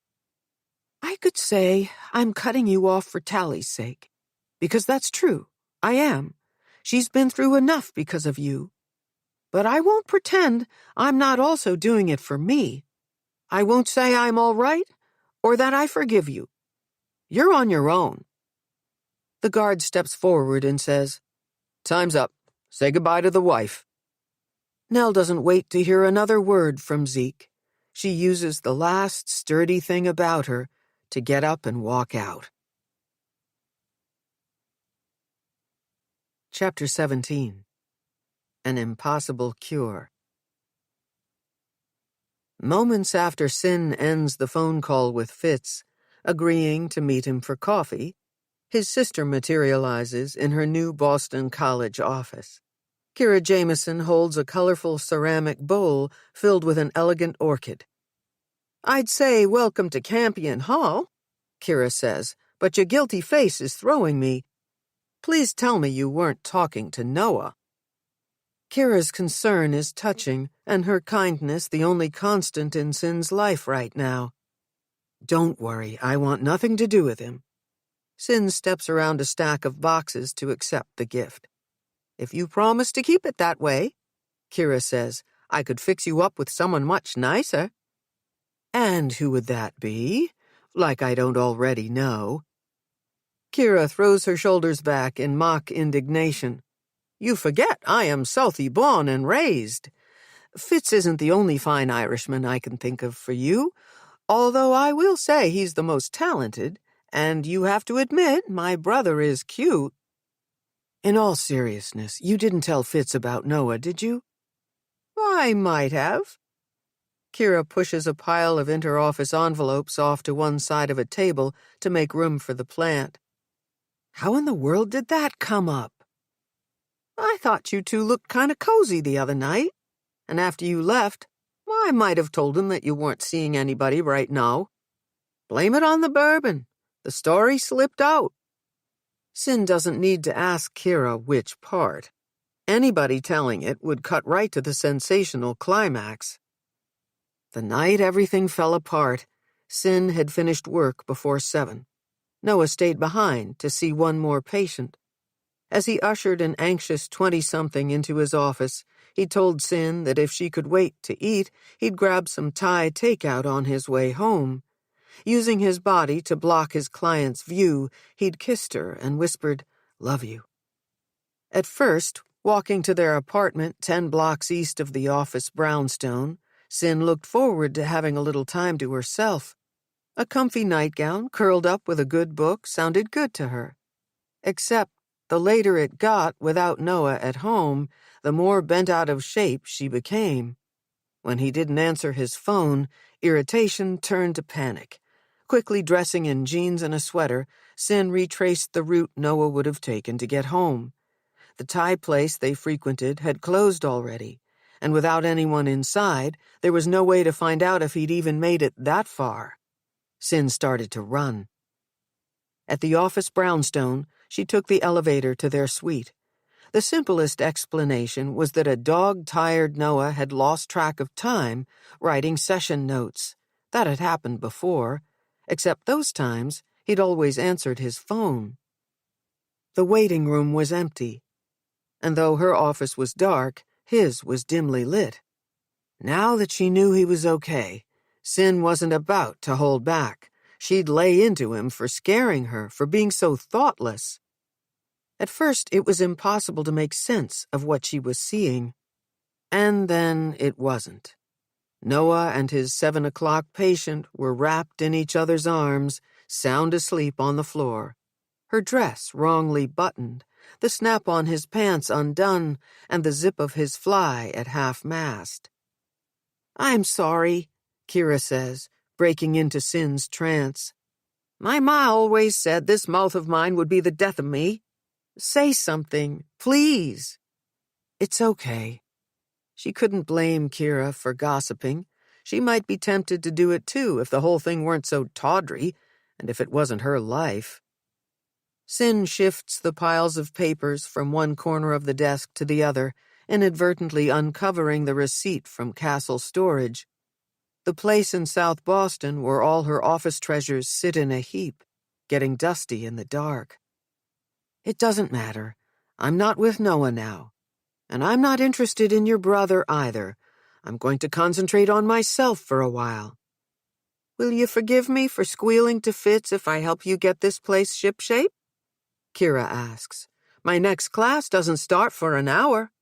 I could say I'm cutting you off for Tali's sake, because that's true. I am. She's been through enough because of you. But I won't pretend I'm not also doing it for me. I won't say I'm all right or that I forgive you. You're on your own. The guard steps forward and says, Time's up. Say goodbye to the wife. Nell doesn't wait to hear another word from Zeke. She uses the last sturdy thing about her to get up and walk out. Chapter 17. An Impossible Cure. Moments after Sin ends the phone call with Fitz, agreeing to meet him for coffee, his sister materializes in her new Boston College office. Kira Jameson holds a colorful ceramic bowl filled with an elegant orchid. I'd say welcome to Campion Hall, Kira says, but your guilty face is throwing me. Please tell me you weren't talking to Noah. Kira's concern is touching, and her kindness the only constant in Sin's life right now. Don't worry, I want nothing to do with him. Sin steps around a stack of boxes to accept the gift. If you promise to keep it that way, Kira says, I could fix you up with someone much nicer. And who would that be? Like I don't already know. Kira throws her shoulders back in mock indignation. You forget I am Southie born and raised. Fitz isn't the only fine Irishman I can think of for you, although I will say he's the most talented, and you have to admit my brother is cute. In all seriousness, you didn't tell Fitz about Noah, did you? I might have. Kira pushes a pile of inter-office envelopes off to one side of a table to make room for the plant. How in the world did that come up? I thought you two looked kind of cozy the other night, and after you left, I might have told him that you weren't seeing anybody right now. Blame it on the bourbon. The story slipped out. Sin doesn't need to ask Kira which part. Anybody telling it would cut right to the sensational climax. The night everything fell apart, Sin had finished work before 7. Noah stayed behind to see one more patient. As he ushered an anxious 20-something into his office, he told Sin that if she could wait to eat, he'd grab some Thai takeout on his way home. Using his body to block his client's view, he'd kissed her and whispered, "Love you." At first, walking to their apartment 10 blocks east of the office brownstone, Sin looked forward to having a little time to herself. A comfy nightgown curled up with a good book sounded good to her. Except the later it got without Noah at home, the more bent out of shape she became. When he didn't answer his phone, irritation turned to panic. Quickly dressing in jeans and a sweater, Cyn retraced the route Noah would have taken to get home. The Thai place they frequented had closed already, and without anyone inside, there was no way to find out if he'd even made it that far. Cyn started to run. At the office brownstone, she took the elevator to their suite. The simplest explanation was that a dog-tired Noah had lost track of time writing session notes. That had happened before, except those times he'd always answered his phone. The waiting room was empty, and though her office was dark, his was dimly lit. Now that she knew he was okay, Cyn wasn't about to hold back. She'd lay into him for scaring her, for being so thoughtless. At first, it was impossible to make sense of what she was seeing. And then it wasn't. Noah and his 7 o'clock patient were wrapped in each other's arms, sound asleep on the floor. Her dress wrongly buttoned, the snap on his pants undone, and the zip of his fly at half-mast. "I'm sorry," Kira says, breaking into Cyn's trance. "My ma always said this mouth of mine would be the death of me. Say something, please." "It's okay." She couldn't blame Kira for gossiping. She might be tempted to do it too if the whole thing weren't so tawdry, and if it wasn't her life. Cyn shifts the piles of papers from one corner of the desk to the other, inadvertently uncovering the receipt from Castle Storage. The place in South Boston where all her office treasures sit in a heap, getting dusty in the dark. "It doesn't matter. I'm not with Noah now. And I'm not interested in your brother either. I'm going to concentrate on myself for a while." "Will you forgive me for squealing to Fitz if I help you get this place shipshape?" Kira asks. "My next class doesn't start for an hour."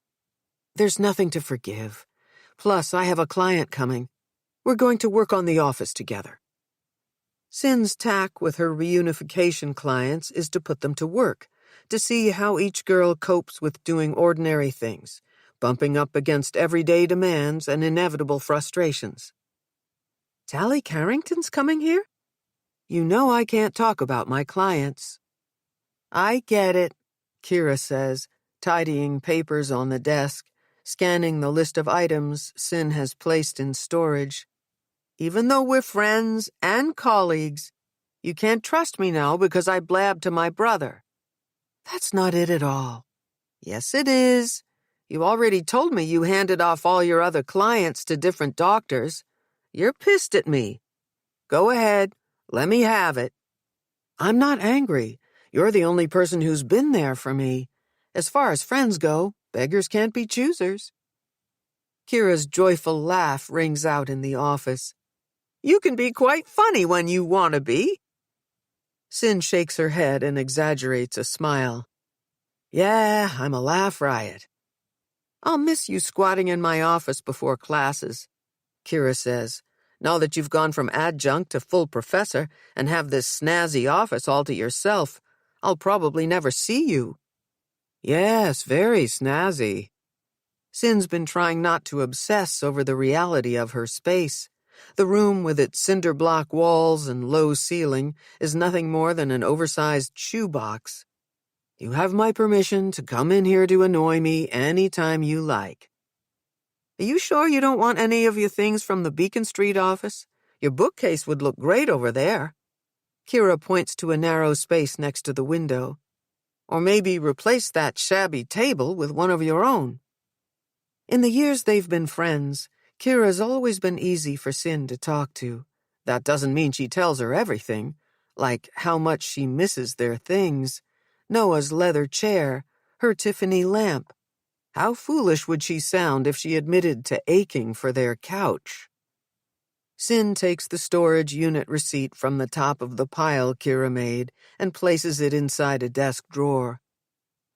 "There's nothing to forgive. Plus, I have a client coming. We're going to work on the office together." Cyn's tack with her reunification clients is to put them to work, to see how each girl copes with doing ordinary things, bumping up against everyday demands and inevitable frustrations. "Tali Carrington's coming here? You know I can't talk about my clients." "I get it," Kira says, tidying papers on the desk, scanning the list of items Cyn has placed in storage. "Even though we're friends and colleagues, you can't trust me now because I blabbed to my brother." "That's not it at all." "Yes, it is. You already told me you handed off all your other clients to different doctors. You're pissed at me. Go ahead, let me have it." "I'm not angry. You're the only person who's been there for me. As far as friends go, beggars can't be choosers." Kira's joyful laugh rings out in the office. "You can be quite funny when you want to be." Cyn shakes her head and exaggerates a smile. "Yeah, I'm a laugh riot." "I'll miss you squatting in my office before classes," Kira says. "Now that you've gone from adjunct to full professor and have this snazzy office all to yourself, I'll probably never see you." "Yes, very snazzy." Cyn's been trying not to obsess over the reality of her space. The room with its cinder block walls and low ceiling is nothing more than an oversized shoebox. "You have my permission to come in here to annoy me any time you like." "Are you sure you don't want any of your things from the Beacon Street office? Your bookcase would look great over there." Kira points to a narrow space next to the window. "Or maybe replace that shabby table with one of your own." In the years they've been friends, Kira's always been easy for Cyn to talk to. That doesn't mean she tells her everything, like how much she misses their things. Noah's leather chair, her Tiffany lamp. How foolish would she sound if she admitted to aching for their couch? Cyn takes the storage unit receipt from the top of the pile Kira made and places it inside a desk drawer.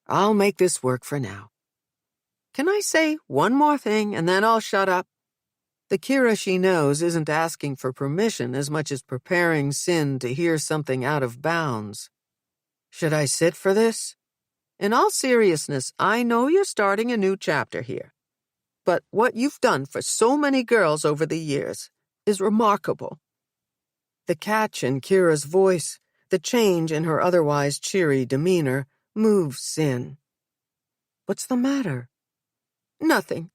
"I'll make this work for now." "Can I say one more thing and then I'll shut up?" The Kira she knows isn't asking for permission as much as preparing Cyn to hear something out of bounds. "Should I sit for this?" "In all seriousness, I know you're starting a new chapter here. But what you've done for so many girls over the years is remarkable." The catch in Kira's voice, the change in her otherwise cheery demeanor, moves Cyn. "What's the matter?" "Nothing.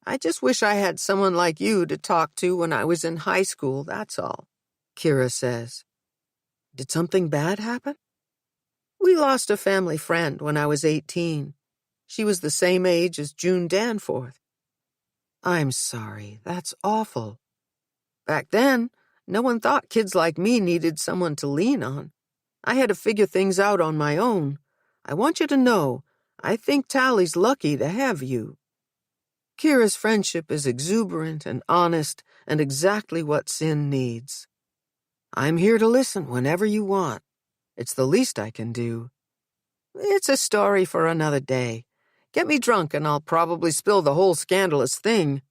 I just wish I had someone like you to talk to when I was in high school, that's all," Kira says. "Did something bad happen?" "We lost a family friend when I was 18. She was the same age as June Danforth." "I'm sorry. That's awful." "Back then, no one thought kids like me needed someone to lean on. I had to figure things out on my own. I want you to know, I think Tali's lucky to have you." Kira's friendship is exuberant and honest and exactly what Cyn needs. "I'm here to listen whenever you want. It's the least I can do." "It's a story for another day. Get me drunk and I'll probably spill the whole scandalous thing."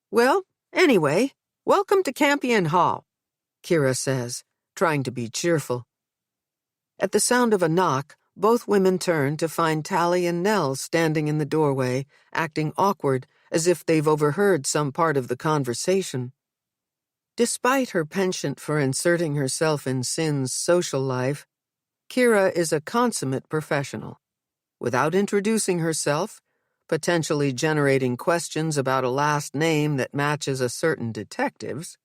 "Well, anyway, welcome to Campion Hall," Kira says, trying to be cheerful. At the sound of a knock, both women turn to find Tali and Nell standing in the doorway, acting awkward, as if they've overheard some part of the conversation. Despite her penchant for inserting herself in Cyn's social life, Kira is a consummate professional. Without introducing herself, potentially generating questions about a last name that matches a certain detective's,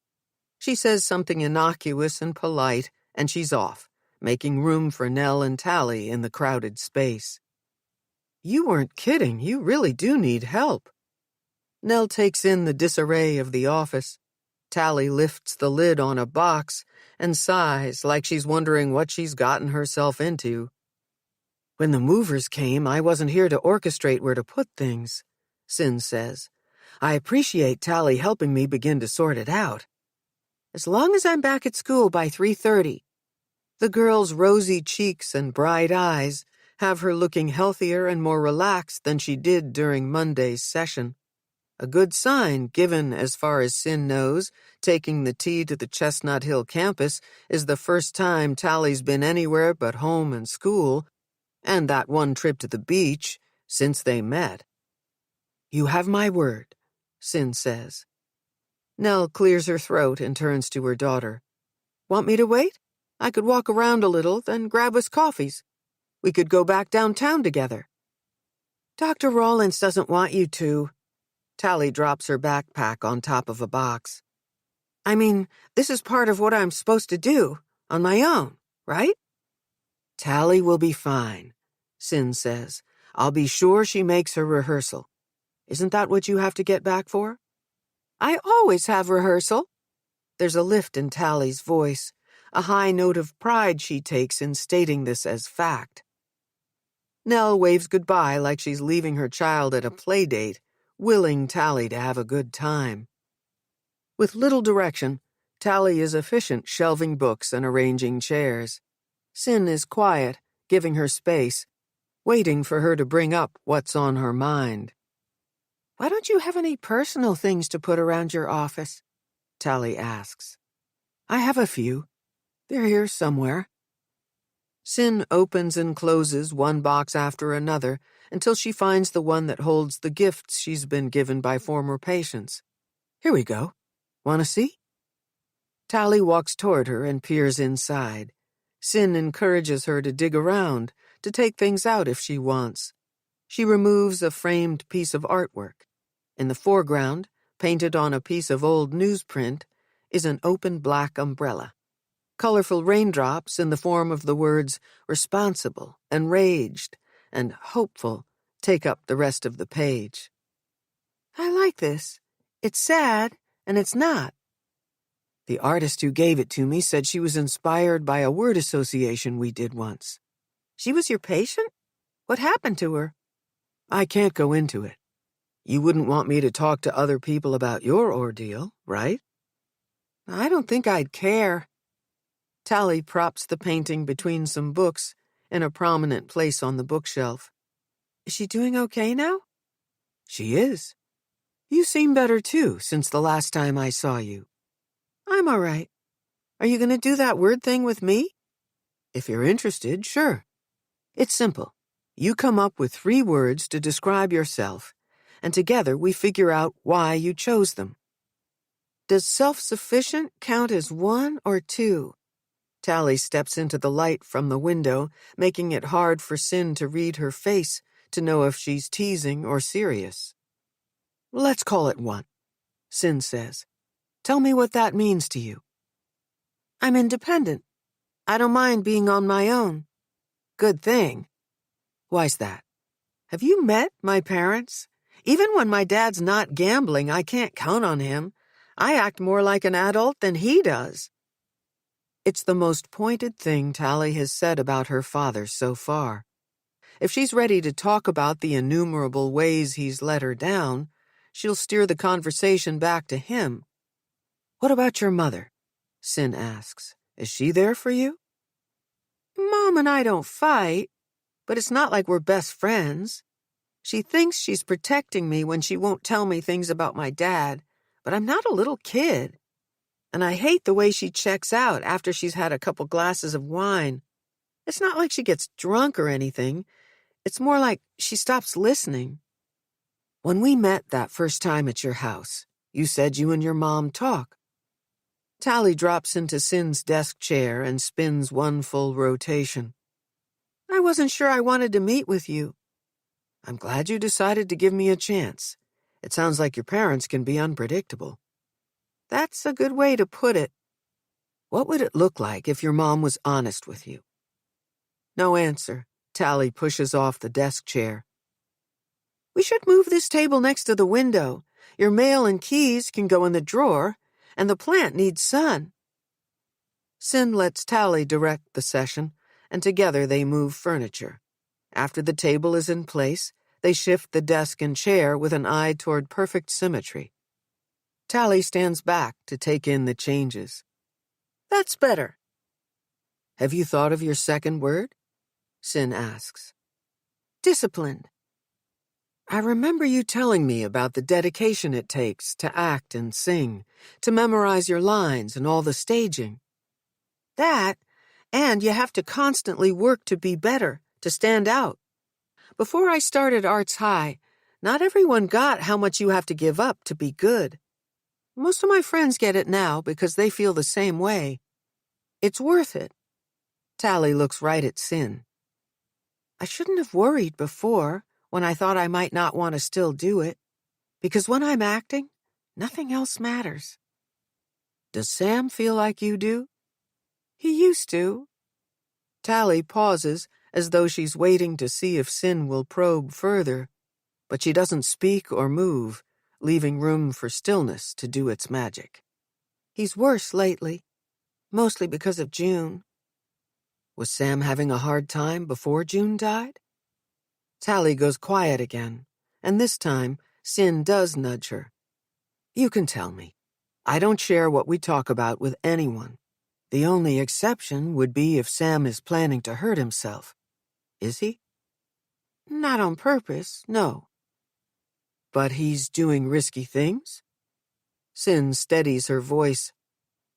she says something innocuous and polite, and she's off, making room for Nell and Tali in the crowded space. "You weren't kidding. You really do need help." Nell takes in the disarray of the office. Tali lifts the lid on a box and sighs like she's wondering what she's gotten herself into. "When the movers came, I wasn't here to orchestrate where to put things," Cyn says. "I appreciate Tali helping me begin to sort it out. As long as I'm back at school by 3:30. The girl's rosy cheeks and bright eyes have her looking healthier and more relaxed than she did during Monday's session. A good sign, given, as far as Cyn knows, taking the T to the Chestnut Hill campus is the first time Tali's been anywhere but home and school, and that one trip to the beach, since they met. "You have my word," Cyn says. Nell clears her throat and turns to her daughter. "Want me to wait? I could walk around a little, then grab us coffees. We could go back downtown together." "Dr. Rawlins doesn't want you to." Tali drops her backpack on top of a box. "I mean, this is part of what I'm supposed to do, on my own, right?" "Tali will be fine," Cyn says. "I'll be sure she makes her rehearsal. Isn't that what you have to get back for?" "I always have rehearsal." There's a lift in Tali's voice, a high note of pride she takes in stating this as fact. Nell waves goodbye like she's leaving her child at a play date, willing Tali to have a good time. With little direction, Tali is efficient shelving books and arranging chairs. Cyn is quiet, giving her space, waiting for her to bring up what's on her mind. "Why don't you have any personal things to put around your office?" Tali asks. "I have a few. They're here somewhere." Cyn opens and closes one box after another until she finds the one that holds the gifts she's been given by former patients. "Here we go. Want to see?" Tali walks toward her and peers inside. Cyn encourages her to dig around, to take things out if she wants. She removes a framed piece of artwork. In the foreground, painted on a piece of old newsprint, is an open black umbrella. Colorful raindrops in the form of the words responsible, enraged, and hopeful take up the rest of the page. "I like this. It's sad, and it's not." "The artist who gave it to me said she was inspired by a word association we did once." "She was your patient? What happened to her?" "I can't go into it. You wouldn't want me to talk to other people about your ordeal, right?" "I don't think I'd care." Tali props the painting between some books in a prominent place on the bookshelf. "Is she doing okay now?" "She is. You seem better, too, since the last time I saw you." "I'm all right. Are you going to do that word thing with me?" "If you're interested, sure. It's simple. You come up with 3 words to describe yourself, and together we figure out why you chose them." Does self-sufficient count as 1 or 2? Tali steps into the light from the window, making it hard for Sin to read her face, to know if she's teasing or serious. Let's call it 1, Sin says. Tell me what that means to you. I'm independent. I don't mind being on my own. Good thing. Why's that? Have you met my parents? Even when my dad's not gambling, I can't count on him. I act more like an adult than he does. It's the most pointed thing Tali has said about her father so far. If she's ready to talk about the innumerable ways he's let her down, she'll steer the conversation back to him. What about your mother? Sin asks. Is she there for you? Mom and I don't fight, but it's not like we're best friends. She thinks she's protecting me when she won't tell me things about my dad, but I'm not a little kid. And I hate the way she checks out after she's had a couple glasses of wine. It's not like she gets drunk or anything. It's more like she stops listening. When we met that first time at your house, you said you and your mom talk. Tali drops into Sin's desk chair and spins one full rotation. I wasn't sure I wanted to meet with you. I'm glad you decided to give me a chance. It sounds like your parents can be unpredictable. That's a good way to put it. What would it look like if your mom was honest with you? No answer. Tali pushes off the desk chair. We should move this table next to the window. Your mail and keys can go in the drawer, and the plant needs sun. Sin lets Tali direct the session, and together they move furniture. After the table is in place, they shift the desk and chair with an eye toward perfect symmetry. Tali stands back to take in the changes. That's better. Have you thought of your second word? Sin asks. Disciplined. I remember you telling me about the dedication it takes to act and sing, to memorize your lines and all the staging. That, and you have to constantly work to be better, to stand out. Before I started Arts High, not everyone got how much you have to give up to be good. Most of my friends get it now because they feel the same way. It's worth it. Tali looks right at Sin. I shouldn't have worried before, when I thought I might not want to still do it, because when I'm acting, nothing else matters. Does Sam feel like you do? He used to. Tali pauses as though she's waiting to see if Sin will probe further, but she doesn't speak or move, leaving room for stillness to do its magic. He's worse lately, mostly because of June. Was Sam having a hard time before June died? Tali goes quiet again, and this time, Sin does nudge her. You can tell me. I don't share what we talk about with anyone. The only exception would be if Sam is planning to hurt himself. Is he? Not on purpose, no. But he's doing risky things? Sin steadies her voice.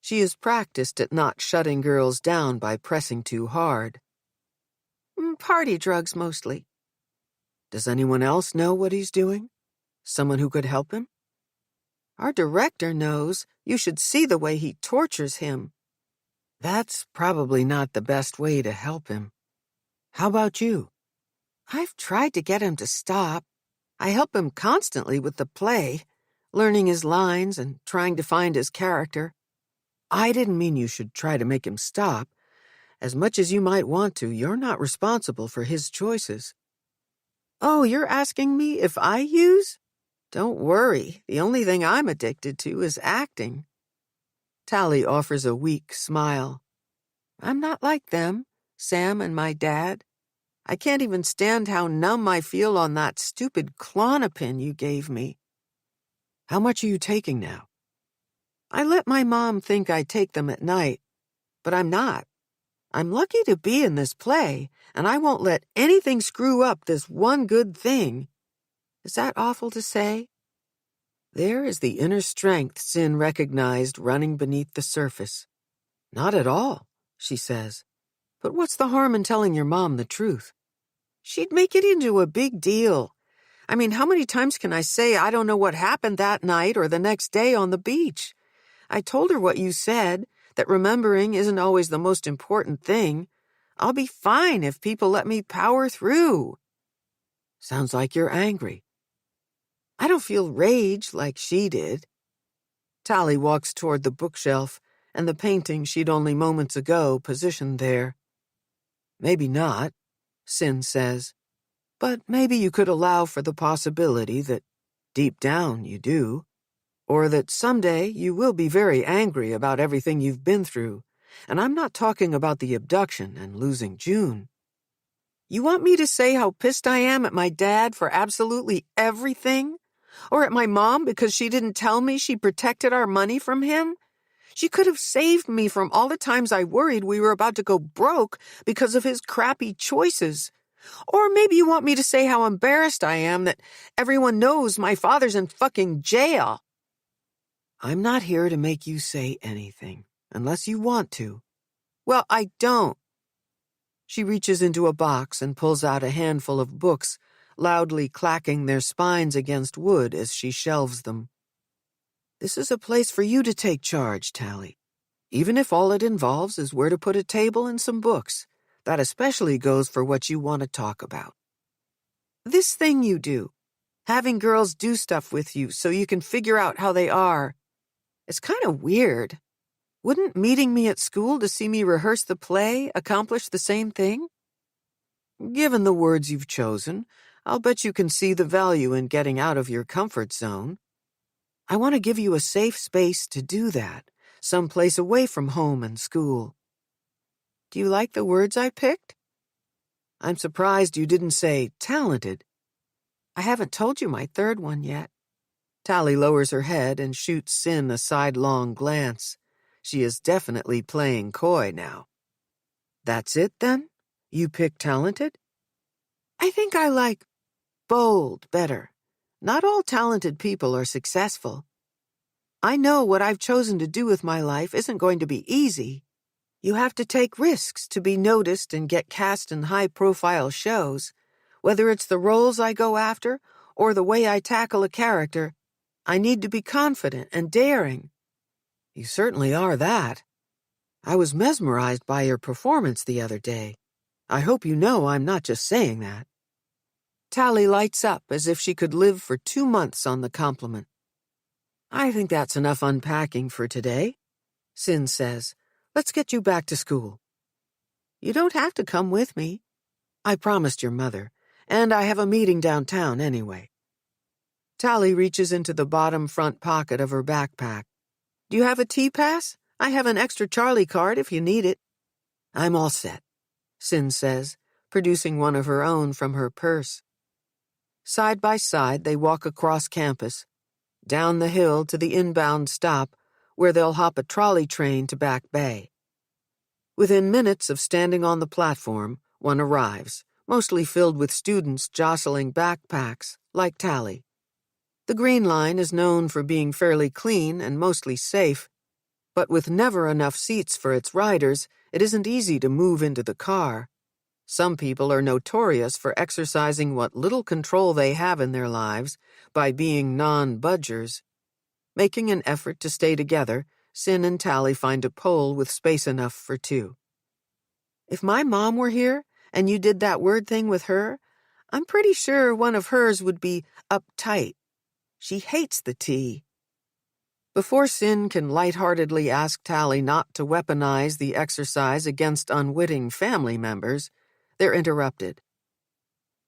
She is practiced at not shutting girls down by pressing too hard. Party drugs, mostly. Does anyone else know what he's doing? Someone who could help him? Our director knows. You should see the way he tortures him. That's probably not the best way to help him. How about you? I've tried to get him to stop. I help him constantly with the play, learning his lines and trying to find his character. I didn't mean you should try to make him stop. As much as you might want to, you're not responsible for his choices. Oh, you're asking me if I use? Don't worry, the only thing I'm addicted to is acting. Tali offers a weak smile. I'm not like them, Sam and my dad. I can't even stand how numb I feel on that stupid Klonopin you gave me. How much are you taking now? I let my mom think I take them at night, but I'm not. I'm lucky to be in this play, and I won't let anything screw up this one good thing. Is that awful to say? There is the inner strength Sin recognized running beneath the surface. Not at all, she says. But what's the harm in telling your mom the truth? She'd make it into a big deal. I mean, how many times can I say I don't know what happened that night or the next day on the beach? I told her what you said, that remembering isn't always the most important thing. I'll be fine if people let me power through. Sounds like you're angry. I don't feel rage like she did. Tali walks toward the bookshelf and the painting she'd only moments ago positioned there. Maybe not, Sin says, but maybe you could allow for the possibility that deep down you do, or that someday you will be very angry about everything you've been through, and I'm not talking about the abduction and losing June. You want me to say how pissed I am at my dad for absolutely everything? Or at my mom because she didn't tell me she protected our money from him? She could have saved me from all the times I worried we were about to go broke because of his crappy choices. Or maybe you want me to say how embarrassed I am that everyone knows my father's in fucking jail. I'm not here to make you say anything, unless you want to. Well, I don't. She reaches into a box and pulls out a handful of books, loudly clacking their spines against wood as she shelves them. This is a place for you to take charge, Tali. Even if all it involves is where to put a table and some books. That especially goes for what you want to talk about. This thing you do, having girls do stuff with you so you can figure out how they are, it's kind of weird. Wouldn't meeting me at school to see me rehearse the play accomplish the same thing? Given the words you've chosen, I'll bet you can see the value in getting out of your comfort zone. I want to give you a safe space to do that, someplace away from home and school. Do you like the words I picked? I'm surprised you didn't say talented. I haven't told you my third one yet. Tali lowers her head and shoots Sin a sidelong glance. She is definitely playing coy now. That's it, then? You picked talented? I think I like bold better. Not all talented people are successful. I know what I've chosen to do with my life isn't going to be easy. You have to take risks to be noticed and get cast in high-profile shows. Whether it's the roles I go after or the way I tackle a character, I need to be confident and daring. You certainly are that. I was mesmerized by your performance the other day. I hope you know I'm not just saying that. Tali lights up as if she could live for 2 months on the compliment. I think that's enough unpacking for today, Sin says. Let's get you back to school. You don't have to come with me. I promised your mother, and I have a meeting downtown anyway. Tali reaches into the bottom front pocket of her backpack. Do you have a T-Pass? I have an extra Charlie card if you need it. I'm all set, Sin says, producing one of her own from her purse. Side by side, they walk across campus, down the hill to the inbound stop, where they'll hop a trolley train to Back Bay. Within minutes of standing on the platform, one arrives, mostly filled with students jostling backpacks, like Tali. The Green Line is known for being fairly clean and mostly safe, but with never enough seats for its riders, it isn't easy to move into the car. Some people are notorious for exercising what little control they have in their lives by being non-budgers. Making an effort to stay together, Sin and Tali find a pole with space enough for 2. If my mom were here and you did that word thing with her, I'm pretty sure one of hers would be uptight. She hates the tea. Before Sin can lightheartedly ask Tali not to weaponize the exercise against unwitting family members, they're interrupted.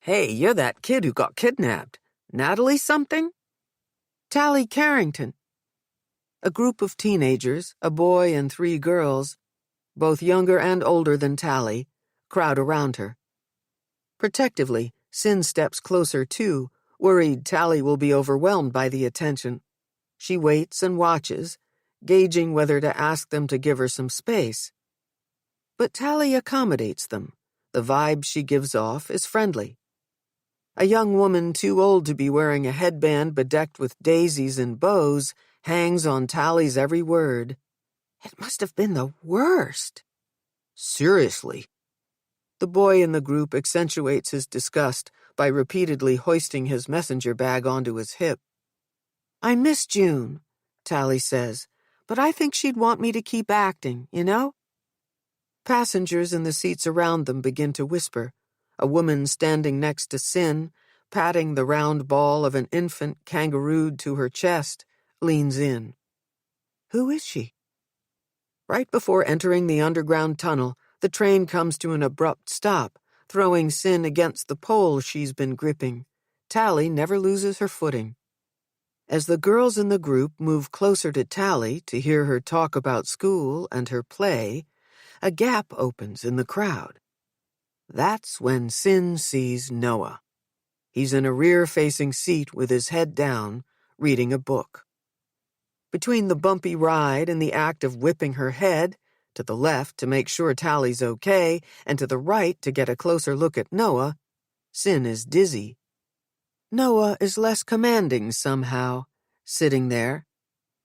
Hey, you're that kid who got kidnapped. Natalie something? Tali Carrington. A group of teenagers, a boy and 3 girls, both younger and older than Tali, crowd around her. Protectively, Sin steps closer too, worried Tali will be overwhelmed by the attention. She waits and watches, gauging whether to ask them to give her some space. But Tali accommodates them. The vibe she gives off is friendly. A young woman too old to be wearing a headband bedecked with daisies and bows hangs on Tali's every word. It must have been the worst. Seriously. The boy in the group accentuates his disgust by repeatedly hoisting his messenger bag onto his hip. I miss June, Tali says, but I think she'd want me to keep acting, you know? Passengers in the seats around them begin to whisper. A woman standing next to Sin, patting the round ball of an infant kangarooed to her chest, leans in. Who is she? Right before entering the underground tunnel, the train comes to an abrupt stop, throwing Sin against the pole she's been gripping. Tali never loses her footing. As the girls in the group move closer to Tali to hear her talk about school and her play, a gap opens in the crowd. That's when Sin sees Noah. He's in a rear-facing seat with his head down, reading a book. Between the bumpy ride and the act of whipping her head, to the left to make sure Tali's okay, and to the right to get a closer look at Noah, Sin is dizzy. Noah is less commanding somehow, sitting there.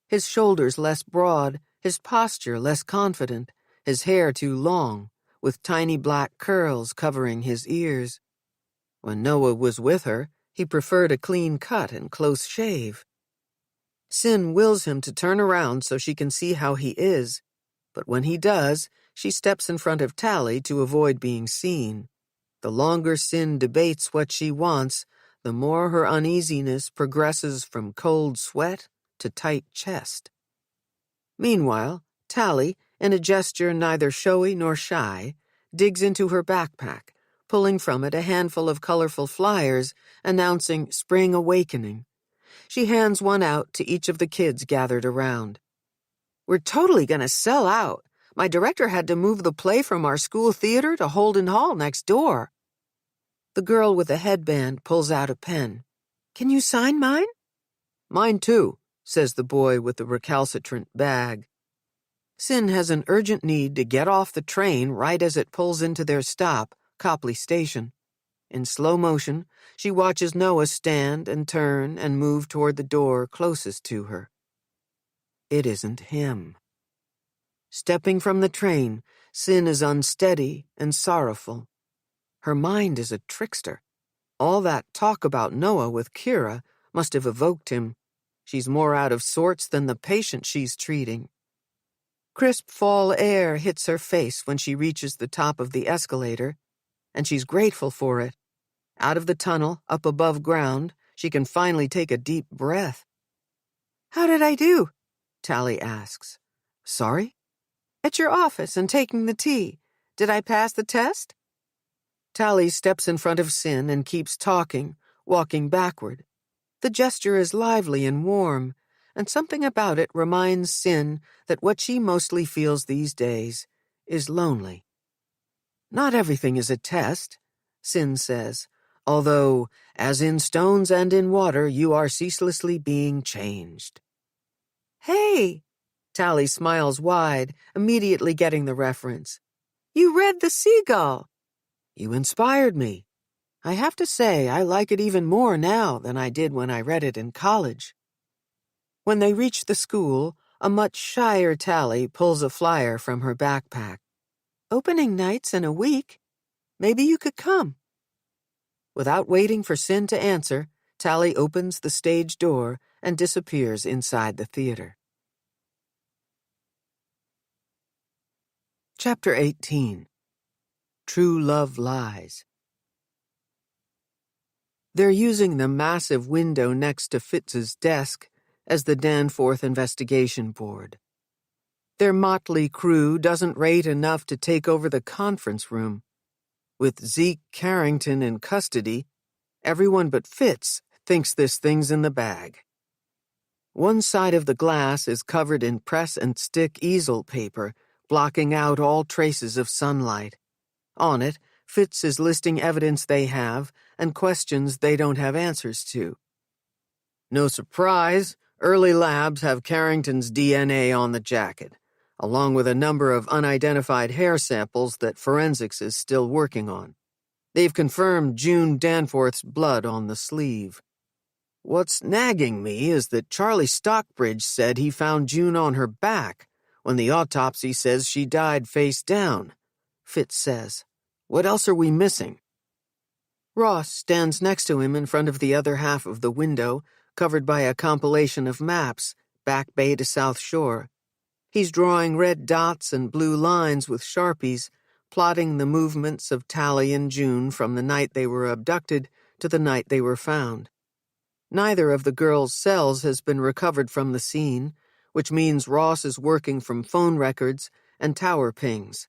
His shoulders less broad, his posture less confident, his hair too long, with tiny black curls covering his ears. When Noah was with her, he preferred a clean cut and close shave. Sin wills him to turn around so she can see how he is, but when he does, she steps in front of Tali to avoid being seen. The longer Sin debates what she wants, the more her uneasiness progresses from cold sweat to tight chest. Meanwhile, Tali, in a gesture neither showy nor shy, digs into her backpack, pulling from it a handful of colorful flyers announcing Spring Awakening. She hands one out to each of the kids gathered around. We're totally going to sell out. My director had to move the play from our school theater to Holden Hall next door. The girl with the headband pulls out a pen. Can you sign mine? Mine too, says the boy with the recalcitrant bag. Sin has an urgent need to get off the train right as it pulls into their stop, Copley Station. In slow motion, she watches Noah stand and turn and move toward the door closest to her. It isn't him. Stepping from the train, Sin is unsteady and sorrowful. Her mind is a trickster. All that talk about Noah with Kira must have evoked him. She's more out of sorts than the patient she's treating. Crisp fall air hits her face when she reaches the top of the escalator, and she's grateful for it. Out of the tunnel, up above ground, she can finally take a deep breath. How did I do? Tali asks. Sorry? At your office and taking the tea. Did I pass the test? Tali steps in front of Sin and keeps talking, walking backward. The gesture is lively and warm, and something about it reminds Sin that what she mostly feels these days is lonely. Not everything is a test, Sin says, although, as in stones and in water, you are ceaselessly being changed. Hey! Tali smiles wide, immediately getting the reference. You read The Seagull. You inspired me. I have to say I like it even more now than I did when I read it in college. When they reach the school, a much shyer Tali pulls a flyer from her backpack. Opening night's in a week. Maybe you could come. Without waiting for Sin to answer, Tali opens the stage door and disappears inside the theater. Chapter 18. True Love Lies. They're using the massive window next to Fitz's desk as the Danforth investigation board. Their motley crew doesn't rate enough to take over the conference room. With Zeke Carrington in custody, everyone but Fitz thinks this thing's in the bag. One side of the glass is covered in press and stick easel paper, blocking out all traces of sunlight. On it, Fitz is listing evidence they have and questions they don't have answers to. No surprise, early labs have Carrington's DNA on the jacket, along with a number of unidentified hair samples that forensics is still working on. They've confirmed June Danforth's blood on the sleeve. What's nagging me is that Charlie Stockbridge said he found June on her back, when the autopsy says she died face down. Fitz says, "What else are we missing?" Ross stands next to him in front of the other half of the window, covered by a compilation of maps, Back Bay to South Shore. He's drawing red dots and blue lines with Sharpies, plotting the movements of Tali and June from the night they were abducted to the night they were found. Neither of the girls' cells has been recovered from the scene, which means Ross is working from phone records and tower pings.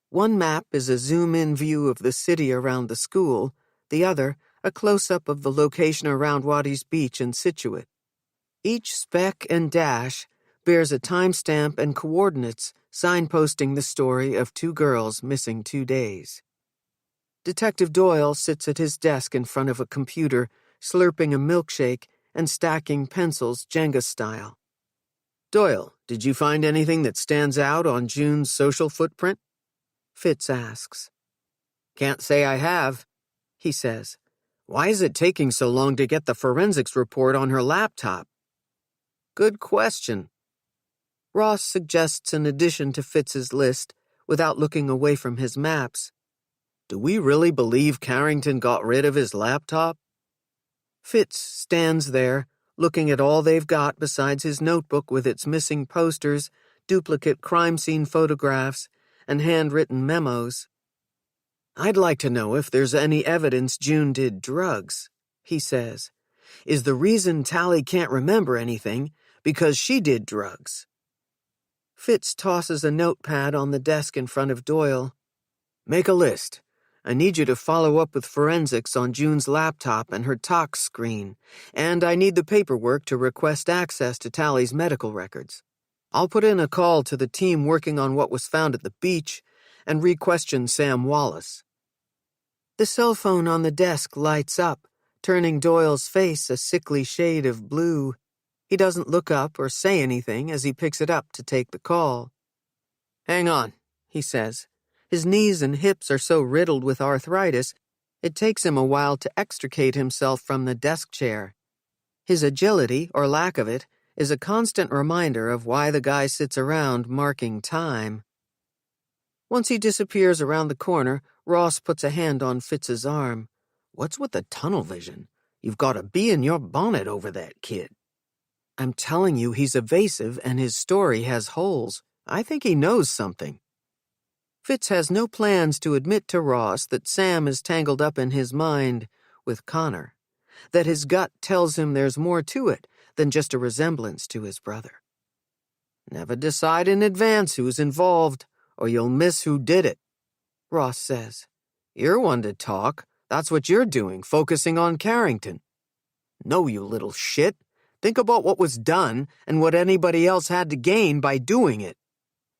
One map is a zoom-in view of the city around the school, the other a close-up of the location around Waddy's Beach and Scituate. Each speck and dash bears a timestamp and coordinates signposting the story of two girls missing 2 days. Detective Doyle sits at his desk in front of a computer, slurping a milkshake and stacking pencils Jenga style. "Doyle, did you find anything that stands out on June's social footprint?" Fitz asks. "Can't say I have," he says. "Why is it taking so long to get the forensics report on her laptop?" "Good question." Ross suggests an addition to Fitz's list without looking away from his maps. "Do we really believe Carrington got rid of his laptop?" Fitz stands there, looking at all they've got besides his notebook with its missing posters, duplicate crime scene photographs, and handwritten memos. "I'd like to know if there's any evidence June did drugs," he says. "Is the reason Tali can't remember anything because she did drugs?" Fitz tosses a notepad on the desk in front of Doyle. "Make a list. I need you to follow up with forensics on June's laptop and her tox screen, and I need the paperwork to request access to Tali's medical records. I'll put in a call to the team working on what was found at the beach and re-question Sam Wallace." The cell phone on the desk lights up, turning Doyle's face a sickly shade of blue. He doesn't look up or say anything as he picks it up to take the call. "Hang on," he says. His knees and hips are so riddled with arthritis, it takes him a while to extricate himself from the desk chair. His agility, or lack of it, is a constant reminder of why the guy sits around marking time. Once he disappears around the corner, Ross puts a hand on Fitz's arm. "What's with the tunnel vision? You've got a bee in your bonnet over that kid." "I'm telling you, he's evasive and his story has holes. I think he knows something." Fitz has no plans to admit to Ross that Sam is tangled up in his mind with Connor, that his gut tells him there's more to it than just a resemblance to his brother. "Never decide in advance who's involved, or you'll miss who did it," Ross says. "You're one to talk. That's what you're doing, focusing on Carrington." "No, you little shit. Think about what was done and what anybody else had to gain by doing it.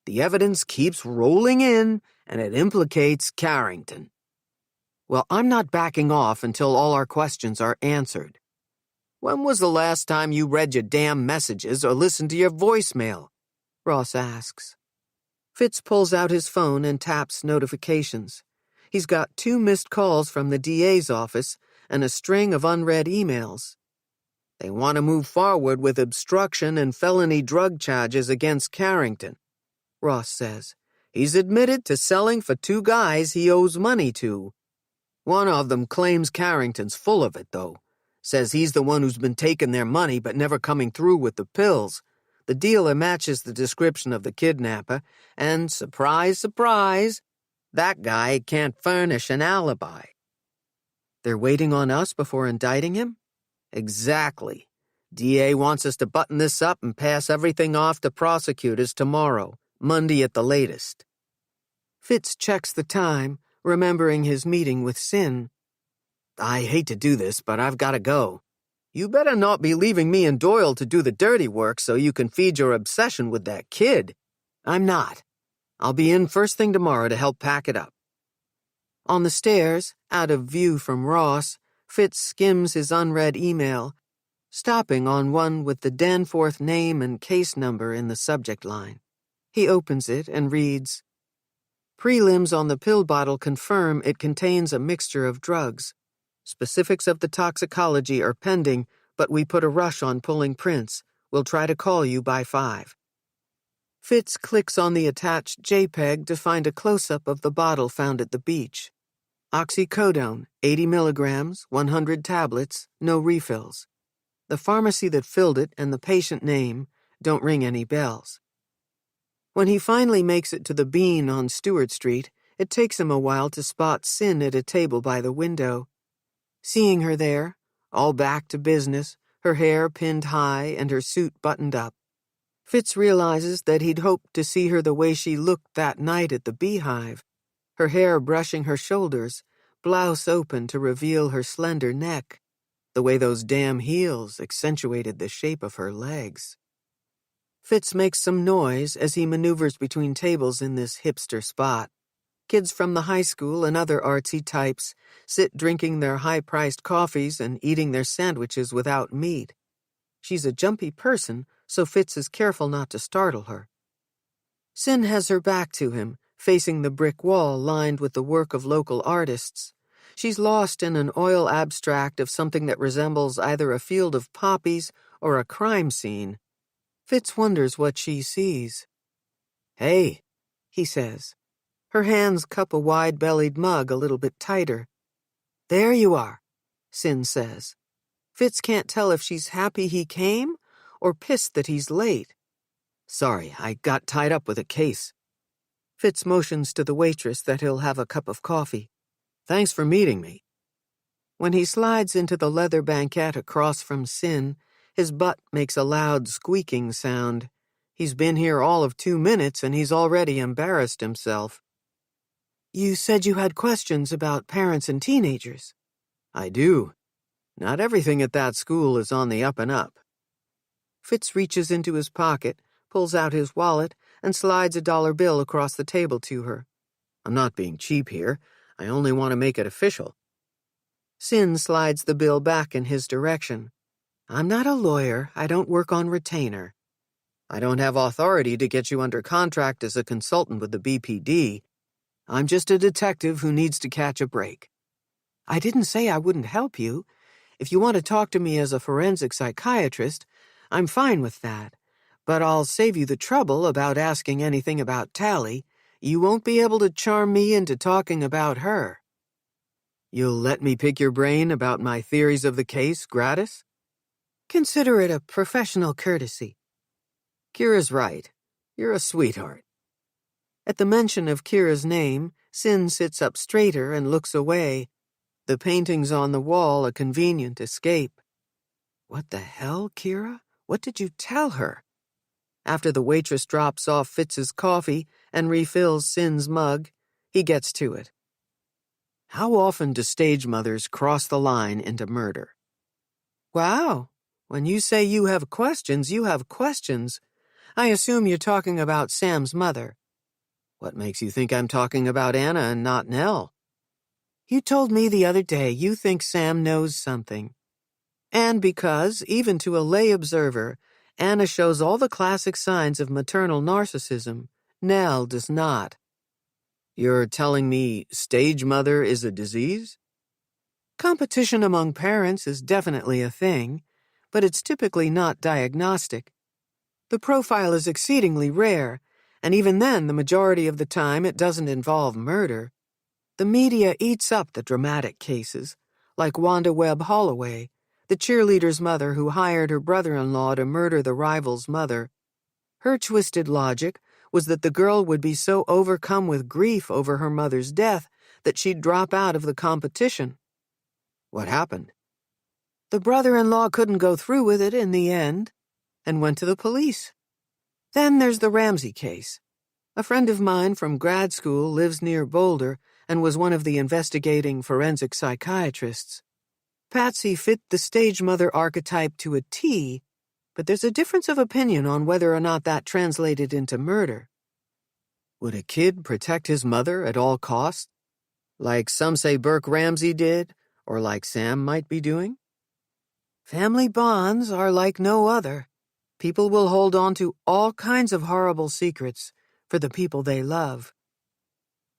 The evidence keeps rolling in, and it implicates Carrington." "Well, I'm not backing off until all our questions are answered." "When was the last time you read your damn messages or listened to your voicemail?" Ross asks. Fitz pulls out his phone and taps notifications. He's got 2 missed calls from the DA's office and a string of unread emails. "They want to move forward with obstruction and felony drug charges against Carrington," Ross says. "He's admitted to selling for 2 guys he owes money to. One of them claims Carrington's full of it, though. Says he's the one who's been taking their money but never coming through with the pills. The dealer matches the description of the kidnapper, and surprise, surprise, that guy can't furnish an alibi." "They're waiting on us before indicting him?" "Exactly. DA wants us to button this up and pass everything off to prosecutors tomorrow, Monday at the latest." Fitz checks the time, remembering his meeting with Sin. "I hate to do this, but I've got to go." "You better not be leaving me and Doyle to do the dirty work so you can feed your obsession with that kid." "I'm not. I'll be in first thing tomorrow to help pack it up." On the stairs, out of view from Ross, Fitz skims his unread email, stopping on one with the Danforth name and case number in the subject line. He opens it and reads, "Prelims on the pill bottle confirm it contains a mixture of drugs. Specifics of the toxicology are pending, but we put a rush on pulling prints. We'll try to call you by 5. Fitz clicks on the attached JPEG to find a close-up of the bottle found at the beach. Oxycodone, 80 milligrams, 100 tablets, no refills. The pharmacy that filled it and the patient name don't ring any bells. When he finally makes it to the Bean on Stewart Street, it takes him a while to spot Cyn at a table by the window. Seeing her there, all back to business, her hair pinned high and her suit buttoned up, Fitz realizes that he'd hoped to see her the way she looked that night at the Beehive, her hair brushing her shoulders, blouse open to reveal her slender neck, the way those damn heels accentuated the shape of her legs. Fitz makes some noise as he maneuvers between tables in this hipster spot. Kids from the high school and other artsy types sit drinking their high-priced coffees and eating their sandwiches without meat. She's a jumpy person, so Fitz is careful not to startle her. Cyn has her back to him, facing the brick wall lined with the work of local artists. She's lost in an oil abstract of something that resembles either a field of poppies or a crime scene. Fitz wonders what she sees. "Hey," he says. Her hands cup a wide-bellied mug a little bit tighter. "There you are," Cyn says. Fitz can't tell if she's happy he came or pissed that he's late. "Sorry, I got tied up with a case." Fitz motions to the waitress that he'll have a cup of coffee. "Thanks for meeting me." When he slides into the leather banquette across from Cyn, his butt makes a loud squeaking sound. He's been here all of 2 minutes and he's already embarrassed himself. "You said you had questions about parents and teenagers." "I do. Not everything at that school is on the up and up." Fitz reaches into his pocket, pulls out his wallet, and slides a dollar bill across the table to her. "I'm not being cheap here. I only want to make it official." Cyn slides the bill back in his direction. "I'm not a lawyer. I don't work on retainer." "I don't have authority to get you under contract as a consultant with the BPD. I'm just a detective who needs to catch a break." "I didn't say I wouldn't help you. If you want to talk to me as a forensic psychiatrist, I'm fine with that. But I'll save you the trouble about asking anything about Tali. You won't be able to charm me into talking about her." "You'll let me pick your brain about my theories of the case gratis?" "Consider it a professional courtesy." "Kira's right. You're a sweetheart." At the mention of Kira's name, Cyn sits up straighter and looks away, the paintings on the wall a convenient escape. What the hell, Kira? What did you tell her? After the waitress drops off Fitz's coffee and refills Cyn's mug, he gets to it. "How often do stage mothers cross the line into murder?" "Wow. When you say you have questions, you have questions. I assume you're talking about Sam's mother." "What makes you think I'm talking about Anna and not Nell?" "You told me the other day you think Sam knows something." And because, even to a lay observer, Anna shows all the classic signs of maternal narcissism, Nell does not. "You're telling me stage mother is a disease?" "Competition among parents is definitely a thing, but it's typically not diagnostic. The profile is exceedingly rare, and even then the majority of the time it doesn't involve murder. The media eats up the dramatic cases, like Wanda Webb Holloway, the cheerleader's mother who hired her brother-in-law to murder the rival's mother. Her twisted logic was that the girl would be so overcome with grief over her mother's death that she'd drop out of the competition." "What happened?" "The brother-in-law couldn't go through with it in the end, and went to the police. Then there's the Ramsey case. A friend of mine from grad school lives near Boulder and was one of the investigating forensic psychiatrists. Patsy fit the stage mother archetype to a T, but there's a difference of opinion on whether or not that translated into murder." "Would a kid protect his mother at all costs? Like some say Burke Ramsey did, or like Sam might be doing?" "Family bonds are like no other. People will hold on to all kinds of horrible secrets for the people they love."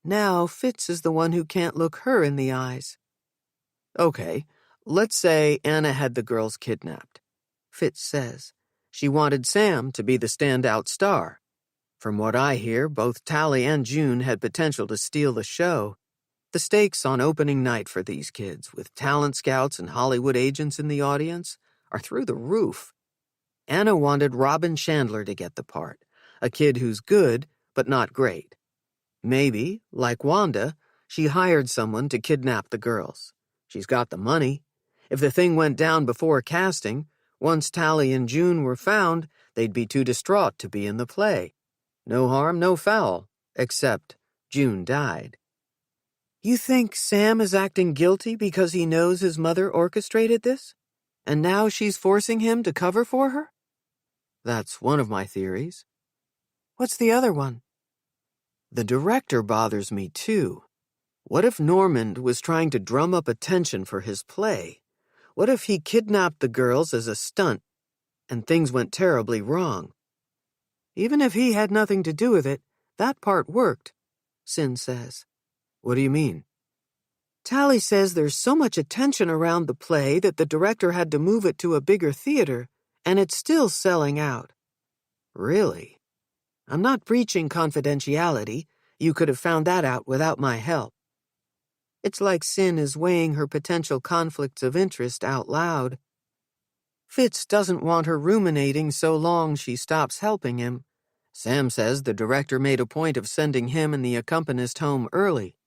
Now Fitz is the one who can't look her in the eyes. "Okay, let's say Anna had the girls kidnapped," Fitz says. "She wanted Sam to be the standout star. From what I hear, both Tali and June had potential to steal the show. The stakes on opening night for these kids, with talent scouts and Hollywood agents in the audience, are through the roof. Anna wanted Robin Chandler to get the part, A kid who's good, but not great. Maybe, like Wanda, she hired someone to kidnap the girls. She's got the money. If the thing went down before casting, once Tali and June were found, they'd be too distraught to be in the play. No harm, no foul, except June died. You think Sam is acting guilty because he knows his mother orchestrated this? And now she's forcing him to cover for her? That's one of my theories. What's the other one? The director bothers me too. What if Normand was trying to drum up attention for his play? What if he kidnapped the girls as a stunt and things went terribly wrong? Even if he had nothing to do with it, that part worked, Cyn says. What do you mean? Tali says there's so much attention around the play that the director had to move it to a bigger theater, and it's still selling out. Really? I'm not breaching confidentiality. You could have found that out without my help. It's like Cyn is weighing her potential conflicts of interest out loud. Fitz doesn't want her ruminating so long she stops helping him. Sam says the director made a point of sending him and the accompanist home early,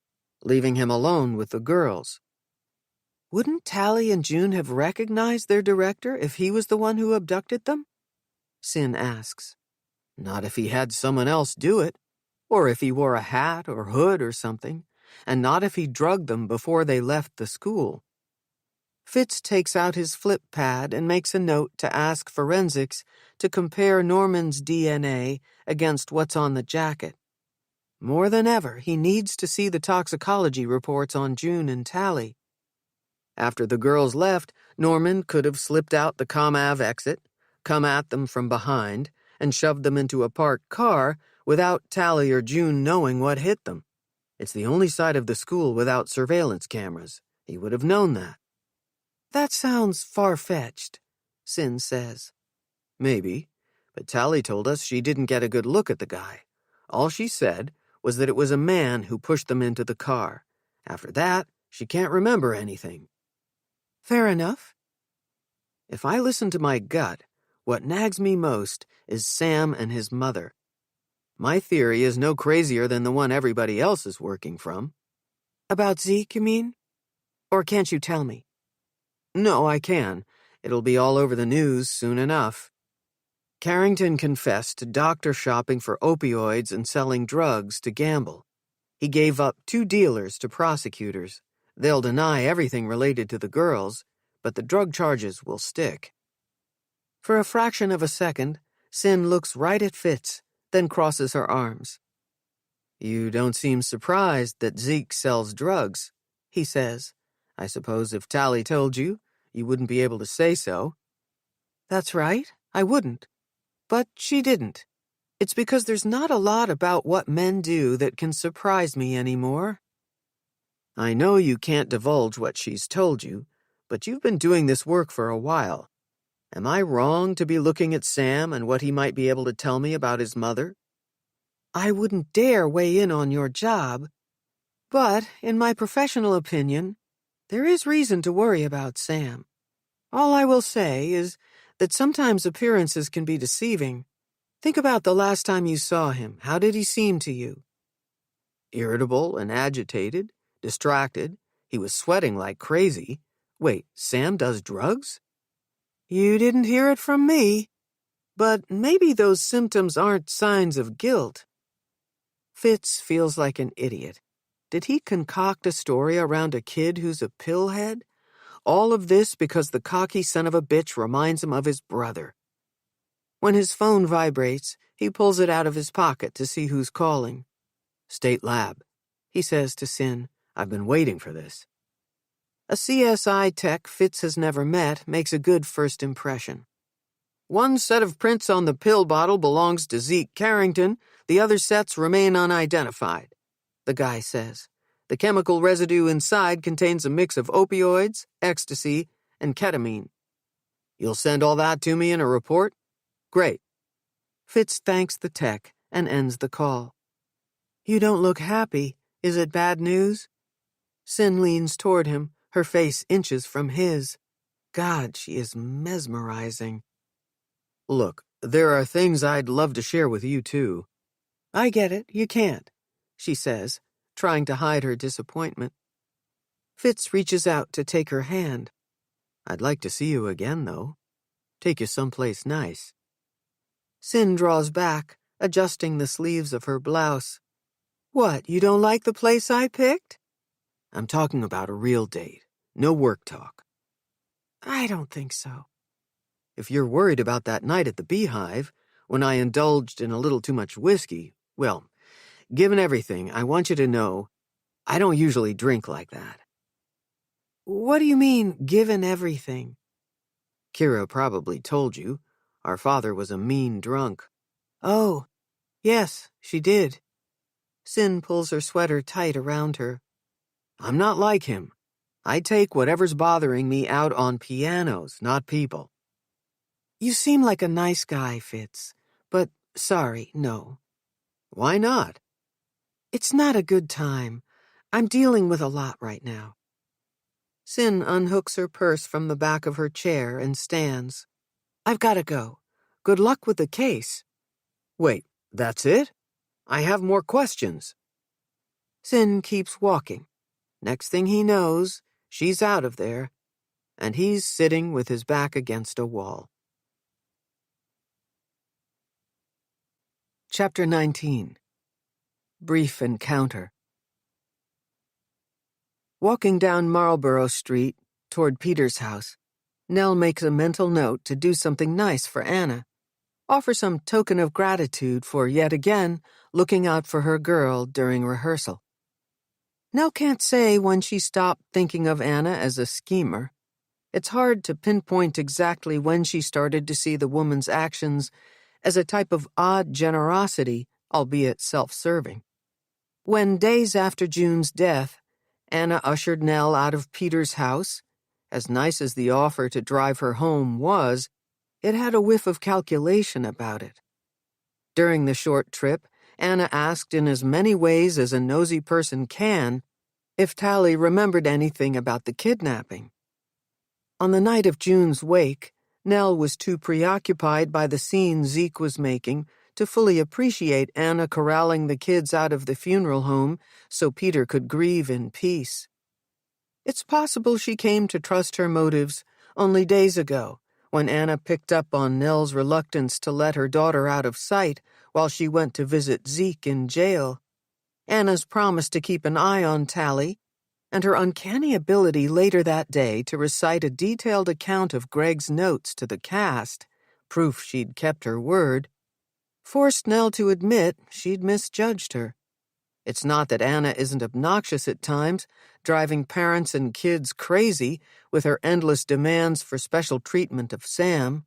leaving him alone with the girls. Wouldn't Tali and June have recognized their director if he was the one who abducted them? Cyn asks. Not if he had someone else do it, or if he wore a hat or hood or something, and not if he drugged them before they left the school. Fitz takes out his flip pad and makes a note to ask forensics to compare Normand's DNA against what's on the jacket. More than ever, he needs to see the toxicology reports on June and Tali. After the girls left, Normand could have slipped out the ComAv exit, come at them from behind, and shoved them into a parked car without Tali or June knowing what hit them. It's the only side of the school without surveillance cameras. He would have known that. That sounds far-fetched, Cyn says. Maybe, but Tali told us she didn't get a good look at the guy. All she said was that it was a man who pushed them into the car. After that, she can't remember anything. Fair enough. If I listen to my gut, what nags me most is Sam and his mother. My theory is no crazier than the one everybody else is working from. About Zeke, you mean? Or can't you tell me? No, I can. It'll be all over the news soon enough. Carrington confessed to doctor shopping for opioids and selling drugs to gamble. He gave up 2 dealers to prosecutors. They'll deny everything related to the girls, but the drug charges will stick. For a fraction of a second, Cyn looks right at Fitz, then crosses her arms. You don't seem surprised that Zeke sells drugs, he says. I suppose if Tali told you, you wouldn't be able to say so. That's right, I wouldn't. But she didn't. It's because there's not a lot about what men do that can surprise me anymore. I know you can't divulge what she's told you, but you've been doing this work for a while. Am I wrong to be looking at Sam and what he might be able to tell me about his mother? I wouldn't dare weigh in on your job, but, in my professional opinion, there is reason to worry about Sam. All I will say is that sometimes appearances can be deceiving. Think about the last time you saw him. How did he seem to you? Irritable and agitated, distracted. He was sweating like crazy. Wait, Sam does drugs? You didn't hear it from me. But maybe those symptoms aren't signs of guilt. Fitz feels like an idiot. Did he concoct a story around a kid who's a pillhead? All of this because the cocky son of a bitch reminds him of his brother. When his phone vibrates, he pulls it out of his pocket to see who's calling. State Lab, he says to Cyn. I've been waiting for this. A CSI tech Fitz has never met makes a good first impression. One set of prints on the pill bottle belongs to Zeke Carrington. The other sets remain unidentified, the guy says. The chemical residue inside contains a mix of opioids, ecstasy, and ketamine. You'll send all that to me in a report? Great. Fitz thanks the tech and ends the call. You don't look happy. Is it bad news? Cyn leans toward him, her face inches from his. God, she is mesmerizing. Look, There are things I'd love to share with you, too. I get it, you can't, she says, trying to hide her disappointment. Fitz reaches out to take her hand. I'd like to see you again, though. Take you someplace nice. Cyn draws back, adjusting the sleeves of her blouse. What, you don't like the place I picked? I'm talking about a real date. No work talk. I don't think so. If you're worried about that night at the Beehive, when I indulged in a little too much whiskey, well, given everything, I want you to know I don't usually drink like that. What do you mean, given everything? Kira probably told you. Our father was a mean drunk. Oh, yes, she did. Cyn pulls her sweater tight around her. I'm not like him. I take whatever's bothering me out on pianos, not people. You seem like a nice guy, Fitz, but sorry, no. Why not? It's not a good time. I'm dealing with a lot right now. Cyn unhooks her purse from the back of her chair and stands. I've got to go. Good luck with the case. Wait, that's it? I have more questions. Cyn keeps walking. Next thing he knows, she's out of there, and he's sitting with his back against a wall. Chapter 19. Brief Encounter. Walking down Marlborough Street, toward Peter's house, Nell makes a mental note to do something nice for Anna. Offer some token of gratitude for, yet again, looking out for her girl during rehearsal. Nell can't say when she stopped thinking of Anna as a schemer. It's hard to pinpoint exactly when she started to see the woman's actions as a type of odd generosity, albeit self-serving. When, days after June's death, Anna ushered Nell out of Peter's house, as nice as the offer to drive her home was, it had a whiff of calculation about it. During the short trip, Anna asked in as many ways as a nosy person can if Tali remembered anything about the kidnapping. On the night of June's wake, Nell was too preoccupied by the scene Zeke was making to fully appreciate Anna corralling the kids out of the funeral home so Peter could grieve in peace. It's possible she came to trust her motives only days ago, when Anna picked up on Nell's reluctance to let her daughter out of sight while she went to visit Zeke in jail. Anna's promise to keep an eye on Tali, and her uncanny ability later that day to recite a detailed account of Greg's notes to the cast, proof she'd kept her word, forced Nell to admit she'd misjudged her. It's not that Anna isn't obnoxious at times, driving parents and kids crazy with her endless demands for special treatment of Sam.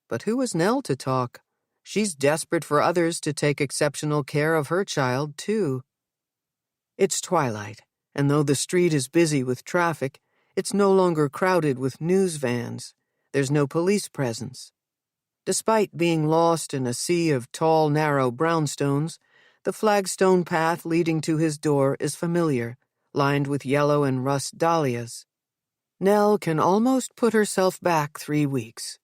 But who is Nell to talk? She's desperate for others to take exceptional care of her child, too. It's twilight, and though the street is busy with traffic, it's no longer crowded with news vans. There's no police presence. Despite being lost in a sea of tall, narrow brownstones, the flagstone path leading to his door is familiar, lined with yellow and rust dahlias. Nell can almost put herself back 3 weeks,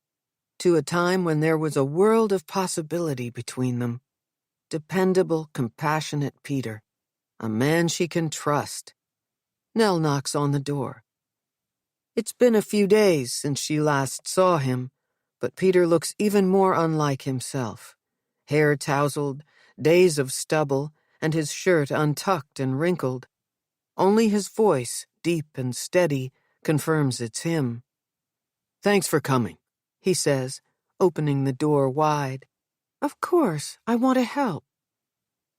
to a time when there was a world of possibility between them. Dependable, compassionate Peter, a man she can trust. Nell knocks on the door. It's been a few days since she last saw him, but Peter looks even more unlike himself. Hair tousled, days of stubble, and his shirt untucked and wrinkled. Only his voice, deep and steady, confirms it's him. Thanks for coming, he says, opening the door wide. Of course, I want to help.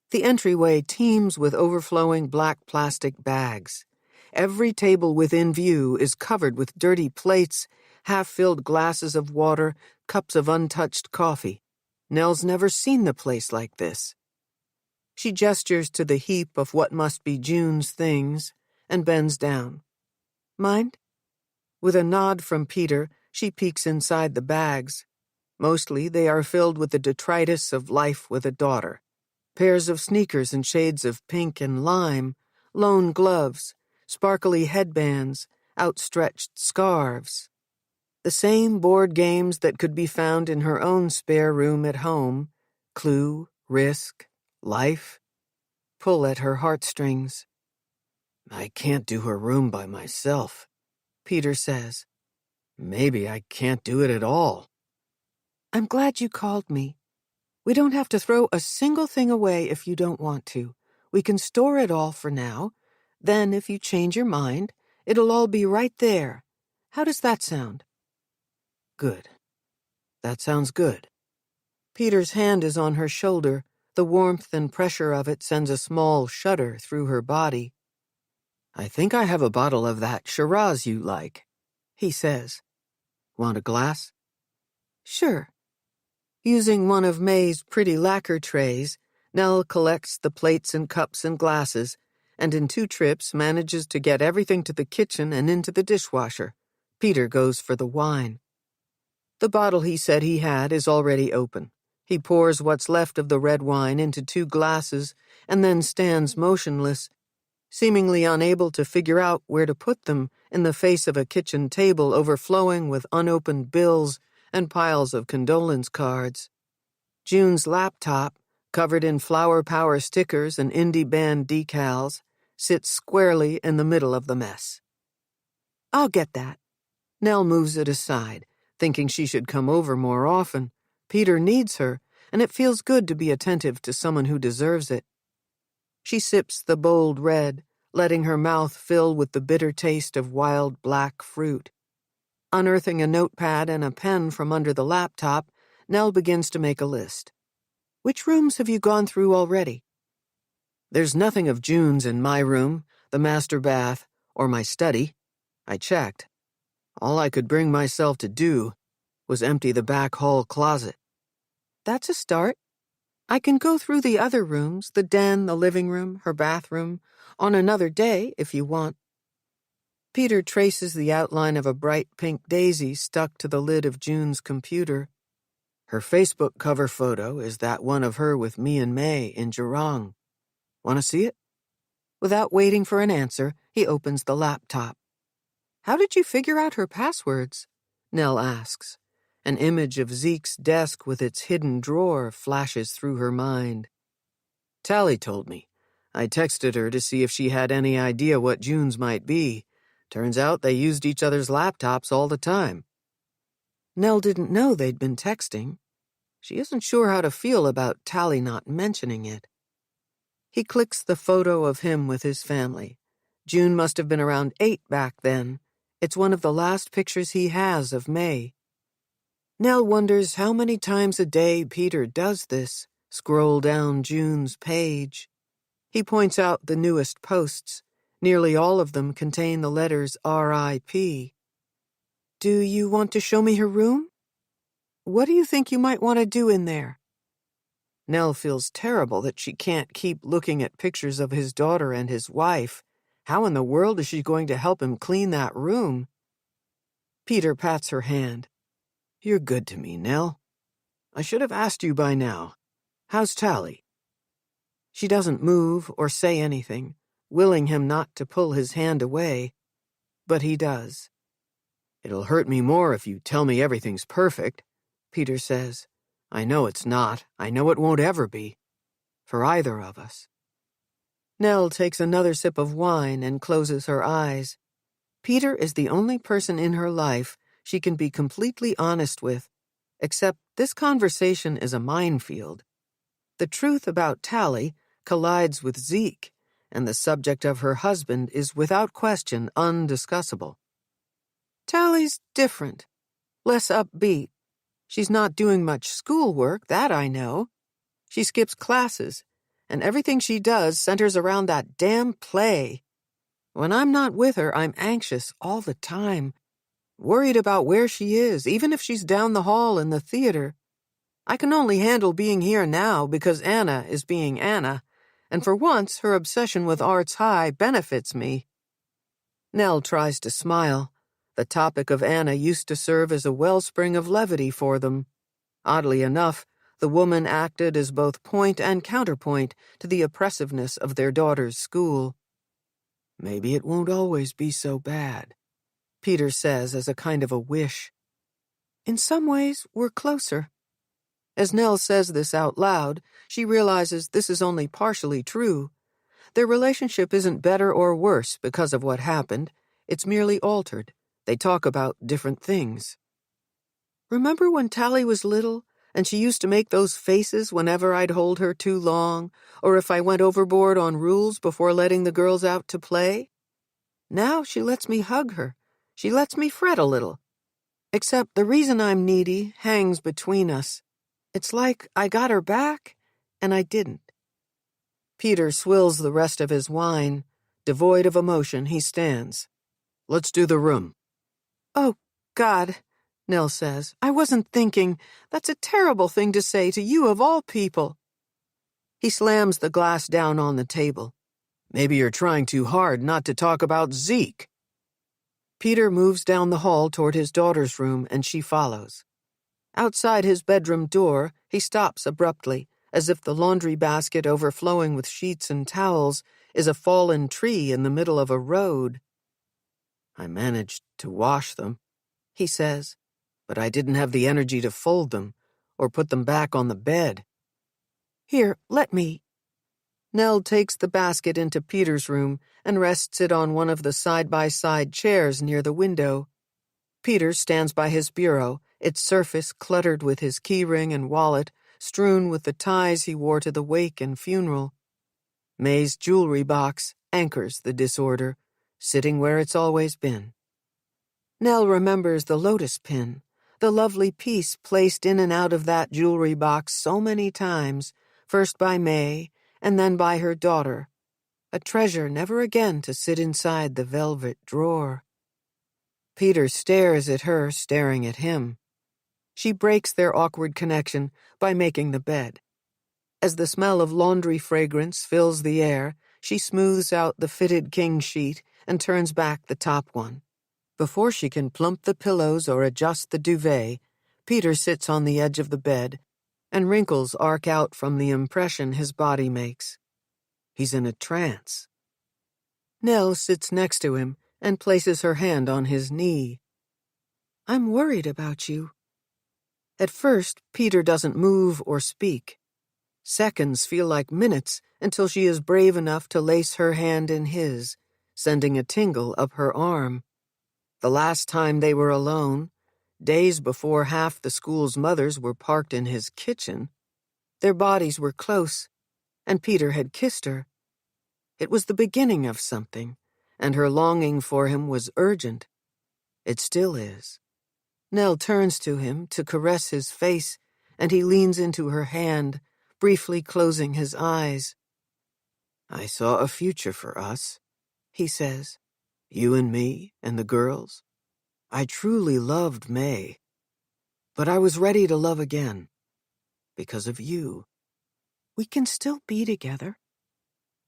The entryway teems with overflowing black plastic bags. Every table within view is covered with dirty plates, half-filled glasses of water, cups of untouched coffee. Nell's never seen the place like this. She gestures to the heap of what must be June's things and bends down. Mind? With a nod from Peter, she peeks inside the bags. Mostly they are filled with the detritus of life with a daughter. Pairs of sneakers in shades of pink and lime, lone gloves, sparkly headbands, outstretched scarves. The same board games that could be found in her own spare room at home, Clue, Risk, Life, pull at her heartstrings. I can't do her room by myself, Peter says. Maybe I can't do it at all. I'm glad you called me. We don't have to throw a single thing away if you don't want to. We can store it all for now. Then, if you change your mind, it'll all be right there. How does that sound? Good. That sounds good. Peter's hand is on her shoulder. The warmth and pressure of it sends a small shudder through her body. I think I have a bottle of that Shiraz you like, he says. Want a glass? Sure. Using one of May's pretty lacquer trays, Nell collects the plates and cups and glasses, and in 2 trips manages to get everything to the kitchen and into the dishwasher. Peter goes for the wine. The bottle he said he had is already open. He pours what's left of the red wine into 2 glasses and then stands motionless, seemingly unable to figure out where to put them in the face of a kitchen table overflowing with unopened bills and piles of condolence cards. June's laptop, covered in Flower Power stickers and indie band decals, sits squarely in the middle of the mess. I'll get that. Nell moves it aside, thinking she should come over more often. Peter needs her, and it feels good to be attentive to someone who deserves it. She sips the bold red, letting her mouth fill with the bitter taste of wild black fruit. Unearthing a notepad and a pen from under the laptop, Nell begins to make a list. Which rooms have you gone through already? There's nothing of June's in my room, the master bath, or my study. I checked. All I could bring myself to do was empty the back hall closet. That's a start. I can go through the other rooms, the den, the living room, her bathroom, on another day if you want. Peter traces the outline of a bright pink daisy stuck to the lid of June's computer. Her Facebook cover photo is that one of her with me and May in Jurong. Want to see it? Without waiting for an answer, he opens the laptop. How did you figure out her passwords? Nell asks. An image of Zeke's desk with its hidden drawer flashes through her mind. Tali told me. I texted her to see if she had any idea what June's might be. Turns out they used each other's laptops all the time. Nell didn't know they'd been texting. She isn't sure how to feel about Tali not mentioning it. He clicks the photo of him with his family. June must have been around 8 back then. It's one of the last pictures he has of May. Nell wonders how many times a day Peter does this, scroll down June's page. He points out the newest posts. Nearly all of them contain the letters R.I.P. Do you want to show me her room? What do you think you might want to do in there? Nell feels terrible that she can't keep looking at pictures of his daughter and his wife. How in the world is she going to help him clean that room? Peter pats her hand. You're good to me, Nell. I should have asked you by now. How's Tali? She doesn't move or say anything, willing him not to pull his hand away. But he does. It'll hurt me more if you tell me everything's perfect, Peter says. I know it's not. I know it won't ever be. For either of us. Nell takes another sip of wine and closes her eyes. Peter is the only person in her life she can be completely honest with, except this conversation is a minefield. The truth about Tali collides with Zeke, and the subject of her husband is without question undiscussable. Tali's different, less upbeat. She's not doing much schoolwork, that I know. She skips classes, and everything she does centers around that damn play. When I'm not with her, I'm anxious all the time, worried about where she is, even if she's down the hall in the theater. I can only handle being here now because Anna is being Anna, and for once her obsession with Arts High benefits me. Nell tries to smile. The topic of Anna used to serve as a wellspring of levity for them. Oddly enough, the woman acted as both point and counterpoint to the oppressiveness of their daughter's school. Maybe it won't always be so bad, Peter says as a kind of a wish. In some ways, we're closer. As Nell says this out loud, she realizes this is only partially true. Their relationship isn't better or worse because of what happened. It's merely altered. They talk about different things. Remember when Tali was little, and she used to make those faces whenever I'd hold her too long, or if I went overboard on rules before letting the girls out to play? Now she lets me hug her. She lets me fret a little. Except the reason I'm needy hangs between us. It's like I got her back, and I didn't. Peter swills the rest of his wine. Devoid of emotion, he stands. Let's do the room. Oh, God, Nell says. I wasn't thinking. That's a terrible thing to say to you of all people. He slams the glass down on the table. Maybe you're trying too hard not to talk about Zeke. Peter moves down the hall toward his daughter's room, and she follows. Outside his bedroom door, he stops abruptly, as if the laundry basket overflowing with sheets and towels is a fallen tree in the middle of a road. I managed to wash them, he says, but I didn't have the energy to fold them or put them back on the bed. Here, let me. Nell takes the basket into Peter's room and rests it on one of the side-by-side chairs near the window. Peter stands by his bureau, its surface cluttered with his keyring and wallet, strewn with the ties he wore to the wake and funeral. May's jewelry box anchors the disorder, sitting where it's always been. Nell remembers the lotus pin, the lovely piece placed in and out of that jewelry box so many times, first by May and then by her daughter, a treasure never again to sit inside the velvet drawer. Peter stares at her staring at him. She breaks their awkward connection by making the bed. As the smell of laundry fragrance fills the air, she smooths out the fitted king sheet and turns back the top one. Before she can plump the pillows or adjust the duvet, Peter sits on the edge of the bed, and wrinkles arc out from the impression his body makes. He's in a trance. Nell sits next to him and places her hand on his knee. I'm worried about you. At first, Peter doesn't move or speak. Seconds feel like minutes until she is brave enough to lace her hand in his, sending a tingle up her arm. The last time they were alone, days before half the school's mothers were parked in his kitchen, their bodies were close, and Peter had kissed her. It was the beginning of something, and her longing for him was urgent. It still is. Nell turns to him to caress his face, and he leans into her hand, briefly closing his eyes. I saw a future for us, he says. You and me and the girls. I truly loved May. But I was ready to love again. Because of you. We can still be together.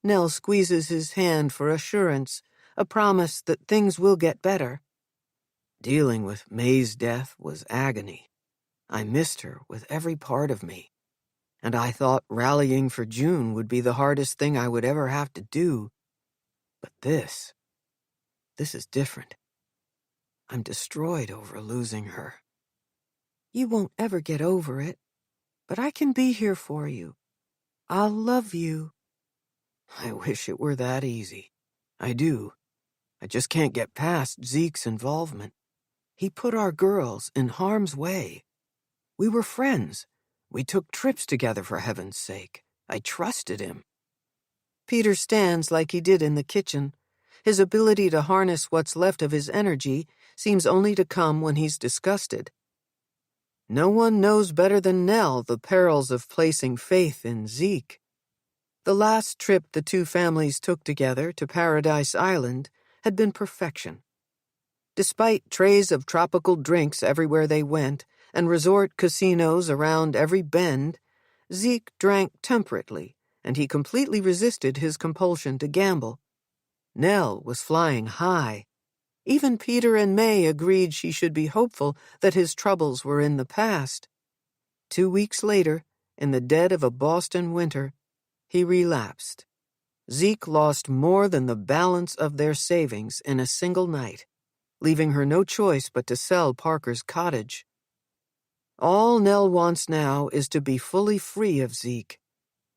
Nell squeezes his hand for assurance, a promise that things will get better. Dealing with May's death was agony. I missed her with every part of me. And I thought rallying for June would be the hardest thing I would ever have to do. But this is different. I'm destroyed over losing her. You won't ever get over it, but I can be here for you. I'll love you. I wish it were that easy. I do. I just can't get past Zeke's involvement. He put our girls in harm's way. We were friends. We took trips together, for heaven's sake. I trusted him. Peter stands like he did in the kitchen. His ability to harness what's left of his energy seems only to come when he's disgusted. No one knows better than Nell the perils of placing faith in Zeke. The last trip the two families took together to Paradise Island had been perfection. Despite trays of tropical drinks everywhere they went and resort casinos around every bend, Zeke drank temperately, and he completely resisted his compulsion to gamble. Nell was flying high. Even Peter and May agreed she should be hopeful that his troubles were in the past. 2 weeks later, in the dead of a Boston winter, he relapsed. Zeke lost more than the balance of their savings in a single night, leaving her no choice but to sell Parker's cottage. All Nell wants now is to be fully free of Zeke,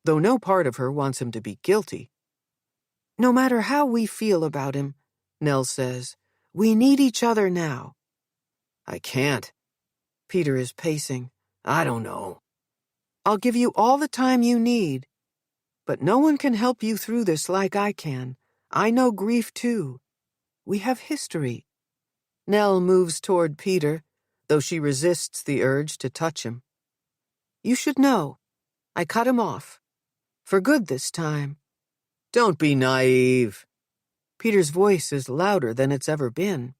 though no part of her wants him to be guilty. No matter how we feel about him, Nell says, we need each other now. I can't. Peter is pacing. I don't know. I'll give you all the time you need. But no one can help you through this like I can. I know grief, too. We have history. Nell moves toward Peter, though she resists the urge to touch him. You should know. I cut him off. For good this time. Don't be naive. Peter's voice is louder than it's ever been.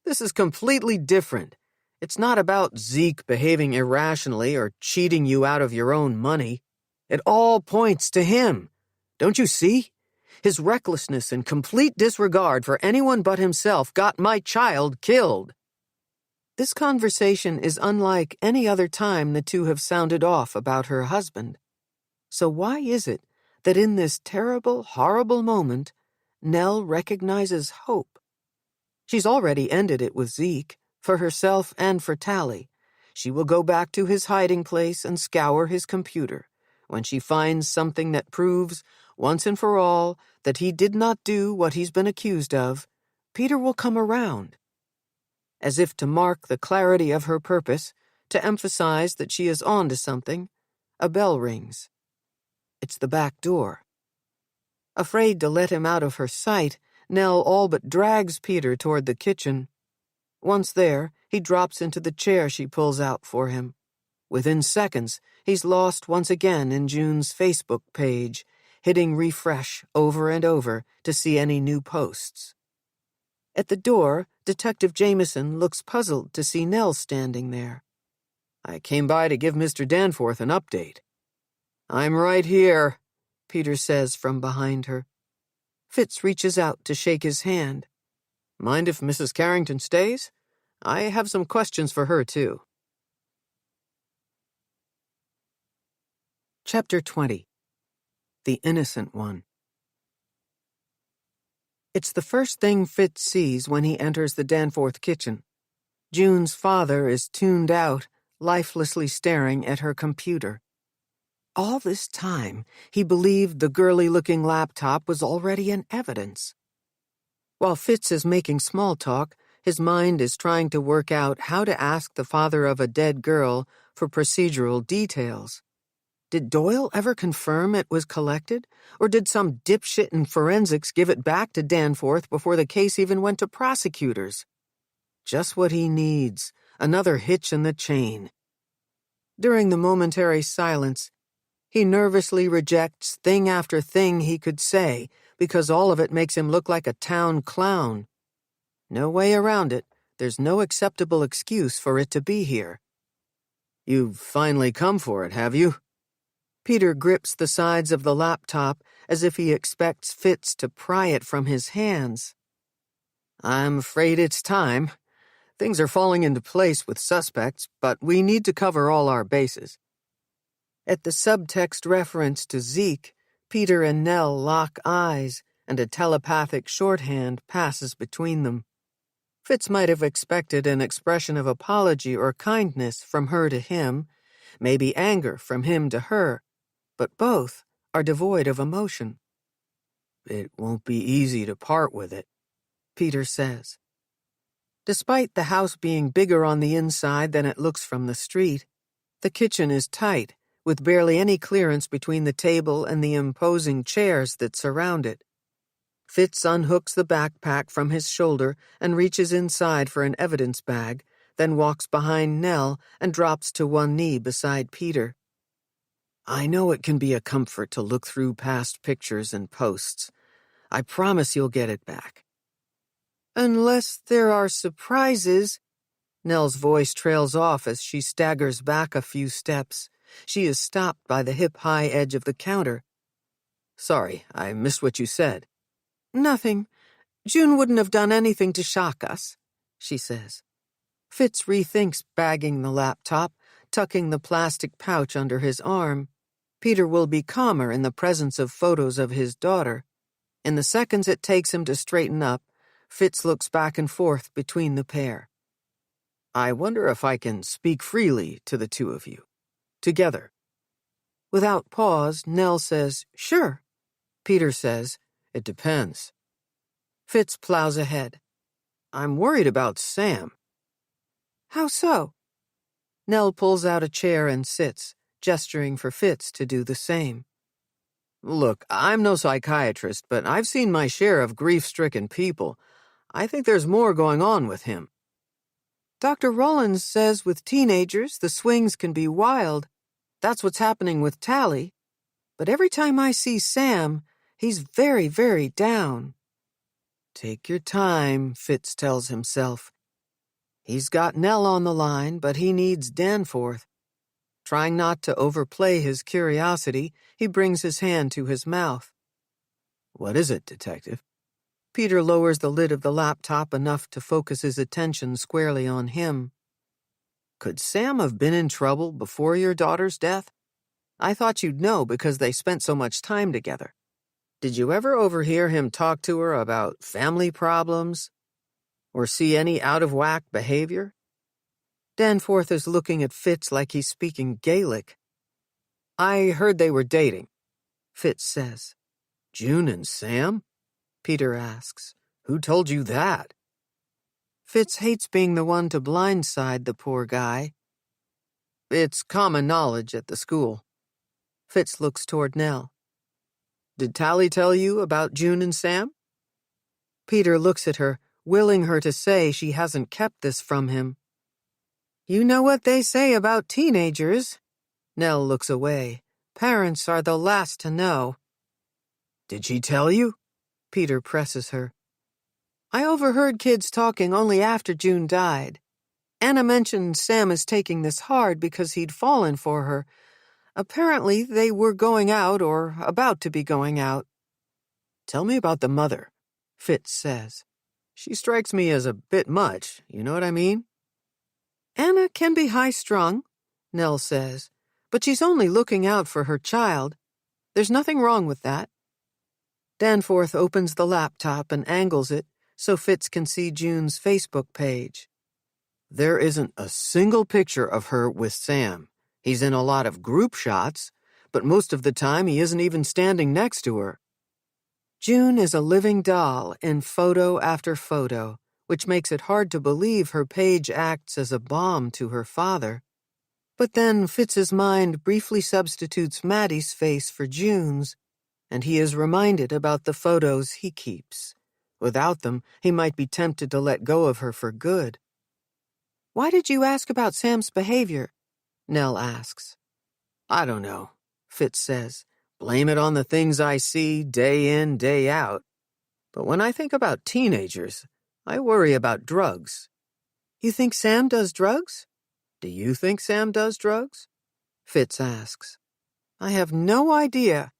This is completely different. It's not about Zeke behaving irrationally or cheating you out of your own money. It all points to him. Don't you see? His recklessness and complete disregard for anyone but himself got my child killed. This conversation is unlike any other time the two have sounded off about her husband. So why is it that in this terrible, horrible moment, Nell recognizes hope? She's already ended it with Zeke, for herself and for Tali. She will go back to his hiding place and scour his computer. When she finds something that proves, once and for all, that he did not do what he's been accused of, Peter will come around. As if to mark the clarity of her purpose, to emphasize that she is on to something, a bell rings. It's the back door. Afraid to let him out of her sight, Nell all but drags Peter toward the kitchen. Once there, he drops into the chair she pulls out for him. Within seconds, he's lost once again in June's Facebook page, hitting refresh over and over to see any new posts. At the door, Detective Jameson looks puzzled to see Nell standing there. I came by to give Mr. Danforth an update. I'm right here, Peter says from behind her. Fitz reaches out to shake his hand. Mind if Mrs. Carrington stays? I have some questions for her, too. Chapter 20. The Innocent One. It's the first thing Fitz sees when he enters the Danforth kitchen. June's father is tuned out, lifelessly staring at her computer. All this time, he believed the girly-looking laptop was already in evidence. While Fitz is making small talk, his mind is trying to work out how to ask the father of a dead girl for procedural details. Did Doyle ever confirm it was collected, or did some dipshit in forensics give it back to Danforth before the case even went to prosecutors? Just what he needs, another hitch in the chain. During the momentary silence, he nervously rejects thing after thing he could say because all of it makes him look like a town clown. No way around it. There's no acceptable excuse for it to be here. You've finally come for it, have you? Peter grips the sides of the laptop as if he expects Fitz to pry it from his hands. I'm afraid it's time. Things are falling into place with suspects, but we need to cover all our bases. At the subtext reference to Zeke, Peter and Nell lock eyes, and a telepathic shorthand passes between them. Fitz might have expected an expression of apology or kindness from her to him, maybe anger from him to her, but both are devoid of emotion. It won't be easy to part with it, Peter says. Despite the house being bigger on the inside than it looks from the street, the kitchen is tight, with barely any clearance between the table and the imposing chairs that surround it. Fitz unhooks the backpack from his shoulder and reaches inside for an evidence bag, then walks behind Nell and drops to one knee beside Peter. I know it can be a comfort to look through past pictures and posts. I promise you'll get it back. Unless there are surprises. Nell's voice trails off as she staggers back a few steps. She is stopped by the hip-high edge of the counter. Sorry, I missed what you said. Nothing. June wouldn't have done anything to shock us, she says. Fitz rethinks bagging the laptop, tucking the plastic pouch under his arm. Peter will be calmer in the presence of photos of his daughter. In the seconds it takes him to straighten up, Fitz looks back and forth between the pair. I wonder if I can speak freely to the two of you. Together. Without pause, Nell says, "Sure." Peter says, "It depends." Fitz plows ahead. "I'm worried about Sam." "How so?" Nell pulls out a chair and sits, gesturing for Fitz to do the same. "Look, I'm no psychiatrist, but I've seen my share of grief-stricken people. I think there's more going on with him." "Dr. Rawlins says with teenagers the swings can be wild. That's what's happening with Tali. But every time I see Sam, he's very, very down." "Take your time," Fitz tells himself. He's got Nell on the line, but he needs Danforth. Trying not to overplay his curiosity, he brings his hand to his mouth. "What is it, Detective?" Peter lowers the lid of the laptop enough to focus his attention squarely on him. "Could Sam have been in trouble before your daughter's death? I thought you'd know because they spent so much time together. Did you ever overhear him talk to her about family problems? Or see any out-of-whack behavior?" Danforth is looking at Fitz like he's speaking Gaelic. "I heard they were dating," Fitz says. "June and Sam?" Peter asks. "Who told you that?" Fitz hates being the one to blindside the poor guy. "It's common knowledge at the school." Fitz looks toward Nell. "Did Tali tell you about June and Sam?" Peter looks at her, willing her to say she hasn't kept this from him. "You know what they say about teenagers." Nell looks away. "Parents are the last to know." "Did she tell you?" Peter presses her. "I overheard kids talking only after June died. Anna mentioned Sam is taking this hard because he'd fallen for her. Apparently, they were going out or about to be going out." "Tell me about the mother," Fitz says. "She strikes me as a bit much, you know what I mean?" "Anna can be high-strung," Nell says, "but she's only looking out for her child. There's nothing wrong with that." Danforth opens the laptop and angles it so Fitz can see June's Facebook page. "There isn't a single picture of her with Sam. He's in a lot of group shots, but most of the time he isn't even standing next to her." June is a living doll in photo after photo, which makes it hard to believe her page acts as a balm to her father. But then Fitz's mind briefly substitutes Maddie's face for June's, and he is reminded about the photos he keeps. Without them, he might be tempted to let go of her for good. "Why did you ask about Sam's behavior?" Nell asks. "I don't know," Fitz says. "Blame it on the things I see day in, day out. But when I think about teenagers, I worry about drugs." "You think Sam does drugs?" "Do you think Sam does drugs?" Fitz asks. "I have no idea."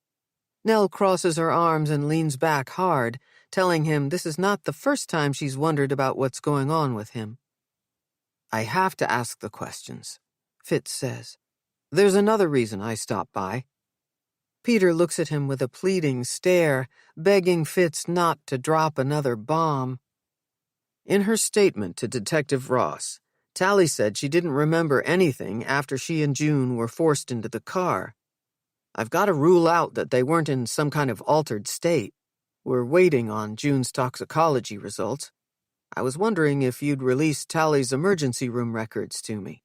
Nell crosses her arms and leans back hard, telling him this is not the first time she's wondered about what's going on with him. "I have to ask the questions," Fitz says. "There's another reason I stopped by." Peter looks at him with a pleading stare, begging Fitz not to drop another bomb. In her statement to Detective Ross, Tali said she didn't remember anything after she and June were forced into the car. I've got to rule out that they weren't in some kind of altered state. We're waiting on June's toxicology results. I was wondering if you'd release Tali's emergency room records to me.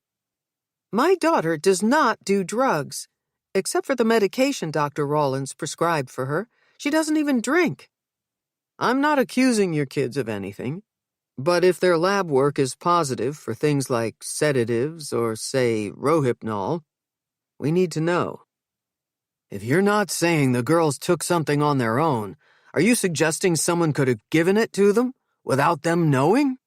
"My daughter does not do drugs. Except for the medication Dr. Rawlins prescribed for her, she doesn't even drink." "I'm not accusing your kids of anything, but if their lab work is positive for things like sedatives or, say, Rohypnol, we need to know." "If you're not saying the girls took something on their own, are you suggesting someone could have given it to them without them knowing?"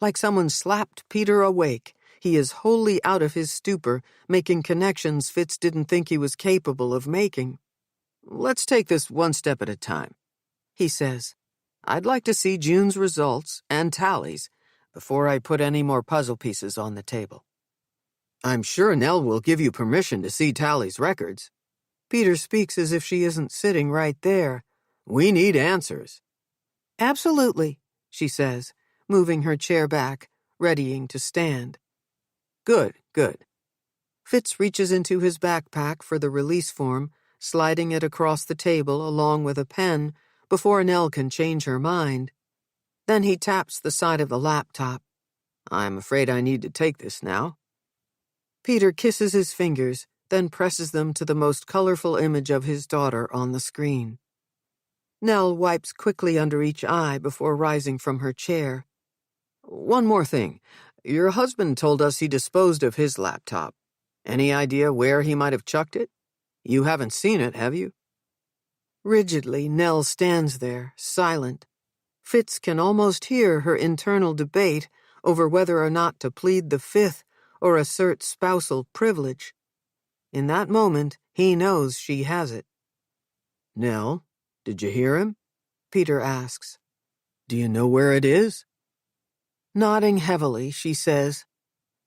Like someone slapped Peter awake, he is wholly out of his stupor, making connections Fitz didn't think he was capable of making. "Let's take this one step at a time," he says. "I'd like to see June's results and Tali's before I put any more puzzle pieces on the table." "I'm sure Nell will give you permission to see Tali's records." Peter speaks as if she isn't sitting right there. "We need answers." "Absolutely," she says, moving her chair back. readying to stand. Good, good. Fitz reaches into his backpack for the release form, sliding it across the table along with a pen before Nell can change her mind. Then he taps the side of the laptop. I'm afraid I need to take this now. Peter kisses his fingers, then presses them to the most colorful image of his daughter on the screen. Nell wipes quickly under each eye before rising from her chair. One more thing. Your husband told us he disposed of his laptop. Any idea where he might have chucked it? You haven't seen it, have you? Rigidly, Nell stands there, silent. Fitz can almost hear her internal debate over whether or not to plead the fifth or assert spousal privilege. In that moment, he knows she has it. Nell, did you hear him? Peter asks. Do you know where it is? Nodding heavily, she says,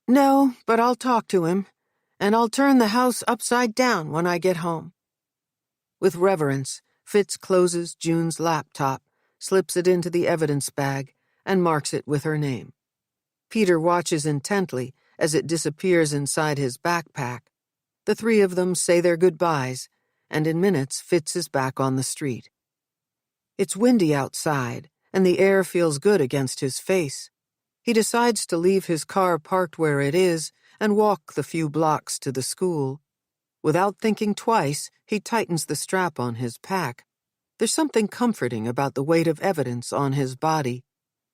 No, but I'll talk to him, and I'll turn the house upside down when I get home. With reverence, Fitz closes June's laptop, slips it into the evidence bag, and marks it with her name. Peter watches intently as it disappears inside his backpack. The three of them say their goodbyes, and in minutes Fitz is back on the street. It's windy outside, and the air feels good against his face. He decides to leave his car parked where it is and walk the few blocks to the school. Without thinking twice, he tightens the strap on his pack. There's something comforting about the weight of evidence on his body.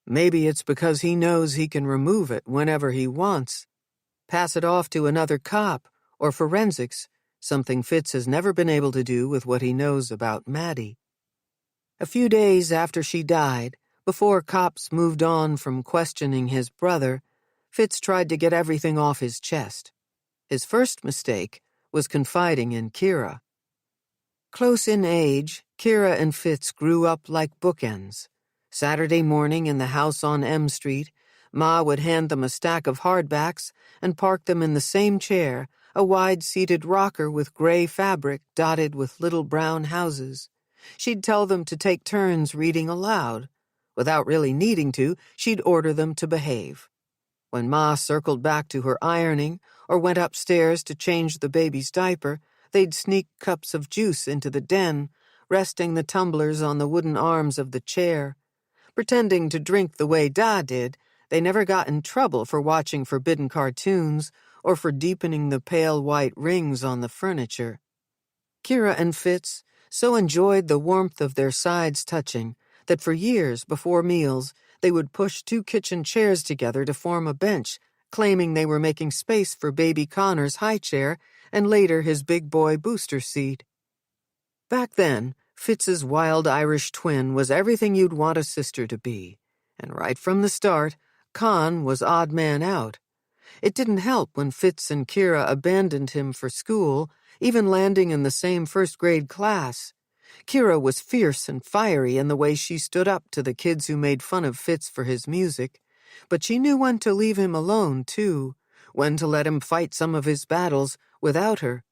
Maybe it's because he knows he can remove it whenever he wants. Pass it off to another cop or forensics, something Fitz has never been able to do with what he knows about Maddie. A few days after she died, before cops moved on from questioning his brother, Fitz tried to get everything off his chest. His first mistake was confiding in Kira. Close in age, Kira and Fitz grew up like bookends. Saturday morning in the house on M Street, Ma would hand them a stack of hardbacks and park them in the same chair, a wide-seated rocker with gray fabric dotted with little brown houses. She'd tell them to take turns reading aloud. Without really needing to, she'd order them to behave. When Ma circled back to her ironing or went upstairs to change the baby's diaper, they'd sneak cups of juice into the den, resting the tumblers on the wooden arms of the chair. Pretending to drink the way Da did, they never got in trouble for watching forbidden cartoons or for deepening the pale white rings on the furniture. Kira and Fitz so enjoyed the warmth of their sides touching that for years before meals they would push two kitchen chairs together to form a bench, claiming they were making space for baby Connor's high chair and later his big boy booster seat. Back then, Fitz's wild Irish twin was everything you'd want a sister to be, and right from the start, Con was odd man out. It didn't help when Fitz and Kira abandoned him for school, even landing in the same first-grade class. Kira was fierce and fiery in the way she stood up to the kids who made fun of Fitz for his music, but she knew when to leave him alone, too, when to let him fight some of his battles without her.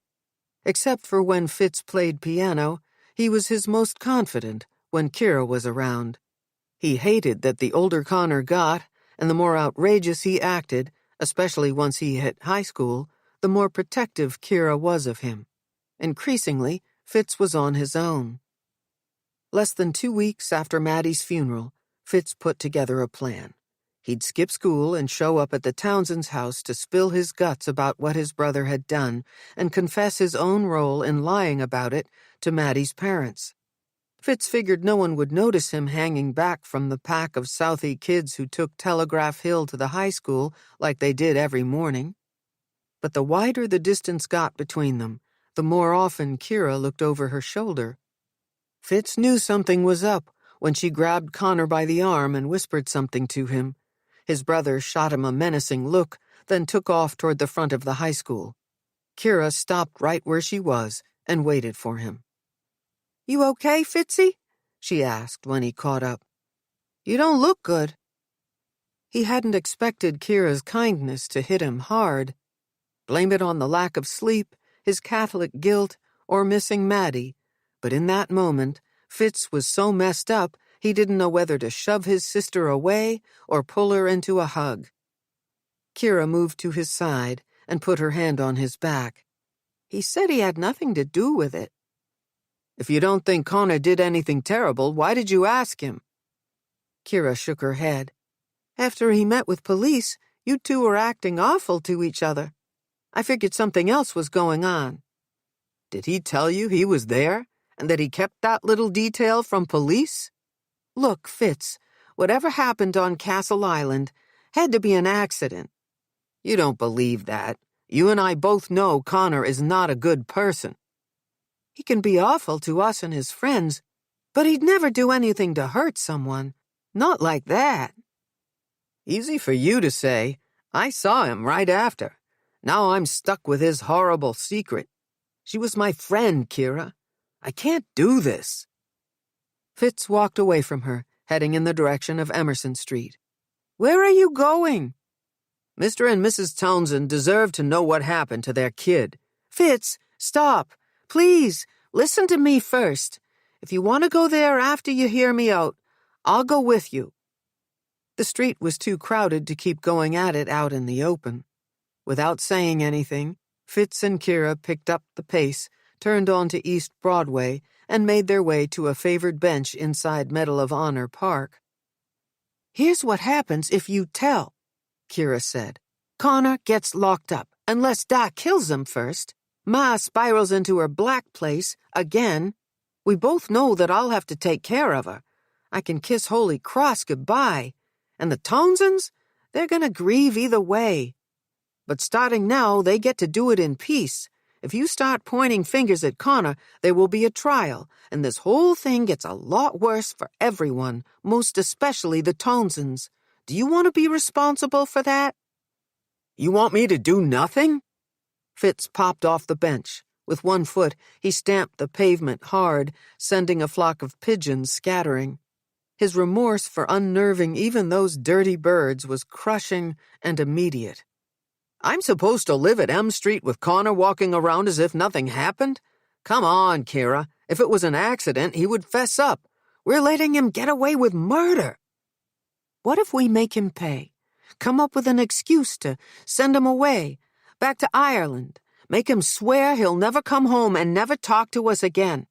Except for when Fitz played piano, he was his most confident when Kira was around. He hated that the older Connor got, and the more outrageous he acted, especially once he hit high school, the more protective Kira was of him. Increasingly, Fitz was on his own. Less than 2 weeks after Maddie's funeral, Fitz put together a plan. He'd skip school and show up at the Townsends' house to spill his guts about what his brother had done and confess his own role in lying about it to Maddie's parents. Fitz figured no one would notice him hanging back from the pack of Southie kids who took Telegraph Hill to the high school like they did every morning. But the wider the distance got between them, the more often Kira looked over her shoulder. Fitz knew something was up when she grabbed Connor by the arm and whispered something to him. His brother shot him a menacing look, then took off toward the front of the high school. Kira stopped right where she was and waited for him. "You okay, Fitzy?" she asked when he caught up. "You don't look good." He hadn't expected Kira's kindness to hit him hard. Blame it on the lack of sleep, his Catholic guilt, or missing Maddie, but in that moment, Fitz was so messed up he didn't know whether to shove his sister away or pull her into a hug. Kira moved to his side and put her hand on his back. He said he had nothing to do with it. If you don't think Connor did anything terrible, why did you ask him? Kira shook her head. After he met with police, you two were acting awful to each other. I figured something else was going on. Did he tell you he was there, and that he kept that little detail from police? Look, Fitz, whatever happened on Castle Island had to be an accident. You don't believe that. You and I both know Connor is not a good person. He can be awful to us and his friends, but he'd never do anything to hurt someone. Not like that. Easy for you to say. I saw him right after. Now I'm stuck with his horrible secret. She was my friend, Kira. I can't do this. Fitz walked away from her, heading in the direction of Emerson Street. Where are you going? Mr. and Mrs. Townsend deserve to know what happened to their kid. Fitz, stop. Please, listen to me first. If you want to go there after you hear me out, I'll go with you. The street was too crowded to keep going at it out in the open. Without saying anything, Fitz and Kira picked up the pace, turned onto East Broadway, and made their way to a favored bench inside Medal of Honor Park. Here's what happens if you tell, Kira said. Connor gets locked up, unless Doc kills him first. Ma spirals into her black place, again. We both know that I'll have to take care of her. I can kiss Holy Cross goodbye. And the Townsends? They're gonna grieve either way. But starting now, they get to do it in peace. If you start pointing fingers at Connor, there will be a trial, and this whole thing gets a lot worse for everyone, most especially the Townsends. Do you want to be responsible for that? You want me to do nothing? Fitz popped off the bench. With one foot, he stamped the pavement hard, sending a flock of pigeons scattering. His remorse for unnerving even those dirty birds was crushing and immediate. I'm supposed to live at M Street with Connor walking around as if nothing happened? Come on, Kira. If it was an accident, he would fess up. We're letting him get away with murder. What if we make him pay? Come up with an excuse to send him away, back to Ireland. Make him swear he'll never come home and never talk to us again.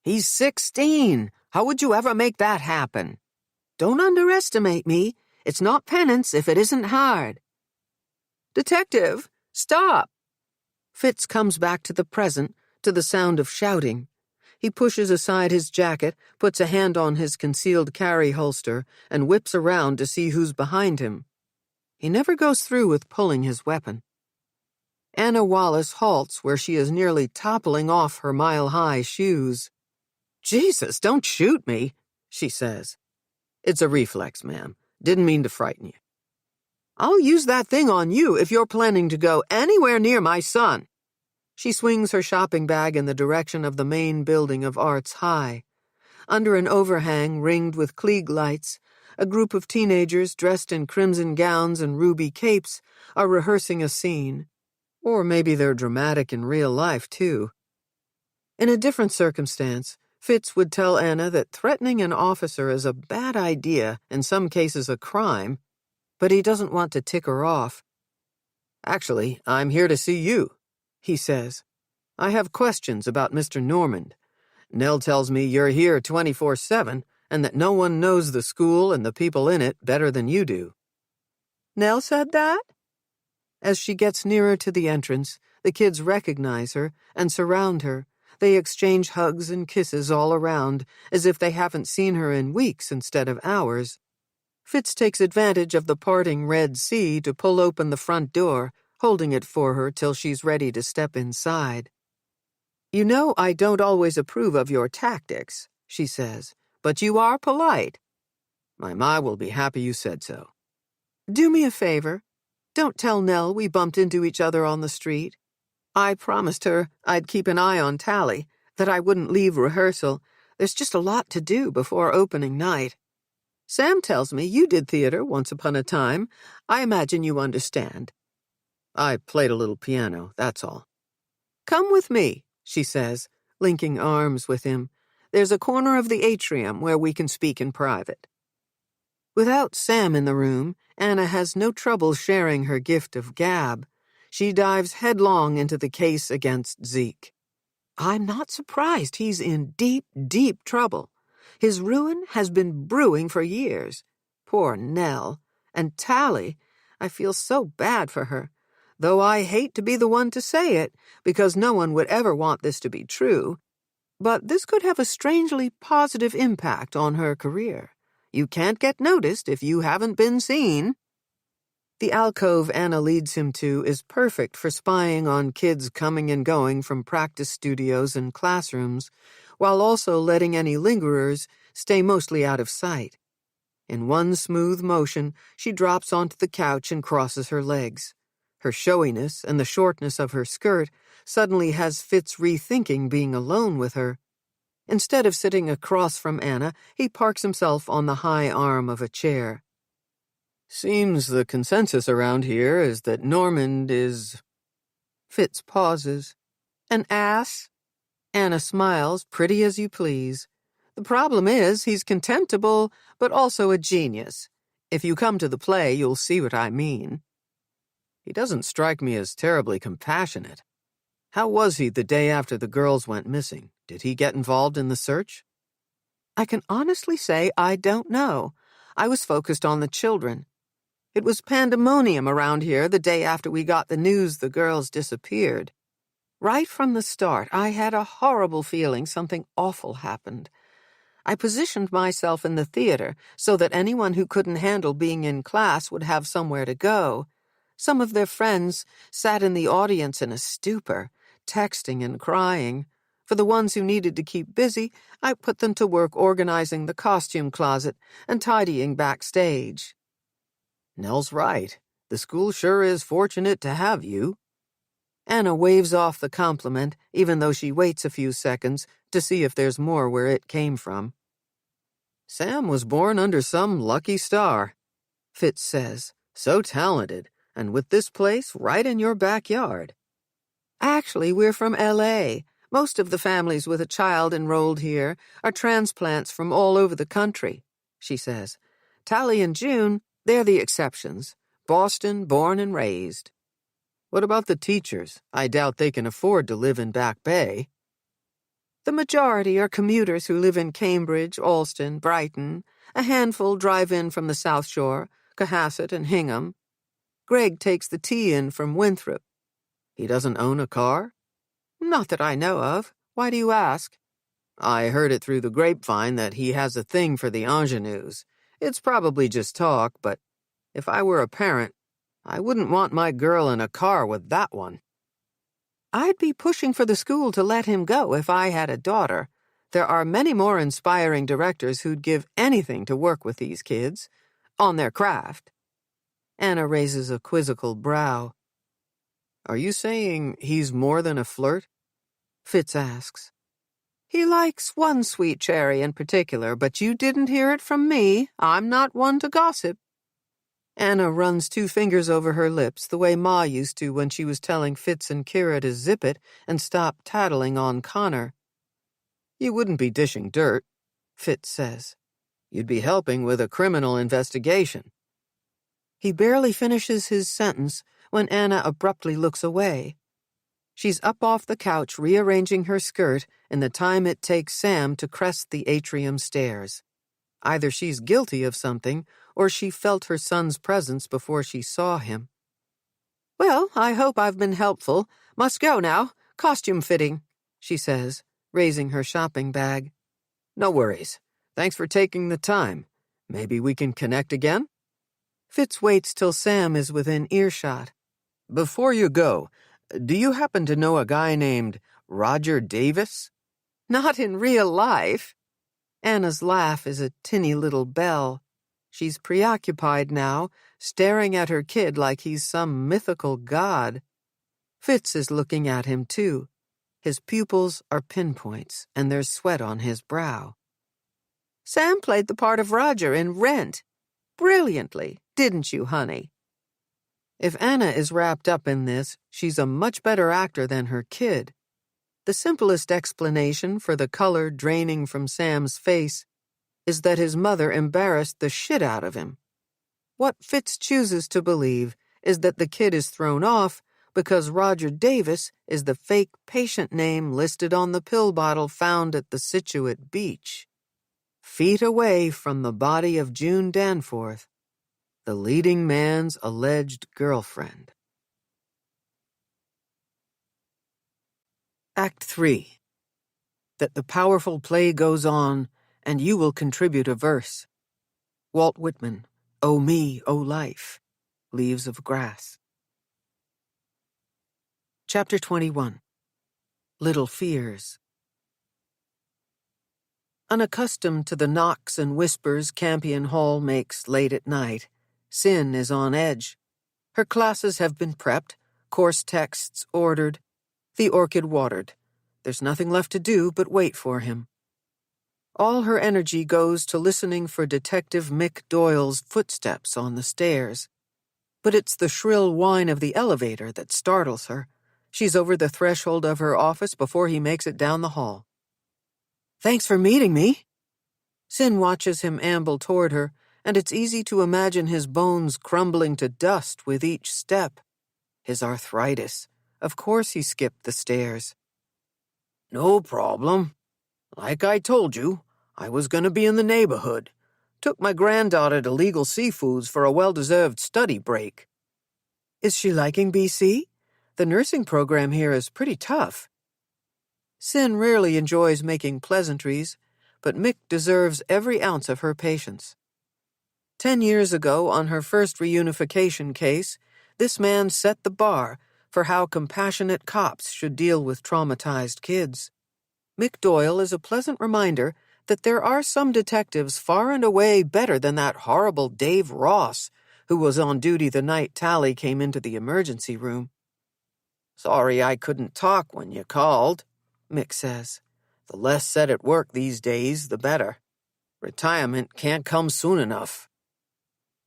He's 16. How would you ever make that happen? Don't underestimate me. It's not penance if it isn't hard. Detective, stop! Fitz comes back to the present, to the sound of shouting. He pushes aside his jacket, puts a hand on his concealed carry holster, and whips around to see who's behind him. He never goes through with pulling his weapon. Anna Wallace halts where she is nearly toppling off her mile-high shoes. Jesus, don't shoot me, she says. It's a reflex, ma'am. Didn't mean to frighten you. I'll use that thing on you if you're planning to go anywhere near my son. She swings her shopping bag in the direction of the main building of Arts High. Under an overhang ringed with Klieg lights, a group of teenagers dressed in crimson gowns and ruby capes are rehearsing a scene. Or maybe they're dramatic in real life, too. In a different circumstance, Fitz would tell Anna that threatening an officer is a bad idea, in some cases a crime, but he doesn't want to tick her off. Actually, I'm here to see you, he says. I have questions about Mr. Normand. Nell tells me you're here 24/7 and that no one knows the school and the people in it better than you do. Nell said that? As she gets nearer to the entrance, the kids recognize her and surround her. They exchange hugs and kisses all around, as if they haven't seen her in weeks instead of hours. Fitz takes advantage of the parting Red Sea to pull open the front door, holding it for her till she's ready to step inside. You know I don't always approve of your tactics, she says, but you are polite. My ma will be happy you said so. Do me a favor. Don't tell Nell we bumped into each other on the street. I promised her I'd keep an eye on Tali, that I wouldn't leave rehearsal. There's just a lot to do before opening night. Sam tells me you did theater once upon a time. I imagine you understand. I played a little piano, that's all. Come with me, she says, linking arms with him. There's a corner of the atrium where we can speak in private. Without Sam in the room, Anna has no trouble sharing her gift of gab. She dives headlong into the case against Zeke. I'm not surprised he's in deep, deep trouble. His ruin has been brewing for years. Poor Nell. And Tali, I feel so bad for her. Though I hate to be the one to say it, because no one would ever want this to be true. But this could have a strangely positive impact on her career. You can't get noticed if you haven't been seen. The alcove Anna leads him to is perfect for spying on kids coming and going from practice studios and classrooms, while also letting any lingerers stay mostly out of sight. In one smooth motion, she drops onto the couch and crosses her legs. Her showiness and the shortness of her skirt suddenly has Fitz rethinking being alone with her. Instead of sitting across from Anna, he parks himself on the high arm of a chair. Seems the consensus around here is that Normand is... Fitz pauses. An ass? Anna smiles, pretty as you please. The problem is he's contemptible, but also a genius. If you come to the play, you'll see what I mean. He doesn't strike me as terribly compassionate. How was he the day after the girls went missing? Did he get involved in the search? I can honestly say I don't know. I was focused on the children. It was pandemonium around here the day after we got the news the girls disappeared. Right from the start, I had a horrible feeling something awful happened. I positioned myself in the theater so that anyone who couldn't handle being in class would have somewhere to go. Some of their friends sat in the audience in a stupor, texting and crying. For the ones who needed to keep busy, I put them to work organizing the costume closet and tidying backstage. Nell's right. The school sure is fortunate to have you. Anna waves off the compliment, even though she waits a few seconds to see if there's more where it came from. Sam was born under some lucky star, Fitz says. So talented, and with this place right in your backyard. Actually, we're from L.A. Most of the families with a child enrolled here are transplants from all over the country, she says. Tali and June, they're the exceptions. Boston, born and raised. What about the teachers? I doubt they can afford to live in Back Bay. The majority are commuters who live in Cambridge, Alston, Brighton. A handful drive in from the South Shore, Cohasset and Hingham. Greg takes the tea in from Winthrop. He doesn't own a car? Not that I know of. Why do you ask? I heard it through the grapevine that he has a thing for the ingenues. It's probably just talk, but if I were a parent, I wouldn't want my girl in a car with that one. I'd be pushing for the school to let him go if I had a daughter. There are many more inspiring directors who'd give anything to work with these kids. On their craft. Anna raises a quizzical brow. Are you saying he's more than a flirt? Fitz asks. He likes one sweet cherry in particular, but you didn't hear it from me. I'm not one to gossip. Anna runs 2 fingers over her lips the way Ma used to when she was telling Fitz and Kira to zip it and stop tattling on Connor. You wouldn't be dishing dirt, Fitz says. You'd be helping with a criminal investigation. He barely finishes his sentence when Anna abruptly looks away. She's up off the couch rearranging her skirt in the time it takes Sam to crest the atrium stairs. Either she's guilty of something, or she felt her son's presence before she saw him. Well, I hope I've been helpful. Must go now. Costume fitting, she says, raising her shopping bag. No worries. Thanks for taking the time. Maybe we can connect again? Fitz waits till Sam is within earshot. Before you go, do you happen to know a guy named Roger Davis? Not in real life. Anna's laugh is a tinny little bell. She's preoccupied now, staring at her kid like he's some mythical god. Fitz is looking at him, too. His pupils are pinpoints, and there's sweat on his brow. Sam played the part of Roger in Rent. Brilliantly, didn't you, honey? If Anna is wrapped up in this, she's a much better actor than her kid. The simplest explanation for the color draining from Sam's face is that his mother embarrassed the shit out of him. What Fitz chooses to believe is that the kid is thrown off because Roger Davis is the fake patient name listed on the pill bottle found at the Scituate beach, feet away from the body of June Danforth, the leading man's alleged girlfriend. Act 3. That the powerful play goes on, and you will contribute a verse. Walt Whitman, O Me, O Life, Leaves of Grass. Chapter 21. Little Fears. Unaccustomed to the knocks and whispers Campion Hall makes late at night, Sin is on edge. Her classes have been prepped, course texts ordered, the orchid watered. There's nothing left to do but wait for him. All her energy goes to listening for Detective Mick Doyle's footsteps on the stairs. But it's the shrill whine of the elevator that startles her. She's over the threshold of her office before he makes it down the hall. "Thanks for meeting me." Sin watches him amble toward her, and it's easy to imagine his bones crumbling to dust with each step. His arthritis. Of course he skipped the stairs. "No problem. Like I told you, I was going to be in the neighborhood. Took my granddaughter to Legal Seafoods for a well-deserved study break." "Is she liking BC? The nursing program here is pretty tough." Sin rarely enjoys making pleasantries, but Mick deserves every ounce of her patience. 10 years ago, on her first reunification case, this man set the bar for how compassionate cops should deal with traumatized kids. Mick Doyle is a pleasant reminder that there are some detectives far and away better than that horrible Dave Ross, who was on duty the night Tali came into the emergency room. "Sorry I couldn't talk when you called," Mick says. "The less said at work these days, the better. Retirement can't come soon enough."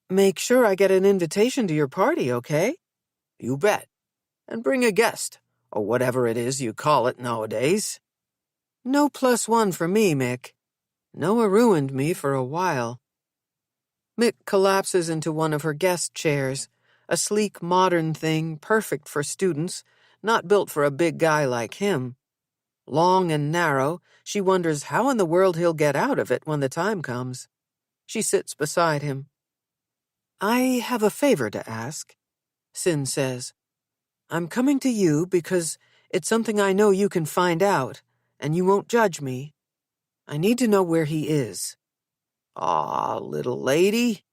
"Make sure I get an invitation to your party, okay?" "You bet. And bring a guest, or whatever it is you call it nowadays." "No +1 for me, Mick. Noah ruined me for a while." Mick collapses into one of her guest chairs, a sleek modern thing perfect for students, not built for a big guy like him. Long and narrow, she wonders how in the world he'll get out of it when the time comes. She sits beside him. "I have a favor to ask," Sin says. "I'm coming to you because it's something I know you can find out, and you won't judge me. I need to know where he is." "Aw, little lady."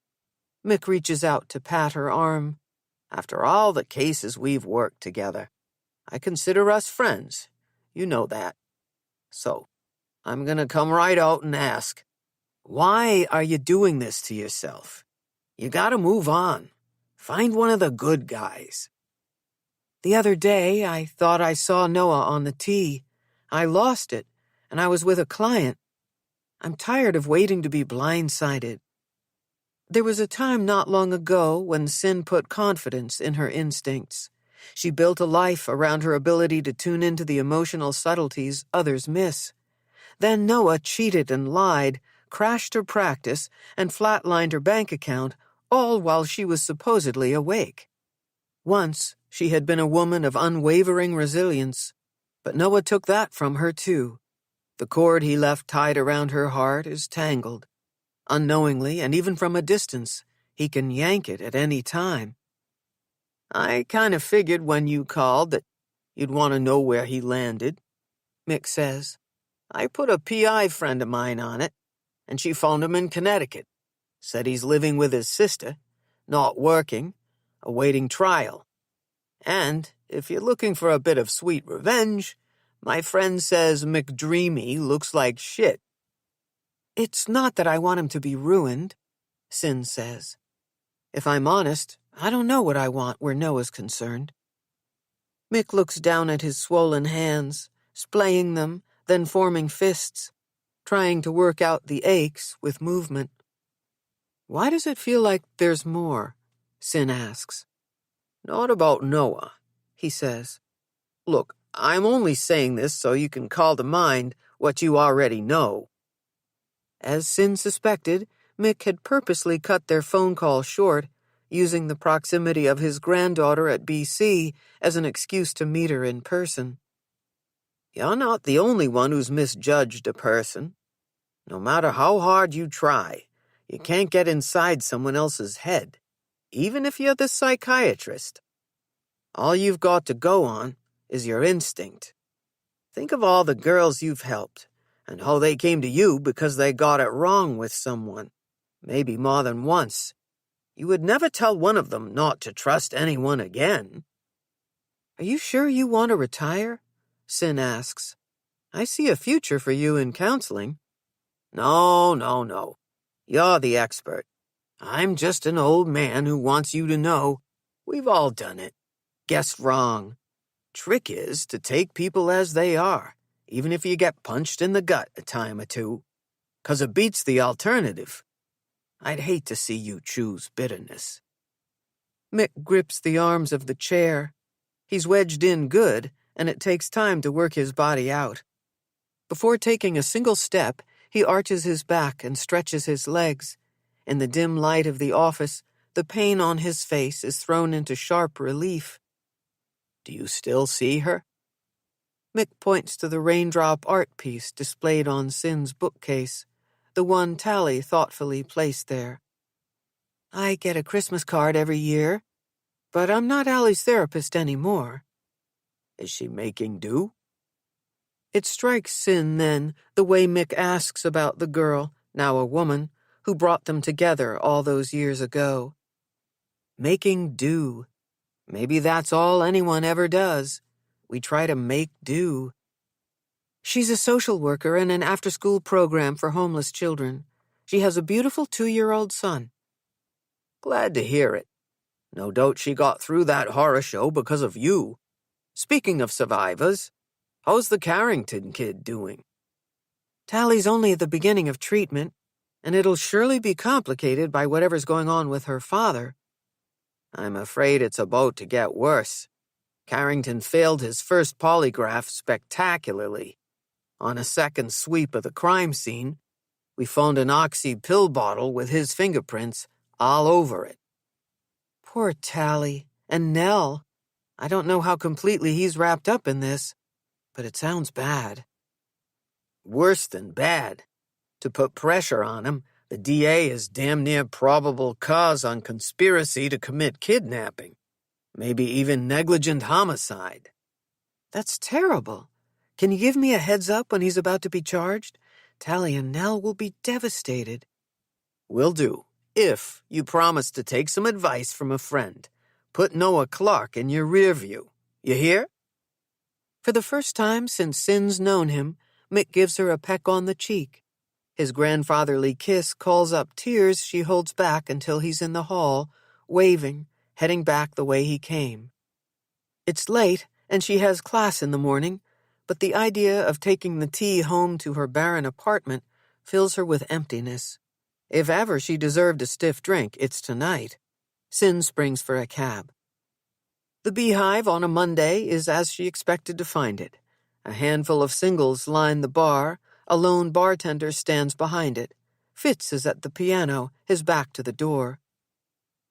Mick reaches out to pat her arm. "After all the cases we've worked together, I consider us friends. You know that. So, I'm gonna come right out and ask, why are you doing this to yourself? You gotta move on. Find one of the good guys." "The other day, I thought I saw Noah on the tee. I lost it, and I was with a client. I'm tired of waiting to be blindsided." There was a time not long ago when Sin put confidence in her instincts. She built a life around her ability to tune into the emotional subtleties others miss. Then Noah cheated and lied, crashed her practice, and flatlined her bank account, all while she was supposedly awake. Once, she had been a woman of unwavering resilience, but Noah took that from her too. The cord he left tied around her heart is tangled. Unknowingly, and even from a distance, he can yank it at any time. "I kind of figured when you called that you'd want to know where he landed," Mick says. "I put a PI friend of mine on it, and she found him in Connecticut. Said he's living with his sister, not working, awaiting trial. And if you're looking for a bit of sweet revenge, my friend says McDreamy looks like shit." "It's not that I want him to be ruined," Sin says. "If I'm honest, I don't know what I want where Noah's concerned." Mick looks down at his swollen hands, splaying them, then forming fists, trying to work out the aches with movement. "Why does it feel like there's more?" Sin asks. "Not about Noah," he says. "Look, I'm only saying this so you can call to mind what you already know." As Sin suspected, Mick had purposely cut their phone call short, using the proximity of his granddaughter at BC as an excuse to meet her in person. You're not the only one who's misjudged a person. No matter how hard you try, you can't get inside someone else's head, even if you're the psychiatrist. All you've got to go on is your instinct. Think of all the girls you've helped, and how they came to you because they got it wrong with someone, maybe more than once. You would never tell one of them not to trust anyone again. Are you sure you want to retire? Sin asks. I see a future for you in counseling. No. You're the expert. I'm just an old man who wants you to know we've all done it. Guessed wrong. Trick is to take people as they are, even if you get punched in the gut a time or two, 'cause it beats the alternative. I'd hate to see you choose bitterness. Mick grips the arms of the chair. He's wedged in good, and it takes time to work his body out. Before taking a single step, he arches his back and stretches his legs. In the dim light of the office, the pain on his face is thrown into sharp relief. Do you still see her? Mick points to the raindrop art piece displayed on Sin's bookcase, the one Tali thoughtfully placed there. I get a Christmas card every year, but I'm not Allie's therapist anymore. Is she making do? It strikes Sin, then, the way Mick asks about the girl, now a woman, who brought them together all those years ago. Making do. Maybe that's all anyone ever does. We try to make do. She's a social worker in an after-school program for homeless children. She has a beautiful 2-year-old son. Glad to hear it. No doubt she got through that horror show because of you. Speaking of survivors, how's the Carrington kid doing? Tali's only at the beginning of treatment, and it'll surely be complicated by whatever's going on with her father. I'm afraid it's about to get worse. Carrington failed his first polygraph spectacularly. On a second sweep of the crime scene, we found an oxy pill bottle with his fingerprints all over it. Poor Tali. And Nell. I don't know how completely he's wrapped up in this, but it sounds bad. Worse than bad. To put pressure on him, the DA is damn near probable cause on conspiracy to commit kidnapping. Maybe even negligent homicide. That's terrible. Can you give me a heads up when he's about to be charged? Tali and Nell will be devastated. Will do, if you promise to take some advice from a friend. Put Noah Clark in your rear view. You hear? For the first time since Sin's known him, Mick gives her a peck on the cheek. His grandfatherly kiss calls up tears she holds back until he's in the hall, waving, heading back the way he came. It's late, and she has class in the morning, but the idea of taking the tea home to her barren apartment fills her with emptiness. If ever she deserved a stiff drink, it's tonight. Sin springs for a cab. The Beehive on a Monday is as she expected to find it. A handful of singles line the bar. A lone bartender stands behind it. Fitz is at the piano, his back to the door.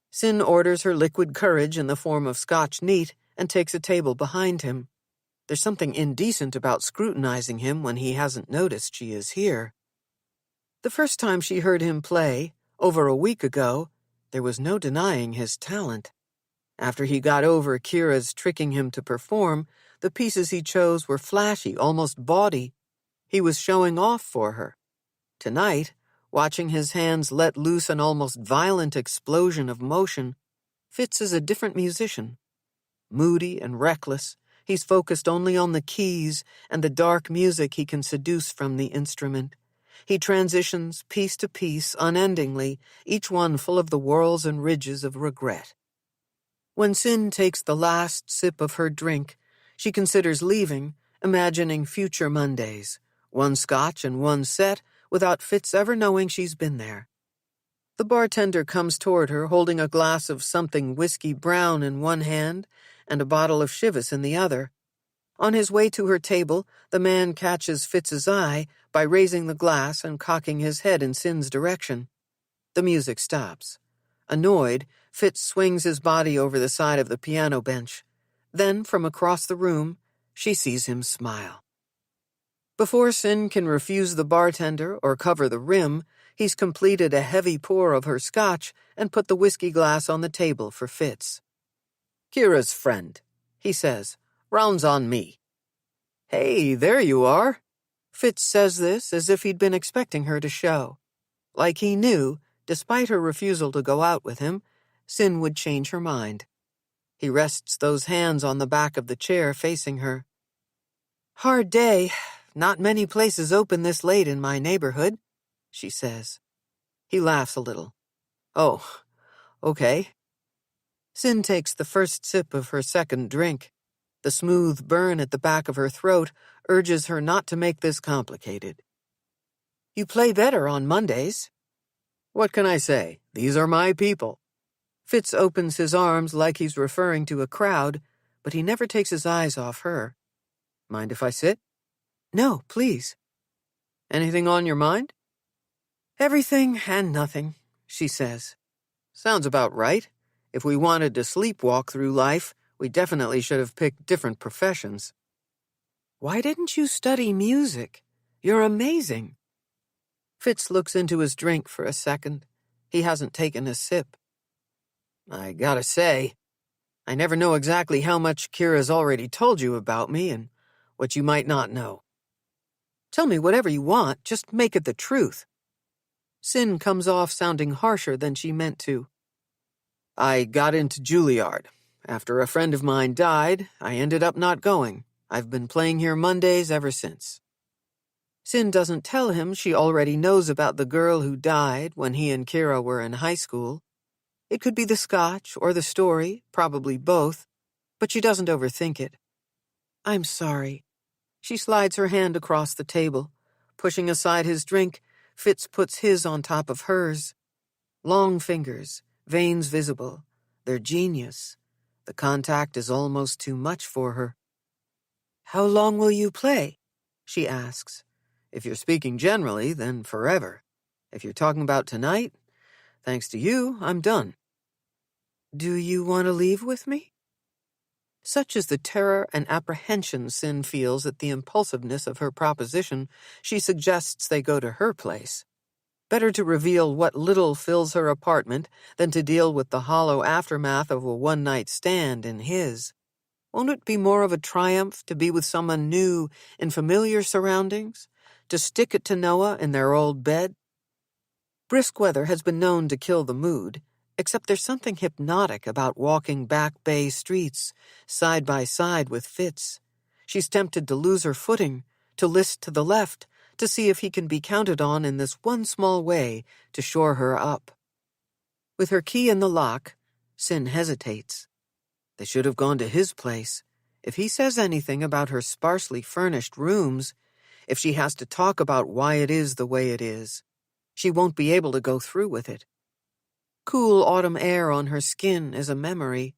Sin orders her liquid courage in the form of Scotch neat and takes a table behind him. There's something indecent about scrutinizing him when he hasn't noticed she is here. The first time she heard him play, over a week ago, there was no denying his talent. After he got over Kira's tricking him to perform, the pieces he chose were flashy, almost bawdy. He was showing off for her. Tonight, watching his hands let loose an almost violent explosion of motion, Fitz is a different musician. Moody and reckless, he's focused only on the keys and the dark music he can seduce from the instrument. He transitions piece to piece unendingly, each one full of the whorls and ridges of regret. When Sin takes the last sip of her drink, she considers leaving, imagining future Mondays, one scotch and one set, without Fitz ever knowing she's been there. The bartender comes toward her, holding a glass of something whiskey brown in one hand and a bottle of Chivas in the other. On his way to her table, the man catches Fitz's eye by raising the glass and cocking his head in Syn's direction. The music stops. Annoyed, Fitz swings his body over the side of the piano bench. Then, from across the room, she sees him smile. Before Cyn can refuse the bartender or cover the rim, he's completed a heavy pour of her scotch and put the whiskey glass on the table for Fitz. "Kira's friend," he says. "Rounds on me." "Hey, there you are." Fitz says this as if he'd been expecting her to show. Like he knew, despite her refusal to go out with him, Cyn would change her mind. He rests those hands on the back of the chair facing her. "Hard day. Not many places open this late in my neighborhood," she says. He laughs a little. "Oh, okay." Cyn takes the first sip of her second drink. The smooth burn at the back of her throat urges her not to make this complicated. "You play better on Mondays." "What can I say? These are my people." Fitz opens his arms like he's referring to a crowd, but he never takes his eyes off her. "Mind if I sit?" "No, please." "Anything on your mind?" "Everything and nothing," she says. "Sounds about right. If we wanted to sleepwalk through life, we definitely should have picked different professions." "Why didn't you study music? You're amazing." Fitz looks into his drink for a second. He hasn't taken a sip. "I gotta say, I never know exactly how much Kira's already told you about me and what you might not know." "Tell me whatever you want, just make it the truth." Cyn comes off sounding harsher than she meant to. "I got into Juilliard. After a friend of mine died, I ended up not going. I've been playing here Mondays ever since." Cyn doesn't tell him she already knows about the girl who died when he and Kira were in high school. It could be the scotch or the story, probably both, but she doesn't overthink it. "I'm sorry." She slides her hand across the table. Pushing aside his drink, Fitz puts his on top of hers. Long fingers, veins visible. They're genius. The contact is almost too much for her. "How long will you play?" she asks. "If you're speaking generally, then forever. If you're talking about tonight, thanks to you, I'm done." "Do you want to leave with me?" Such is the terror and apprehension Cyn feels at the impulsiveness of her proposition, she suggests they go to her place. Better to reveal what little fills her apartment than to deal with the hollow aftermath of a one-night stand in his. Won't it be more of a triumph to be with someone new in familiar surroundings? To stick it to Noah in their old bed? Brisk weather has been known to kill the mood, except there's something hypnotic about walking back Bay streets, side by side with Fitz. She's tempted to lose her footing, to list to the left, to see if he can be counted on in this one small way to shore her up. With her key in the lock, Cyn hesitates. They should have gone to his place. If he says anything about her sparsely furnished rooms, if she has to talk about why it is the way it is, she won't be able to go through with it. Cool autumn air on her skin is a memory.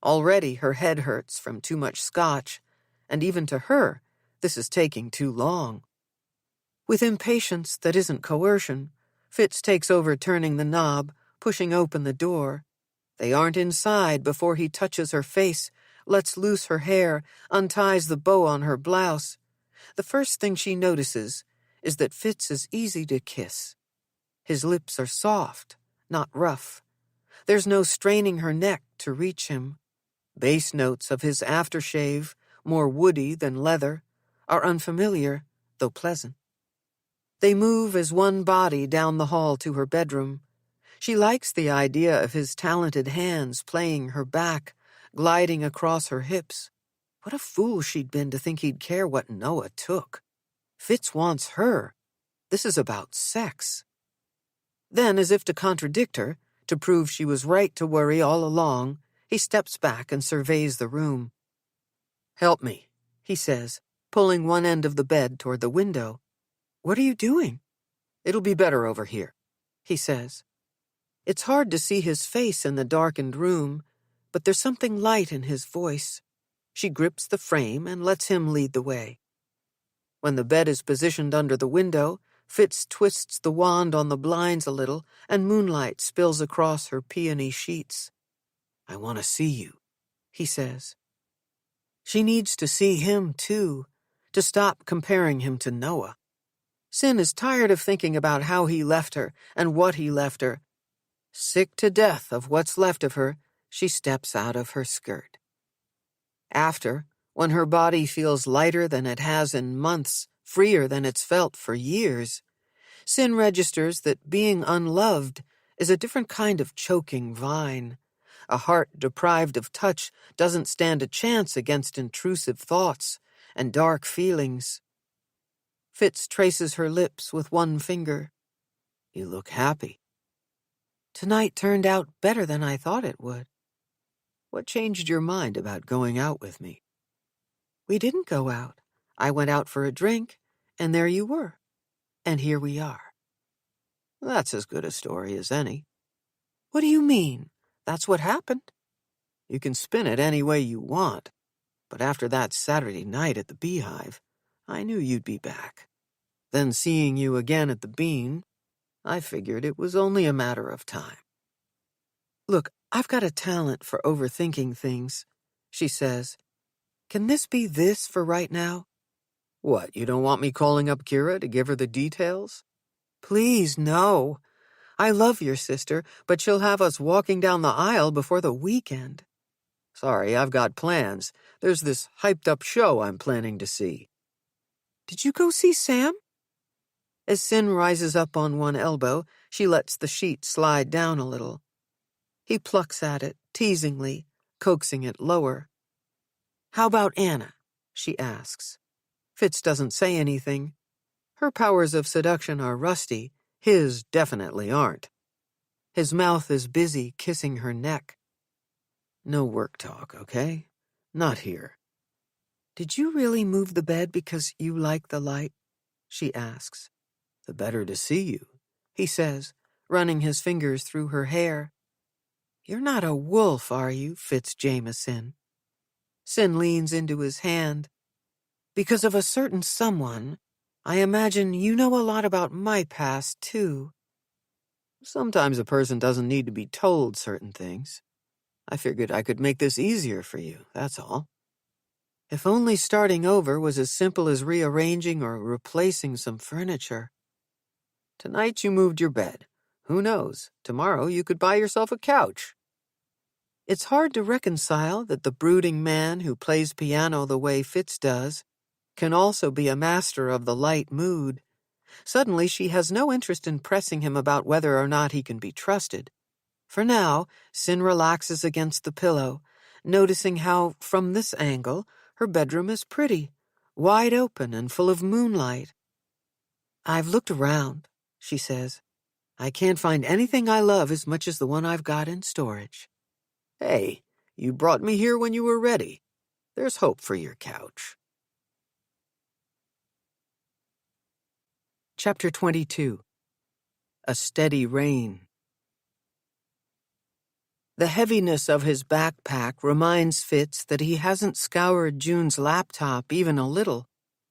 Already her head hurts from too much scotch, and even to her, this is taking too long. With impatience that isn't coercion, Fitz takes over turning the knob, pushing open the door. They aren't inside before he touches her face, lets loose her hair, unties the bow on her blouse. The first thing she notices is that Fitz is easy to kiss. His lips are soft, not rough. There's no straining her neck to reach him. Bass notes of his aftershave, more woody than leather, are unfamiliar, though pleasant. They move as one body down the hall to her bedroom. She likes the idea of his talented hands playing her back, gliding across her hips. What a fool she'd been to think he'd care what Noah took. Fitz wants her. This is about sex. Then, as if to contradict her, to prove she was right to worry all along, he steps back and surveys the room. "Help me," he says, pulling one end of the bed toward the window. "What are you doing?" "It'll be better over here," he says. It's hard to see his face in the darkened room, but there's something light in his voice. She grips the frame and lets him lead the way. When the bed is positioned under the window, Fitz twists the wand on the blinds a little, and moonlight spills across her peony sheets. "I want to see you," he says. She needs to see him, too, to stop comparing him to Noah. Cyn is tired of thinking about how he left her and what he left her. Sick to death of what's left of her, she steps out of her skirt. After, when her body feels lighter than it has in months, freer than it's felt for years, Cyn registers that being unloved is a different kind of choking vine. A heart deprived of touch doesn't stand a chance against intrusive thoughts and dark feelings. Fitz traces her lips with one finger. "You look happy." "Tonight turned out better than I thought it would." "What changed your mind about going out with me?" "We didn't go out. I went out for a drink, and there you were. And here we are." "That's as good a story as any." "What do you mean? That's what happened." "You can spin it any way you want, but after that Saturday night at the Beehive, I knew you'd be back. Then seeing you again at the Bean, I figured it was only a matter of time." "Look, I've got a talent for overthinking things," she says. "Can this be this for right now?" "What, you don't want me calling up Kira to give her the details?" "Please, no. I love your sister, but she'll have us walking down the aisle before the weekend." "Sorry, I've got plans. There's this hyped-up show I'm planning to see." "Did you go see Sam?" As Cyn rises up on one elbow, she lets the sheet slide down a little. He plucks at it, teasingly, coaxing it lower. "How about Anna?" she asks. Fitz doesn't say anything. Her powers of seduction are rusty. His definitely aren't. His mouth is busy kissing her neck. "No work talk, okay? Not here." "Did you really move the bed because you like the light?" she asks. "The better to see you," he says, running his fingers through her hair. "You're not a wolf, are you, Fitz Jameson?" Cyn leans into his hand. "Because of a certain someone, I imagine you know a lot about my past, too." "Sometimes a person doesn't need to be told certain things. I figured I could make this easier for you, that's all." If only starting over was as simple as rearranging or replacing some furniture. "Tonight you moved your bed. Who knows, tomorrow you could buy yourself a couch." It's hard to reconcile that the brooding man who plays piano the way Fitz does can also be a master of the light mood. Suddenly she has no interest in pressing him about whether or not he can be trusted. For now, Cyn relaxes against the pillow, noticing how, from this angle, her bedroom is pretty, wide open and full of moonlight. "I've looked around," she says. "I can't find anything I love as much as the one I've got in storage." "Hey, you brought me here when you were ready. There's hope for your couch." Chapter 22. A Steady Rain. The heaviness of his backpack reminds Fitz that he hasn't scoured June's laptop even a little,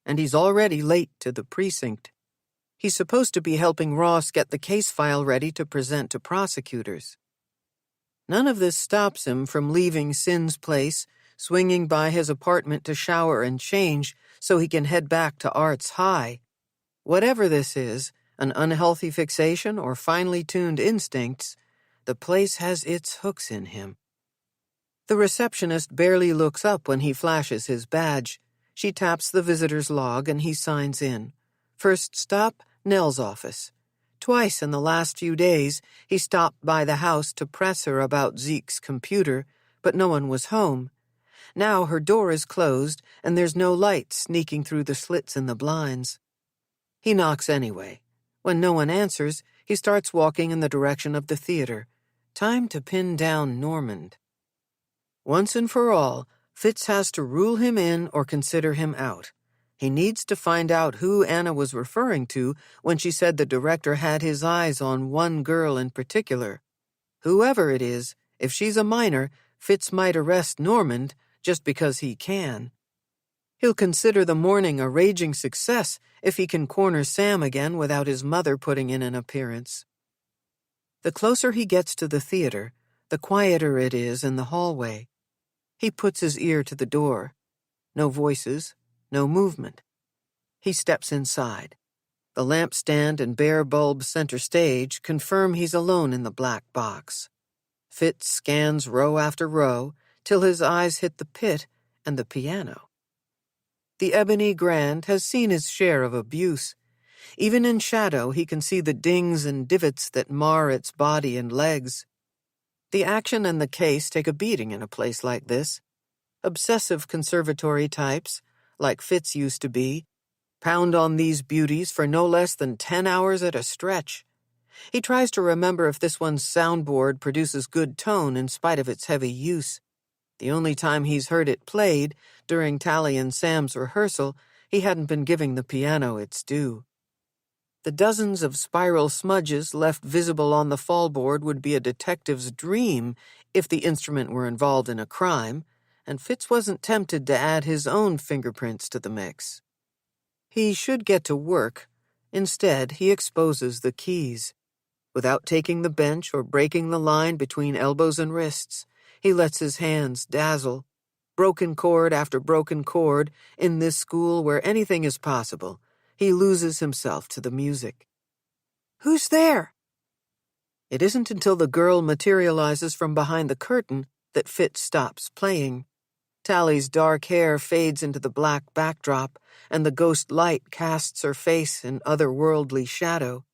and he's already late to the precinct. He's supposed to be helping Ross get the case file ready to present to prosecutors. None of this stops him from leaving Cyn's place, swinging by his apartment to shower and change so he can head back to Arts High. Whatever this is, an unhealthy fixation or finely tuned instincts, the place has its hooks in him. The receptionist barely looks up when he flashes his badge. She taps the visitor's log and he signs in. First stop, Nell's office. Twice in the last few days, he stopped by the house to press her about Zeke's computer, but no one was home. Now her door is closed, and there's no light sneaking through the slits in the blinds. He knocks anyway. When no one answers, he starts walking in the direction of the theater. Time to pin down Normand. Once and for all, Fitz has to rule him in or consider him out. He needs to find out who Anna was referring to when she said the director had his eyes on one girl in particular. Whoever it is, if she's a minor, Fitz might arrest Normand, just because he can. He'll consider the morning a raging success if he can corner Sam again without his mother putting in an appearance. The closer he gets to the theater, the quieter it is in the hallway. He puts his ear to the door. No voices, no movement. He steps inside. The lampstand and bare bulb center stage confirm he's alone in the black box. Fitz scans row after row till his eyes hit the pit and the piano. The ebony grand has seen his share of abuse. Even in shadow, he can see the dings and divots that mar its body and legs. The action and the case take a beating in a place like this. Obsessive conservatory types, like Fitz used to be, pound on these beauties for no less than 10 hours at a stretch. He tries to remember if this one's soundboard produces good tone in spite of its heavy use. The only time he's heard it played, during Tali and Sam's rehearsal, he hadn't been giving the piano its due. The dozens of spiral smudges left visible on the fallboard would be a detective's dream if the instrument were involved in a crime, and Fitz wasn't tempted to add his own fingerprints to the mix. He should get to work. Instead, he exposes the keys. Without taking the bench or breaking the line between elbows and wrists, he lets his hands dazzle. Broken chord after broken chord, in this school where anything is possible, he loses himself to the music. "Who's there?" It isn't until the girl materializes from behind the curtain that Fitz stops playing. Tali's dark hair fades into the black backdrop, and the ghost light casts her face in otherworldly shadow.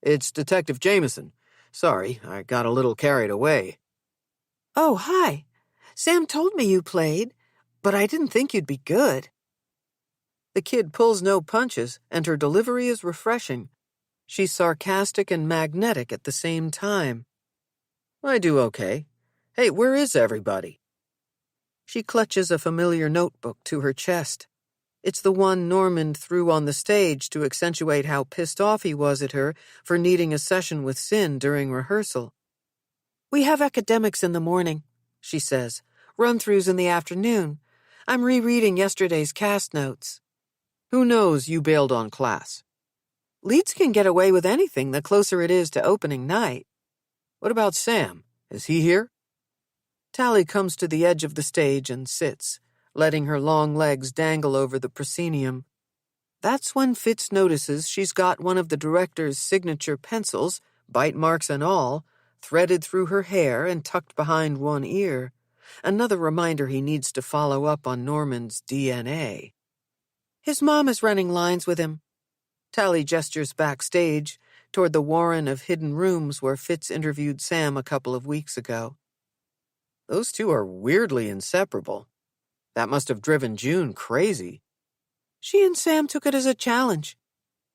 "It's Detective Jameson. Sorry, I got a little carried away." "Oh, hi. Sam told me you played, but I didn't think you'd be good." The kid pulls no punches, and her delivery is refreshing. She's sarcastic and magnetic at the same time. "I do okay. Hey, where is everybody?" She clutches a familiar notebook to her chest. It's the one Normand threw on the stage to accentuate how pissed off he was at her for needing a session with Sin during rehearsal. "We have academics in the morning," she says. "Run-throughs in the afternoon. I'm rereading yesterday's cast notes." "Who knows you bailed on class?" "Leads can get away with anything the closer it is to opening night." "What about Sam? Is he here?" Tali comes to the edge of the stage and sits, letting her long legs dangle over the proscenium. That's when Fitz notices she's got one of the director's signature pencils, bite marks and all, threaded through her hair and tucked behind one ear. Another reminder he needs to follow up on Norman's DNA. "His mom is running lines with him." Tali gestures backstage, toward the warren of hidden rooms where Fitz interviewed Sam a couple of weeks ago. "Those two are weirdly inseparable. That must have driven June crazy." "She and Sam took it as a challenge.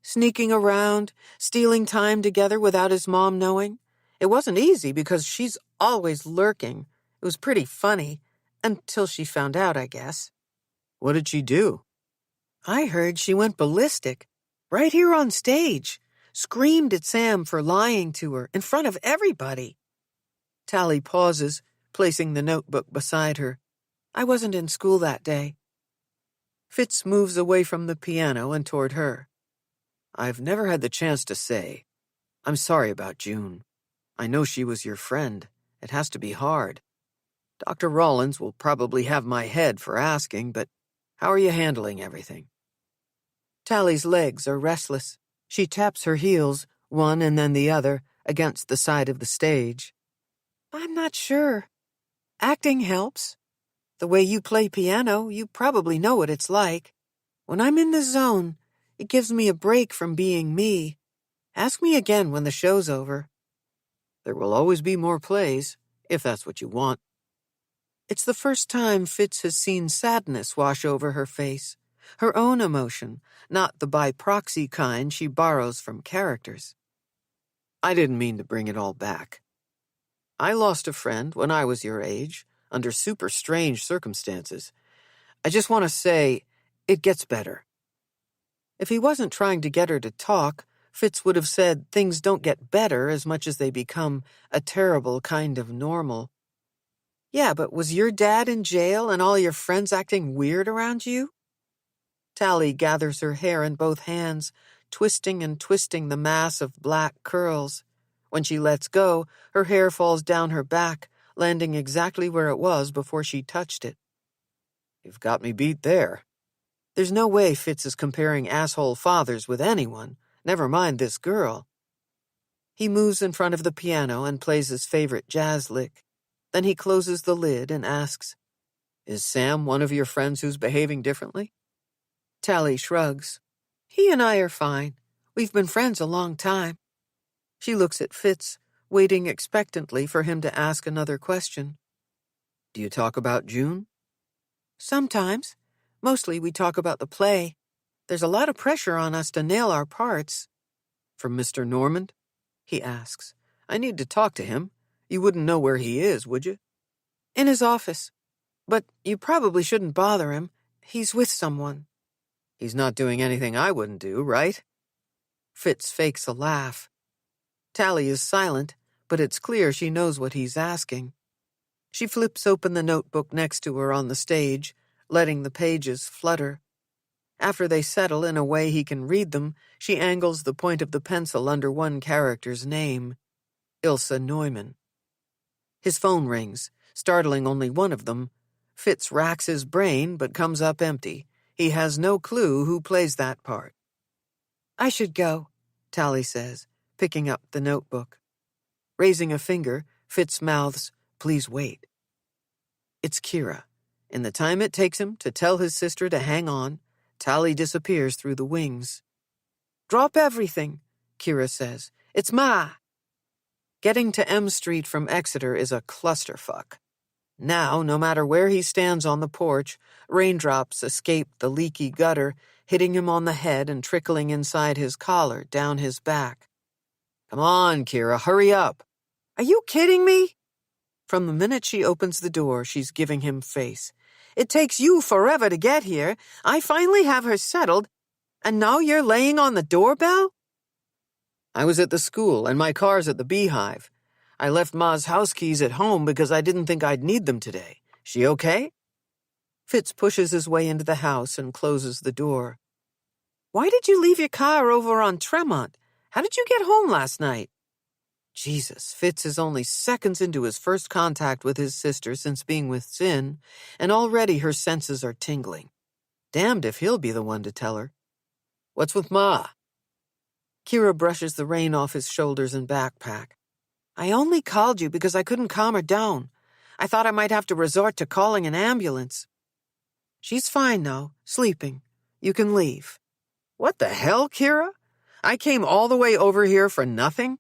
Sneaking around, stealing time together without his mom knowing. It wasn't easy because she's always lurking. It was pretty funny, until she found out, I guess." "What did she do?" "I heard she went ballistic. Right here on stage. Screamed at Sam for lying to her in front of everybody." Tali pauses, placing the notebook beside her. "I wasn't in school that day." Fitz moves away from the piano and toward her. "I've never had the chance to say. I'm sorry about June. I know she was your friend. It has to be hard. Dr. Rawlins will probably have my head for asking, but how are you handling everything?" Tali's legs are restless. She taps her heels, one and then the other, against the side of the stage. "I'm not sure. Acting helps. The way you play piano, you probably know what it's like. When I'm in the zone, it gives me a break from being me. Ask me again when the show's over." "There will always be more plays, if that's what you want." It's the first time Fitz has seen sadness wash over her face, her own emotion, not the by proxy kind she borrows from characters. "I didn't mean to bring it all back. I lost a friend when I was your age, under super strange circumstances. I just want to say, it gets better." If he wasn't trying to get her to talk, Fitz would have said things don't get better as much as they become a terrible kind of normal. Yeah, but was your dad in jail and all your friends acting weird around you? Tali gathers her hair in both hands, twisting and twisting the mass of black curls. When she lets go, her hair falls down her back, landing exactly where it was before she touched it. You've got me beat there. There's no way Fitz is comparing asshole fathers with anyone, never mind this girl. He moves in front of the piano and plays his favorite jazz lick. Then he closes the lid and asks, Is Sam one of your friends who's behaving differently? Tali shrugs. He and I are fine. We've been friends a long time. She looks at Fitz, waiting expectantly for him to ask another question. Do you talk about June? Sometimes. Mostly we talk about the play. There's a lot of pressure on us to nail our parts. From Mr. Normand? He asks. I need to talk to him. You wouldn't know where he is, would you? In his office. But you probably shouldn't bother him. He's with someone. He's not doing anything I wouldn't do, right? Fitz fakes a laugh. Tali is silent, but it's clear she knows what he's asking. She flips open the notebook next to her on the stage, letting the pages flutter. After they settle in a way he can read them, she angles the point of the pencil under one character's name, Ilse Neumann. His phone rings, startling only one of them. Fitz racks his brain, but comes up empty. He has no clue who plays that part. I should go, Tali says, picking up the notebook. Raising a finger, Fitz mouths, Please wait. It's Kira. In the time it takes him to tell his sister to hang on, Tali disappears through the wings. Drop everything, Kira says. It's Ma. Getting to M Street from Exeter is a clusterfuck. Now, no matter where he stands on the porch, raindrops escape the leaky gutter, hitting him on the head and trickling inside his collar, down his back. Come on, Kira, hurry up. Are you kidding me? From the minute she opens the door, she's giving him face. It takes you forever to get here. I finally have her settled, and now you're laying on the doorbell? I was at the school, and my car's at the Beehive. I left Ma's house keys at home because I didn't think I'd need them today. She okay? Fitz pushes his way into the house and closes the door. Why did you leave your car over on Tremont? How did you get home last night? Jesus, Fitz is only seconds into his first contact with his sister since being with Sin, and already her senses are tingling. Damned if he'll be the one to tell her. What's with Ma? Kira brushes the rain off his shoulders and backpack. I only called you because I couldn't calm her down. I thought I might have to resort to calling an ambulance. She's fine now, sleeping. You can leave. What the hell, Kira? I came all the way over here for nothing?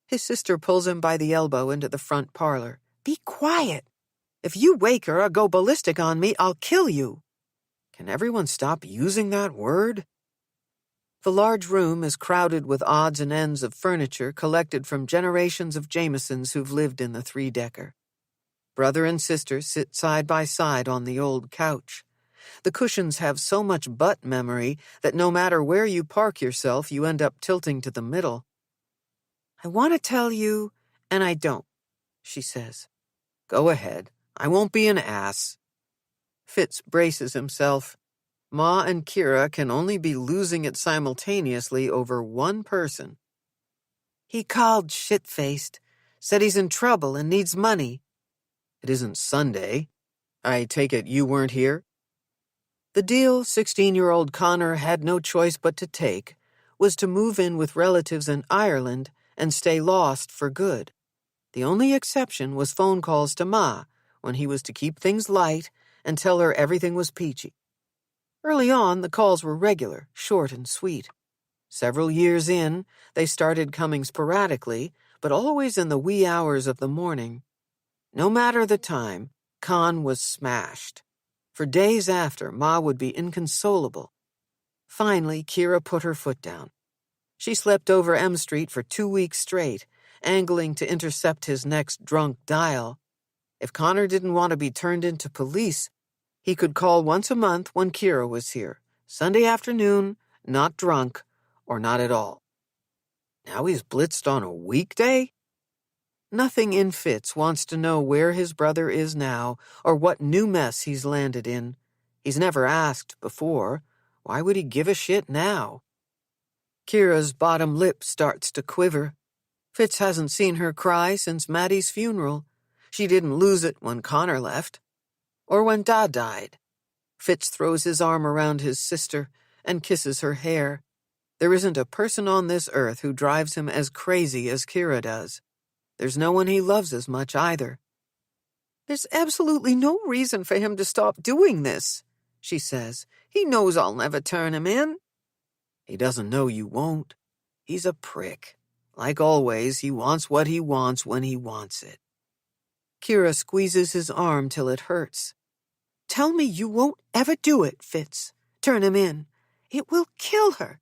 His sister pulls him by the elbow into the front parlor. Be quiet. If you wake her or go ballistic on me, I'll kill you. Can everyone stop using that word? The large room is crowded with odds and ends of furniture collected from generations of Jamesons who've lived in the three-decker. Brother and sister sit side by side on the old couch. The cushions have so much butt memory that no matter where you park yourself, you end up tilting to the middle. I want to tell you, and I don't, she says. Go ahead. I won't be an ass. Fitz braces himself. Ma and Kira can only be losing it simultaneously over one person. He called shit-faced, said he's in trouble and needs money. It isn't Sunday. I take it you weren't here? The deal 16-year-old Connor had no choice but to take was to move in with relatives in Ireland and stay lost for good. The only exception was phone calls to Ma, when he was to keep things light and tell her everything was peachy. Early on, the calls were regular, short and sweet. Several years in, they started coming sporadically, but always in the wee hours of the morning. No matter the time, Con was smashed. For days after, Ma would be inconsolable. Finally, Kira put her foot down. She slept over M Street for 2 weeks straight, angling to intercept his next drunk dial. If Connor didn't want to be turned into police, he could call once a month when Kira was here, Sunday afternoon, not drunk, or not at all. Now he's blitzed on a weekday? Nothing in Fitz wants to know where his brother is now or what new mess he's landed in. He's never asked before. Why would he give a shit now? Kira's bottom lip starts to quiver. Fitz hasn't seen her cry since Maddie's funeral. She didn't lose it when Connor left. Or when Da died. Fitz throws his arm around his sister and kisses her hair. There isn't a person on this earth who drives him as crazy as Kira does. There's no one he loves as much either. "There's absolutely no reason for him to stop doing this," she says. "He knows I'll never turn him in." "He doesn't know you won't. He's a prick. Like always, he wants what he wants when he wants it." Kira squeezes his arm till it hurts. "Tell me you won't ever do it, Fitz. Turn him in. It will kill her.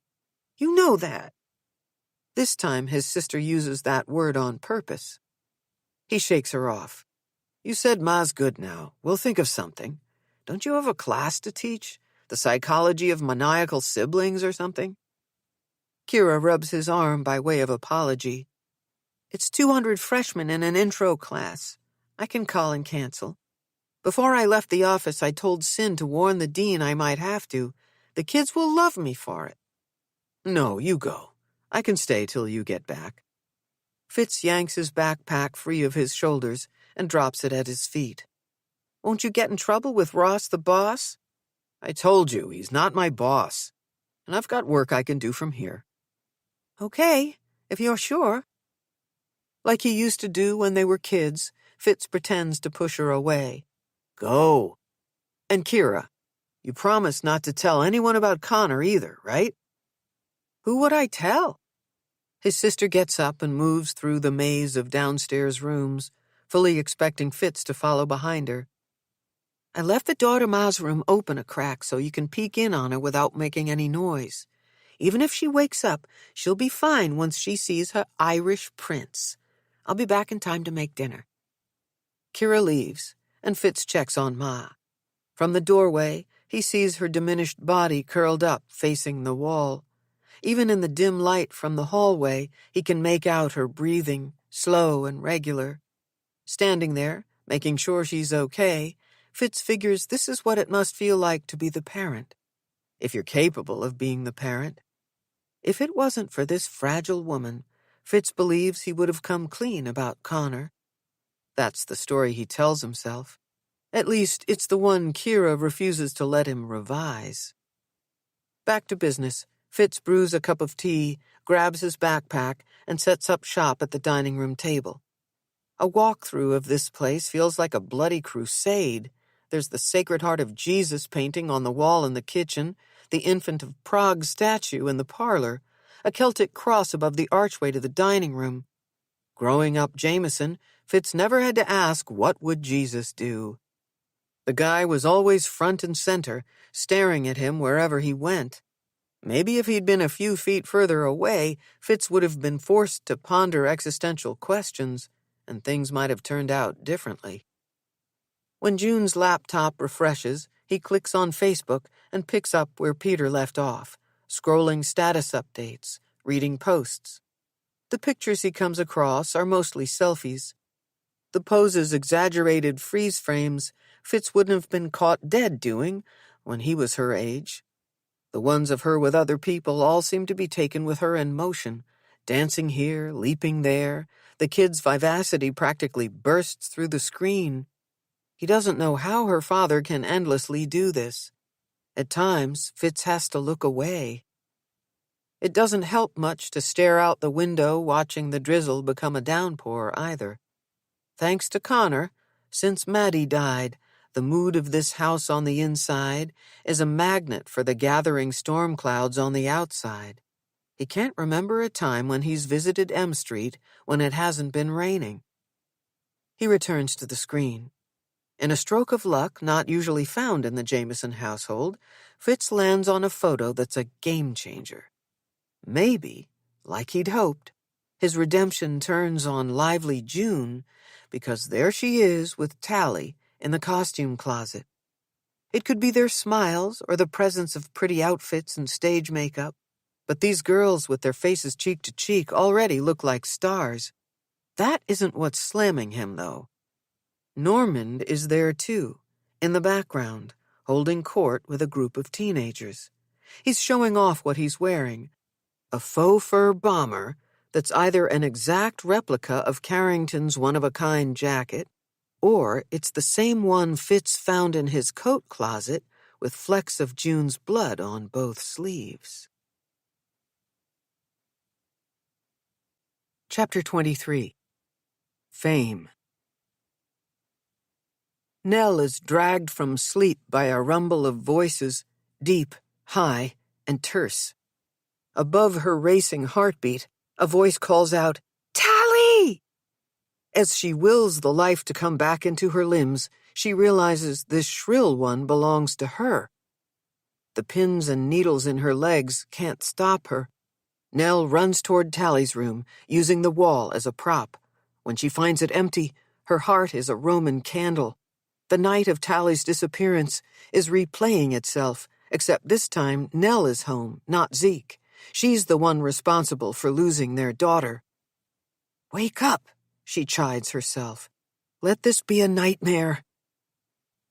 You know that." This time his sister uses that word on purpose. He shakes her off. "You said Ma's good now. We'll think of something. Don't you have a class to teach? The psychology of maniacal siblings or something?" Kira rubs his arm by way of apology. "It's 200 freshmen in an intro class. I can call and cancel. Before I left the office, I told Cyn to warn the dean I might have to. The kids will love me for it." "No, you go. I can stay till you get back." Fitz yanks his backpack free of his shoulders and drops it at his feet. "Won't you get in trouble with Ross the boss?" "I told you, he's not my boss. And I've got work I can do from here." "Okay, if you're sure." Like he used to do when they were kids, Fitz pretends to push her away. "Go. And Kira, you promised not to tell anyone about Connor either, right?" "Who would I tell?" His sister gets up and moves through the maze of downstairs rooms, fully expecting Fitz to follow behind her. "I left the daughter Ma's room open a crack so you can peek in on her without making any noise. Even if she wakes up, she'll be fine once she sees her Irish prince. I'll be back in time to make dinner." Kira leaves, and Fitz checks on Ma. From the doorway, he sees her diminished body curled up, facing the wall. Even in the dim light from the hallway, he can make out her breathing, slow and regular. Standing there, making sure she's okay, Fitz figures this is what it must feel like to be the parent. If you're capable of being the parent. If it wasn't for this fragile woman, Fitz believes he would have come clean about Connor. That's the story he tells himself. At least, it's the one Kira refuses to let him revise. Back to business. Fitz brews a cup of tea, grabs his backpack, and sets up shop at the dining room table. A walkthrough of this place feels like a bloody crusade. There's the Sacred Heart of Jesus painting on the wall in the kitchen, the Infant of Prague statue in the parlor, a Celtic cross above the archway to the dining room. Growing up Jameson, Fitz never had to ask, what would Jesus do? The guy was always front and center, staring at him wherever he went. Maybe if he'd been a few feet further away, Fitz would have been forced to ponder existential questions, and things might have turned out differently. When June's laptop refreshes, he clicks on Facebook and picks up where Peter left off, scrolling status updates, reading posts. The pictures he comes across are mostly selfies. The poses exaggerated freeze frames Fitz wouldn't have been caught dead doing when he was her age. The ones of her with other people all seem to be taken with her in motion, dancing here, leaping there. The kid's vivacity practically bursts through the screen. He doesn't know how her father can endlessly do this. At times, Fitz has to look away. It doesn't help much to stare out the window watching the drizzle become a downpour either. Thanks to Connor, since Maddie died, the mood of this house on the inside is a magnet for the gathering storm clouds on the outside. He can't remember a time when he's visited M Street when it hasn't been raining. He returns to the screen. In a stroke of luck not usually found in the Jameson household, Fitz lands on a photo that's a game changer. Maybe, like he'd hoped, his redemption turns on lively June because there she is with Tali in the costume closet. It could be their smiles or the presence of pretty outfits and stage makeup, but these girls with their faces cheek to cheek already look like stars. That isn't what's slamming him, though. Normand is there, too, in the background, holding court with a group of teenagers. He's showing off what he's wearing, a faux fur bomber that's either an exact replica of Carrington's one-of-a-kind jacket, or it's the same one Fitz found in his coat closet with flecks of June's blood on both sleeves. Chapter 23. Fame. Nell is dragged from sleep by a rumble of voices, deep, high, and terse. Above her racing heartbeat, a voice calls out, "Tali!" As she wills the life to come back into her limbs, she realizes this shrill one belongs to her. The pins and needles in her legs can't stop her. Nell runs toward Tali's room, using the wall as a prop. When she finds it empty, her heart is a Roman candle. The night of Tali's disappearance is replaying itself, except this time Nell is home, not Zeke. She's the one responsible for losing their daughter. "Wake up," she chides herself. "Let this be a nightmare."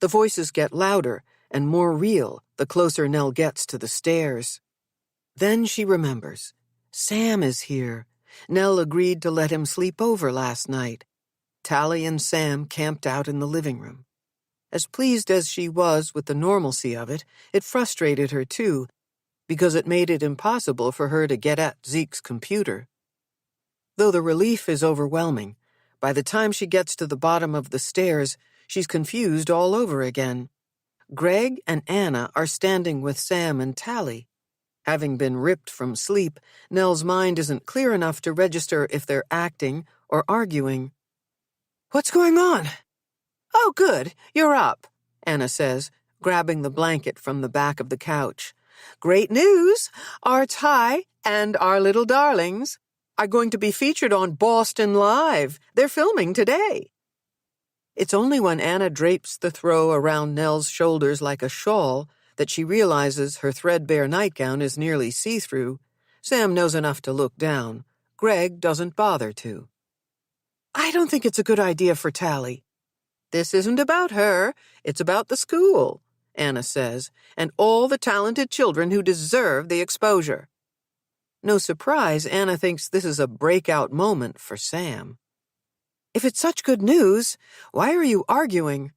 The voices get louder and more real the closer Nell gets to the stairs. Then she remembers. Sam is here. Nell agreed to let him sleep over last night. Tali and Sam camped out in the living room. As pleased as she was with the normalcy of it, it frustrated her too, because it made it impossible for her to get at Zeke's computer. Though the relief is overwhelming, by the time she gets to the bottom of the stairs, she's confused all over again. Greg and Anna are standing with Sam and Tali. Having been ripped from sleep, Nell's mind isn't clear enough to register if they're acting or arguing. "What's going on?" "Oh, good, you're up," Anna says, grabbing the blanket from the back of the couch. "Great news! Our Ty and our little darlings are going to be featured on Boston Live. They're filming today." It's only when Anna drapes the throw around Nell's shoulders like a shawl that she realizes her threadbare nightgown is nearly see-through. Sam knows enough to look down. Greg doesn't bother to. "I don't think it's a good idea for Tali." "This isn't about her. It's about the school," Anna says, "and all the talented children who deserve the exposure." No surprise, Anna thinks this is a breakout moment for Sam. "If it's such good news, why are you arguing?"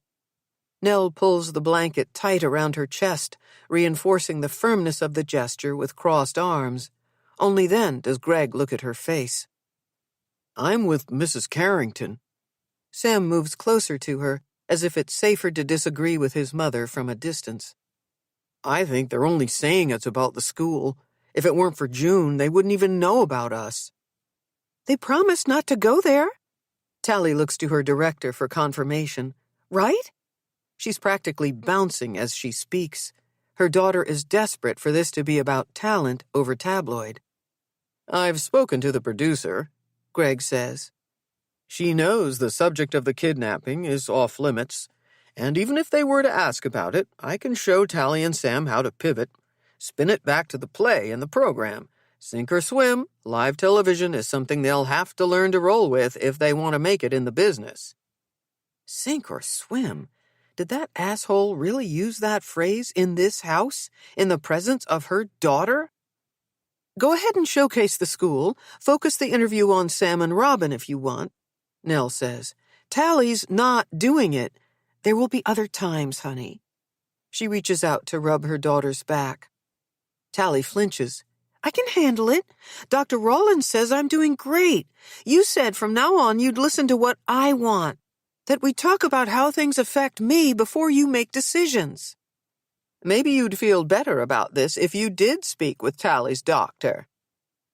Nell pulls the blanket tight around her chest, reinforcing the firmness of the gesture with crossed arms. Only then does Greg look at her face. "I'm with Mrs. Carrington." Sam moves closer to her, as if it's safer to disagree with his mother from a distance. "I think they're only saying it's about the school. If it weren't for June, they wouldn't even know about us." "They promised not to go there." Tali looks to her director for confirmation. "Right?" She's practically bouncing as she speaks. Her daughter is desperate for this to be about talent over tabloid. "I've spoken to the producer," Greg says. "She knows the subject of the kidnapping is off limits, and even if they were to ask about it, I can show Tali and Sam how to pivot, spin it back to the play and the program. Sink or swim, live television is something they'll have to learn to roll with if they want to make it in the business." Sink or swim? Did that asshole really use that phrase in this house, in the presence of her daughter? "Go ahead and showcase the school. Focus the interview on Sam and Robin if you want," Nell says. "Tali's not doing it. There will be other times, honey." She reaches out to rub her daughter's back. Tali flinches. "I can handle it. Dr. Rawlins says I'm doing great. You said from now on you'd listen to what I want, that we talk about how things affect me before you make decisions." "Maybe you'd feel better about this if you did speak with Tali's doctor,"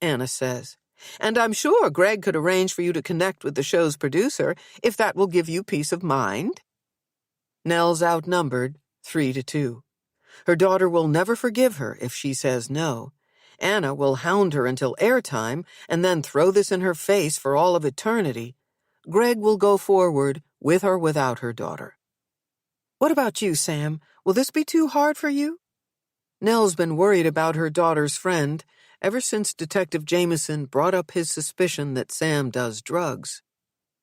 Anna says. "And I'm sure Greg could arrange for you to connect with the show's producer if that will give you peace of mind." Nell's outnumbered, 3-2. Her daughter will never forgive her if she says no. Anna will hound her until airtime and then throw this in her face for all of eternity. Greg will go forward, with or without her daughter. "What about you, Sam? Will this be too hard for you?" Nell's been worried about her daughter's friend ever since Detective Jameson brought up his suspicion that Sam does drugs.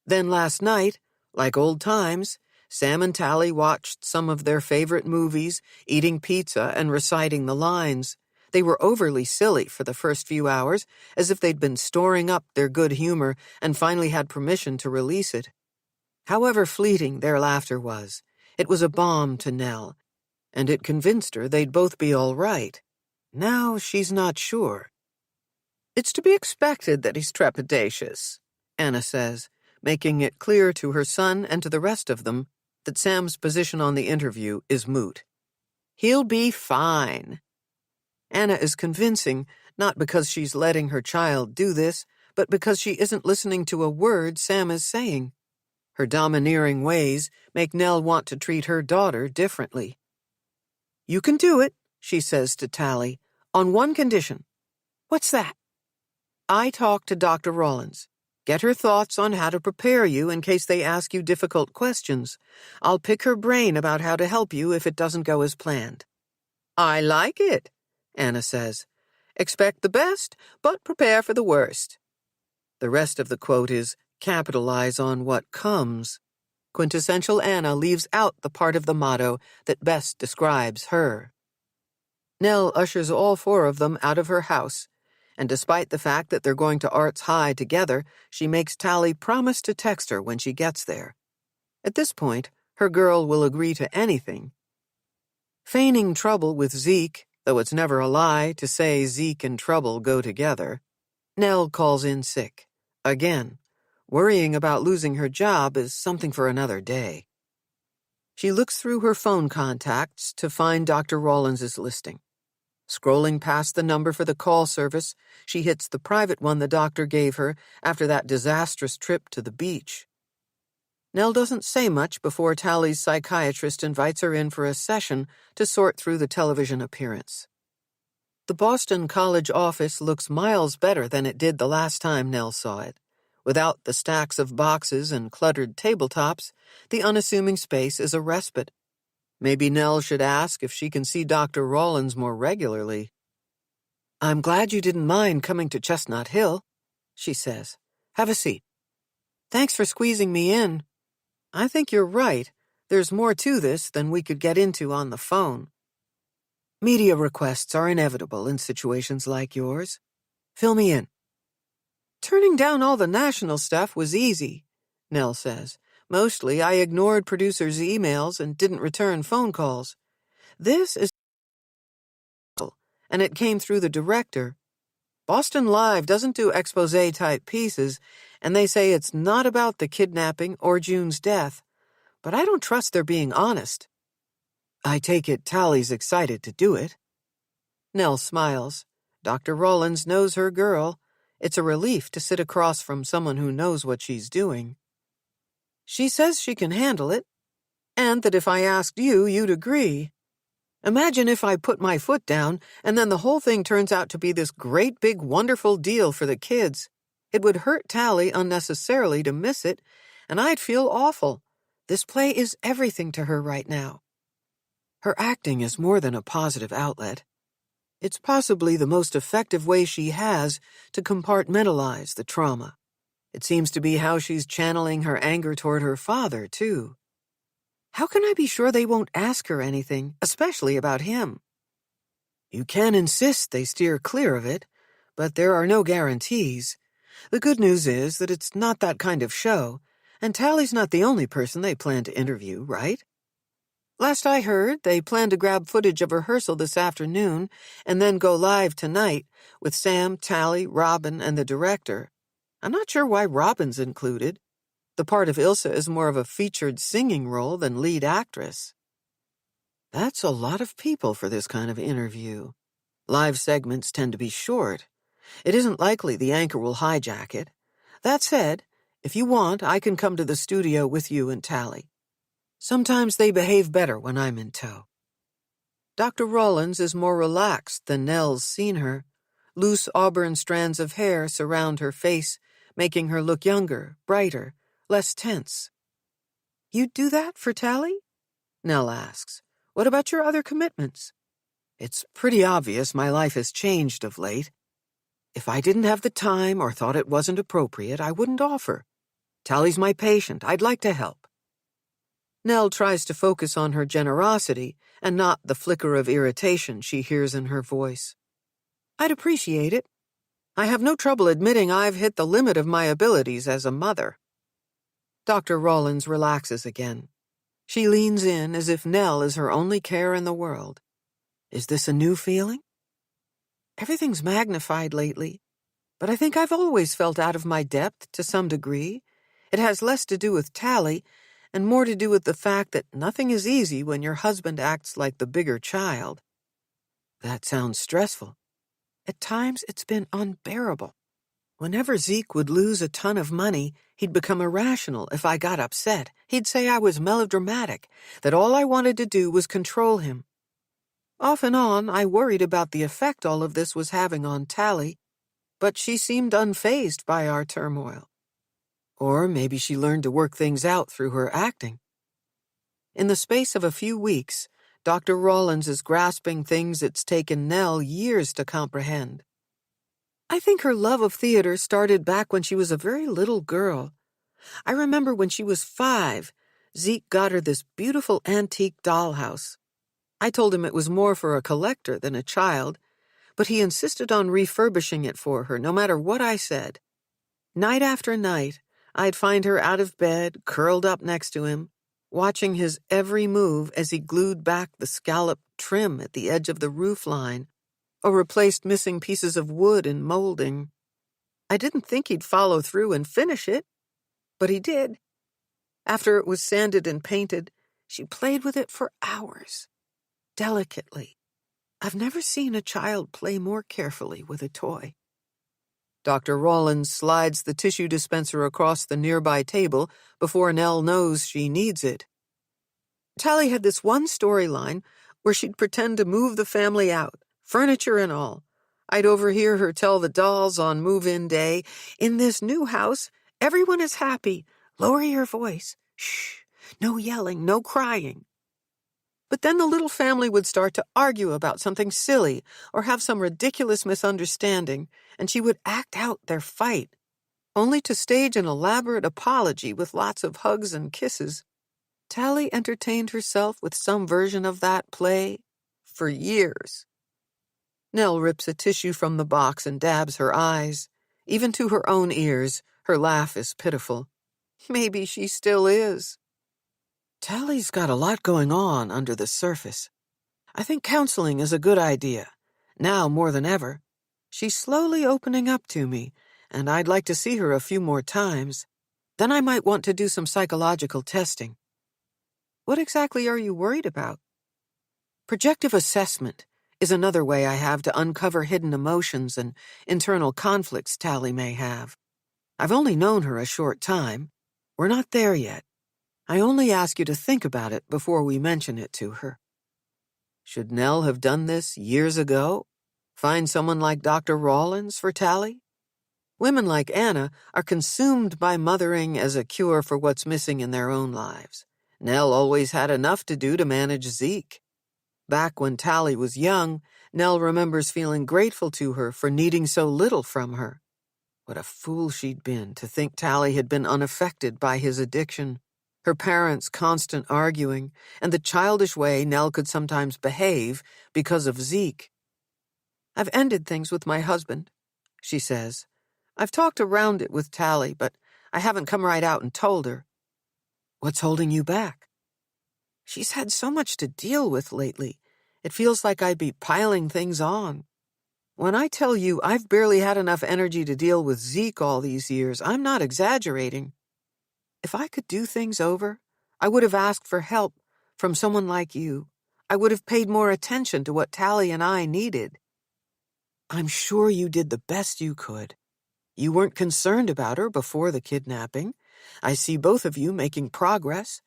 Then last night, like old times, Sam and Tali watched some of their favorite movies, eating pizza and reciting the lines. They were overly silly for the first few hours, as if they'd been storing up their good humor and finally had permission to release it. However fleeting their laughter was, it was a balm to Nell, and it convinced her they'd both be all right. Now she's not sure. "It's to be expected that he's trepidatious," Anna says, making it clear to her son and to the rest of them that Sam's position on the interview is moot. "He'll be fine." Anna is convincing, not because she's letting her child do this, but because she isn't listening to a word Sam is saying. Her domineering ways make Nell want to treat her daughter differently. "You can do it," she says to Tali, "on one condition." "What's that?" "I talk to Dr. Rawlins. Get her thoughts on how to prepare you in case they ask you difficult questions. I'll pick her brain about how to help you if it doesn't go as planned." "I like it," Anna says. "Expect the best, but prepare for the worst." The rest of the quote is, "Capitalize on what comes." Quintessential Anna leaves out the part of the motto that best describes her. Nell ushers all four of them out of her house, and despite the fact that they're going to Arts High together, she makes Tali promise to text her when she gets there. At this point, her girl will agree to anything. Feigning trouble with Zeke, though it's never a lie to say Zeke and trouble go together, Nell calls in sick. Again, worrying about losing her job is something for another day. She looks through her phone contacts to find Dr. Rawlins' listing. Scrolling past the number for the call service, she hits the private one the doctor gave her after that disastrous trip to the beach. Nell doesn't say much before Tali's psychiatrist invites her in for a session to sort through the television appearance. The Boston College office looks miles better than it did the last time Nell saw it. Without the stacks of boxes and cluttered tabletops, the unassuming space is a respite. Maybe Nell should ask if she can see Dr. Rawlins more regularly. "I'm glad you didn't mind coming to Chestnut Hill," she says. "Have a seat." "Thanks for squeezing me in. I think you're right. There's more to this than we could get into on the phone. Media requests are inevitable in situations like yours. Fill me in." "Turning down all the national stuff was easy," Nell says. "Mostly I ignored producers' emails and didn't return phone calls. This is and it came through the director. Boston Live doesn't do expose-type pieces, and they say it's not about the kidnapping or June's death, but I don't trust they're being honest." "I take it Tali's excited to do it." Nell smiles. Dr. Rawlins knows her girl. It's a relief to sit across from someone who knows what she's doing. "She says she can handle it, and that if I asked you, you'd agree. Imagine if I put my foot down, and then the whole thing turns out to be this great big wonderful deal for the kids. It would hurt Tali unnecessarily to miss it, and I'd feel awful. This play is everything to her right now." Her acting is more than a positive outlet. It's possibly the most effective way she has to compartmentalize the trauma. It seems to be how she's channeling her anger toward her father, too. How can I be sure they won't ask her anything, especially about him? You can insist they steer clear of it, but there are no guarantees. The good news is that it's not that kind of show, and Tali's not the only person they plan to interview, right? Last I heard, they plan to grab footage of rehearsal this afternoon and then go live tonight with Sam, Tali, Robin, and the director. I'm not sure why Robin's included. The part of Ilsa is more of a featured singing role than lead actress. That's a lot of people for this kind of interview. Live segments tend to be short. It isn't likely the anchor will hijack it. That said, if you want, I can come to the studio with you and Tali. Sometimes they behave better when I'm in tow. Dr. Rawlins is more relaxed than Nell's seen her. Loose auburn strands of hair surround her face, making her look younger, brighter, less tense. "You'd do that for Tali?" Nell asks. "What about your other commitments?" "It's pretty obvious my life has changed of late. If I didn't have the time or thought it wasn't appropriate, I wouldn't offer. Tally's my patient. I'd like to help." Nell tries to focus on her generosity and not the flicker of irritation she hears in her voice. "I'd appreciate it. I have no trouble admitting I've hit the limit of my abilities as a mother." Dr. Rawlins relaxes again. She leans in as if Nell is her only care in the world. "Is this a new feeling?" "Everything's magnified lately, but I think I've always felt out of my depth to some degree. It has less to do with Tali and more to do with the fact that nothing is easy when your husband acts like the bigger child." "That sounds stressful." "At times it's been unbearable. Whenever Zeke would lose a ton of money, he'd become irrational if I got upset. He'd say I was melodramatic, that all I wanted to do was control him. Off and on, I worried about the effect all of this was having on Tali, but she seemed unfazed by our turmoil. Or maybe she learned to work things out through her acting." In the space of a few weeks, Dr. Rawlins is grasping things it's taken Nell years to comprehend. "I think her love of theater started back when she was a very little girl. I remember when she was 5, Zeke got her this beautiful antique dollhouse. I told him it was more for a collector than a child, but he insisted on refurbishing it for her, no matter what I said. Night after night, I'd find her out of bed, curled up next to him, watching his every move as he glued back the scalloped trim at the edge of the roof line, or replaced missing pieces of wood and molding. I didn't think he'd follow through and finish it, but he did. After it was sanded and painted, she played with it for hours, delicately. I've never seen a child play more carefully with a toy." Dr. Rawlins slides the tissue dispenser across the nearby table before Nell knows she needs it. "Tali had this one storyline where she'd pretend to move the family out, furniture and all. I'd overhear her tell the dolls on move-in day, 'In this new house, everyone is happy. Lower your voice. Shh. No yelling, no crying.' But then the little family would start to argue about something silly or have some ridiculous misunderstanding, and she would act out their fight, only to stage an elaborate apology with lots of hugs and kisses. Tali entertained herself with some version of that play for years." Nell rips a tissue from the box and dabs her eyes. Even to her own ears, her laugh is pitiful. Maybe she still is. "Tali's got a lot going on under the surface. I think counseling is a good idea, now more than ever. She's slowly opening up to me, and I'd like to see her a few more times. Then I might want to do some psychological testing." "What exactly are you worried about?" "Projective assessment is another way I have to uncover hidden emotions and internal conflicts Tali may have. I've only known her a short time. We're not there yet. I only ask you to think about it before we mention it to her." Should Nell have done this years ago? Find someone like Dr. Rawlins for Tali? Women like Anna are consumed by mothering as a cure for what's missing in their own lives. Nell always had enough to do to manage Zeke. Back when Tali was young, Nell remembers feeling grateful to her for needing so little from her. What a fool she'd been to think Tali had been unaffected by his addiction, her parents' constant arguing, and the childish way Nell could sometimes behave because of Zeke. "I've ended things with my husband," she says. "I've talked around it with Tali, but I haven't come right out and told her." "What's holding you back?" "She's had so much to deal with lately. It feels like I'd be piling things on. When I tell you I've barely had enough energy to deal with Zeke all these years, I'm not exaggerating. If I could do things over, I would have asked for help from someone like you. I would have paid more attention to what Tali and I needed." "I'm sure you did the best you could. You weren't concerned about her before the kidnapping. I see both of you making progress.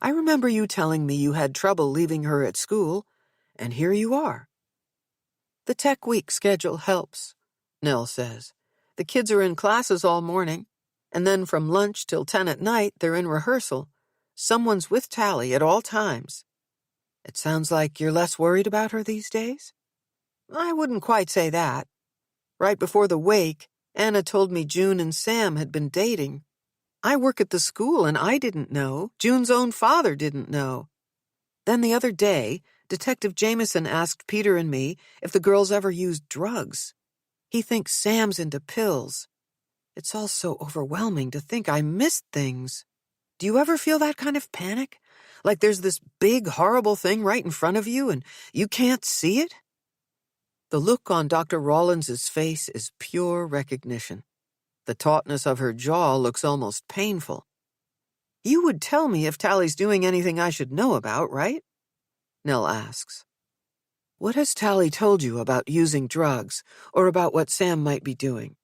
I remember you telling me you had trouble leaving her at school, and here you are." "The tech week schedule helps," Nell says. "The kids are in classes all morning, and then from lunch till 10 at night they're in rehearsal. Someone's with Tali at all times." "It sounds like you're less worried about her these days?" "I wouldn't quite say that. Right before the wake, Anna told me June and Sam had been dating. I work at the school and I didn't know. June's own father didn't know. Then the other day, Detective Jameson asked Peter and me if the girls ever used drugs. He thinks Sam's into pills. It's all so overwhelming to think I missed things. Do you ever feel that kind of panic? Like there's this big, horrible thing right in front of you and you can't see it? The look on Dr. Rawlins's face is pure recognition. The tautness of her jaw looks almost painful. You would tell me if Tali's doing anything I should know about, right? Nell asks. What has Tali told you about using drugs or about what Sam might be doing?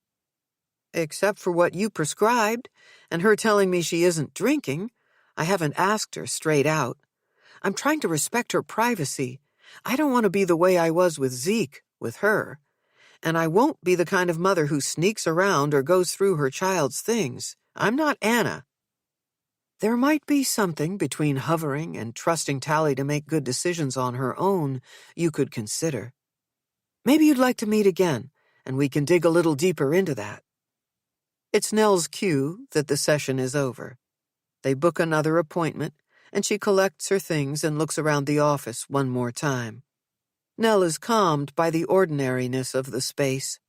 Except for what you prescribed and her telling me she isn't drinking, I haven't asked her straight out. I'm trying to respect her privacy. I don't want to be the way I was with Zeke, with her. And I won't be the kind of mother who sneaks around or goes through her child's things. I'm not Anna. There might be something between hovering and trusting Tali to make good decisions on her own you could consider. Maybe you'd like to meet again, and we can dig a little deeper into that. It's Nell's cue that the session is over. They book another appointment, and she collects her things and looks around the office one more time. Nell is calmed by the ordinariness of the space,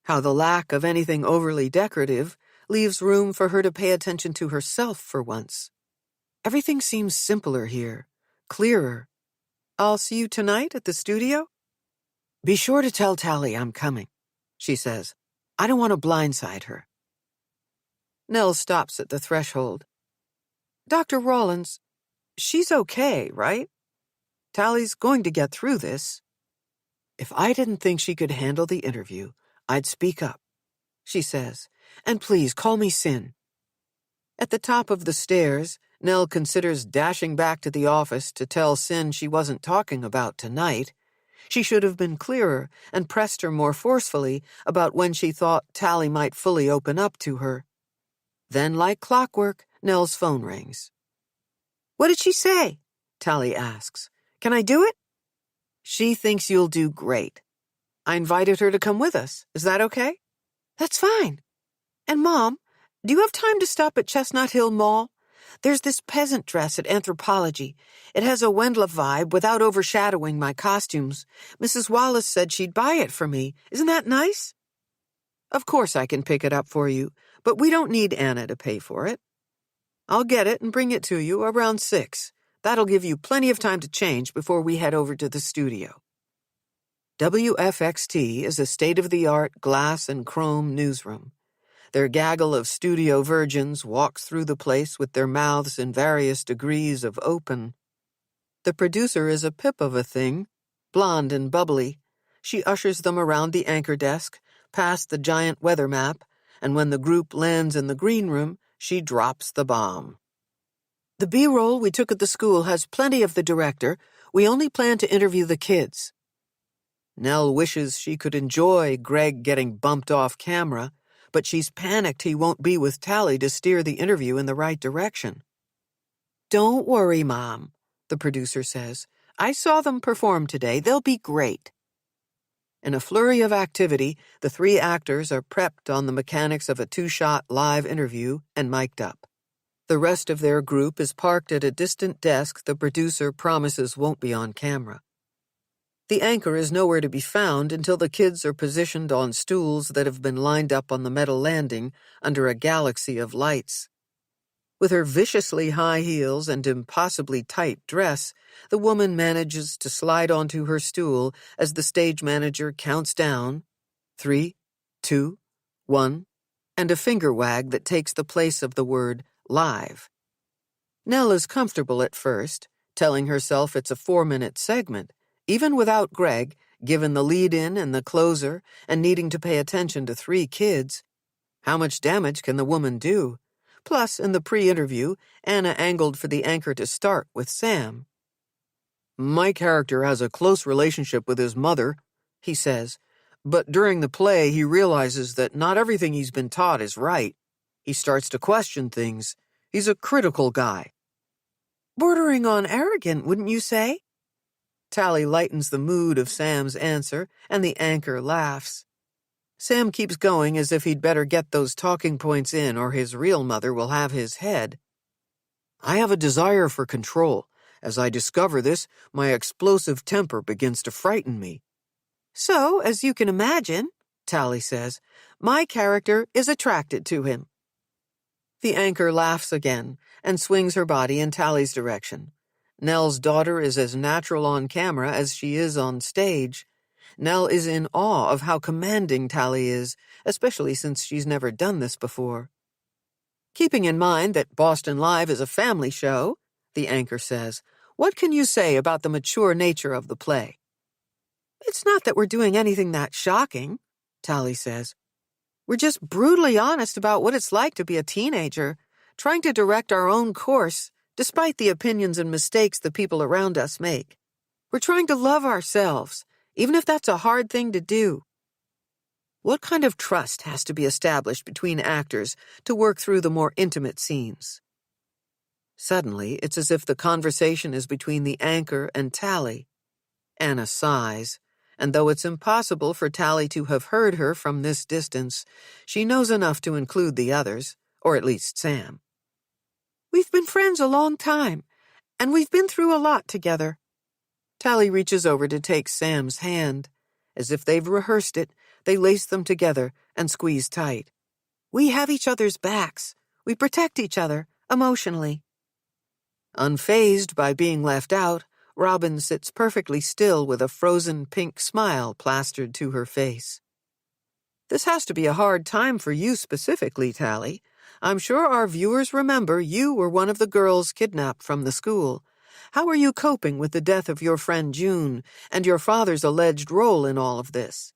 how the lack of anything overly decorative leaves room for her to pay attention to herself for once. Everything seems simpler here, clearer. I'll see you tonight at the studio? Be sure to tell Tali I'm coming, she says. I don't want to blindside her. Nell stops at the threshold. Dr. Rawlins, she's okay, right? Tali's going to get through this. If I didn't think she could handle the interview, I'd speak up, she says, and please call me Sin. At the top of the stairs, Nell considers dashing back to the office to tell Sin she wasn't talking about tonight. She should have been clearer and pressed her more forcefully about when she thought Tali might fully open up to her. Then, like clockwork, Nell's phone rings. What did she say? Tali asks. Can I do it? She thinks you'll do great. I invited her to come with us. Is that okay? That's fine. And Mom, do you have time to stop at Chestnut Hill Mall? There's this peasant dress at Anthropology. It has a Wendla vibe without overshadowing my costumes. Mrs. Wallace said she'd buy it for me. Isn't that nice? Of course I can pick it up for you, but we don't need Anna to pay for it. I'll get it and bring it to you around 6. That'll give you plenty of time to change before we head over to the studio. WFXT is a state-of-the-art glass and chrome newsroom. Their gaggle of studio virgins walks through the place with their mouths in various degrees of open. The producer is a pip of a thing, blonde and bubbly. She ushers them around the anchor desk, past the giant weather map, and when the group lands in the green room, she drops the bomb. The B-roll we took at the school has plenty of the director. We only plan to interview the kids. Nell wishes she could enjoy Greg getting bumped off camera, but she's panicked he won't be with Tali to steer the interview in the right direction. Don't worry, Mom, the producer says. I saw them perform today. They'll be great. In a flurry of activity, the 3 actors are prepped on the mechanics of a 2-shot live interview and mic'd up. The rest of their group is parked at a distant desk the producer promises won't be on camera. The anchor is nowhere to be found until the kids are positioned on stools that have been lined up on the metal landing under a galaxy of lights. With her viciously high heels and impossibly tight dress, the woman manages to slide onto her stool as the stage manager counts down 3, 2, 1, and a finger wag that takes the place of the word live. Nell is comfortable at first, telling herself it's a 4-minute segment, even without Greg, given the lead-in and the closer, and needing to pay attention to 3 kids. How much damage can the woman do? Plus, in the pre-interview, Anna angled for the anchor to start with Sam. My character has a close relationship with his mother, he says, but during the play he realizes that not everything he's been taught is right. He starts to question things. He's a critical guy. Bordering on arrogant, wouldn't you say? Tali lightens the mood of Sam's answer, and the anchor laughs. Sam keeps going as if he'd better get those talking points in or his real mother will have his head. I have a desire for control. As I discover this, my explosive temper begins to frighten me. So, as you can imagine, Tali says, my character is attracted to him. The anchor laughs again and swings her body in Tali's direction. Nell's daughter is as natural on camera as she is on stage. Nell is in awe of how commanding Tali is, especially since she's never done this before. Keeping in mind that Boston Live is a family show, the anchor says, what can you say about the mature nature of the play? It's not that we're doing anything that shocking, Tali says. We're just brutally honest about what it's like to be a teenager, trying to direct our own course, despite the opinions and mistakes the people around us make. We're trying to love ourselves, even if that's a hard thing to do. What kind of trust has to be established between actors to work through the more intimate scenes? Suddenly, it's as if the conversation is between the anchor and Tali. Anna sighs, and though it's impossible for Tali to have heard her from this distance, she knows enough to include the others, or at least Sam. We've been friends a long time, and we've been through a lot together. Tali reaches over to take Sam's hand. As if they've rehearsed it, they lace them together and squeeze tight. We have each other's backs. We protect each other, emotionally. Unfazed by being left out, Robin sits perfectly still with a frozen pink smile plastered to her face. This has to be a hard time for you specifically, Tali. I'm sure our viewers remember you were one of the girls kidnapped from the school. How are you coping with the death of your friend June and your father's alleged role in all of this?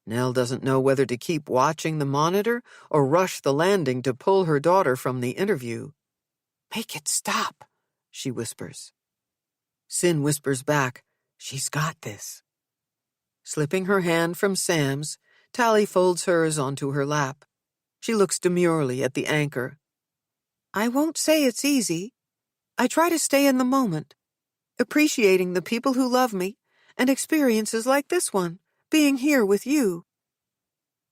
Nell doesn't know whether to keep watching the monitor or rush the landing to pull her daughter from the interview. Make it stop, she whispers. Sin whispers back, she's got this. Slipping her hand from Sam's, Tali folds hers onto her lap. She looks demurely at the anchor. I won't say it's easy. I try to stay in the moment, appreciating the people who love me and experiences like this one, being here with you.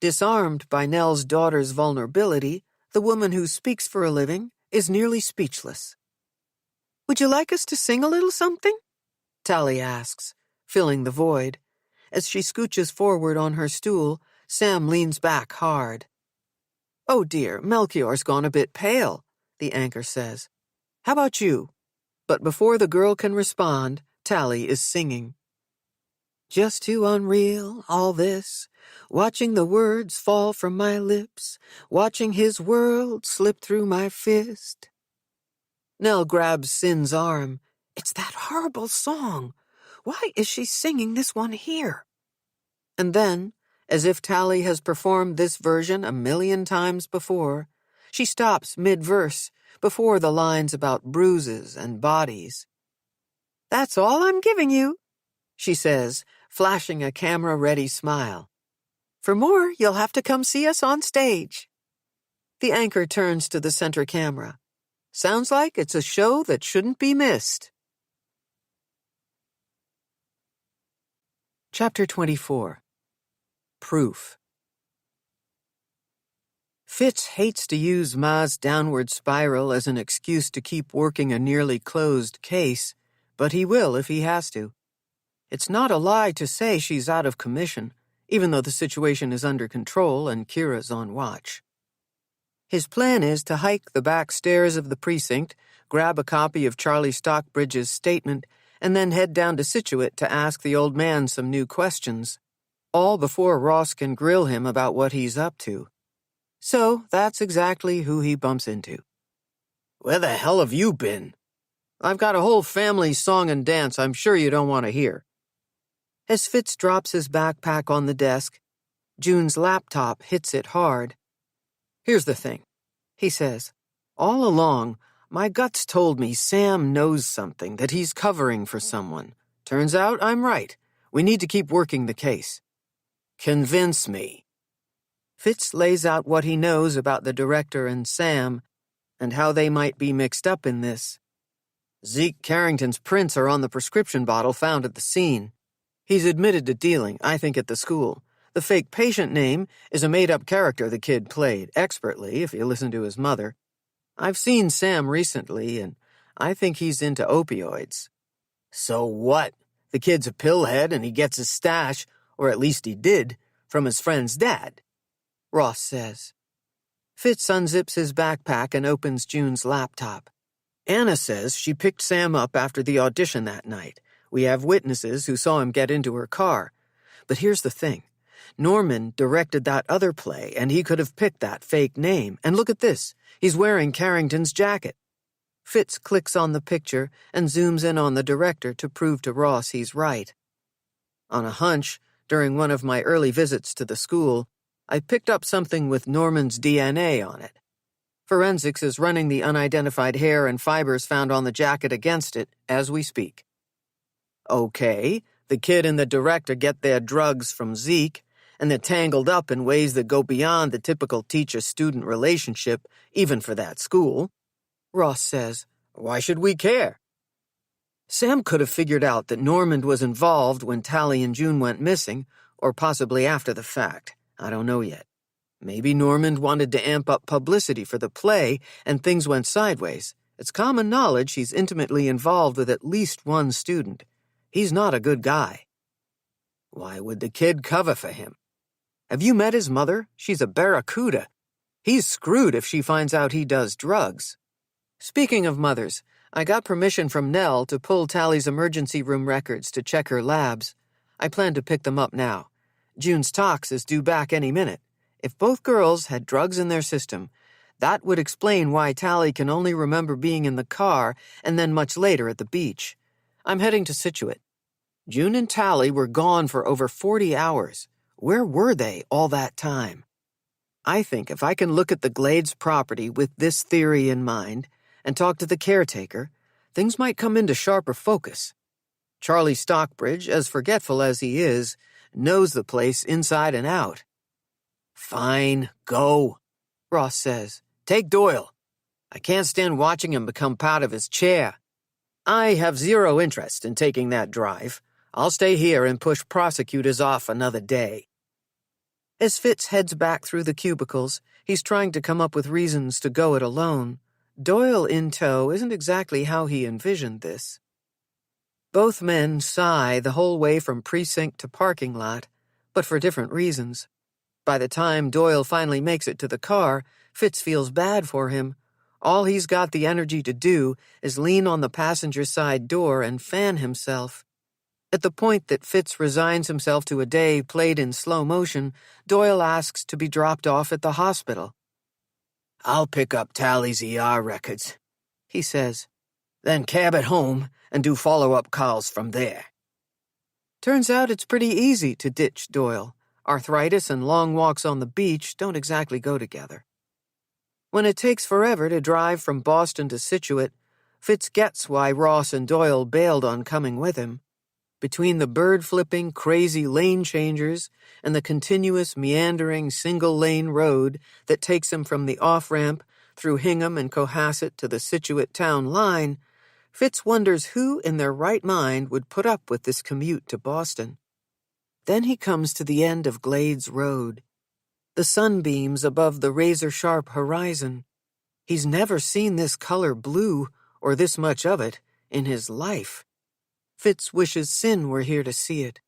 Disarmed by Nell's daughter's vulnerability, the woman who speaks for a living is nearly speechless. Would you like us to sing a little something? Tali asks, filling the void. As she scooches forward on her stool, Sam leans back hard. Oh dear, Melchior's gone a bit pale, the anchor says. How about you? But before the girl can respond, Tali is singing. Just too unreal, all this, watching the words fall from my lips, watching his world slip through my fist. Nell grabs Sin's arm. It's that horrible song. Why is she singing this one here? And then, as if Tali has performed this version 1,000,000 times before, she stops mid-verse, before the lines about bruises and bodies. That's all I'm giving you, she says, flashing a camera-ready smile. For more, you'll have to come see us on stage. The anchor turns to the center camera. Sounds like it's a show that shouldn't be missed. Chapter 24. Proof. Fitz hates to use Ma's downward spiral as an excuse to keep working a nearly closed case, but he will if he has to. It's not a lie to say she's out of commission, even though the situation is under control and Kira's on watch. His plan is to hike the back stairs of the precinct, grab a copy of Charlie Stockbridge's statement, and then head down to Scituate to ask the old man some new questions, all before Ross can grill him about what he's up to. So that's exactly who he bumps into. Where the hell have you been? I've got a whole family song and dance I'm sure you don't want to hear. As Fitz drops his backpack on the desk, June's laptop hits it hard. Here's the thing, he says. All along, my guts told me Sam knows something that he's covering for someone. Turns out I'm right. We need to keep working the case. Convince me. Fitz lays out what he knows about the director and Sam, and how they might be mixed up in this. Zeke Carrington's prints are on the prescription bottle found at the scene. He's admitted to dealing, I think at the school, The fake patient name is a made-up character the kid played, expertly, if you listen to his mother. I've seen Sam recently, and I think he's into opioids. So what? The kid's a pillhead and he gets his stash, or at least he did, from his friend's dad, Ross says. Fitz unzips his backpack and opens June's laptop. Anna says she picked Sam up after the audition that night. We have witnesses who saw him get into her car. But here's the thing. Norman directed that other play, and he could have picked that fake name. And look at this. He's wearing Carrington's jacket. Fitz clicks on the picture and zooms in on the director to prove to Ross he's right. On a hunch, during one of my early visits to the school, I picked up something with Norman's DNA on it. Forensics is running the unidentified hair and fibers found on the jacket against it as we speak. Okay, the kid and the director get their drugs from Zeke, and they're tangled up in ways that go beyond the typical teacher-student relationship, even for that school. Ross says, why should we care? Sam could have figured out that Norman was involved when Tali and June went missing, or possibly after the fact. I don't know yet. Maybe Norman wanted to amp up publicity for the play, and things went sideways. It's common knowledge he's intimately involved with at least one student. He's not a good guy. Why would the kid cover for him? Have you met his mother? She's a barracuda. He's screwed if she finds out he does drugs. Speaking of mothers, I got permission from Nell to pull Tali's emergency room records to check her labs. I plan to pick them up now. June's tox is due back any minute. If both girls had drugs in their system, that would explain why Tali can only remember being in the car and then much later at the beach. I'm heading to Scituate. June and Tali were gone for over 40 hours. Where were they all that time? I think if I can look at the Glades property with this theory in mind and talk to the caretaker, things might come into sharper focus. Charlie Stockbridge, as forgetful as he is, knows the place inside and out. Fine, go, Ross says. Take Doyle. I can't stand watching him become part of his chair. I have zero interest in taking that drive. I'll stay here and push prosecutors off another day. As Fitz heads back through the cubicles, he's trying to come up with reasons to go it alone. Doyle in tow isn't exactly how he envisioned this. Both men sigh the whole way from precinct to parking lot, but for different reasons. By the time Doyle finally makes it to the car, Fitz feels bad for him. All he's got the energy to do is lean on the passenger side door and fan himself. At the point that Fitz resigns himself to a day played in slow motion, Doyle asks to be dropped off at the hospital. I'll pick up Tali's ER records, he says, then cab it home and do follow-up calls from there. Turns out it's pretty easy to ditch Doyle. Arthritis and long walks on the beach don't exactly go together. When it takes forever to drive from Boston to Scituate, Fitz gets why Ross and Doyle bailed on coming with him. Between the bird-flipping, crazy lane changers and the continuous, meandering, single-lane road that takes him from the off-ramp through Hingham and Cohasset to the Scituate town line, Fitz wonders who in their right mind would put up with this commute to Boston. Then he comes to the end of Glades Road. The sunbeams above the razor-sharp horizon. He's never seen this color blue, or this much of it, in his life. Fitz wishes Sin were here to see it.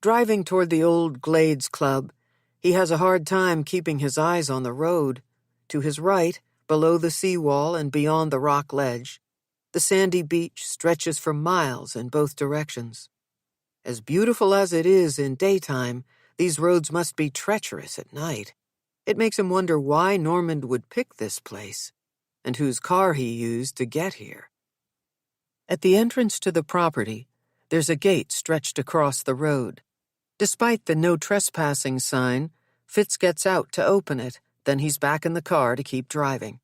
Driving toward the old Glades Club, he has a hard time keeping his eyes on the road. To his right, below the seawall and beyond the rock ledge, the sandy beach stretches for miles in both directions. As beautiful as it is in daytime, these roads must be treacherous at night. It makes him wonder why Norman would pick this place, and whose car he used to get here. At the entrance to the property, there's a gate stretched across the road. Despite the no trespassing sign, Fitz gets out to open it, then he's back in the car to keep driving.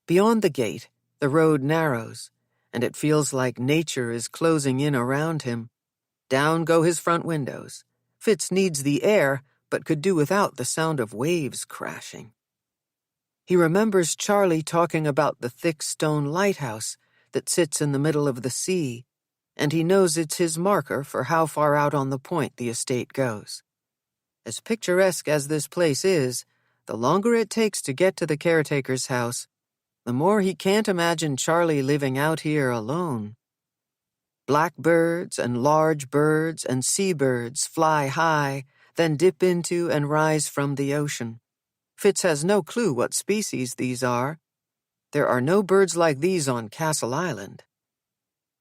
Beyond the gate, the road narrows, and it feels like nature is closing in around him. Down go his front windows. Fitz needs the air, but could do without the sound of waves crashing. He remembers Charlie talking about the thick stone lighthouse that sits in the middle of the sea, and he knows it's his marker for how far out on the point the estate goes. As picturesque as this place is, the longer it takes to get to the caretaker's house, the more he can't imagine Charlie living out here alone. Blackbirds and large birds and seabirds fly high, then dip into and rise from the ocean. Fitz has no clue what species these are. There are no birds like these on Castle Island.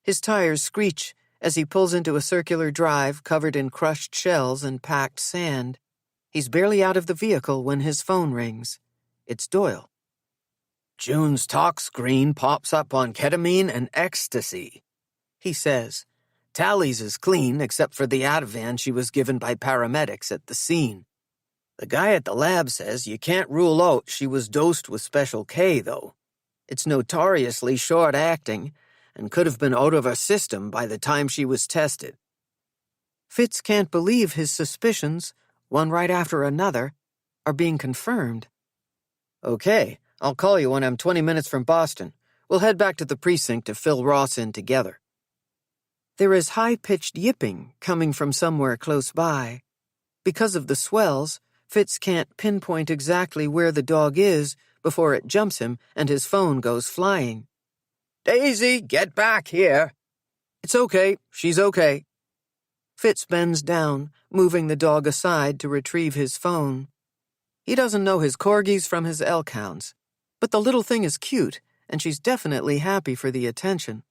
His tires screech as he pulls into a circular drive covered in crushed shells and packed sand. He's barely out of the vehicle when his phone rings. It's Doyle. "June's talk screen pops up on ketamine and ecstasy," he says. "Tali's is clean except for the Ativan she was given by paramedics at the scene. The guy at the lab says you can't rule out she was dosed with Special K, though. It's notoriously short-acting and could have been out of her system by the time she was tested." Fitz can't believe his suspicions, one right after another, are being confirmed. "Okay, I'll call you when I'm 20 minutes from Boston. We'll head back to the precinct to fill Ross in together." There is high-pitched yipping coming from somewhere close by. Because of the swells, Fitz can't pinpoint exactly where the dog is before it jumps him and his phone goes flying. "Daisy, get back here." "It's okay, she's okay." Fitz bends down, moving the dog aside to retrieve his phone. He doesn't know his corgis from his elk hounds, but the little thing is cute, and she's definitely happy for the attention.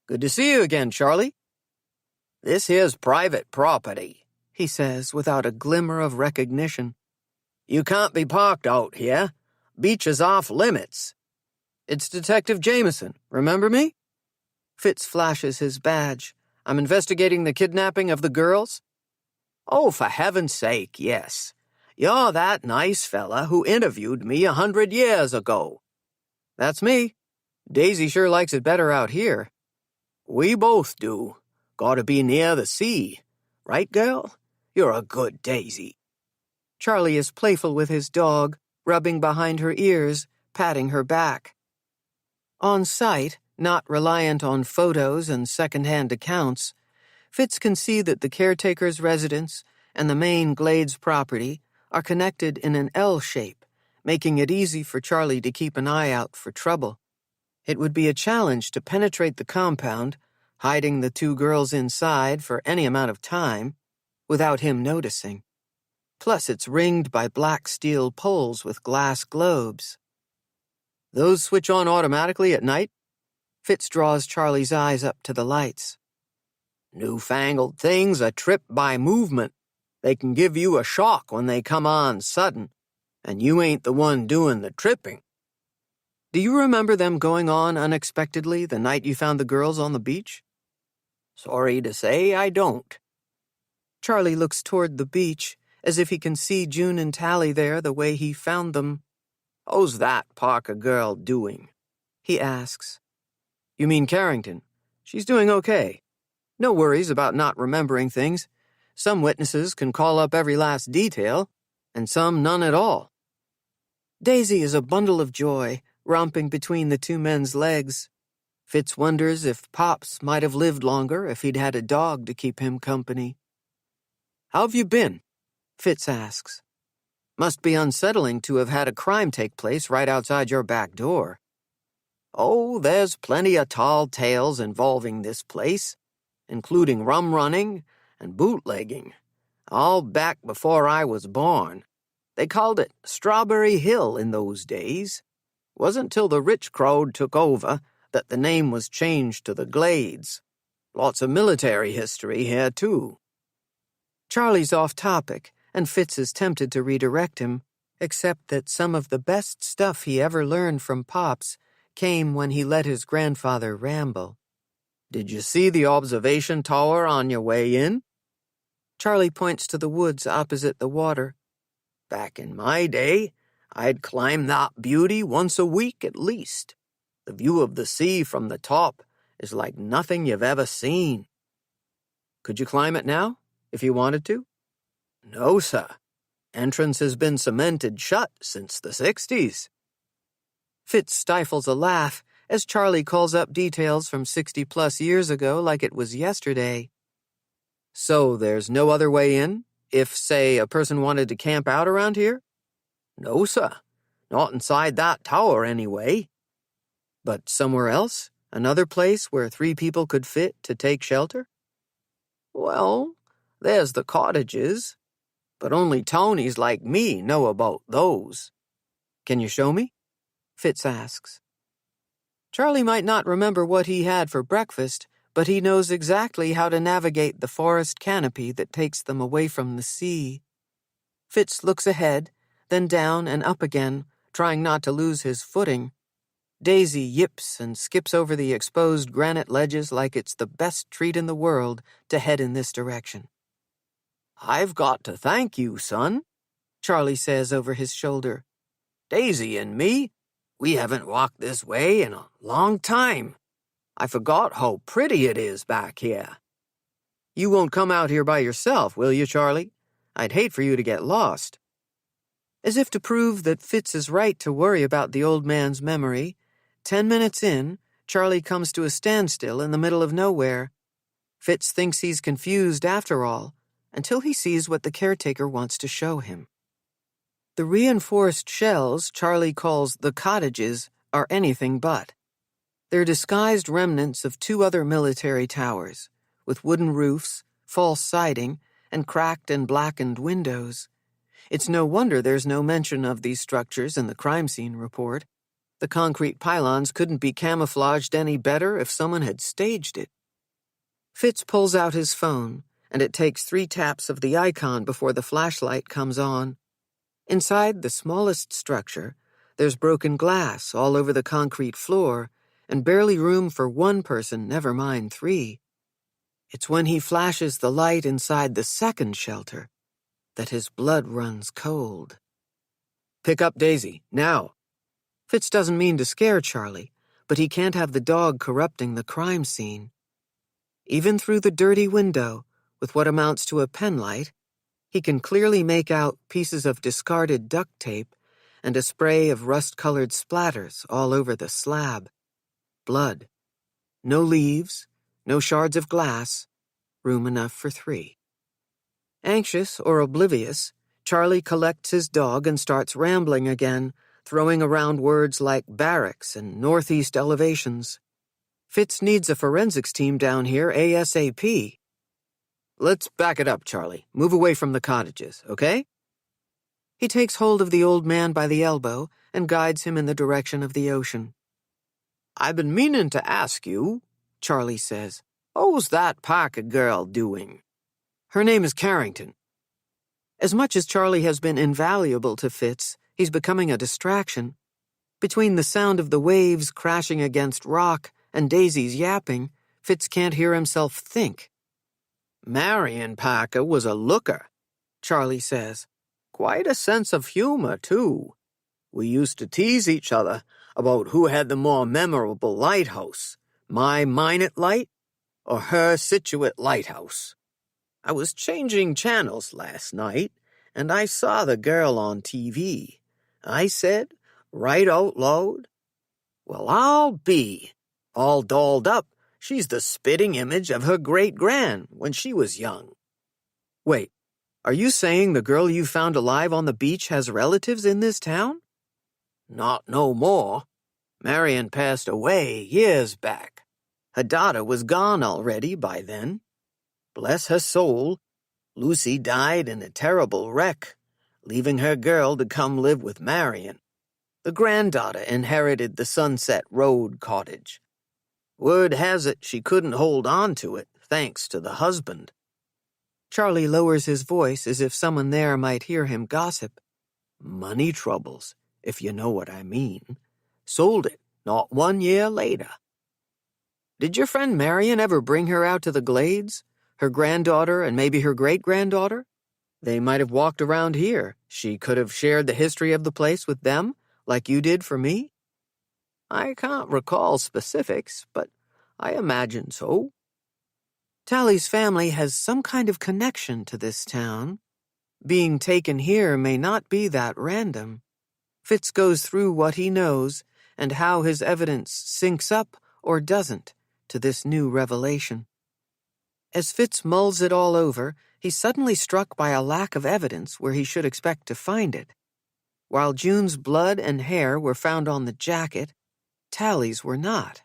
"Good to see you again, Charlie." "This here's private property," he says without a glimmer of recognition. "You can't be parked out here. Beach is off limits." "It's Detective Jameson, remember me?" Fitz flashes his badge. "I'm investigating the kidnapping of the girls." "Oh, for heaven's sake, yes. You're that nice fella who interviewed me 100 years ago." "That's me. Daisy sure likes it better out here." "We both do. Gotta be near the sea. Right, girl? You're a good Daisy." Charlie is playful with his dog, rubbing behind her ears, patting her back. On site, not reliant on photos and second-hand accounts, Fitz can see that the caretaker's residence and the main Glades property are connected in an L shape, making it easy for Charlie to keep an eye out for trouble. It would be a challenge to penetrate the compound, hiding the two girls inside for any amount of time, without him noticing. Plus, it's ringed by black steel poles with glass globes. "Those switch on automatically at night?" Fitz draws Charlie's eyes up to the lights. "Newfangled things are tripped by movement. They can give you a shock when they come on sudden, and you ain't the one doing the tripping." "Do you remember them going on unexpectedly the night you found the girls on the beach?" "Sorry to say I don't." Charlie looks toward the beach, as if he can see June and Tali there the way he found them. "How's that Parker girl doing?" he asks. "You mean Carrington? She's doing okay. No worries about not remembering things. Some witnesses can call up every last detail, and some none at all." Daisy is a bundle of joy, romping between the two men's legs. Fitz wonders if Pops might have lived longer if he'd had a dog to keep him company. "How have you been?" Fitz asks. "Must be unsettling to have had a crime take place right outside your back door." "Oh, there's plenty of tall tales involving this place, including rum running and bootlegging, all back before I was born. They called it Strawberry Hill in those days. Wasn't till the rich crowd took over that the name was changed to the Glades. Lots of military history here, too." Charlie's off topic, and Fitz is tempted to redirect him, except that some of the best stuff he ever learned from Pops came when he let his grandfather ramble. "Did you see the observation tower on your way in?" Charlie points to the woods opposite the water. "Back in my day, I'd climb that beauty once a week at least. The view of the sea from the top is like nothing you've ever seen." "Could you climb it now, if you wanted to?" "No, sir. Entrance has been cemented shut since the 60s. Fitz stifles a laugh as Charlie calls up details from 60-plus years ago like it was yesterday. "So there's no other way in? If, say, a person wanted to camp out around here? No, sir. Not inside that tower, anyway. But somewhere else? Another place where 3 people could fit to take shelter? Well, there's the cottages, but only Tonies like me know about those. Can you show me? Fitz asks. Charlie might not remember what he had for breakfast, but he knows exactly how to navigate the forest canopy that takes them away from the sea. Fitz looks ahead, then down and up again, trying not to lose his footing. Daisy yips and skips over the exposed granite ledges like it's the best treat in the world to head in this direction. I've got to thank you, son, Charlie says over his shoulder. Daisy and me, we haven't walked this way in a long time. I forgot how pretty it is back here. You won't come out here by yourself, will you, Charlie? I'd hate for you to get lost. As if to prove that Fitz is right to worry about the old man's memory, 10 minutes in, Charlie comes to a standstill in the middle of nowhere. Fitz thinks he's confused after all, until he sees what the caretaker wants to show him. The reinforced shells Charlie calls the cottages are anything but. They're disguised remnants of 2 other military towers, with wooden roofs, false siding, and cracked and blackened windows. It's no wonder there's no mention of these structures in the crime scene report. The concrete pylons couldn't be camouflaged any better if someone had staged it. Fitz pulls out his phone, and it takes 3 taps of the icon before the flashlight comes on. Inside the smallest structure, there's broken glass all over the concrete floor, and barely room for 1 person, never mind 3. It's when he flashes the light inside the second shelter that his blood runs cold. Pick up Daisy, now. Fitz doesn't mean to scare Charlie, but he can't have the dog corrupting the crime scene. Even through the dirty window, with what amounts to a penlight, he can clearly make out pieces of discarded duct tape and a spray of rust-colored splatters all over the slab. Blood. No leaves, no shards of glass, room enough for 3. Anxious or oblivious, Charlie collects his dog and starts rambling again, throwing around words like barracks and northeast elevations. Fitz needs a forensics team down here ASAP. Let's back it up, Charlie. Move away from the cottages, okay? He takes hold of the old man by the elbow and guides him in the direction of the ocean. I've been meaning to ask you, Charlie says, how's that Parker girl doing? Her name is Carrington. As much as Charlie has been invaluable to Fitz, he's becoming a distraction. Between the sound of the waves crashing against rock and Daisy's yapping, Fitz can't hear himself think. Marion Parker was a looker, Charlie says. Quite a sense of humor, too. We used to tease each other about who had the more memorable lighthouse, my Minot light or her Situate lighthouse. I was changing channels last night, and I saw the girl on TV. I said, right out loud, well, I'll be. All dolled up, she's the spitting image of her great-gran when she was young. Wait, are you saying the girl you found alive on the beach has relatives in this town? Not no more. Marion passed away years back. Her daughter was gone already by then. Bless her soul, Lucy died in a terrible wreck, leaving her girl to come live with Marion. The granddaughter inherited the Sunset Road cottage. Word has it she couldn't hold on to it, thanks to the husband. Charlie lowers his voice as if someone there might hear him gossip. Money troubles, if you know what I mean. Sold it not 1 year later. Did your friend Marion ever bring her out to the glades? Her granddaughter and maybe her great-granddaughter? They might have walked around here. She could have shared the history of the place with them, like you did for me? I can't recall specifics, but I imagine so. Tali's family has some kind of connection to this town. Being taken here may not be that random. Fitz goes through what he knows and how his evidence syncs up or doesn't to this new revelation. As Fitz mulls it all over, he's suddenly struck by a lack of evidence where he should expect to find it. While June's blood and hair were found on the jacket, Tali's were not,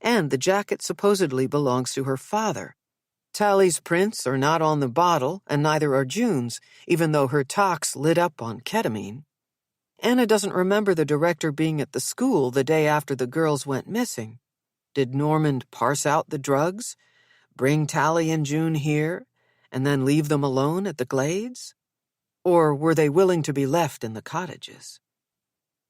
and the jacket supposedly belongs to her father. Tali's prints are not on the bottle, and neither are June's, even though her tox lit up on ketamine. Anna doesn't remember the director being at the school the day after the girls went missing. Did Normand parse out the drugs, bring Tali and June here, and then leave them alone at the Glades? Or were they willing to be left in the cottages?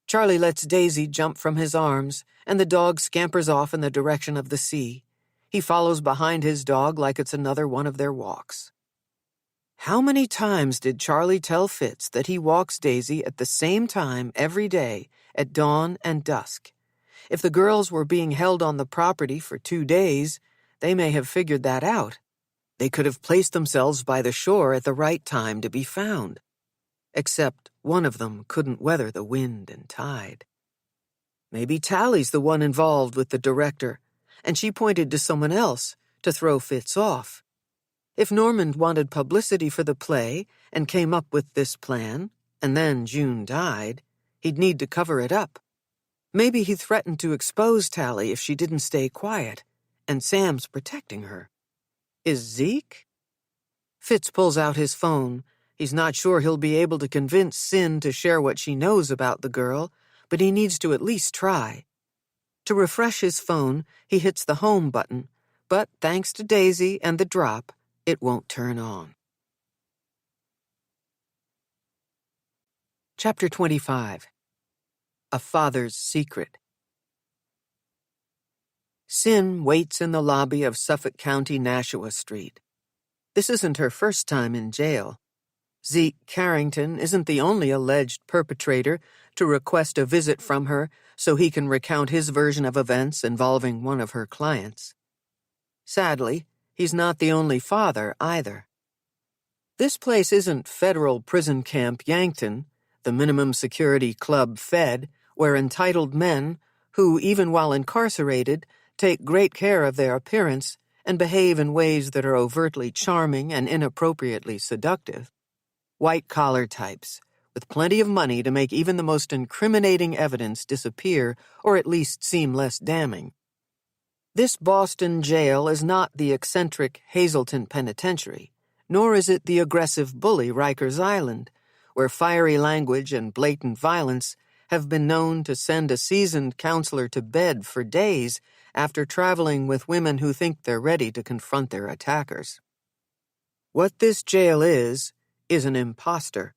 Charlie lets Daisy jump from his arms, and the dog scampers off in the direction of the sea. He follows behind his dog like it's another one of their walks. How many times did Charlie tell Fitz that he walks Daisy at the same time every day, at dawn and dusk? If the girls were being held on the property for 2 days, they may have figured that out. They could have placed themselves by the shore at the right time to be found. Except one of them couldn't weather the wind and tide. Maybe Tali's the one involved with the director, and she pointed to someone else to throw Fitz off. If Normand wanted publicity for the play and came up with this plan, and then June died, he'd need to cover it up. Maybe he threatened to expose Tali if she didn't stay quiet, and Sam's protecting her. Is Zeke? Fitz pulls out his phone. He's not sure he'll be able to convince Sin to share what she knows about the girl, but he needs to at least try. To refresh his phone, he hits the home button, but thanks to Daisy and the drop, it won't turn on. Chapter 25. A Father's Secret. Sin waits in the lobby of Suffolk County Nashua Street. This isn't her first time in jail. Zeke Carrington isn't the only alleged perpetrator to request a visit from her so he can recount his version of events involving one of her clients. Sadly, he's not the only father either. This place isn't Federal Prison Camp Yankton, the minimum security club Fed, where entitled men, who, even while incarcerated, take great care of their appearance and behave in ways that are overtly charming and inappropriately seductive. White-collar types, with plenty of money to make even the most incriminating evidence disappear or at least seem less damning. This Boston jail is not the eccentric Hazleton Penitentiary, nor is it the aggressive bully Rikers Island, where fiery language and blatant violence have been known to send a seasoned counselor to bed for days after traveling with women who think they're ready to confront their attackers. What this jail is an imposter.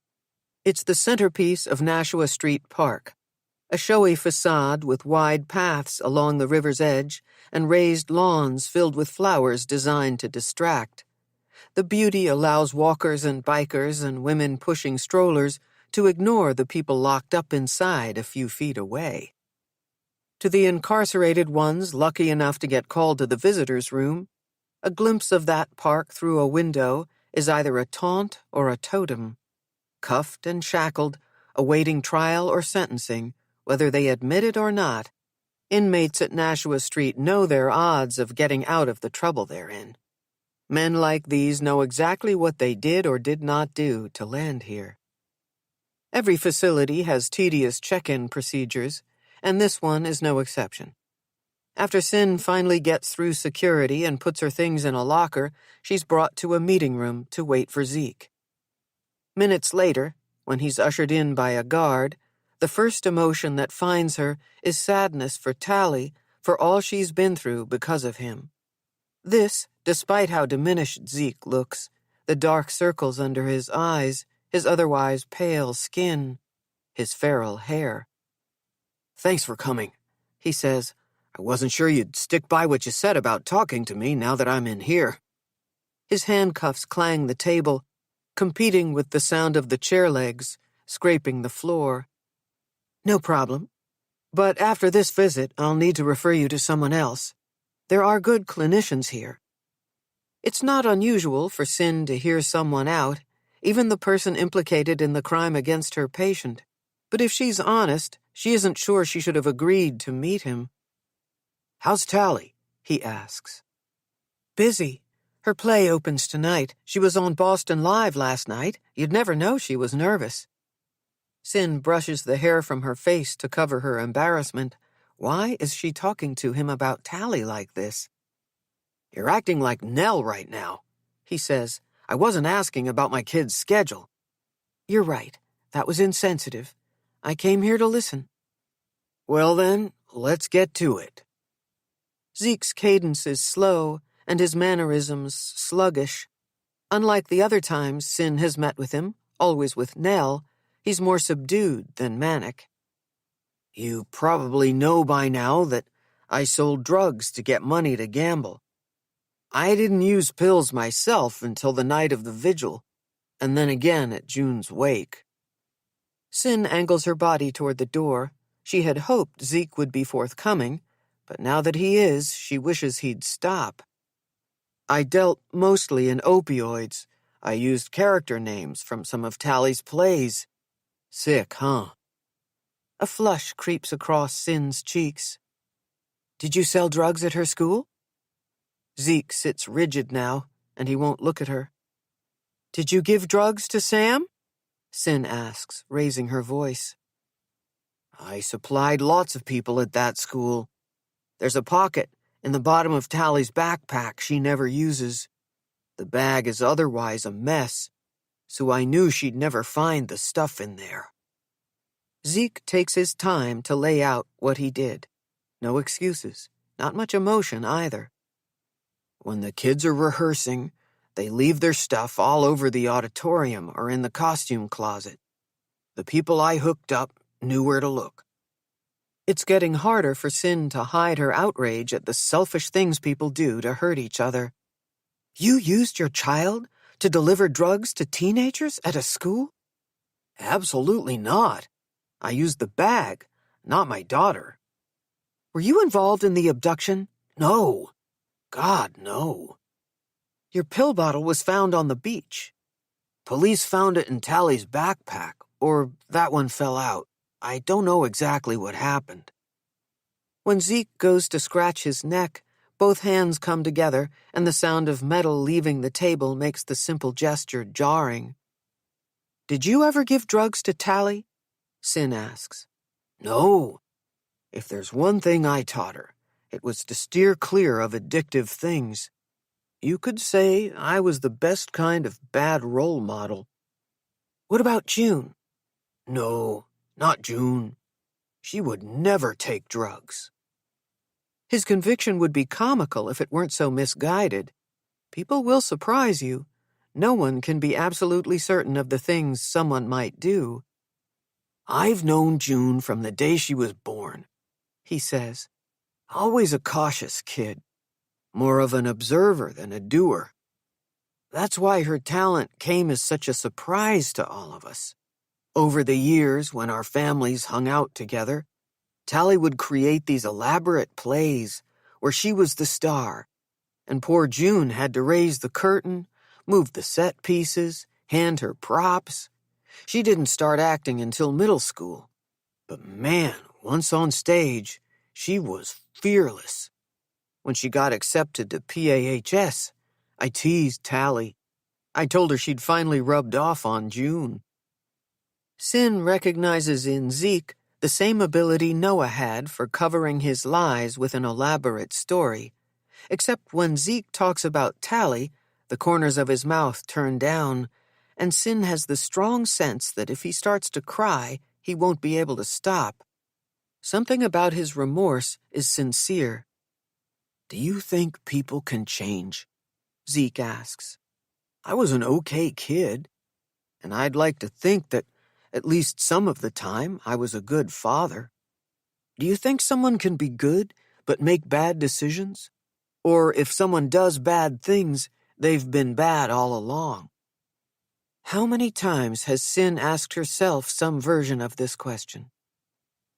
It's the centerpiece of Nashua Street Park, a showy facade with wide paths along the river's edge and raised lawns filled with flowers designed to distract. The beauty allows walkers and bikers and women pushing strollers to ignore the people locked up inside a few feet away. To the incarcerated ones lucky enough to get called to the visitors' room, a glimpse of that park through a window is either a taunt or a totem. Cuffed and shackled, awaiting trial or sentencing, whether they admit it or not, inmates at Nashua Street know their odds of getting out of the trouble they're in. Men like these know exactly what they did or did not do to land here. Every facility has tedious check-in procedures, and this one is no exception. After Sin finally gets through security and puts her things in a locker, she's brought to a meeting room to wait for Zeke. Minutes later, when he's ushered in by a guard, the first emotion that finds her is sadness for Tali for all she's been through because of him. This, despite how diminished Zeke looks, the dark circles under his eyes, his otherwise pale skin, his feral hair. "Thanks for coming," he says. "I wasn't sure you'd stick by what you said about talking to me now that I'm in here." His handcuffs clang the table, competing with the sound of the chair legs, scraping the floor. "No problem. But after this visit, I'll need to refer you to someone else. There are good clinicians here." It's not unusual for Sin to hear someone out, even the person implicated in the crime against her patient. But if she's honest, she isn't sure she should have agreed to meet him. "How's Tali?" he asks. "Busy. Her play opens tonight. She was on Boston Live last night. You'd never know she was nervous. Cyn brushes the hair from her face to cover her embarrassment. Why is she talking to him about Tali like this? "You're acting like Nell right now," he says. "I wasn't asking about my kid's schedule." "You're right. That was insensitive. I came here to listen." "Well then, let's get to it." Zeke's cadence is slow, and his mannerisms sluggish. Unlike the other times Cyn has met with him, always with Nell, he's more subdued than manic. "You probably know by now that I sold drugs to get money to gamble. I didn't use pills myself until the night of the vigil, and then again at June's wake." Cyn angles her body toward the door. She had hoped Zeke would be forthcoming, but now that he is, she wishes he'd stop. "I dealt mostly in opioids. I used character names from some of Tali's plays. Sick, huh?" A flush creeps across Cyn's cheeks. "Did you sell drugs at her school?" Zeke sits rigid now, and he won't look at her. "Did you give drugs to Sam?" Cyn asks, raising her voice. "I supplied lots of people at that school. There's a pocket in the bottom of Tali's backpack she never uses. The bag is otherwise a mess, so I knew she'd never find the stuff in there." Zeke takes his time to lay out what he did. No excuses, not much emotion either. "When the kids are rehearsing, they leave their stuff all over the auditorium or in the costume closet. The people I hooked up knew where to look." It's getting harder for Cyn to hide her outrage at the selfish things people do to hurt each other. "You used your child to deliver drugs to teenagers at a school?" "Absolutely not. I used the bag, not my daughter." "Were you involved in the abduction?" "No. God, no." "Your pill bottle was found on the beach." "Police found it in Tali's backpack, or that one fell out. I don't know exactly what happened." When Zeke goes to scratch his neck, both hands come together, and the sound of metal leaving the table makes the simple gesture jarring. "Did you ever give drugs to Tali?" Cyn asks. "No. If there's one thing I taught her, it was to steer clear of addictive things. You could say I was the best kind of bad role model." "What about June?" "No, not June. She would never take drugs." His conviction would be comical if it weren't so misguided. People will surprise you. No one can be absolutely certain of the things someone might do. "I've known June from the day she was born," he says. "Always a cautious kid. More of an observer than a doer. That's why her talent came as such a surprise to all of us. Over the years, when our families hung out together, Tali would create these elaborate plays where she was the star, and poor June had to raise the curtain, move the set pieces, hand her props. She didn't start acting until middle school. But man, once on stage, she was fearless. When she got accepted to PAHS, I teased Tali. I told her she'd finally rubbed off on June." Cyn recognizes in Zeke the same ability Noah had for covering his lies with an elaborate story, except when Zeke talks about Tali, the corners of his mouth turn down, and Cyn has the strong sense that if he starts to cry, he won't be able to stop. Something about his remorse is sincere. "Do you think people can change?" Zeke asks. "I was an okay kid, and I'd like to think that at least some of the time I was a good father. Do you think someone can be good but make bad decisions? Or if someone does bad things, they've been bad all along?" How many times has Cyn asked herself some version of this question?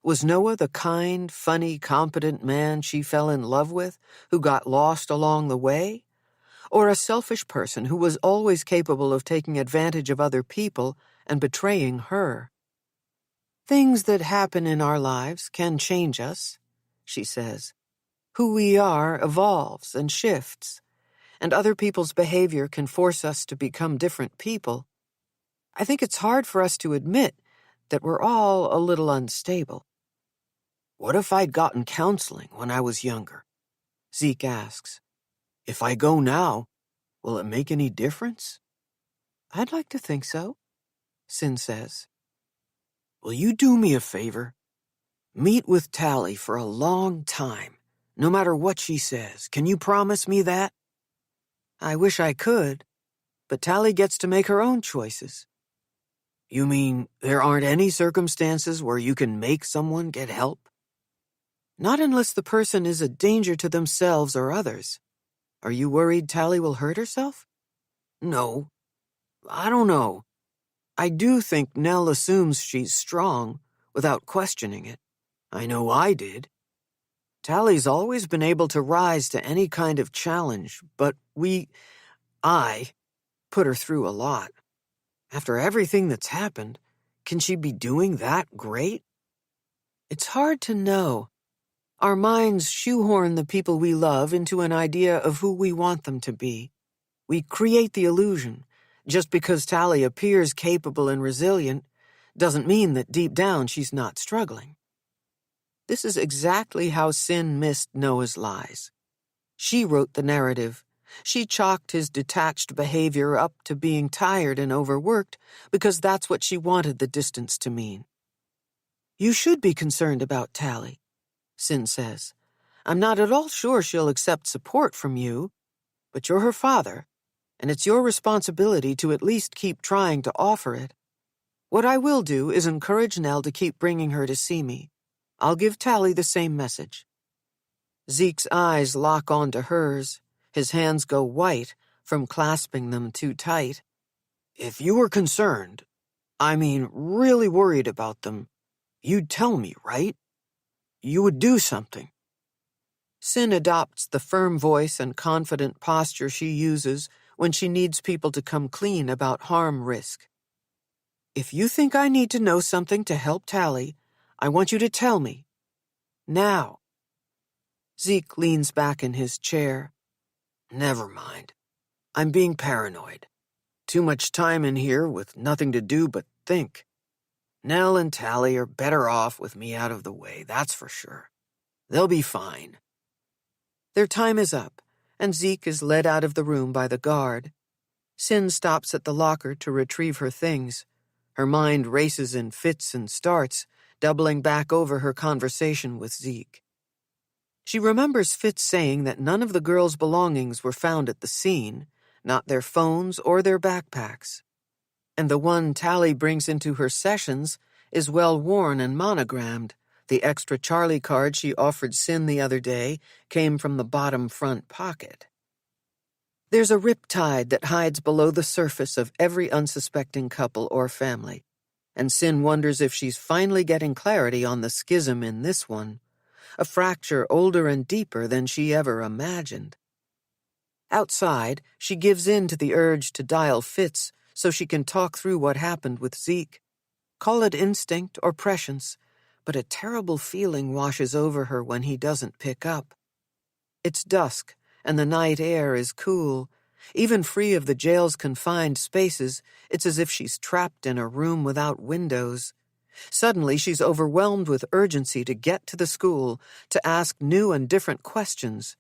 Was Noah the kind, funny, competent man she fell in love with, who got lost along the way? Or a selfish person who was always capable of taking advantage of other people and betraying her? "Things that happen in our lives can change us," she says. "Who we are evolves and shifts, and other people's behavior can force us to become different people, I think it's hard for us to admit that we're all a little unstable. What if I'd gotten counseling when I was younger? Zeke asks. If I go now, will it make any difference? I'd like to think so, Sin says. Will you do me a favor? Meet with Tali for a long time, no matter what she says. Can you promise me that? I wish I could, but Tali gets to make her own choices. You mean there aren't any circumstances where you can make someone get help? Not unless the person is a danger to themselves or others. Are you worried Tali will hurt herself? No. I don't know. I do think Nell assumes she's strong, without questioning it. I know I did. Tali's always been able to rise to any kind of challenge, but I, put her through a lot. After everything that's happened, can she be doing that great? It's hard to know. Our minds shoehorn the people we love into an idea of who we want them to be. We create the illusion. Just because Tali appears capable and resilient doesn't mean that deep down she's not struggling. This is exactly how Sin missed Noah's lies. She wrote the narrative. She chalked his detached behavior up to being tired and overworked because that's what she wanted the distance to mean. You should be concerned about Tali, Sin says. I'm not at all sure she'll accept support from you, but you're her father, and it's your responsibility to at least keep trying to offer it. What I will do is encourage Nell to keep bringing her to see me. I'll give Tali the same message. Zeke's eyes lock onto hers. His hands go white from clasping them too tight. If you were concerned, really worried about them, you'd tell me, right? You would do something. Sin adopts the firm voice and confident posture she uses when she needs people to come clean about harm risk. If you think I need to know something to help Tali, I want you to tell me. Now. Zeke leans back in his chair. Never mind. I'm being paranoid. Too much time in here with nothing to do but think. Nell and Tali are better off with me out of the way, that's for sure. They'll be fine. Their time is up, and Zeke is led out of the room by the guard. Sin stops at the locker to retrieve her things. Her mind races in fits and starts, doubling back over her conversation with Zeke. She remembers Fitz saying that none of the girls' belongings were found at the scene, not their phones or their backpacks. And the one Tali brings into her sessions is well-worn and monogrammed. The extra Charlie card she offered Sin the other day came from the bottom front pocket. There's a riptide that hides below the surface of every unsuspecting couple or family, and Sin wonders if she's finally getting clarity on the schism in this one, a fracture older and deeper than she ever imagined. Outside, she gives in to the urge to dial Fitz so she can talk through what happened with Zeke. Call it instinct or prescience, but a terrible feeling washes over her when he doesn't pick up. It's dusk, and the night air is cool. Even free of the jail's confined spaces, it's as if she's trapped in a room without windows. Suddenly, she's overwhelmed with urgency to get to the school, to ask new and different questions,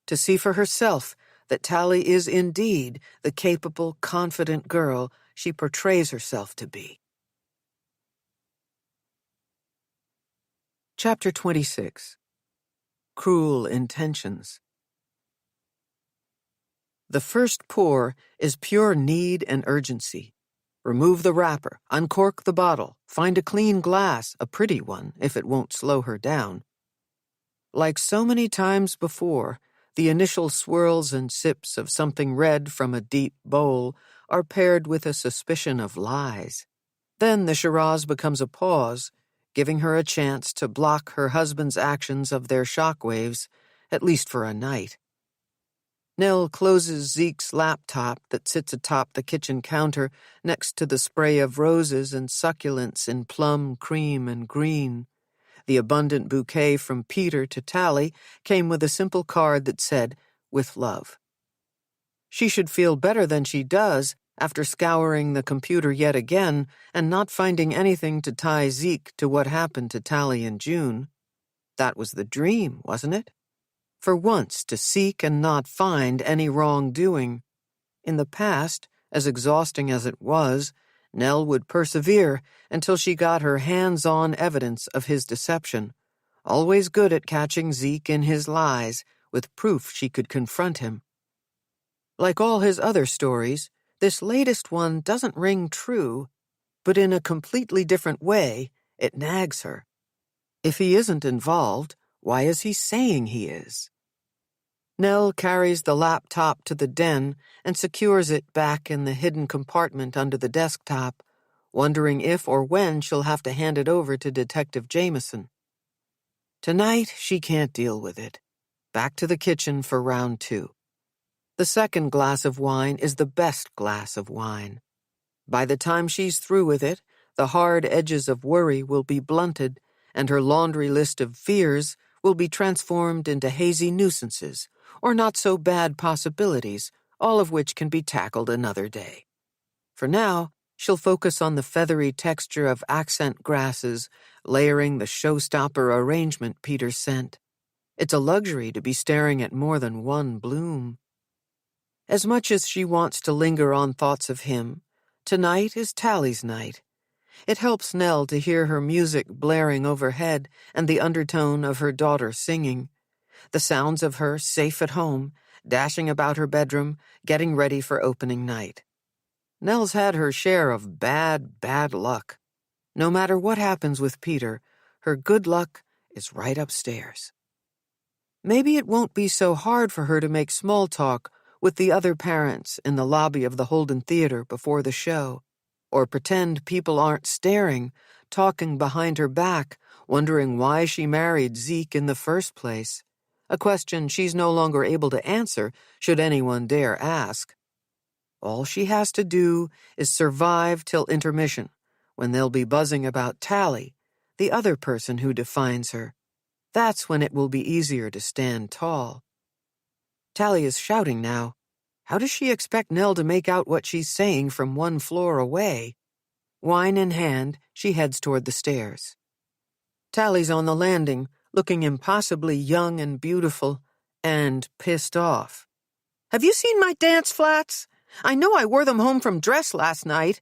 to see for herself that Tali is indeed the capable, confident girl she portrays herself to be. Chapter 26. Cruel Intentions. The first pour is pure need and urgency. Remove the wrapper, uncork the bottle, find a clean glass, a pretty one, if it won't slow her down. Like so many times before, the initial swirls and sips of something red from a deep bowl are paired with a suspicion of lies. Then the Shiraz becomes a pause, giving her a chance to block her husband's actions of their shockwaves, at least for a night. Nell closes Zeke's laptop that sits atop the kitchen counter next to the spray of roses and succulents in plum, cream, and green. The abundant bouquet from Peter to Tali came with a simple card that said, "With love." She should feel better than she does after scouring the computer yet again and not finding anything to tie Zeke to what happened to Tali and June. That was the dream, wasn't it? For once to seek and not find any wrongdoing. In the past, as exhausting as it was, Nell would persevere until she got her hands-on evidence of his deception, always good at catching Zeke in his lies, with proof she could confront him. Like all his other stories, this latest one doesn't ring true, but in a completely different way, it nags her. If he isn't involved, why is he saying he is? Nell carries the laptop to the den and secures it back in the hidden compartment under the desktop, wondering if or when she'll have to hand it over to Detective Jameson. Tonight, she can't deal with it. Back to the kitchen for round 2. The second glass of wine is the best glass of wine. By the time she's through with it, the hard edges of worry will be blunted, and her laundry list of fears will be transformed into hazy nuisances, or not-so-bad possibilities, all of which can be tackled another day. For now, she'll focus on the feathery texture of accent grasses, layering the showstopper arrangement Peter sent. It's a luxury to be staring at more than one bloom. As much as she wants to linger on thoughts of him, tonight is Tali's night. It helps Nell to hear her music blaring overhead and the undertone of her daughter singing. The sounds of her safe at home, dashing about her bedroom, getting ready for opening night. Nell's had her share of bad luck. No matter what happens with Peter, her good luck is right upstairs. Maybe it won't be so hard for her to make small talk with the other parents in the lobby of the Holden Theater before the show, or pretend people aren't staring, talking behind her back, wondering why she married Zeke in the first place, a question she's no longer able to answer should anyone dare ask. All she has to do is survive till intermission, when they'll be buzzing about Tali, the other person who defines her. That's when it will be easier to stand tall. Tali is shouting now. How does she expect Nell to make out what she's saying from one floor away? Wine in hand, she heads toward the stairs. Tali's on the landing, looking impossibly young and beautiful, and pissed off. "Have you seen my dance flats? I know I wore them home from dress last night."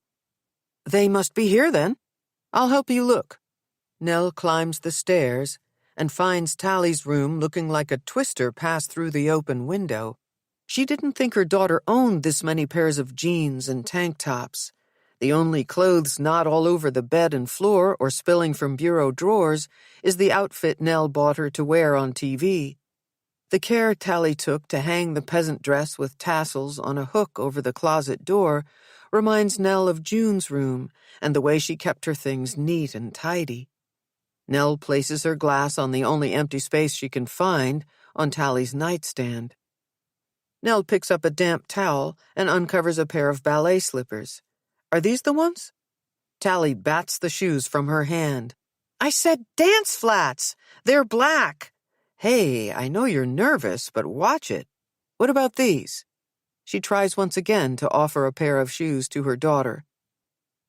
"They must be here then. I'll help you look." Nell climbs the stairs and finds Tali's room looking like a twister passed through the open window. She didn't think her daughter owned this many pairs of jeans and tank tops. The only clothes not all over the bed and floor or spilling from bureau drawers is the outfit Nell bought her to wear on TV. The care Tali took to hang the peasant dress with tassels on a hook over the closet door reminds Nell of June's room and the way she kept her things neat and tidy. Nell places her glass on the only empty space she can find, on Tali's nightstand. Nell picks up a damp towel and uncovers a pair of ballet slippers. Are these the ones? Tali bats the shoes from her hand. "I said dance flats! They're black!" "Hey, I know you're nervous, but watch it. What about these?" She tries once again to offer a pair of shoes to her daughter.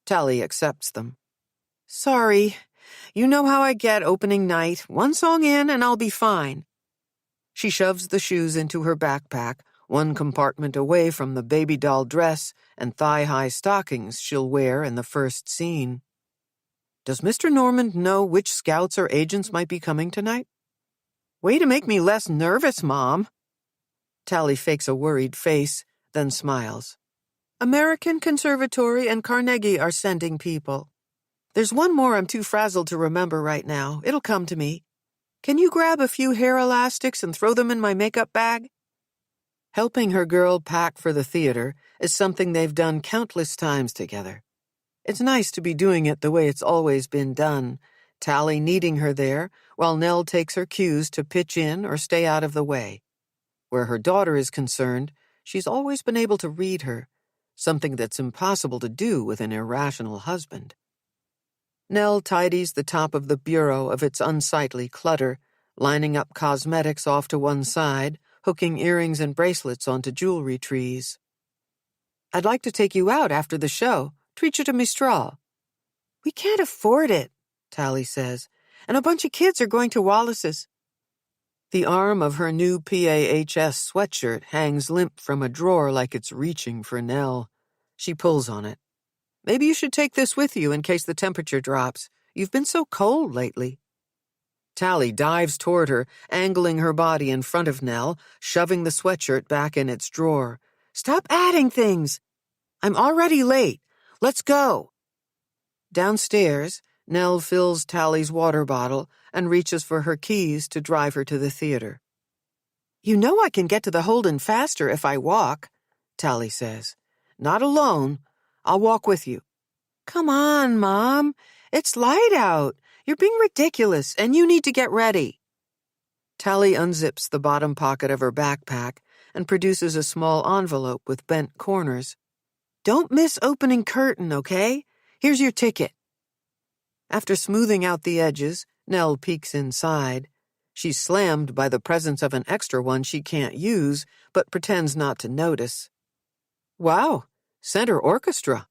Tali accepts them. "Sorry. You know how I get opening night. One song in and I'll be fine." She shoves the shoes into her backpack, one compartment away from the baby doll dress and thigh-high stockings she'll wear in the first scene. Does Mr. Normand know which scouts or agents might be coming tonight? "Way to make me less nervous, Mom." Tali fakes a worried face, then smiles. "American Conservatory and Carnegie are sending people. There's one more I'm too frazzled to remember right now. It'll come to me. Can you grab a few hair elastics and throw them in my makeup bag?" Helping her girl pack for the theater is something they've done countless times together. It's nice to be doing it the way it's always been done, Tali needing her there, while Nell takes her cues to pitch in or stay out of the way. Where her daughter is concerned, she's always been able to read her, something that's impossible to do with an irrational husband. Nell tidies the top of the bureau of its unsightly clutter, lining up cosmetics off to one side, hooking earrings and bracelets onto jewelry trees. "I'd like to take you out after the show, treat you to Mistral." "We can't afford it," Tali says, "and a bunch of kids are going to Wallace's." The arm of her new PAHS sweatshirt hangs limp from a drawer like it's reaching for Nell. She pulls on it. "Maybe you should take this with you in case the temperature drops. You've been so cold lately." Tali dives toward her, angling her body in front of Nell, shoving the sweatshirt back in its drawer. "Stop adding things! I'm already late. Let's go." Downstairs, Nell fills Tali's water bottle and reaches for her keys to drive her to the theater. "You know I can get to the Holden faster if I walk," Tali says. "Not alone. I'll walk with you." "Come on, Mom. It's light out. You're being ridiculous, and you need to get ready." Tali unzips the bottom pocket of her backpack and produces a small envelope with bent corners. "Don't miss opening curtain, okay? Here's your ticket." After smoothing out the edges, Nell peeks inside. She's slammed by the presence of an extra one she can't use, but pretends not to notice. "Wow, center orchestra."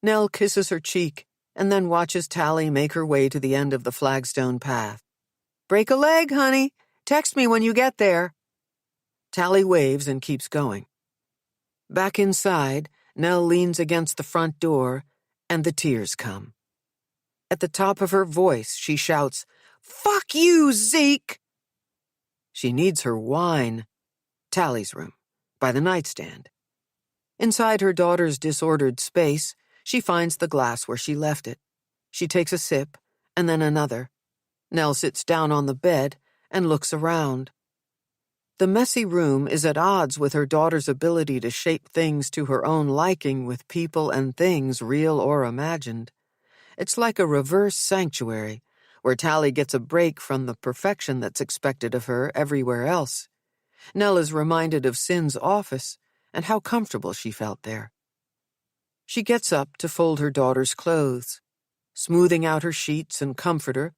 Nell kisses her cheek and then watches Tali make her way to the end of the flagstone path. "Break a leg, honey. Text me when you get there." Tali waves and keeps going. Back inside, Nell leans against the front door, and the tears come. At the top of her voice, she shouts, "Fuck you, Zeke!" She needs her wine. Tali's room, by the nightstand. Inside her daughter's disordered space, she finds the glass where she left it. She takes a sip, and then another. Nell sits down on the bed and looks around. The messy room is at odds with her daughter's ability to shape things to her own liking with people and things real or imagined. It's like a reverse sanctuary, where Tali gets a break from the perfection that's expected of her everywhere else. Nell is reminded of Sin's office and how comfortable she felt there. She gets up to fold her daughter's clothes. Smoothing out her sheets and comforter,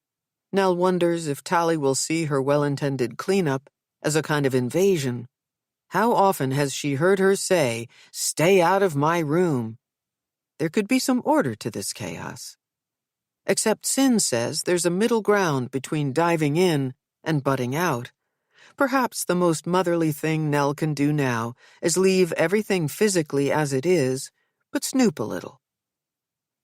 Nell wonders if Tali will see her well-intended cleanup as a kind of invasion. How often has she heard her say, "Stay out of my room"? There could be some order to this chaos. Except Sin says there's a middle ground between diving in and butting out. Perhaps the most motherly thing Nell can do now is leave everything physically as it is, but snoop a little.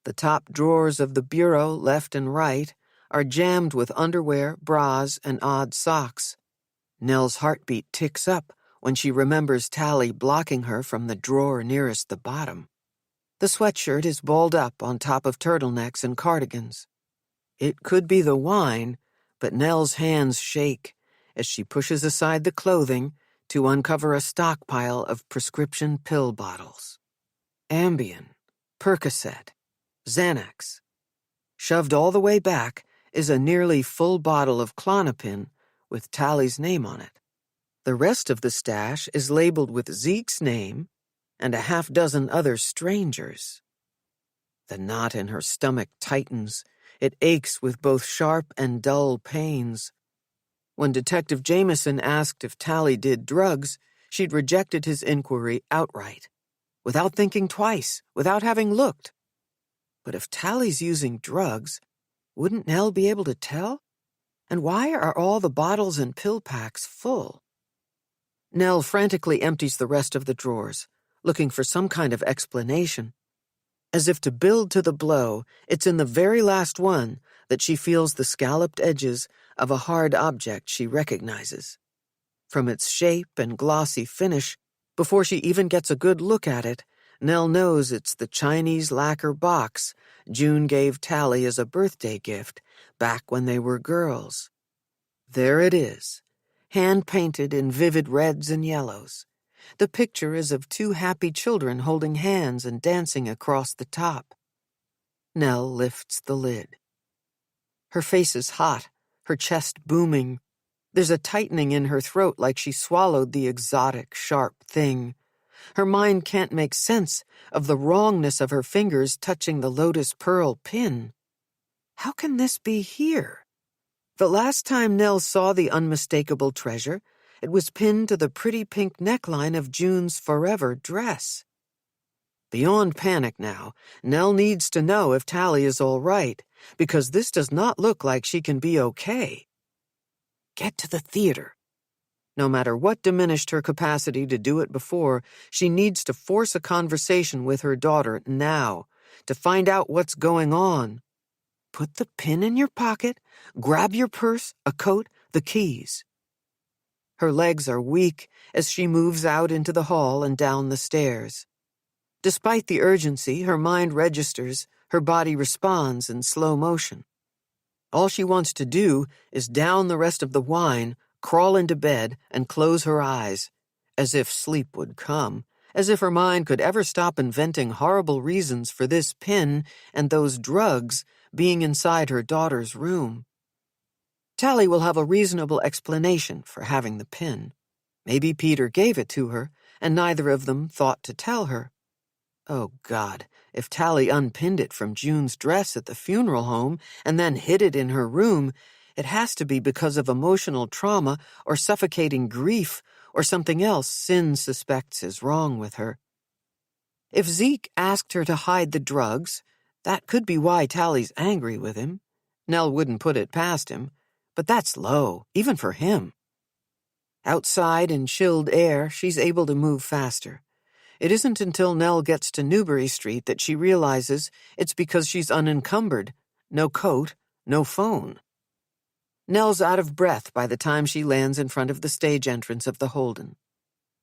The top drawers of the bureau, left and right, are jammed with underwear, bras, and odd socks. Nell's heartbeat ticks up when she remembers Tali blocking her from the drawer nearest the bottom. The sweatshirt is balled up on top of turtlenecks and cardigans. It could be the wine, but Nell's hands shake as she pushes aside the clothing to uncover a stockpile of prescription pill bottles. Ambien, Percocet, Xanax. Shoved all the way back is a nearly full bottle of Klonopin with Tali's name on it. The rest of the stash is labeled with Zeke's name and a half-dozen other strangers. The knot in her stomach tightens. It aches with both sharp and dull pains. When Detective Jameson asked if Tali did drugs, she'd rejected his inquiry outright, without thinking twice, without having looked. But if Tali's using drugs, wouldn't Nell be able to tell? And why are all the bottles and pill packs full? Nell frantically empties the rest of the drawers, looking for some kind of explanation. As if to build to the blow, it's in the very last one that she feels the scalloped edges of a hard object she recognizes. From its shape and glossy finish, before she even gets a good look at it, Nell knows it's the Chinese lacquer box June gave Tali as a birthday gift back when they were girls. There it is, hand-painted in vivid reds and yellows. The picture is of two happy children holding hands and dancing across the top. Nell lifts the lid. Her face is hot, her chest booming. There's a tightening in her throat like she swallowed the exotic, sharp thing. Her mind can't make sense of the wrongness of her fingers touching the lotus pearl pin. How can this be here? The last time Nell saw the unmistakable treasure, It was pinned to the pretty pink neckline of June's forever dress. Beyond panic now, Nell needs to know if Tali is all right, because this does not look like she can be okay. Get to the theater. No matter what diminished her capacity to do it before, she needs to force a conversation with her daughter now, to find out what's going on. Put the pin in your pocket, grab your purse, a coat, the keys. Her legs are weak as she moves out into the hall and down the stairs. Despite the urgency, her mind registers, her body responds in slow motion. All she wants to do is down the rest of the wine, crawl into bed, and close her eyes, as if sleep would come, as if her mind could ever stop inventing horrible reasons for this pin and those drugs being inside her daughter's room. Tali will have a reasonable explanation for having the pin. Maybe Peter gave it to her, and neither of them thought to tell her. Oh, God, if Tali unpinned it from June's dress at the funeral home and then hid it in her room, it has to be because of emotional trauma or suffocating grief or something else Sin suspects is wrong with her. If Zeke asked her to hide the drugs, that could be why Tali's angry with him. Nell wouldn't put it past him, but that's low, even for him. Outside in chilled air, she's able to move faster. It isn't until Nell gets to Newbury Street that she realizes it's because she's unencumbered. No coat, no phone. Nell's out of breath by the time she lands in front of the stage entrance of the Holden.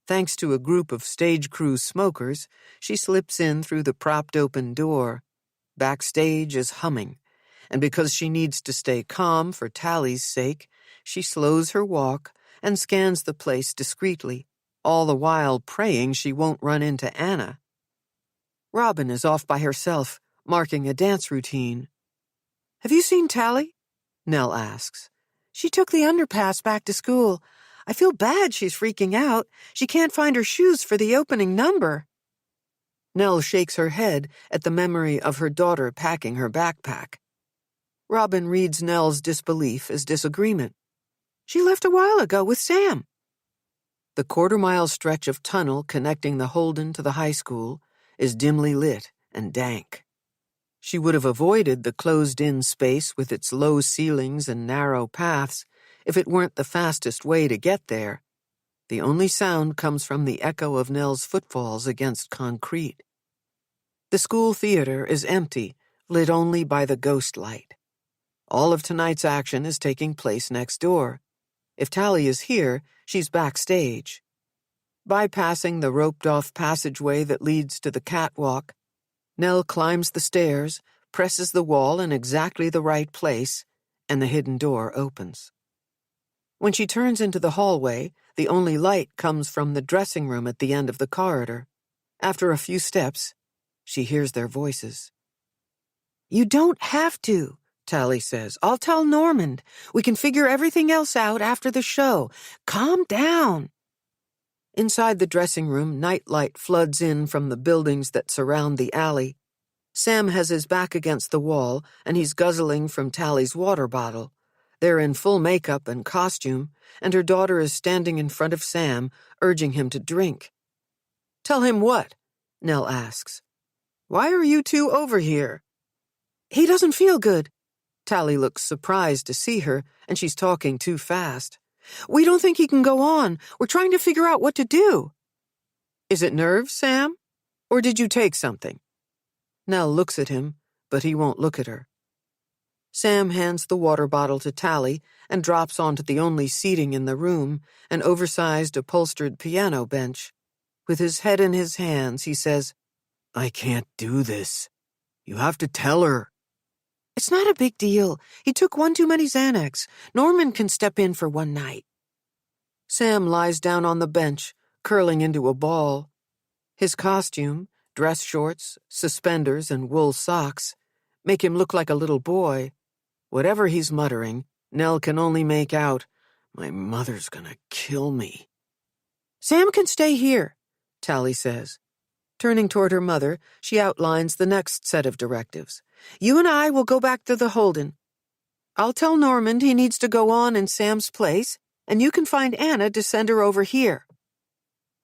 Thanks to a group of stage crew smokers, she slips in through the propped-open door. Backstage is humming, and because she needs to stay calm for Tali's sake, she slows her walk and scans the place discreetly, all the while praying she won't run into Anna. Robin is off by herself, marking a dance routine. "Have you seen Tali?" Nell asks. "She took the underpass back to school. I feel bad she's freaking out. She can't find her shoes for the opening number." Nell shakes her head at the memory of her daughter packing her backpack. Robin reads Nell's disbelief as disagreement. "She left a while ago with Sam." The quarter-mile stretch of tunnel connecting the Holden to the high school is dimly lit and dank. She would have avoided the closed-in space with its low ceilings and narrow paths if it weren't the fastest way to get there. The only sound comes from the echo of Nell's footfalls against concrete. The school theater is empty, lit only by the ghost light. All of tonight's action is taking place next door. If Tali is here, she's backstage. Bypassing the roped-off passageway that leads to the catwalk, Nell climbs the stairs, presses the wall in exactly the right place, and the hidden door opens. When she turns into the hallway, the only light comes from the dressing room at the end of the corridor. After a few steps, she hears their voices. "You don't have to," Tali says. "I'll tell Normand. We can figure everything else out after the show. Calm down." Inside the dressing room, nightlight floods in from the buildings that surround the alley. Sam has his back against the wall, and he's guzzling from Tali's water bottle. They're in full makeup and costume, and her daughter is standing in front of Sam, urging him to drink. "Tell him what?" Nell asks. "Why are you two over here?" "He doesn't feel good." Tali looks surprised to see her, and she's talking too fast. "We don't think he can go on. We're trying to figure out what to do." "Is it nerves, Sam? Or did you take something?" Nell looks at him, but he won't look at her. Sam hands the water bottle to Tali and drops onto the only seating in the room, an oversized upholstered piano bench. With his head in his hands, he says, "I can't do this. You have to tell her." "It's not a big deal. He took one too many Xanax. Norman can step in for one night." Sam lies down on the bench, curling into a ball. His costume, dress shorts, suspenders, and wool socks, make him look like a little boy. Whatever he's muttering, Nell can only make out, "My mother's gonna kill me." "Sam can stay here," Tali says. Turning toward her mother, she outlines the next set of directives. "You and I will go back to the Holden. I'll tell Normand he needs to go on in Sam's place, and you can find Anna to send her over here.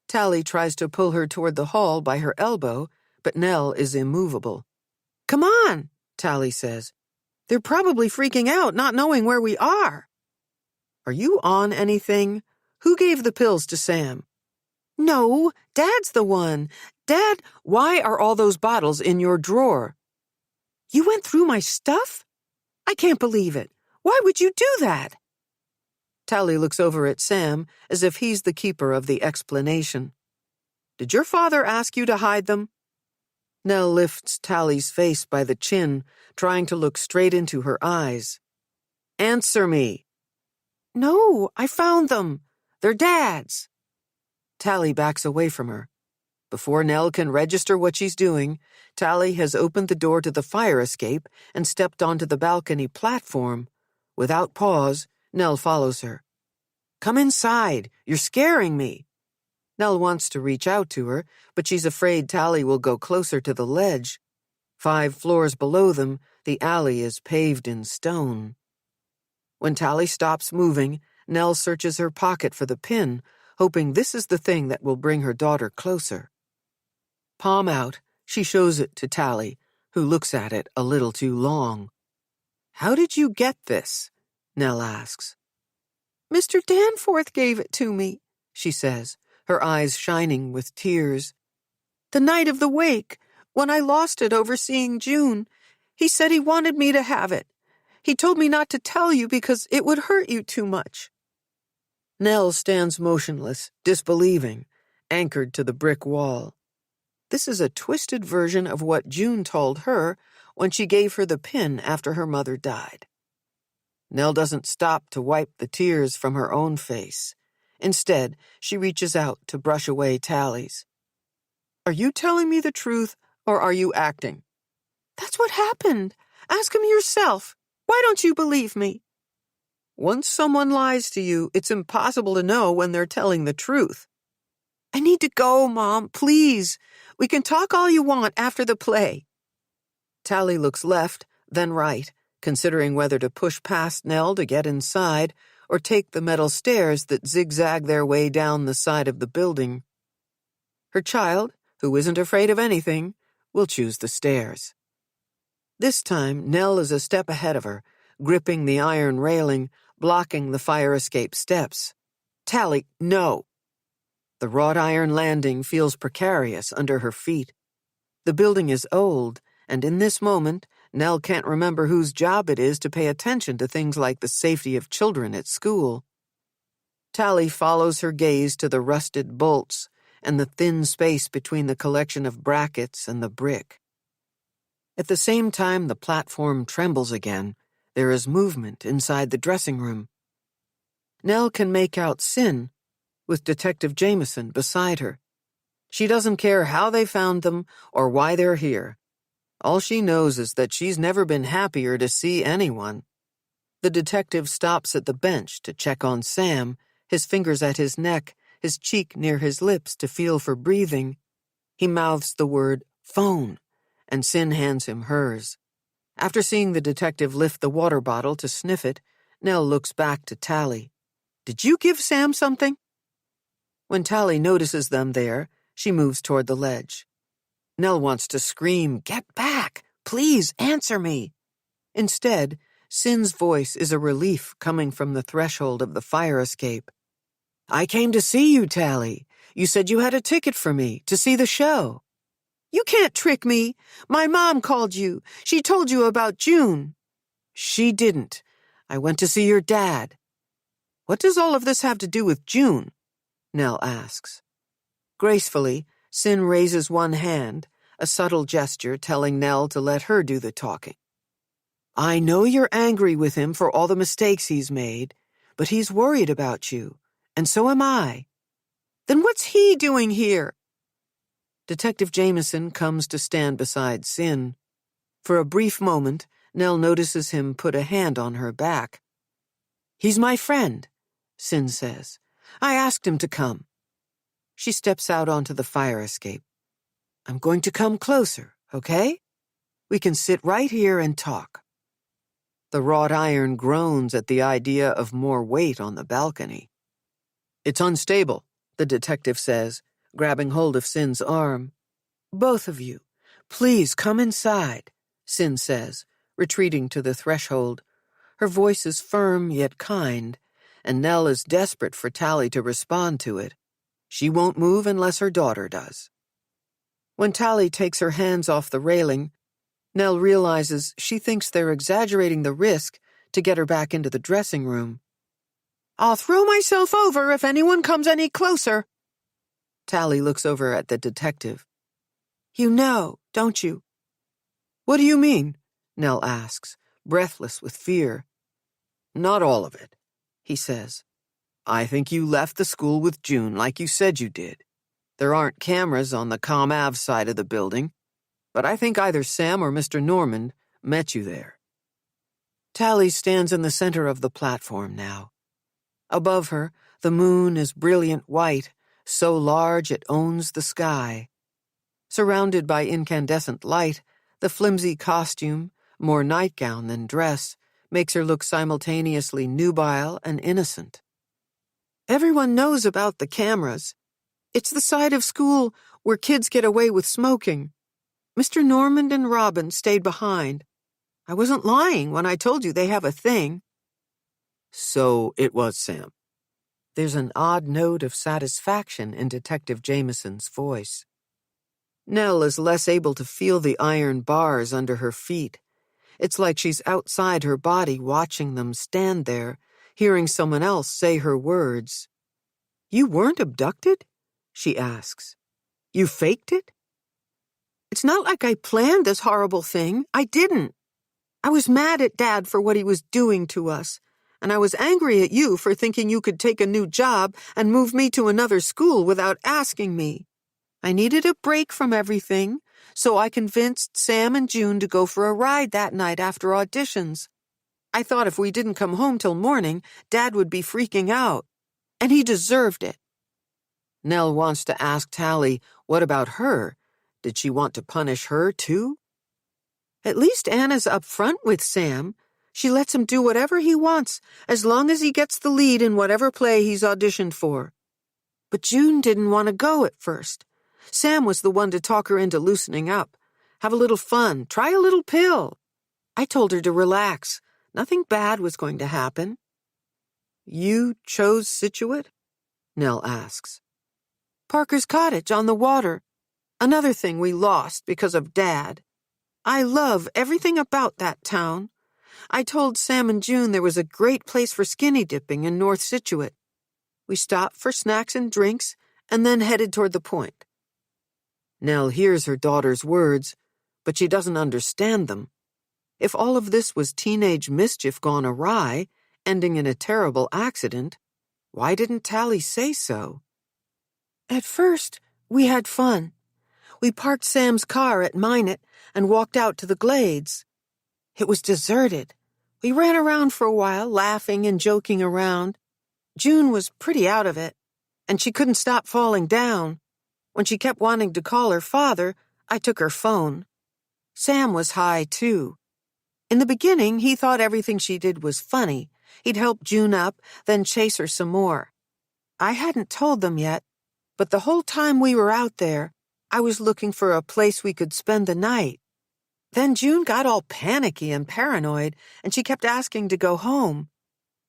Tali tries to pull her toward the hall by her elbow, but Nell is immovable. Come on, Tali says. They're probably freaking out, not knowing where we are. Are you on anything? Who gave the pills to Sam? No, Dad's the one. Dad, why are all those bottles in your drawer? You went through my stuff? I can't believe it. Why would you do that? Tali looks over at Sam as if he's the keeper of the explanation. Did your father ask you to hide them? Nell lifts Tali's face by the chin, trying to look straight into her eyes. Answer me. No, I found them. They're Dad's. Tali backs away from her. Before Nell can register what she's doing, Tali has opened the door to the fire escape and stepped onto the balcony platform. Without pause, Nell follows her. Come inside. You're scaring me. Nell wants to reach out to her, but she's afraid Tali will go closer to the ledge. 5 floors below them, the alley is paved in stone. When Tali stops moving, Nell searches her pocket for the pin, hoping this is the thing that will bring her daughter closer. Palm out, she shows it to Tali, who looks at it a little too long. How did you get this? Nell asks. Mr. Danforth gave it to me, she says, her eyes shining with tears. The night of the wake, when I lost it overseeing June, he said he wanted me to have it. He told me not to tell you because it would hurt you too much. Nell stands motionless, disbelieving, anchored to the brick wall. This is a twisted version of what June told her when she gave her the pin after her mother died. Nell doesn't stop to wipe the tears from her own face. Instead, she reaches out to brush away Tali's. Are you telling me the truth, or are you acting? That's what happened. Ask him yourself. Why don't you believe me? Once someone lies to you, it's impossible to know when they're telling the truth. I need to go, Mom, please. We can talk all you want after the play. Tali looks left, then right, considering whether to push past Nell to get inside or take the metal stairs that zigzag their way down the side of the building. Her child, who isn't afraid of anything, will choose the stairs. This time, Nell is a step ahead of her, gripping the iron railing, blocking the fire escape steps. Tali, no! The wrought iron landing feels precarious under her feet. The building is old, and in this moment, Nell can't remember whose job it is to pay attention to things like the safety of children at school. Tali follows her gaze to the rusted bolts and the thin space between the collection of brackets and the brick. At the same time the platform trembles again, there is movement inside the dressing room. Nell can make out Sin, with Detective Jameson beside her. She doesn't care how they found them or why they're here. All she knows is that she's never been happier to see anyone. The detective stops at the bench to check on Sam, his fingers at his neck, his cheek near his lips to feel for breathing. He mouths the word, phone, and Sin hands him hers. After seeing the detective lift the water bottle to sniff it, Nell looks back to Tali. Did you give Sam something? When Tali notices them there, she moves toward the ledge. Nell wants to scream, "Get back! Please answer me!" Instead, Sin's voice is a relief coming from the threshold of the fire escape. I came to see you, Tali. You said you had a ticket for me to see the show. You can't trick me. My mom called you. She told you about June. She didn't. I went to see your dad. What does all of this have to do with June? Nell asks. Gracefully, Sin raises one hand, a subtle gesture telling Nell to let her do the talking. I know you're angry with him for all the mistakes he's made, but he's worried about you, and so am I. Then what's he doing here? Detective Jameson comes to stand beside Sin. For a brief moment, Nell notices him put a hand on her back. He's my friend, Sin says. I asked him to come. She steps out onto the fire escape. I'm going to come closer, okay? We can sit right here and talk. The wrought iron groans at the idea of more weight on the balcony. "It's unstable," the detective says, grabbing hold of Sin's arm. "Both of you, please come inside," Sin says, retreating to the threshold. Her voice is firm yet kind, and Nell is desperate for Tali to respond to it. She won't move unless her daughter does. When Tali takes her hands off the railing, Nell realizes she thinks they're exaggerating the risk to get her back into the dressing room. "I'll throw myself over if anyone comes any closer." Tali looks over at the detective. "You know, don't you?" "What do you mean?" Nell asks, breathless with fear. "Not all of it," he says. "I think you left the school with June like you said you did. There aren't cameras on the Com Ave side of the building, but I think either Sam or Mr. Normand met you there." Tali stands in the center of the platform now. Above her, the moon is brilliant white, so large it owns the sky. Surrounded by incandescent light, the flimsy costume, more nightgown than dress, makes her look simultaneously nubile and innocent. "Everyone knows about the cameras. It's the side of school where kids get away with smoking. Mr. Normand and Robin stayed behind. I wasn't lying when I told you they have a thing." "So it was Sam." There's an odd note of satisfaction in Detective Jameson's voice. Nell is less able to feel the iron bars under her feet. It's like she's outside her body watching them stand there, hearing someone else say her words. "You weren't abducted?" she asks. "You faked it?" "It's not like I planned this horrible thing. I didn't. I was mad at Dad for what he was doing to us, and I was angry at you for thinking you could take a new job and move me to another school without asking me. I needed a break from everything, so I convinced Sam and June to go for a ride that night after auditions. I thought if we didn't come home till morning, Dad would be freaking out, and he deserved it." Nell wants to ask Tali, what about her? Did she want to punish her, too? "At least Anna's up front with Sam. She lets him do whatever he wants, as long as he gets the lead in whatever play he's auditioned for. But June didn't want to go at first. Sam was the one to talk her into loosening up. Have a little fun, try a little pill. I told her to relax. Nothing bad was going to happen." "You chose Scituate?" Nell asks. "Parker's cottage on the water. Another thing we lost because of Dad. I love everything about that town. I told Sam and June there was a great place for skinny dipping in North Scituate. We stopped for snacks and drinks and then headed toward the point." Nell hears her daughter's words, but she doesn't understand them. If all of this was teenage mischief gone awry, ending in a terrible accident, why didn't Tali say so? "At first, we had fun. We parked Sam's car at Minot and walked out to the glades. It was deserted. We ran around for a while, laughing and joking around. June was pretty out of it, and she couldn't stop falling down. When she kept wanting to call her father, I took her phone. Sam was high, too. In the beginning, he thought everything she did was funny. He'd help June up, then chase her some more. I hadn't told them yet, but the whole time we were out there, I was looking for a place we could spend the night. Then June got all panicky and paranoid, and she kept asking to go home.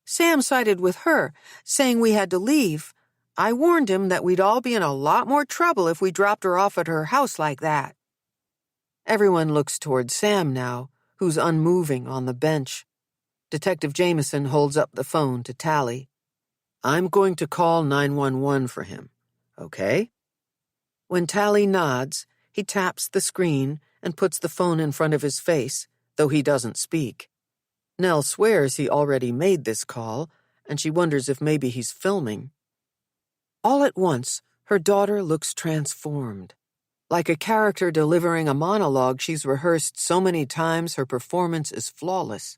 Sam sided with her, saying we had to leave. I warned him that we'd all be in a lot more trouble if we dropped her off at her house like that." Everyone looks toward Sam now, who's unmoving on the bench. Detective Jameson holds up the phone to Tali. "I'm going to call 911 for him, okay?" When Tali nods, he taps the screen and puts the phone in front of his face, though he doesn't speak. Nell swears he already made this call, and she wonders if maybe he's filming. All at once, her daughter looks transformed. Like a character delivering a monologue she's rehearsed so many times her performance is flawless.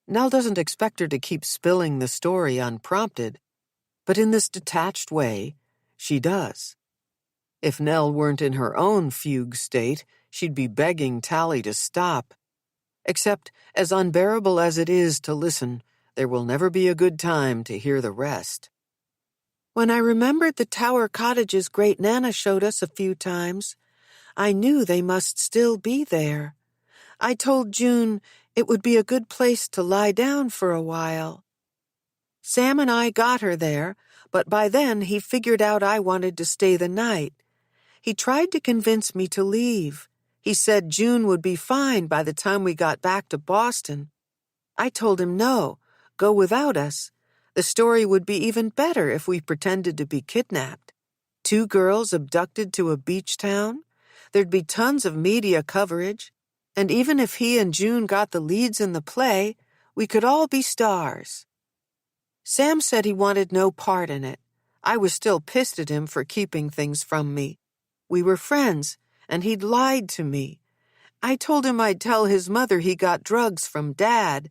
Nell doesn't expect her to keep spilling the story unprompted, but in this detached way, she does. If Nell weren't in her own fugue state, she'd be begging Tali to stop. Except, as unbearable as it is to listen, there will never be a good time to hear the rest. When I remembered the tower cottages Great Nana showed us a few times, I knew they must still be there. I told June it would be a good place to lie down for a while. Sam and I got her there, but by then he figured out I wanted to stay the night. He tried to convince me to leave. He said June would be fine by the time we got back to Boston. I told him no, go without us. The story would be even better if we pretended to be kidnapped. 2 girls abducted to a beach town? There'd be tons of media coverage. And even if he and June got the leads in the play, we could all be stars. Sam said he wanted no part in it. I was still pissed at him for keeping things from me. We were friends, and he'd lied to me. I told him I'd tell his mother he got drugs from Dad.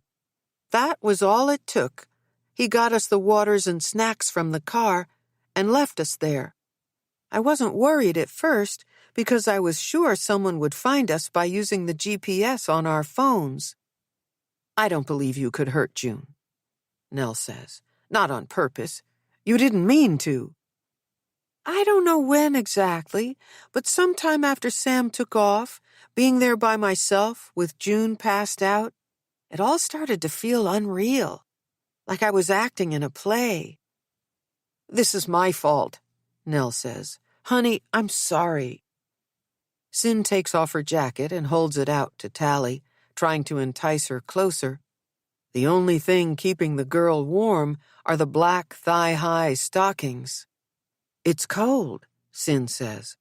That was all it took. He got us the waters and snacks from the car and left us there. I wasn't worried at first because I was sure someone would find us by using the GPS on our phones. I don't believe you could hurt June, Nell says. Not on purpose. You didn't mean to. I don't know when exactly, but sometime after Sam took off, being there by myself with June passed out, it all started to feel unreal, like I was acting in a play. This is my fault, Nell says. Honey, I'm sorry. Cyn takes off her jacket and holds it out to Tali, trying to entice her closer. The only thing keeping the girl warm are the black thigh-high stockings. It's cold, Cyn says.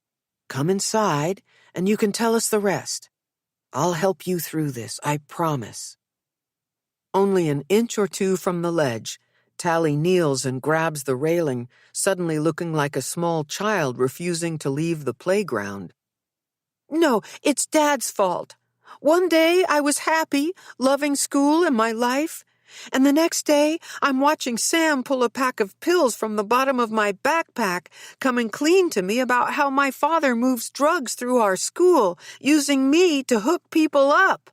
Come inside, and you can tell us the rest. I'll help you through this, I promise. Only an inch or 2 from the ledge, Tali kneels and grabs the railing, suddenly looking like a small child refusing to leave the playground. No, it's Dad's fault. One day I was happy, loving school and my life, and the next day I'm watching Sam pull a pack of pills from the bottom of my backpack, coming clean to me about how my father moves drugs through our school, using me to hook people up.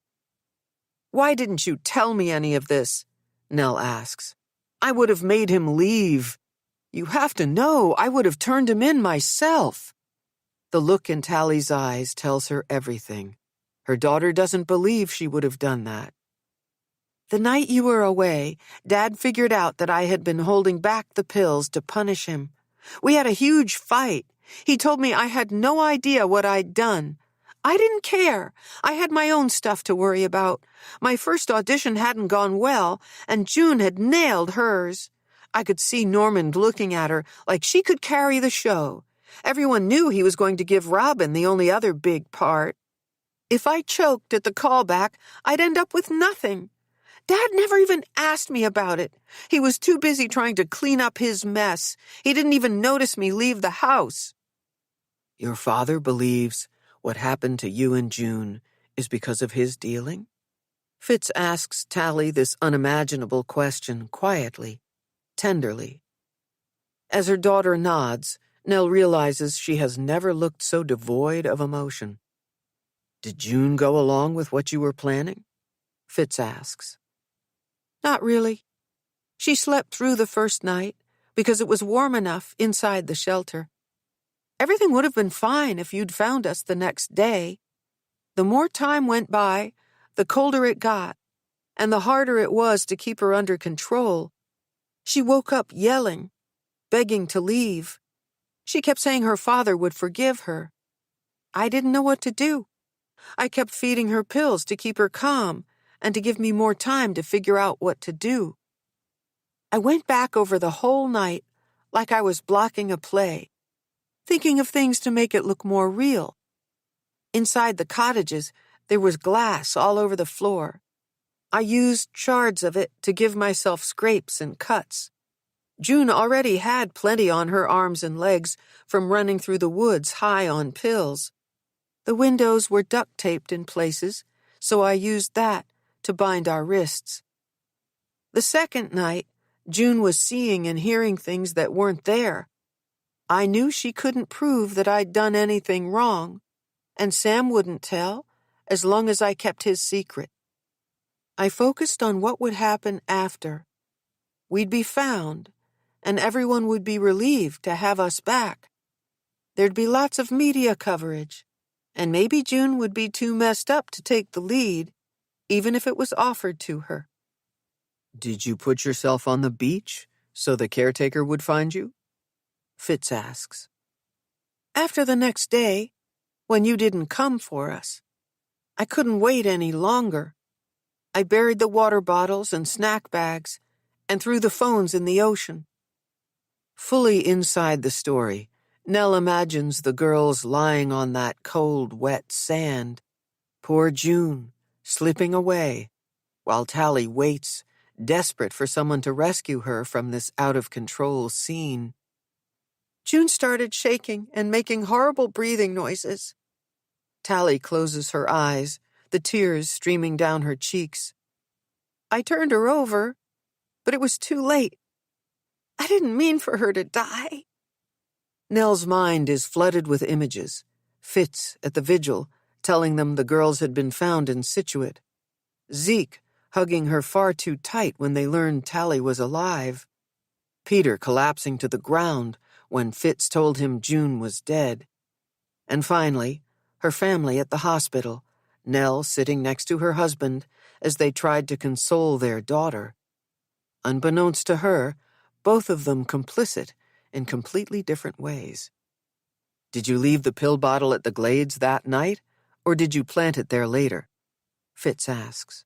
Why didn't you tell me any of this? Nell asks. I would have made him leave. You have to know, I would have turned him in myself. The look in Tali's eyes tells her everything. Her daughter doesn't believe she would have done that. The night you were away, Dad figured out that I had been holding back the pills to punish him. We had a huge fight. He told me I had no idea what I'd done. I didn't care. I had my own stuff to worry about. My first audition hadn't gone well, and June had nailed hers. I could see Normand looking at her like she could carry the show. Everyone knew he was going to give Robin the only other big part. If I choked at the callback, I'd end up with nothing. Dad never even asked me about it. He was too busy trying to clean up his mess. He didn't even notice me leave the house. Your father believes what happened to you and June is because of his dealing? Fitz asks Tali this unimaginable question quietly, tenderly. As her daughter nods, Nell realizes she has never looked so devoid of emotion. Did June go along with what you were planning? Fitz asks. Not really. She slept through the first night because it was warm enough inside the shelter. Everything would have been fine if you'd found us the next day. The more time went by, the colder it got, and the harder it was to keep her under control. She woke up yelling, begging to leave. She kept saying her father would forgive her. I didn't know what to do. I kept feeding her pills to keep her calm and to give me more time to figure out what to do. I went back over the whole night like I was blocking a play, thinking of things to make it look more real. Inside the cottages, there was glass all over the floor. I used shards of it to give myself scrapes and cuts. June already had plenty on her arms and legs from running through the woods high on pills. The windows were duct-taped in places, so I used that to bind our wrists. The second night, June was seeing and hearing things that weren't there. I knew she couldn't prove that I'd done anything wrong, and Sam wouldn't tell as long as I kept his secret. I focused on what would happen after. We'd be found, and everyone would be relieved to have us back. There'd be lots of media coverage, and maybe June would be too messed up to take the lead, even if it was offered to her. Did you put yourself on the beach so the caretaker would find you? Fitz asks. After the next day, when you didn't come for us, I couldn't wait any longer. I buried the water bottles and snack bags and threw the phones in the ocean. Fully inside the story, Nell imagines the girls lying on that cold, wet sand. Poor June, slipping away, while Tali waits, desperate for someone to rescue her from this out-of-control scene. June started shaking and making horrible breathing noises. Tali closes her eyes, the tears streaming down her cheeks. I turned her over, but it was too late. I didn't mean for her to die. Nell's mind is flooded with images. Fitz at the vigil, telling them the girls had been found in Scituate. Zeke hugging her far too tight when they learned Tali was alive. Peter collapsing to the ground when Fitz told him June was dead. And finally, her family at the hospital, Nell sitting next to her husband as they tried to console their daughter. Unbeknownst to her, both of them complicit in completely different ways. Did you leave the pill bottle at the Glades that night, or did you plant it there later? Fitz asks.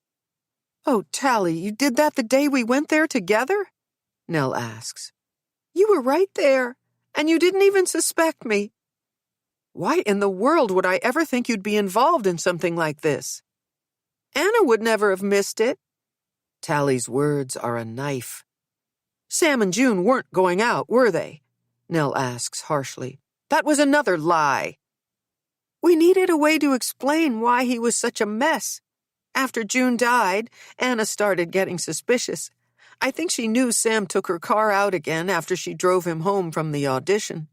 Oh, Tali, you did that the day we went there together? Nell asks. You were right there, and you didn't even suspect me. Why in the world would I ever think you'd be involved in something like this? Anna would never have missed it. Tali's words are a knife. Sam and June weren't going out, were they? Nell asks harshly. That was another lie. We needed a way to explain why he was such a mess. After June died, Anna started getting suspicious. I think she knew Sam took her car out again after she drove him home from the audition.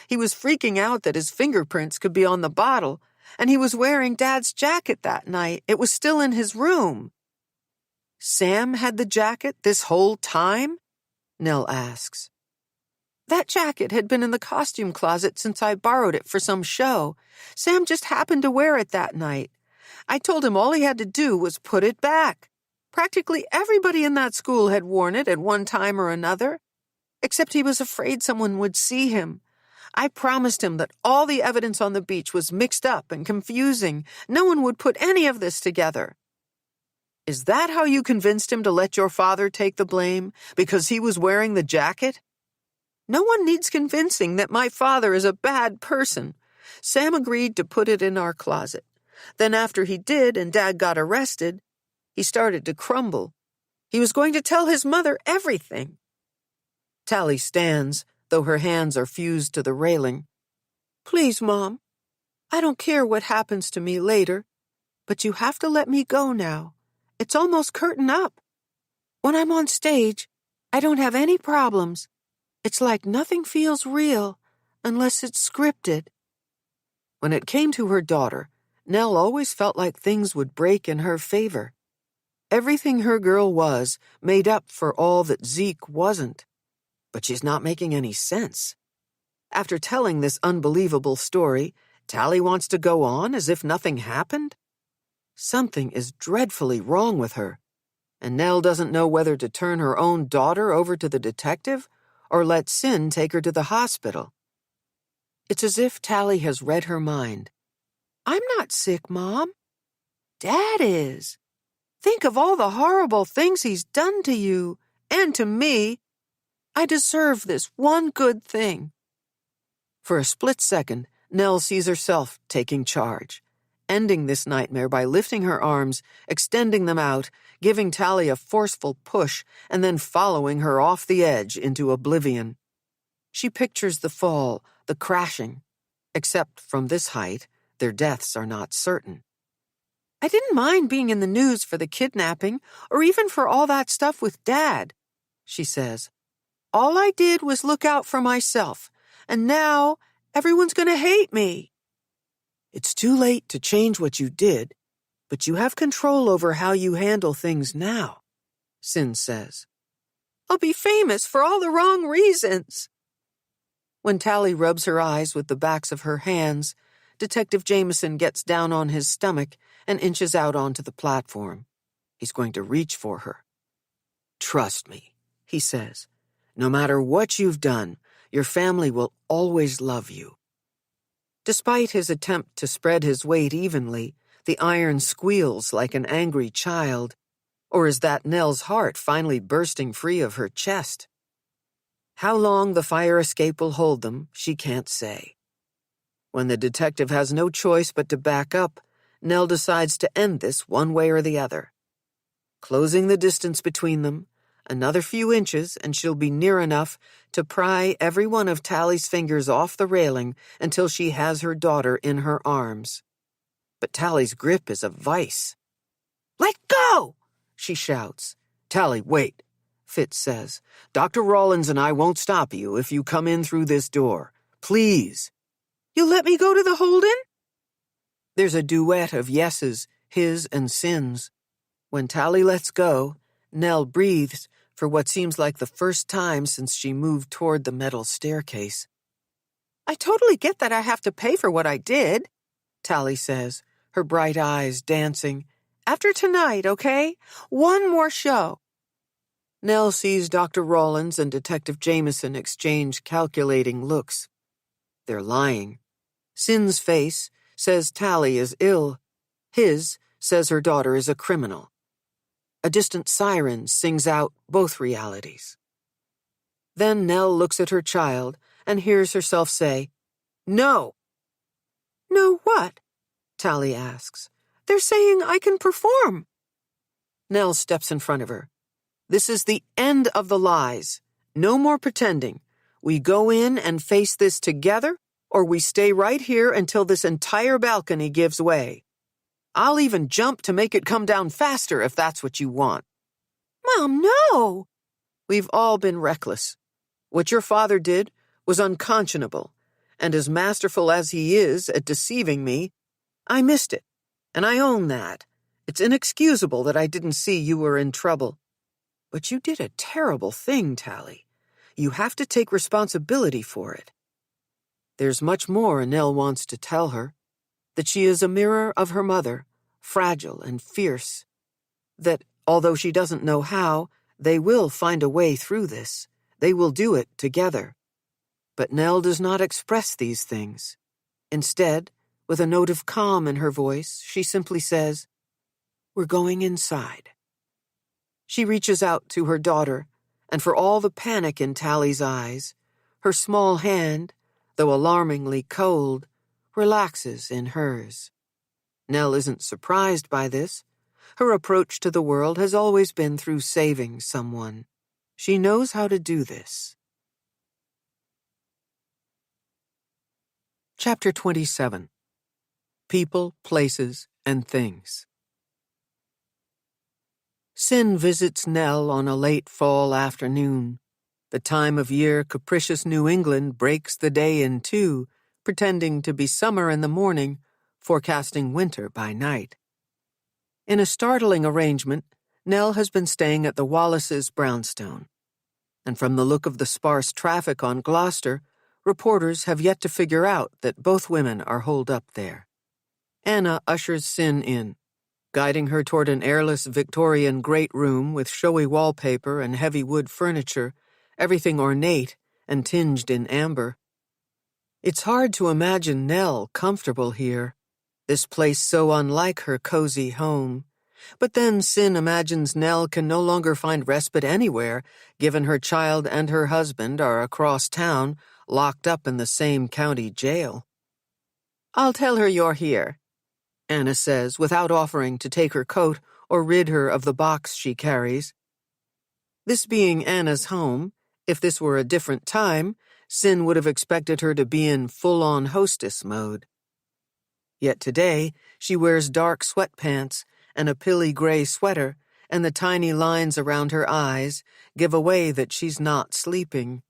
He was freaking out that his fingerprints could be on the bottle, and he was wearing Dad's jacket that night. It was still in his room. Sam had the jacket this whole time? Nell asks. That jacket had been in the costume closet since I borrowed it for some show. Sam just happened to wear it that night. I told him all he had to do was put it back. Practically everybody in that school had worn it at one time or another, except he was afraid someone would see him. I promised him that all the evidence on the beach was mixed up and confusing. No one would put any of this together. Is that how you convinced him to let your father take the blame, because he was wearing the jacket? No one needs convincing that my father is a bad person. Sam agreed to put it in our closet. Then after he did and Dad got arrested, he started to crumble. He was going to tell his mother everything. Tali stands, though her hands are fused to the railing. Please, Mom. I don't care what happens to me later, but you have to let me go now. It's almost curtain up. When I'm on stage, I don't have any problems. It's like nothing feels real unless it's scripted. When it came to her daughter, Nell always felt like things would break in her favor. Everything her girl was made up for all that Zeke wasn't. But she's not making any sense. After telling this unbelievable story, Tali wants to go on as if nothing happened? Something is dreadfully wrong with her, and Nell doesn't know whether to turn her own daughter over to the detective or let Sin take her to the hospital. It's as if Tali has read her mind. I'm not sick, Mom. Dad is. Think of all the horrible things he's done to you and to me. I deserve this one good thing. For a split second, Nell sees herself taking charge, ending this nightmare by lifting her arms, extending them out, giving Tali a forceful push, and then following her off the edge into oblivion. She pictures the fall, the crashing. Except from this height, their deaths are not certain. I didn't mind being in the news for the kidnapping, or even for all that stuff with Dad, she says. All I did was look out for myself, and now everyone's going to hate me. It's too late to change what you did. But you have control over how you handle things now, Cyn says. I'll be famous for all the wrong reasons. When Tali rubs her eyes with the backs of her hands, Detective Jameson gets down on his stomach and inches out onto the platform. He's going to reach for her. Trust me, he says. No matter what you've done, your family will always love you. Despite his attempt to spread his weight evenly, the iron squeals like an angry child. Or is that Nell's heart finally bursting free of her chest? How long the fire escape will hold them, she can't say. When the detective has no choice but to back up, Nell decides to end this one way or the other. Closing the distance between them, another few inches and she'll be near enough to pry every one of Tali's fingers off the railing until she has her daughter in her arms. But Tali's grip is a vice. Let go! She shouts. Tali, wait, Fitz says. Dr. Rawlins and I won't stop you if you come in through this door. Please. You'll let me go to the hold-in? There's a duet of yeses, his and Cyn's. When Tali lets go, Nell breathes for what seems like the first time since she moved toward the metal staircase. I totally get that I have to pay for what I did, Tali says, her bright eyes dancing. After tonight, okay? One more show. Nell sees Dr. Rawlins and Detective Jameson exchange calculating looks. They're lying. Cyn's face says Tali is ill. His says her daughter is a criminal. A distant siren sings out both realities. Then Nell looks at her child and hears herself say, No. No what? Tali asks. They're saying I can perform. Nell steps in front of her. This is the end of the lies. No more pretending. We go in and face this together, or we stay right here until this entire balcony gives way. I'll even jump to make it come down faster if that's what you want. Mom, no! We've all been reckless. What your father did was unconscionable, and as masterful as he is at deceiving me, I missed it, and I own that. It's inexcusable that I didn't see you were in trouble. But you did a terrible thing, Tali. You have to take responsibility for it. There's much more Nell wants to tell her. That she is a mirror of her mother, fragile and fierce. That, although she doesn't know how, they will find a way through this. They will do it together. But Nell does not express these things. Instead, with a note of calm in her voice, she simply says, We're going inside. She reaches out to her daughter, and for all the panic in Tali's eyes, her small hand, though alarmingly cold, relaxes in hers. Nell isn't surprised by this. Her approach to the world has always been through saving someone. She knows how to do this. Chapter 27. People, Places, and Things. Cyn visits Nell on a late fall afternoon. The time of year capricious New England breaks the day in two, pretending to be summer in the morning, forecasting winter by night. In a startling arrangement, Nell has been staying at the Wallaces' brownstone. And from the look of the sparse traffic on Gloucester, reporters have yet to figure out that both women are holed up there. Anna ushers Cyn in, guiding her toward an airless Victorian great room with showy wallpaper and heavy wood furniture, everything ornate and tinged in amber. It's hard to imagine Nell comfortable here, this place so unlike her cozy home. But then Cyn imagines Nell can no longer find respite anywhere, given her child and her husband are across town, locked up in the same county jail. I'll tell her you're here, Anna says, without offering to take her coat or rid her of the box she carries. This being Anna's home, if this were a different time, Cyn would have expected her to be in full-on hostess mode. Yet today, she wears dark sweatpants and a pilly gray sweater, and the tiny lines around her eyes give away that she's not sleeping.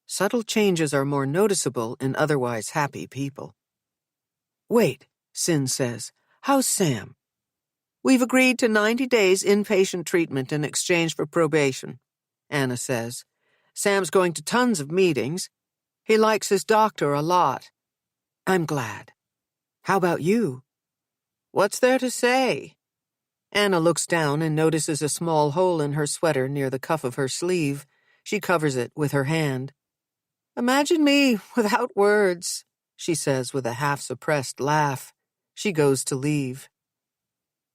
Subtle changes are more noticeable in otherwise happy people. Wait, Cyn says. How's Sam? We've agreed to 90 days inpatient treatment in exchange for probation, Anna says. Sam's going to tons of meetings. He likes his doctor a lot. I'm glad. How about you? What's there to say? Anna looks down and notices a small hole in her sweater near the cuff of her sleeve. She covers it with her hand. Imagine me without words, she says with a half-suppressed laugh. She goes to leave.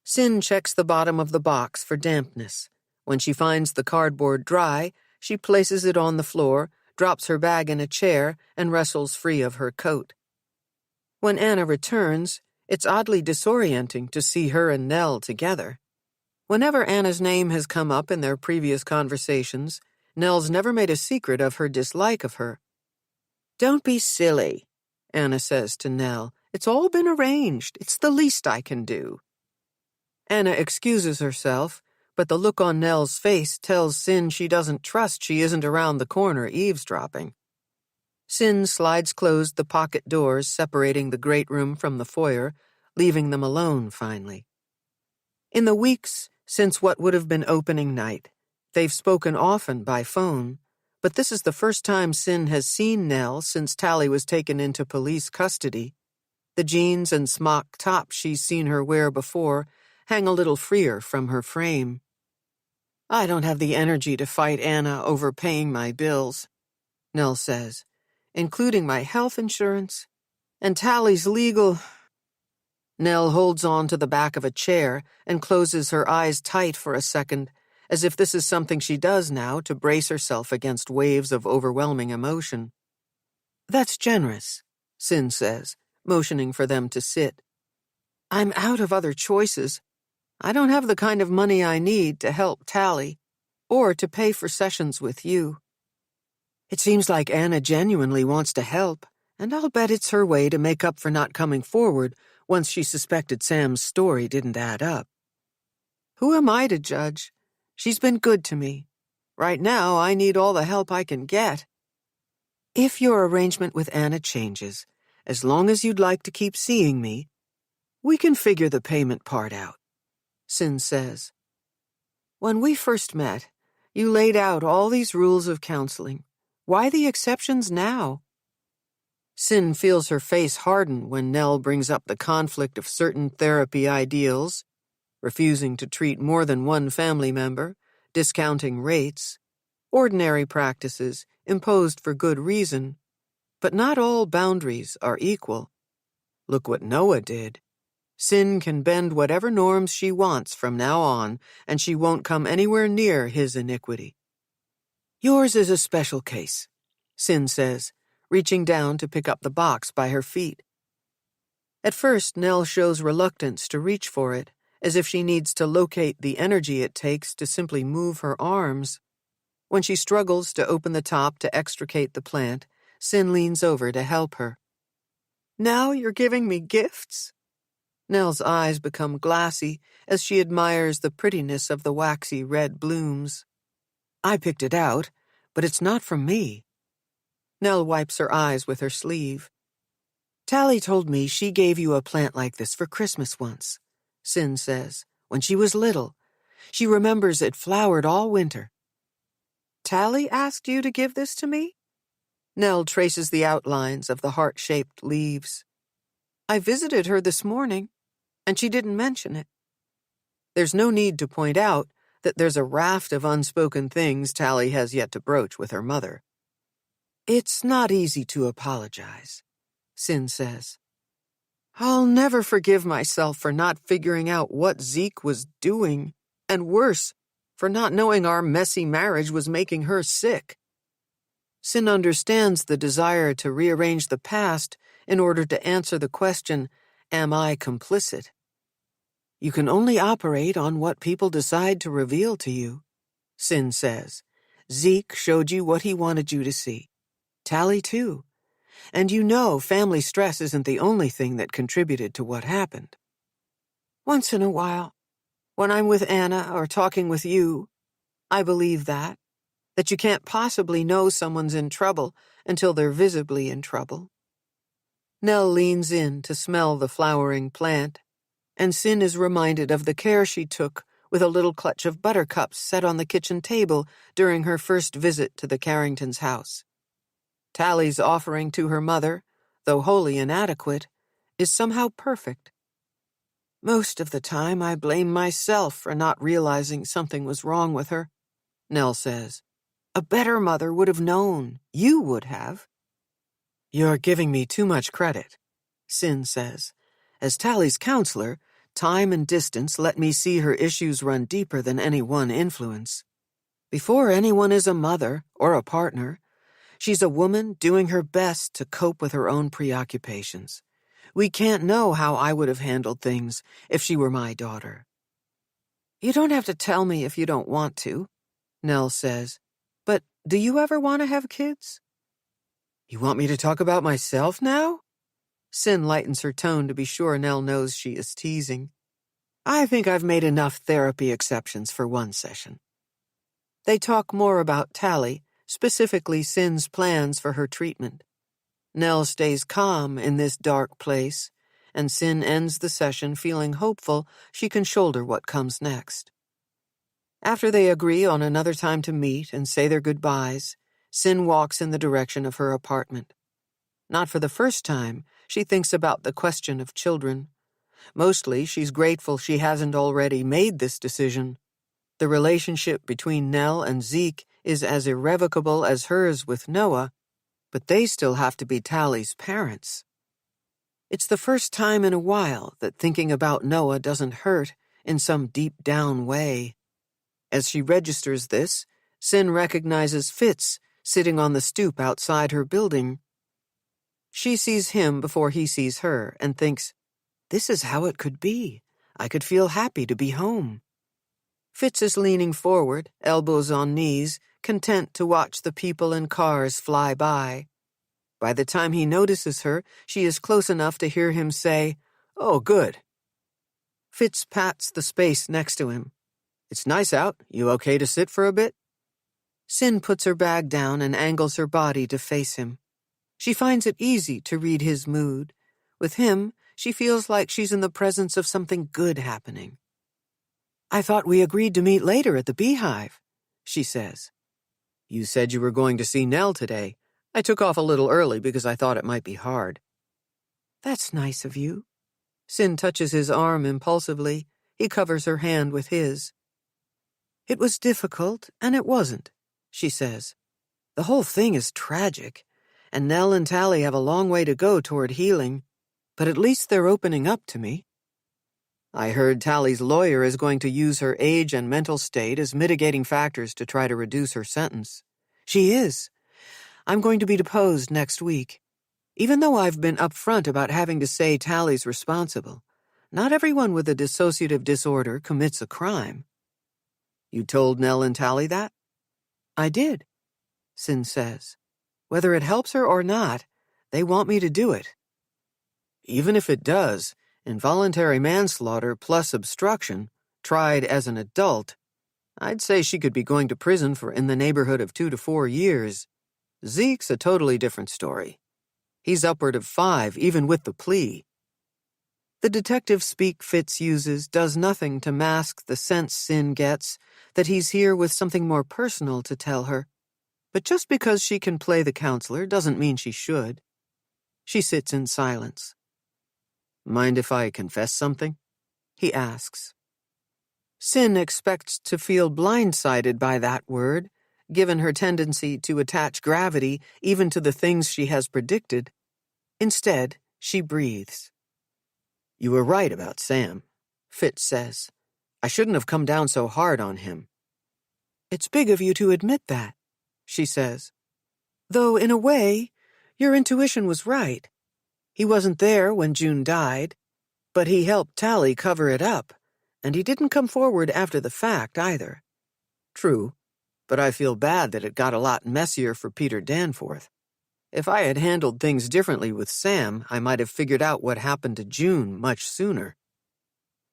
Cyn checks the bottom of the box for dampness. When she finds the cardboard dry, she places it on the floor, drops her bag in a chair, and wrestles free of her coat. When Anna returns, it's oddly disorienting to see her and Nell together. Whenever Anna's name has come up in their previous conversations, Nell's never made a secret of her dislike of her. Don't be silly, Anna says to Nell. It's all been arranged. It's the least I can do. Anna excuses herself, but the look on Nell's face tells Cyn she doesn't trust she isn't around the corner eavesdropping. Cyn slides closed the pocket doors separating the great room from the foyer, leaving them alone finally. In the weeks since what would have been opening night, they've spoken often by phone, but this is the first time Cyn has seen Nell since Tali was taken into police custody. The jeans and smock top she's seen her wear before hang a little freer from her frame. I don't have the energy to fight Anna over paying my bills, Nell says, including my health insurance and Tali's legal. Nell holds on to the back of a chair and closes her eyes tight for a second, as if this is something she does now to brace herself against waves of overwhelming emotion. That's generous, Cyn says, motioning for them to sit. I'm out of other choices. I don't have the kind of money I need to help Tali, or to pay for sessions with you. It seems like Anna genuinely wants to help, and I'll bet it's her way to make up for not coming forward once she suspected Sam's story didn't add up. Who am I to judge? She's been good to me. Right now, I need all the help I can get. If your arrangement with Anna changes, as long as you'd like to keep seeing me, we can figure the payment part out, Cyn says. When we first met, you laid out all these rules of counseling. Why the exceptions now? Cyn feels her face harden when Nell brings up the conflict of certain therapy ideals, refusing to treat more than one family member, discounting rates, ordinary practices imposed for good reason. But not all boundaries are equal. Look what Noah did. Cyn can bend whatever norms she wants from now on, and she won't come anywhere near his iniquity. Yours is a special case, Cyn says, reaching down to pick up the box by her feet. At first, Nell shows reluctance to reach for it, as if she needs to locate the energy it takes to simply move her arms. When she struggles to open the top to extricate the plant, Cyn leans over to help her. Now you're giving me gifts? Nell's eyes become glassy as she admires the prettiness of the waxy red blooms. I picked it out, but it's not from me. Nell wipes her eyes with her sleeve. Tali told me she gave you a plant like this for Christmas once, Cyn says, when she was little. She remembers it flowered all winter. Tali asked you to give this to me? Nell traces the outlines of the heart-shaped leaves. I visited her this morning, and she didn't mention it. There's no need to point out that there's a raft of unspoken things Tali has yet to broach with her mother. It's not easy to apologize, Cyn says. I'll never forgive myself for not figuring out what Zeke was doing, and worse, for not knowing our messy marriage was making her sick. Cyn understands the desire to rearrange the past in order to answer the question, am I complicit? You can only operate on what people decide to reveal to you, Cyn says. Zeke showed you what he wanted you to see. Tali too. And you know family stress isn't the only thing that contributed to what happened. Once in a while, when I'm with Anna or talking with you, I believe that you can't possibly know someone's in trouble until they're visibly in trouble. Nell leans in to smell the flowering plant, and Cyn is reminded of the care she took with a little clutch of buttercups set on the kitchen table during her first visit to the Carringtons' house. Tali's offering to her mother, though wholly inadequate, is somehow perfect. Most of the time I blame myself for not realizing something was wrong with her, Nell says. A better mother would have known. You would have. You're giving me too much credit, Cyn says. As Tali's counselor, time and distance let me see her issues run deeper than any one influence. Before anyone is a mother or a partner, she's a woman doing her best to cope with her own preoccupations. We can't know how I would have handled things if she were my daughter. You don't have to tell me if you don't want to, Nell says. But do you ever want to have kids? You want me to talk about myself now? Cyn lightens her tone to be sure Nell knows she is teasing. I think I've made enough therapy exceptions for one session. They talk more about Tali, specifically Cyn's plans for her treatment. Nell stays calm in this dark place, and Cyn ends the session feeling hopeful she can shoulder what comes next. After they agree on another time to meet and say their goodbyes, Cyn walks in the direction of her apartment. Not for the first time, she thinks about the question of children. Mostly, she's grateful she hasn't already made this decision. The relationship between Nell and Zeke is as irrevocable as hers with Noah, but they still have to be Tali's parents. It's the first time in a while that thinking about Noah doesn't hurt in some deep-down way. As she registers this, Cyn recognizes Fitz sitting on the stoop outside her building. She sees him before he sees her and thinks, this is how it could be. I could feel happy to be home. Fitz is leaning forward, elbows on knees, content to watch the people and cars fly by. By the time he notices her, she is close enough to hear him say, "Oh, good." Fitz pats the space next to him. "It's nice out. You okay to sit for a bit?" Cyn puts her bag down and angles her body to face him. She finds it easy to read his mood. With him, she feels like she's in the presence of something good happening. "I thought we agreed to meet later at the Beehive," she says. "You said you were going to see Nell today. I took off a little early because I thought it might be hard." "That's nice of you." Cyn touches his arm impulsively. He covers her hand with his. "It was difficult, and it wasn't," she says. "The whole thing is tragic, and Nell and Tali have a long way to go toward healing, but at least they're opening up to me. I heard Tali's lawyer is going to use her age and mental state as mitigating factors to try to reduce her sentence. She is. I'm going to be deposed next week. Even though I've been upfront about having to say Tali's responsible, not everyone with a dissociative disorder commits a crime." "You told Nell and Tali that?" "I did," Cyn says. "Whether it helps her or not, they want me to do it." "Even if it does, involuntary manslaughter plus obstruction, tried as an adult, I'd say she could be going to prison for in the neighborhood of 2 to 4 years. Zeke's a totally different story. He's upward of 5, even with the plea." The detective speak Fitz uses does nothing to mask the sense Cyn gets that he's here with something more personal to tell her. But just because she can play the counselor doesn't mean she should. She sits in silence. "Mind if I confess something?" he asks. Cyn expects to feel blindsided by that word, given her tendency to attach gravity even to the things she has predicted. Instead, she breathes. "You were right about Sam," Fitz says. "I shouldn't have come down so hard on him." "It's big of you to admit that," she says. "Though, in a way, your intuition was right. He wasn't there when June died, but he helped Tali cover it up, and he didn't come forward after the fact either." "True, but I feel bad that it got a lot messier for Peter Danforth. If I had handled things differently with Sam, I might have figured out what happened to June much sooner."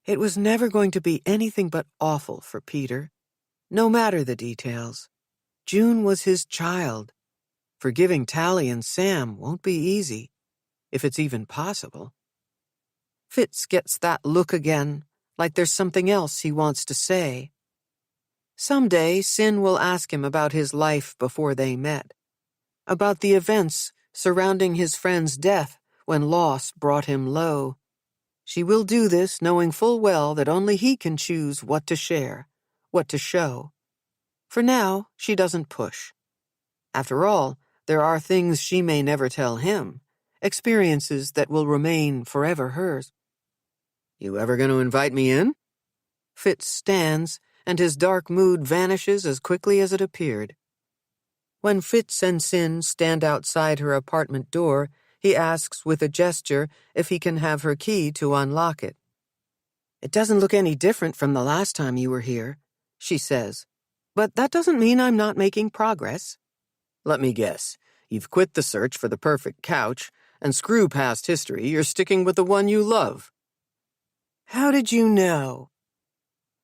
"It was never going to be anything but awful for Peter, no matter the details. June was his child. Forgiving Tali and Sam won't be easy, if it's even possible." Fitz gets that look again, like there's something else he wants to say. Someday, Cyn will ask him about his life before they met, about the events surrounding his friend's death when loss brought him low. She will do this knowing full well that only he can choose what to share, what to show. For now, she doesn't push. After all, there are things she may never tell him, experiences that will remain forever hers. "You ever going to invite me in?" Fitz stands, and his dark mood vanishes as quickly as it appeared. When Fitz and Cyn stand outside her apartment door, he asks with a gesture if he can have her key to unlock it. "It doesn't look any different from the last time you were here," she says. "But that doesn't mean I'm not making progress." "Let me guess. You've quit the search for the perfect couch, and screw past history, you're sticking with the one you love." "How did you know?"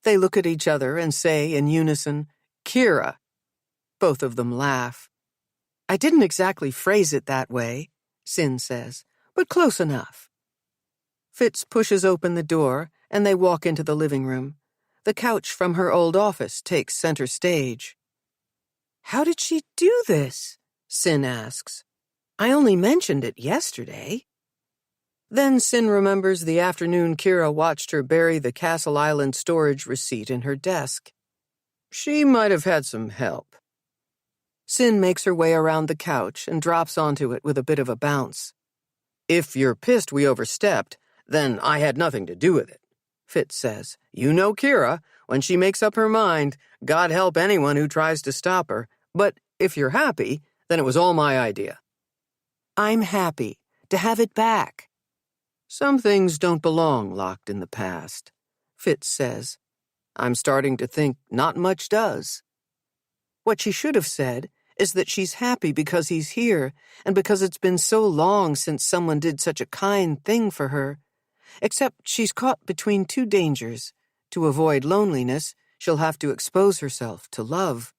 They look at each other and say in unison, "Kira." Both of them laugh. "I didn't exactly phrase it that way," Cyn says, "but close enough." Fitz pushes open the door, and they walk into the living room. The couch from her old office takes center stage. "How did she do this?" Cyn asks. "I only mentioned it yesterday." Then Cyn remembers the afternoon Kira watched her bury the Castle Island storage receipt in her desk. She might have had some help. Cyn makes her way around the couch and drops onto it with a bit of a bounce. "If you're pissed we overstepped, then I had nothing to do with it," Fitz says. "You know Kira. When she makes up her mind, God help anyone who tries to stop her. But if you're happy, then it was all my idea." "I'm happy to have it back." "Some things don't belong locked in the past," Fitz says. "I'm starting to think not much does." What she should have said is that she's happy because he's here and because it's been so long since someone did such a kind thing for her. Except she's caught between two dangers. To avoid loneliness, she'll have to expose herself to love.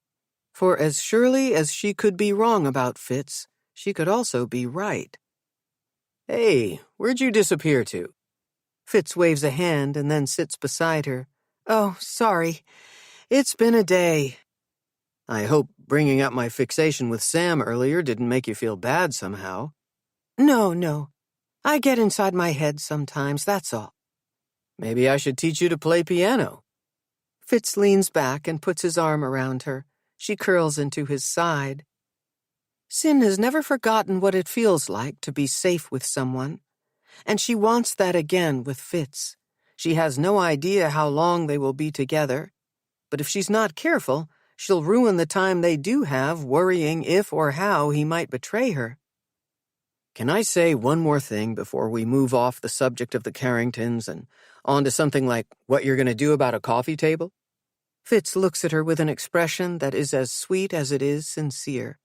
For as surely as she could be wrong about Fitz, she could also be right. "Hey, where'd you disappear to?" Fitz waves a hand and then sits beside her. "Oh, sorry. It's been a day." "I hope bringing up my fixation with Sam earlier didn't make you feel bad somehow." No. I get inside my head sometimes, that's all." "Maybe I should teach you to play piano." Fitz leans back and puts his arm around her. She curls into his side. Cyn has never forgotten what it feels like to be safe with someone, and she wants that again with Fitz. She has no idea how long they will be together, but if she's not careful, she'll ruin the time they do have worrying if or how he might betray her. "Can I say one more thing before we move off the subject of the Carringtons and on to something like what you're going to do about a coffee table?" Fitz looks at her with an expression that is as sweet as it is sincere.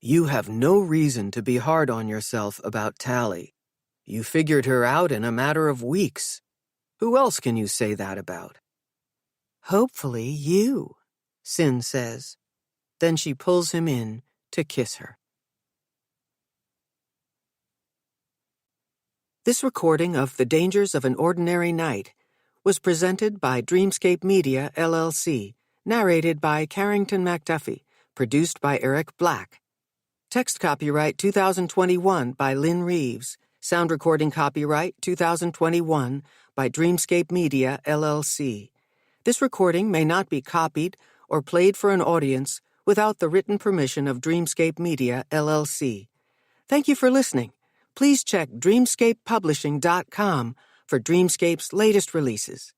"You have no reason to be hard on yourself about Tali. You figured her out in a matter of weeks. Who else can you say that about?" "Hopefully you," Cyn says. Then she pulls him in to kiss her. This recording of The Dangers of an Ordinary Night was presented by Dreamscape Media, LLC, narrated by Carrington McDuffie, produced by Eric Black. Text copyright 2021 by Lynne Reeves. Sound recording copyright 2021 by Dreamscape Media, LLC. This recording may not be copied or played for an audience without the written permission of Dreamscape Media, LLC. Thank you for listening. Please check dreamscapepublishing.com for Dreamscape's latest releases.